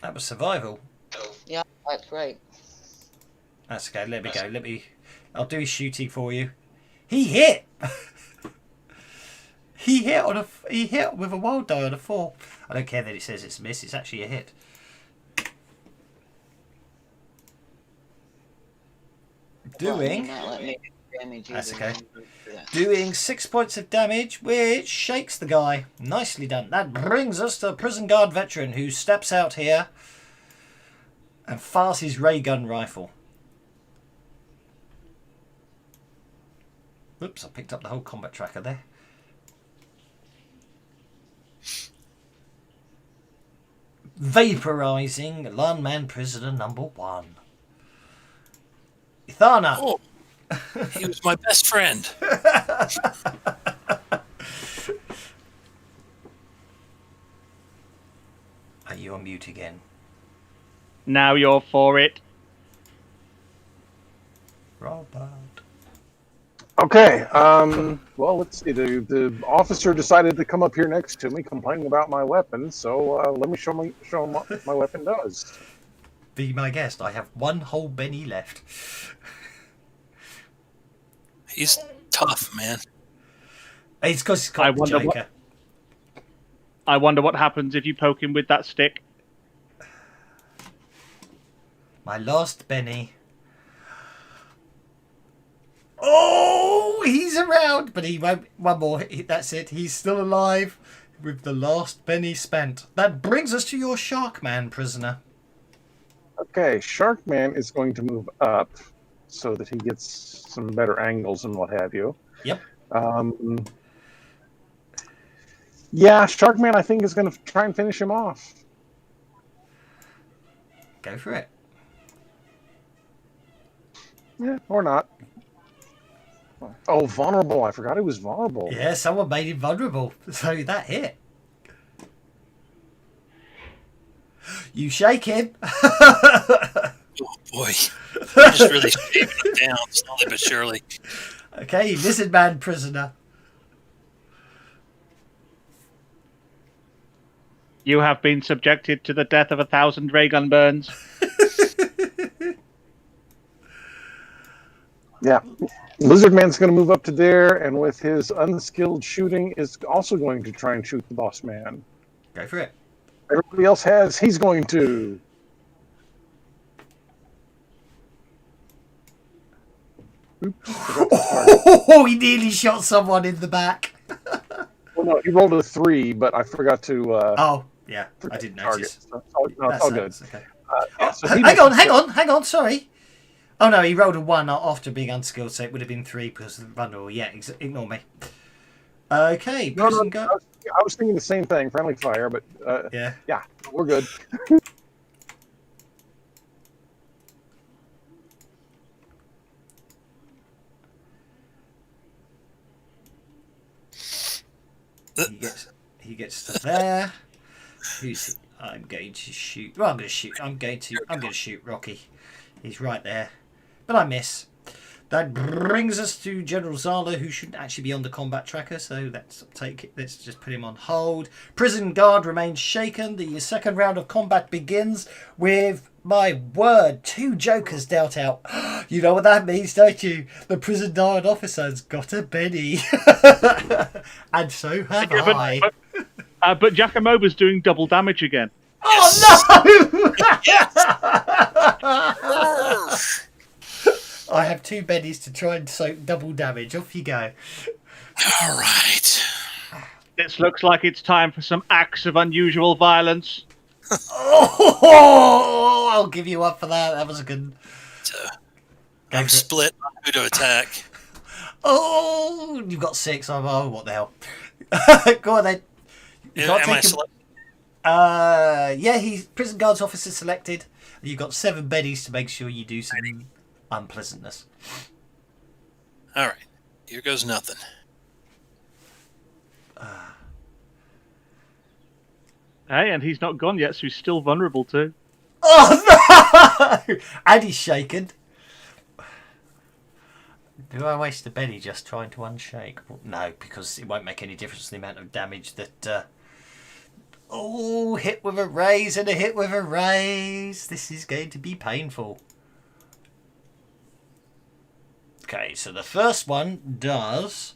S1: That was survival.
S4: Yeah, that's right.
S1: That's okay. Let me go. I'll do his shooting for you. He hit. He hit with a wild die on a 4. I don't care that it says it's a miss. It's actually a hit. Doing.
S4: Not let me damage you.
S1: That's okay. Doing 6 points of damage, which shakes the guy. Nicely done. That brings us to a prison guard veteran who steps out here and fires his ray gun rifle. Oops, I picked up the whole combat tracker there. Vaporizing landman prisoner number 1. Ithana.
S2: Oh, he was my best friend.
S1: Are you on mute again?
S3: Now you're for it.
S1: Robert.
S5: Okay. Well, let's see. The officer decided to come up here next to me, complaining about my weapon. So let me show him what my weapon does.
S1: Be my guest. I have 1 whole Benny left.
S2: He's tough, man.
S1: It's because he's
S3: I
S1: called the
S3: wonder
S1: Joker.
S3: I wonder what happens if you poke him with that stick.
S1: My last Benny. Oh, he's around, but he won't. One more. That's it. He's still alive with the last Benny spent. That brings us to your Sharkman prisoner.
S5: Okay, Sharkman is going to move up so that he gets some better angles and what have you.
S1: Yep.
S5: Yeah, Sharkman, I think, is going to try and finish him off.
S1: Go for it.
S5: Yeah, or not. Oh, vulnerable. I forgot he was vulnerable.
S1: Yeah, someone made him vulnerable. So that hit. You shake him.
S2: Oh boy, I'm just really shaving him down slowly but surely.
S1: Okay, Lizard Man prisoner.
S3: You have been subjected to the death of 1,000 ray gun burns.
S5: Yeah. Lizard Man's going to move up to there, and with his unskilled shooting, is also going to try and shoot the boss man.
S1: Go for it.
S5: Everybody else has. He's going to. Oops.
S1: Oh, he nearly shot someone in the back.
S5: Well, no, he rolled a 3, but I forgot to.
S1: Oh, yeah, I didn't
S5: target.
S1: notice.
S5: So it's all good.
S1: That's okay.
S5: Yeah, so he
S1: Hang on, sorry. Oh no, he rolled a 1 after being unskilled, so it would have been 3 because of the vulnerable. Yeah, ignore me. Okay,
S5: No,
S1: prison
S5: no,
S1: guard.
S5: I was thinking the same thing, friendly fire, but
S1: Yeah.
S5: yeah, we're good.
S1: He gets to there. I'm going to shoot. Well, I'm going to shoot Rocky. He's right there, but I miss. That brings us to General Zala, who shouldn't actually be on the combat tracker. So let's take it. Let's just put him on hold. Prison guard remains shaken. The second round of combat begins with, my word, 2 jokers dealt out. You know what that means, don't you? The prison guard officer's got a Benny, and so have I.
S3: But Giacomoba's doing double damage again.
S1: Oh no! I have 2 Bennies to try and soak double damage. Off you go.
S2: All right.
S3: This looks like it's time for some acts of unusual violence.
S1: Oh, I'll give you up for that. That was a good.
S2: So,
S1: Go
S2: I'm
S1: for it.
S2: split on who to attack.
S1: Oh, you've got 6. Oh, what the hell? Go on then. You can't
S2: Am I
S1: take him.
S2: select?
S1: Yeah, he's prison guards officer selected. You've got 7 beddies to make sure you do some unpleasantness.
S2: All right. Here goes nothing.
S3: Hey, and he's not gone yet, so he's still vulnerable too.
S1: Oh no! And he's shaken. Do I waste a Benny just trying to unshake? Well, no, because it won't make any difference to the amount of damage that. Oh, hit with a raise and a hit with a raise. This is going to be painful. Okay, so the first one does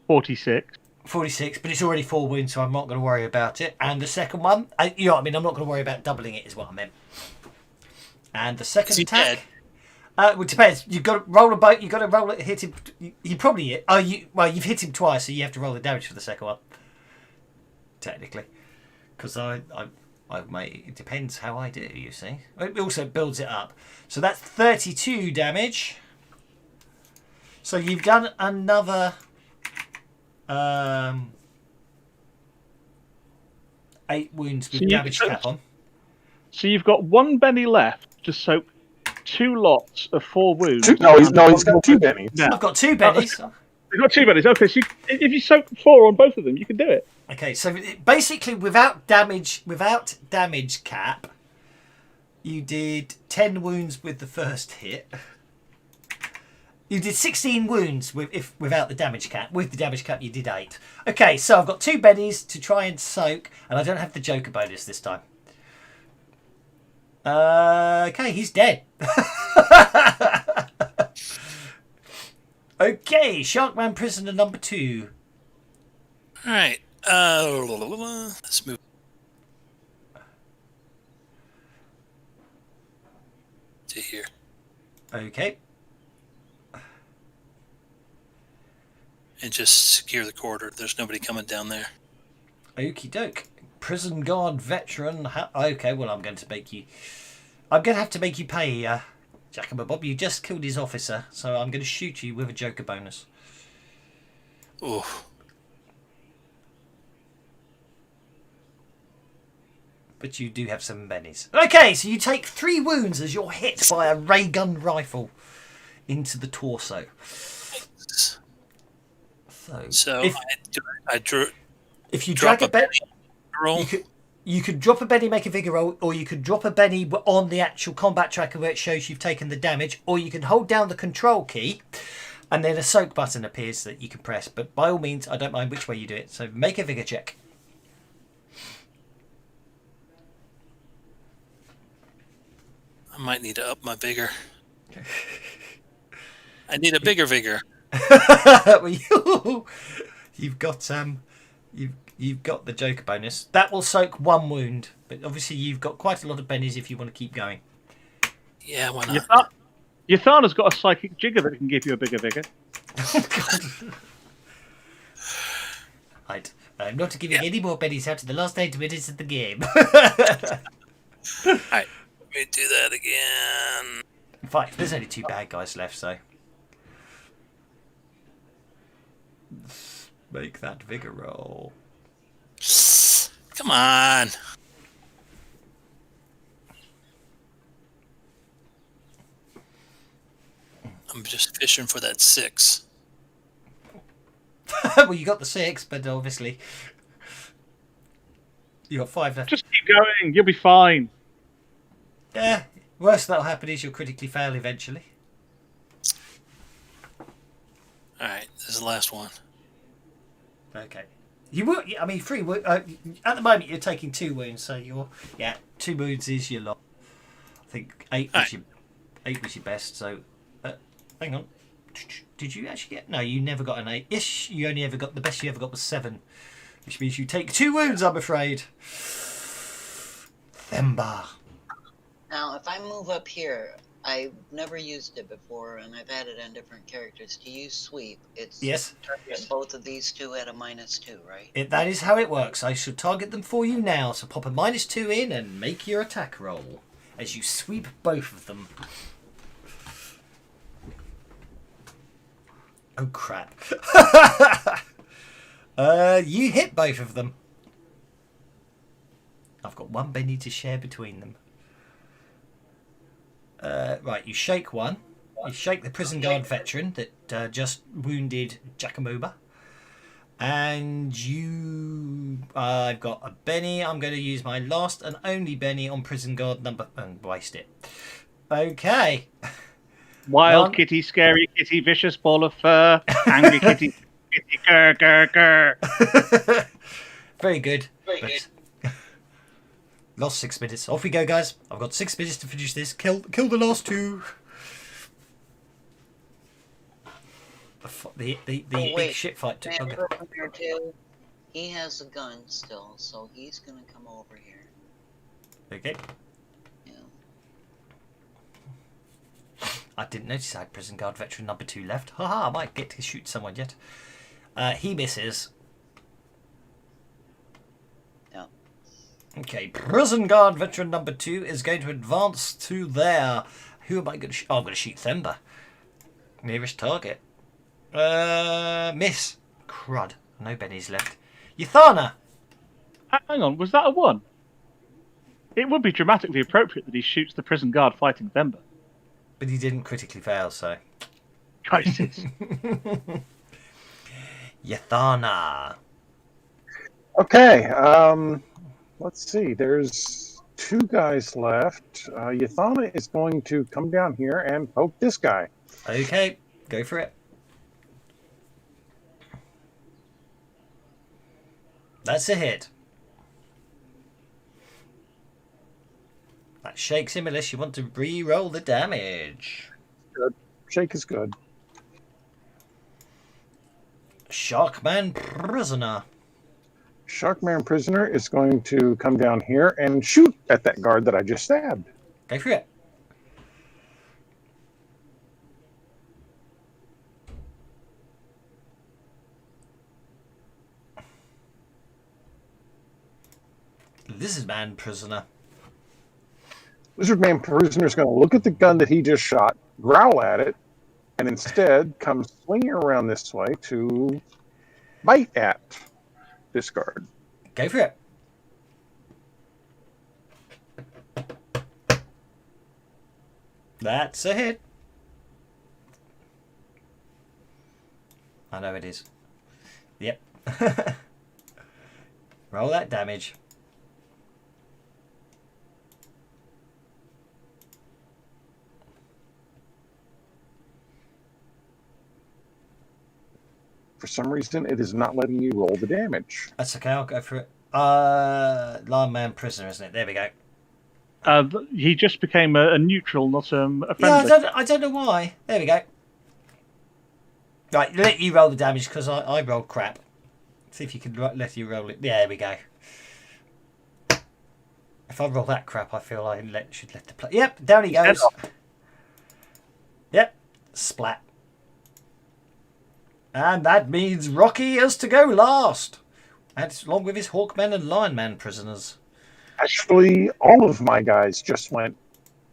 S3: 46.
S1: 46, but it's already 4 wounds, so I'm not going to worry about it. And the second one, you know what I mean? I'm not going to worry about doubling it, is what I meant. And the second
S2: Is he
S1: attack.
S2: dead?
S1: Well, it depends. You've got to roll a boat. You've got to roll it. Hit him. You probably. You've hit him twice, so you have to roll the damage for the second one. Technically, because it depends how I do. You see, it also builds it up. So that's 32 damage. So you've done another. 8 wounds with damage cap on.
S3: So you've got 1 Benny left to soak 2 lots of 4 wounds.
S5: He's got 2 bennies.
S3: Yeah.
S1: I've got 2 bennies.
S3: You've got 2 Bennies. Okay, so if you soak 4 on both of them, you can do it.
S1: Okay, so basically, without damage cap, you did 10 wounds with the first hit. You did 16 wounds without the damage cap. With the damage cap, you did 8. Okay, so I've got 2 bennies to try and soak, and I don't have the Joker bonus this time. Okay, he's dead. Okay, Sharkman prisoner number 2.
S2: All right. Let's move to here.
S1: Okay.
S2: And just secure the corridor. There's nobody coming down there.
S1: Okie doke. Prison guard veteran. Okay, well, I'm going to have to make you pay, Giacomo Bob. You just killed his officer, so I'm going to shoot you with a Joker bonus.
S2: Ooh.
S1: But you do have 7 bennies. Okay, so you take 3 wounds as you're hit by a ray gun rifle into the torso.
S2: So
S1: if
S2: I drew.
S1: if you
S2: Drop
S1: drag a Benny,
S2: roll.
S1: you could drop a Benny, make a vigor roll, or you could drop a Benny on the actual combat tracker where it shows you've taken the damage, or you can hold down the control key, and then a soak button appears that you can press. But by all means, I don't mind which way you do it. So make a vigor check.
S2: I might need to up my vigor. I need a bigger vigor.
S1: Well, you've got you've got the Joker bonus. That will soak 1 wound, but obviously you've got quite a lot of bennies if you want to keep going.
S2: Yeah, why not?
S3: Yathana's got a psychic jigger that can give you a bigger vigor.
S1: Right. I'm not giving any more bennies out to the last 8 minutes of the game.
S2: Alright, let me do that again.
S1: In fact, there's only 2 bad guys left, so let's make that vigor roll.
S2: Come on. I'm just fishing for that 6.
S1: Well, you got the 6, but obviously you got 5 left.
S3: Just keep going. You'll be fine.
S1: Yeah. Worst that'll happen is you'll critically fail eventually.
S2: Alright, this is the last one.
S1: Okay. You will. I mean, 3 wounds. At the moment, you're taking 2 wounds, so you're 2 wounds is your lot. I think 8 was your 8 was your best. So, hang on. Did you actually get? No, you never got an 8. Ish. You only ever got the best you ever got was 7, which means you take 2 wounds. I'm afraid. Themba.
S4: Now, if I move up here, I've never used it before, and I've had it on different characters. To use sweep, it's
S1: Yes,
S4: target both of these two at a -2, right?
S1: that is how it works. I should target them for you now. So pop a -2 in and make your attack roll as you sweep both of them. Oh crap! You hit both of them. I've got one Benny to share between them. Right, you shake one. You shake the prison guard veteran that just wounded Giacomoba. And you... I've got a Benny. I'm going to use my last and only Benny on prison guard number... and waste it. Okay.
S3: Wild
S1: None.
S3: kitty, scary kitty, vicious ball of fur, angry kitty, kitty, grr, grr, grr.
S1: Very good.
S4: Very
S1: but
S4: good.
S1: Lost 6 minutes. Off we go, guys. I've got 6 minutes to finish this. Kill the last two. The big shit fight took
S4: Man,
S1: longer.
S4: Prisoner 2, he has a gun still, so he's gonna come over here.
S1: Okay.
S4: Yeah.
S1: I didn't notice I had prison guard veteran number 2 left. Haha, I might get to shoot someone yet. He misses.
S4: Yeah.
S1: Okay, prison guard veteran number 2 is going to advance to there. Who am I going to shoot? Oh, I'm going to shoot Themba. Nearest target. Miss. Crud. No Bennies left. Yathana.
S3: Hang on, was that a 1? It would be dramatically appropriate that he shoots the prison guard fighting Themba.
S1: But he didn't critically fail, so.
S3: Crisis.
S1: Yathana.
S5: Okay, let's see. There's 2 guys left. Yathana is going to come down here and poke this guy.
S1: Okay, go for it. That's a hit. That shakes him unless you want to re-roll the damage.
S5: Shake is good.
S1: Sharkman prisoner.
S5: Sharkman prisoner is going to come down here and shoot at that guard that I just stabbed.
S1: Go for it. Lizardman prisoner.
S5: Lizardman prisoner is going to look at the gun that he just shot, growl at it, and instead come swinging around this way to bite at this guard.
S1: Go for it. That's a hit. I know it is. Yep. Roll that damage.
S5: For some reason, it is not letting you roll the damage.
S1: That's okay, I'll go for it. Lion prisoner, isn't it? There we go.
S3: He just became a neutral, not a
S1: Yeah,
S3: friendly.
S1: I don't know why. There we go. Right, let you roll the damage because I rolled crap. See if you can let you roll it. Yeah, there we go. If I roll that crap, I feel I should let the play. Yep, down he goes. Yep, splat. And that means Rocky is to go last. And along with his Hawkman and Lionman prisoners.
S5: Actually, all of my guys just went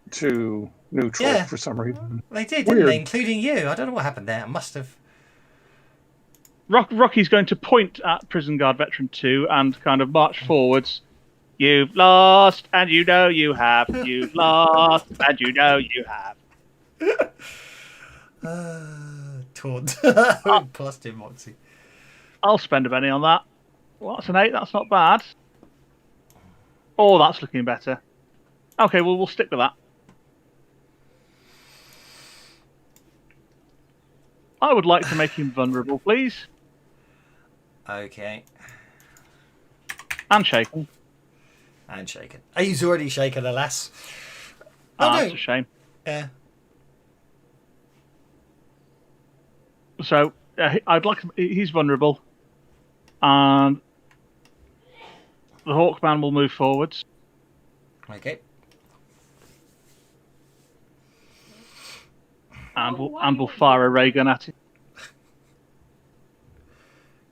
S5: to neutral
S1: Yeah.
S5: for some reason.
S1: They did, didn't
S5: Weird.
S1: they? Including you. I don't know what happened there. I must have.
S3: Rocky's going to point at prison guard veteran 2 and kind of march forwards. You've lost, and you know you have. You've lost, and you know you have.
S1: Taunt. Plus two Moxie.
S3: I'll spend a penny on that. Well, that's an 8. That's not bad. Oh, that's looking better. Okay, well, we'll stick with that. I would like to make him vulnerable, please.
S1: Okay.
S3: And shaken.
S1: And shaken. He's already shaken, alas.
S3: That's a shame.
S1: Yeah.
S3: So, I'd like to, he's vulnerable. And the Hawkman will move forwards.
S1: Okay.
S3: And we'll fire a ray gun at it.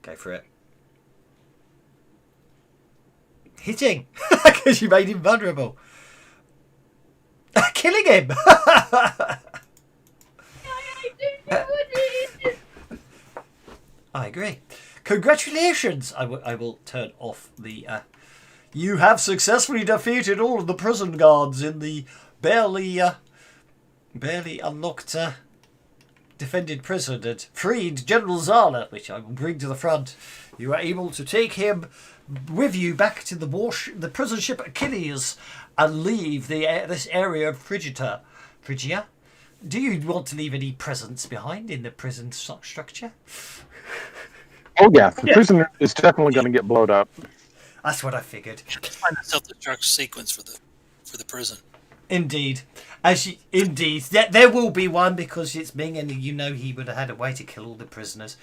S1: Go for it. Hitting! Because you made him vulnerable. Killing him! I agree. Congratulations! I will turn off the... You have successfully defeated all of the prison guards in the barely unlocked defended prison and freed General Zala, which I will bring to the front. You are able to take him with you back to the prison ship Achilles and leave this area of Phrygia. Do you want to leave any presents behind in the prison structure?
S5: Oh yeah, the prison is definitely going to get blown up.
S1: That's what I figured.
S2: Find a self-destruct sequence for the prison.
S1: Indeed. Indeed. There will be one because it's Ming and you know he would have had a way to kill all the prisoners.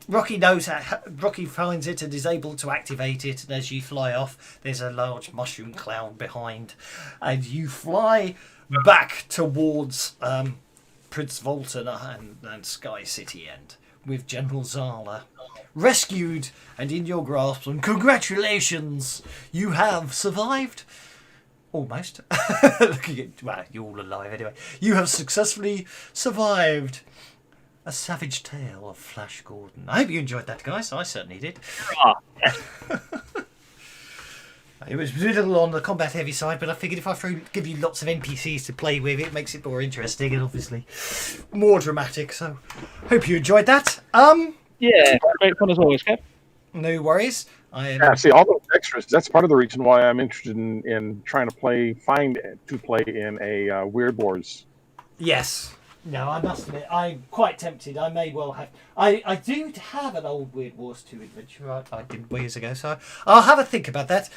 S1: Rocky knows Rocky finds it and is able to activate it, and as you fly off there's a large mushroom cloud behind and you fly back towards Prince Volta and Sky City End with General Zala rescued and in your grasp, and congratulations, you have survived. Almost. Well, you're all alive anyway. You have successfully survived a savage tale of Flash Gordon. I hope you enjoyed that, guys. I certainly did. It was a little on the combat heavy side, but I figured if I give you lots of NPCs to play with, it makes it more interesting and obviously more dramatic. So, hope you enjoyed that.
S3: Yeah, great fun as always, Kev.
S1: No worries.
S5: Yeah, see, all those extras, that's part of the reason why I'm interested in trying to play in a Weird Wars.
S1: Yes. No, I must admit, I'm quite tempted. I may well have... I do have an old Weird Wars 2 adventure I did years ago, so I'll have a think about that.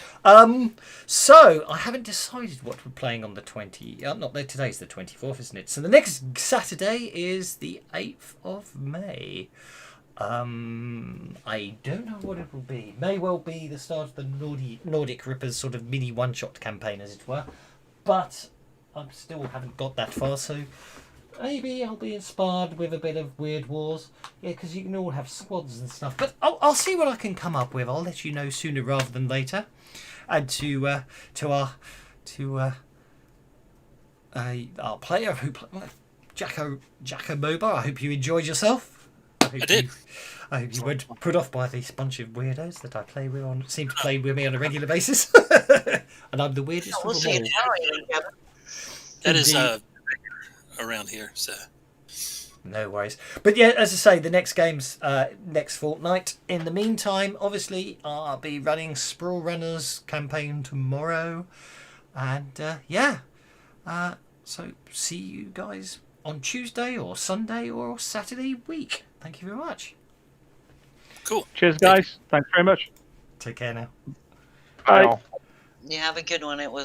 S1: So, I haven't decided what we're playing on the 20th. Today's the 24th, isn't it? So the next Saturday is the 8th of May. I don't know what it will be. May well be the start of the Nordic Rippers sort of mini one-shot campaign, as it were. But I still haven't got that far, so maybe I'll be inspired with a bit of Weird Wars. Yeah, because you can all have squads and stuff. But I'll see what I can come up with. I'll let you know sooner rather than later. And to our player who Jacko Moba, I hope you enjoyed yourself. I did. I hope you weren't put off by this bunch of weirdos that I seem to play with me on a regular basis. And I'm the weirdest of them all.
S2: That is around here, so.
S1: No worries. But yeah, as I say, the next game's next fortnight. In the meantime, obviously, I'll be running Sprawl Runners campaign tomorrow. And so see you guys on Tuesday or Sunday or Saturday week. Thank you very much.
S2: Cool.
S3: Cheers, guys. Thanks very much.
S1: Take care now.
S5: Bye.
S4: You have a good one. It was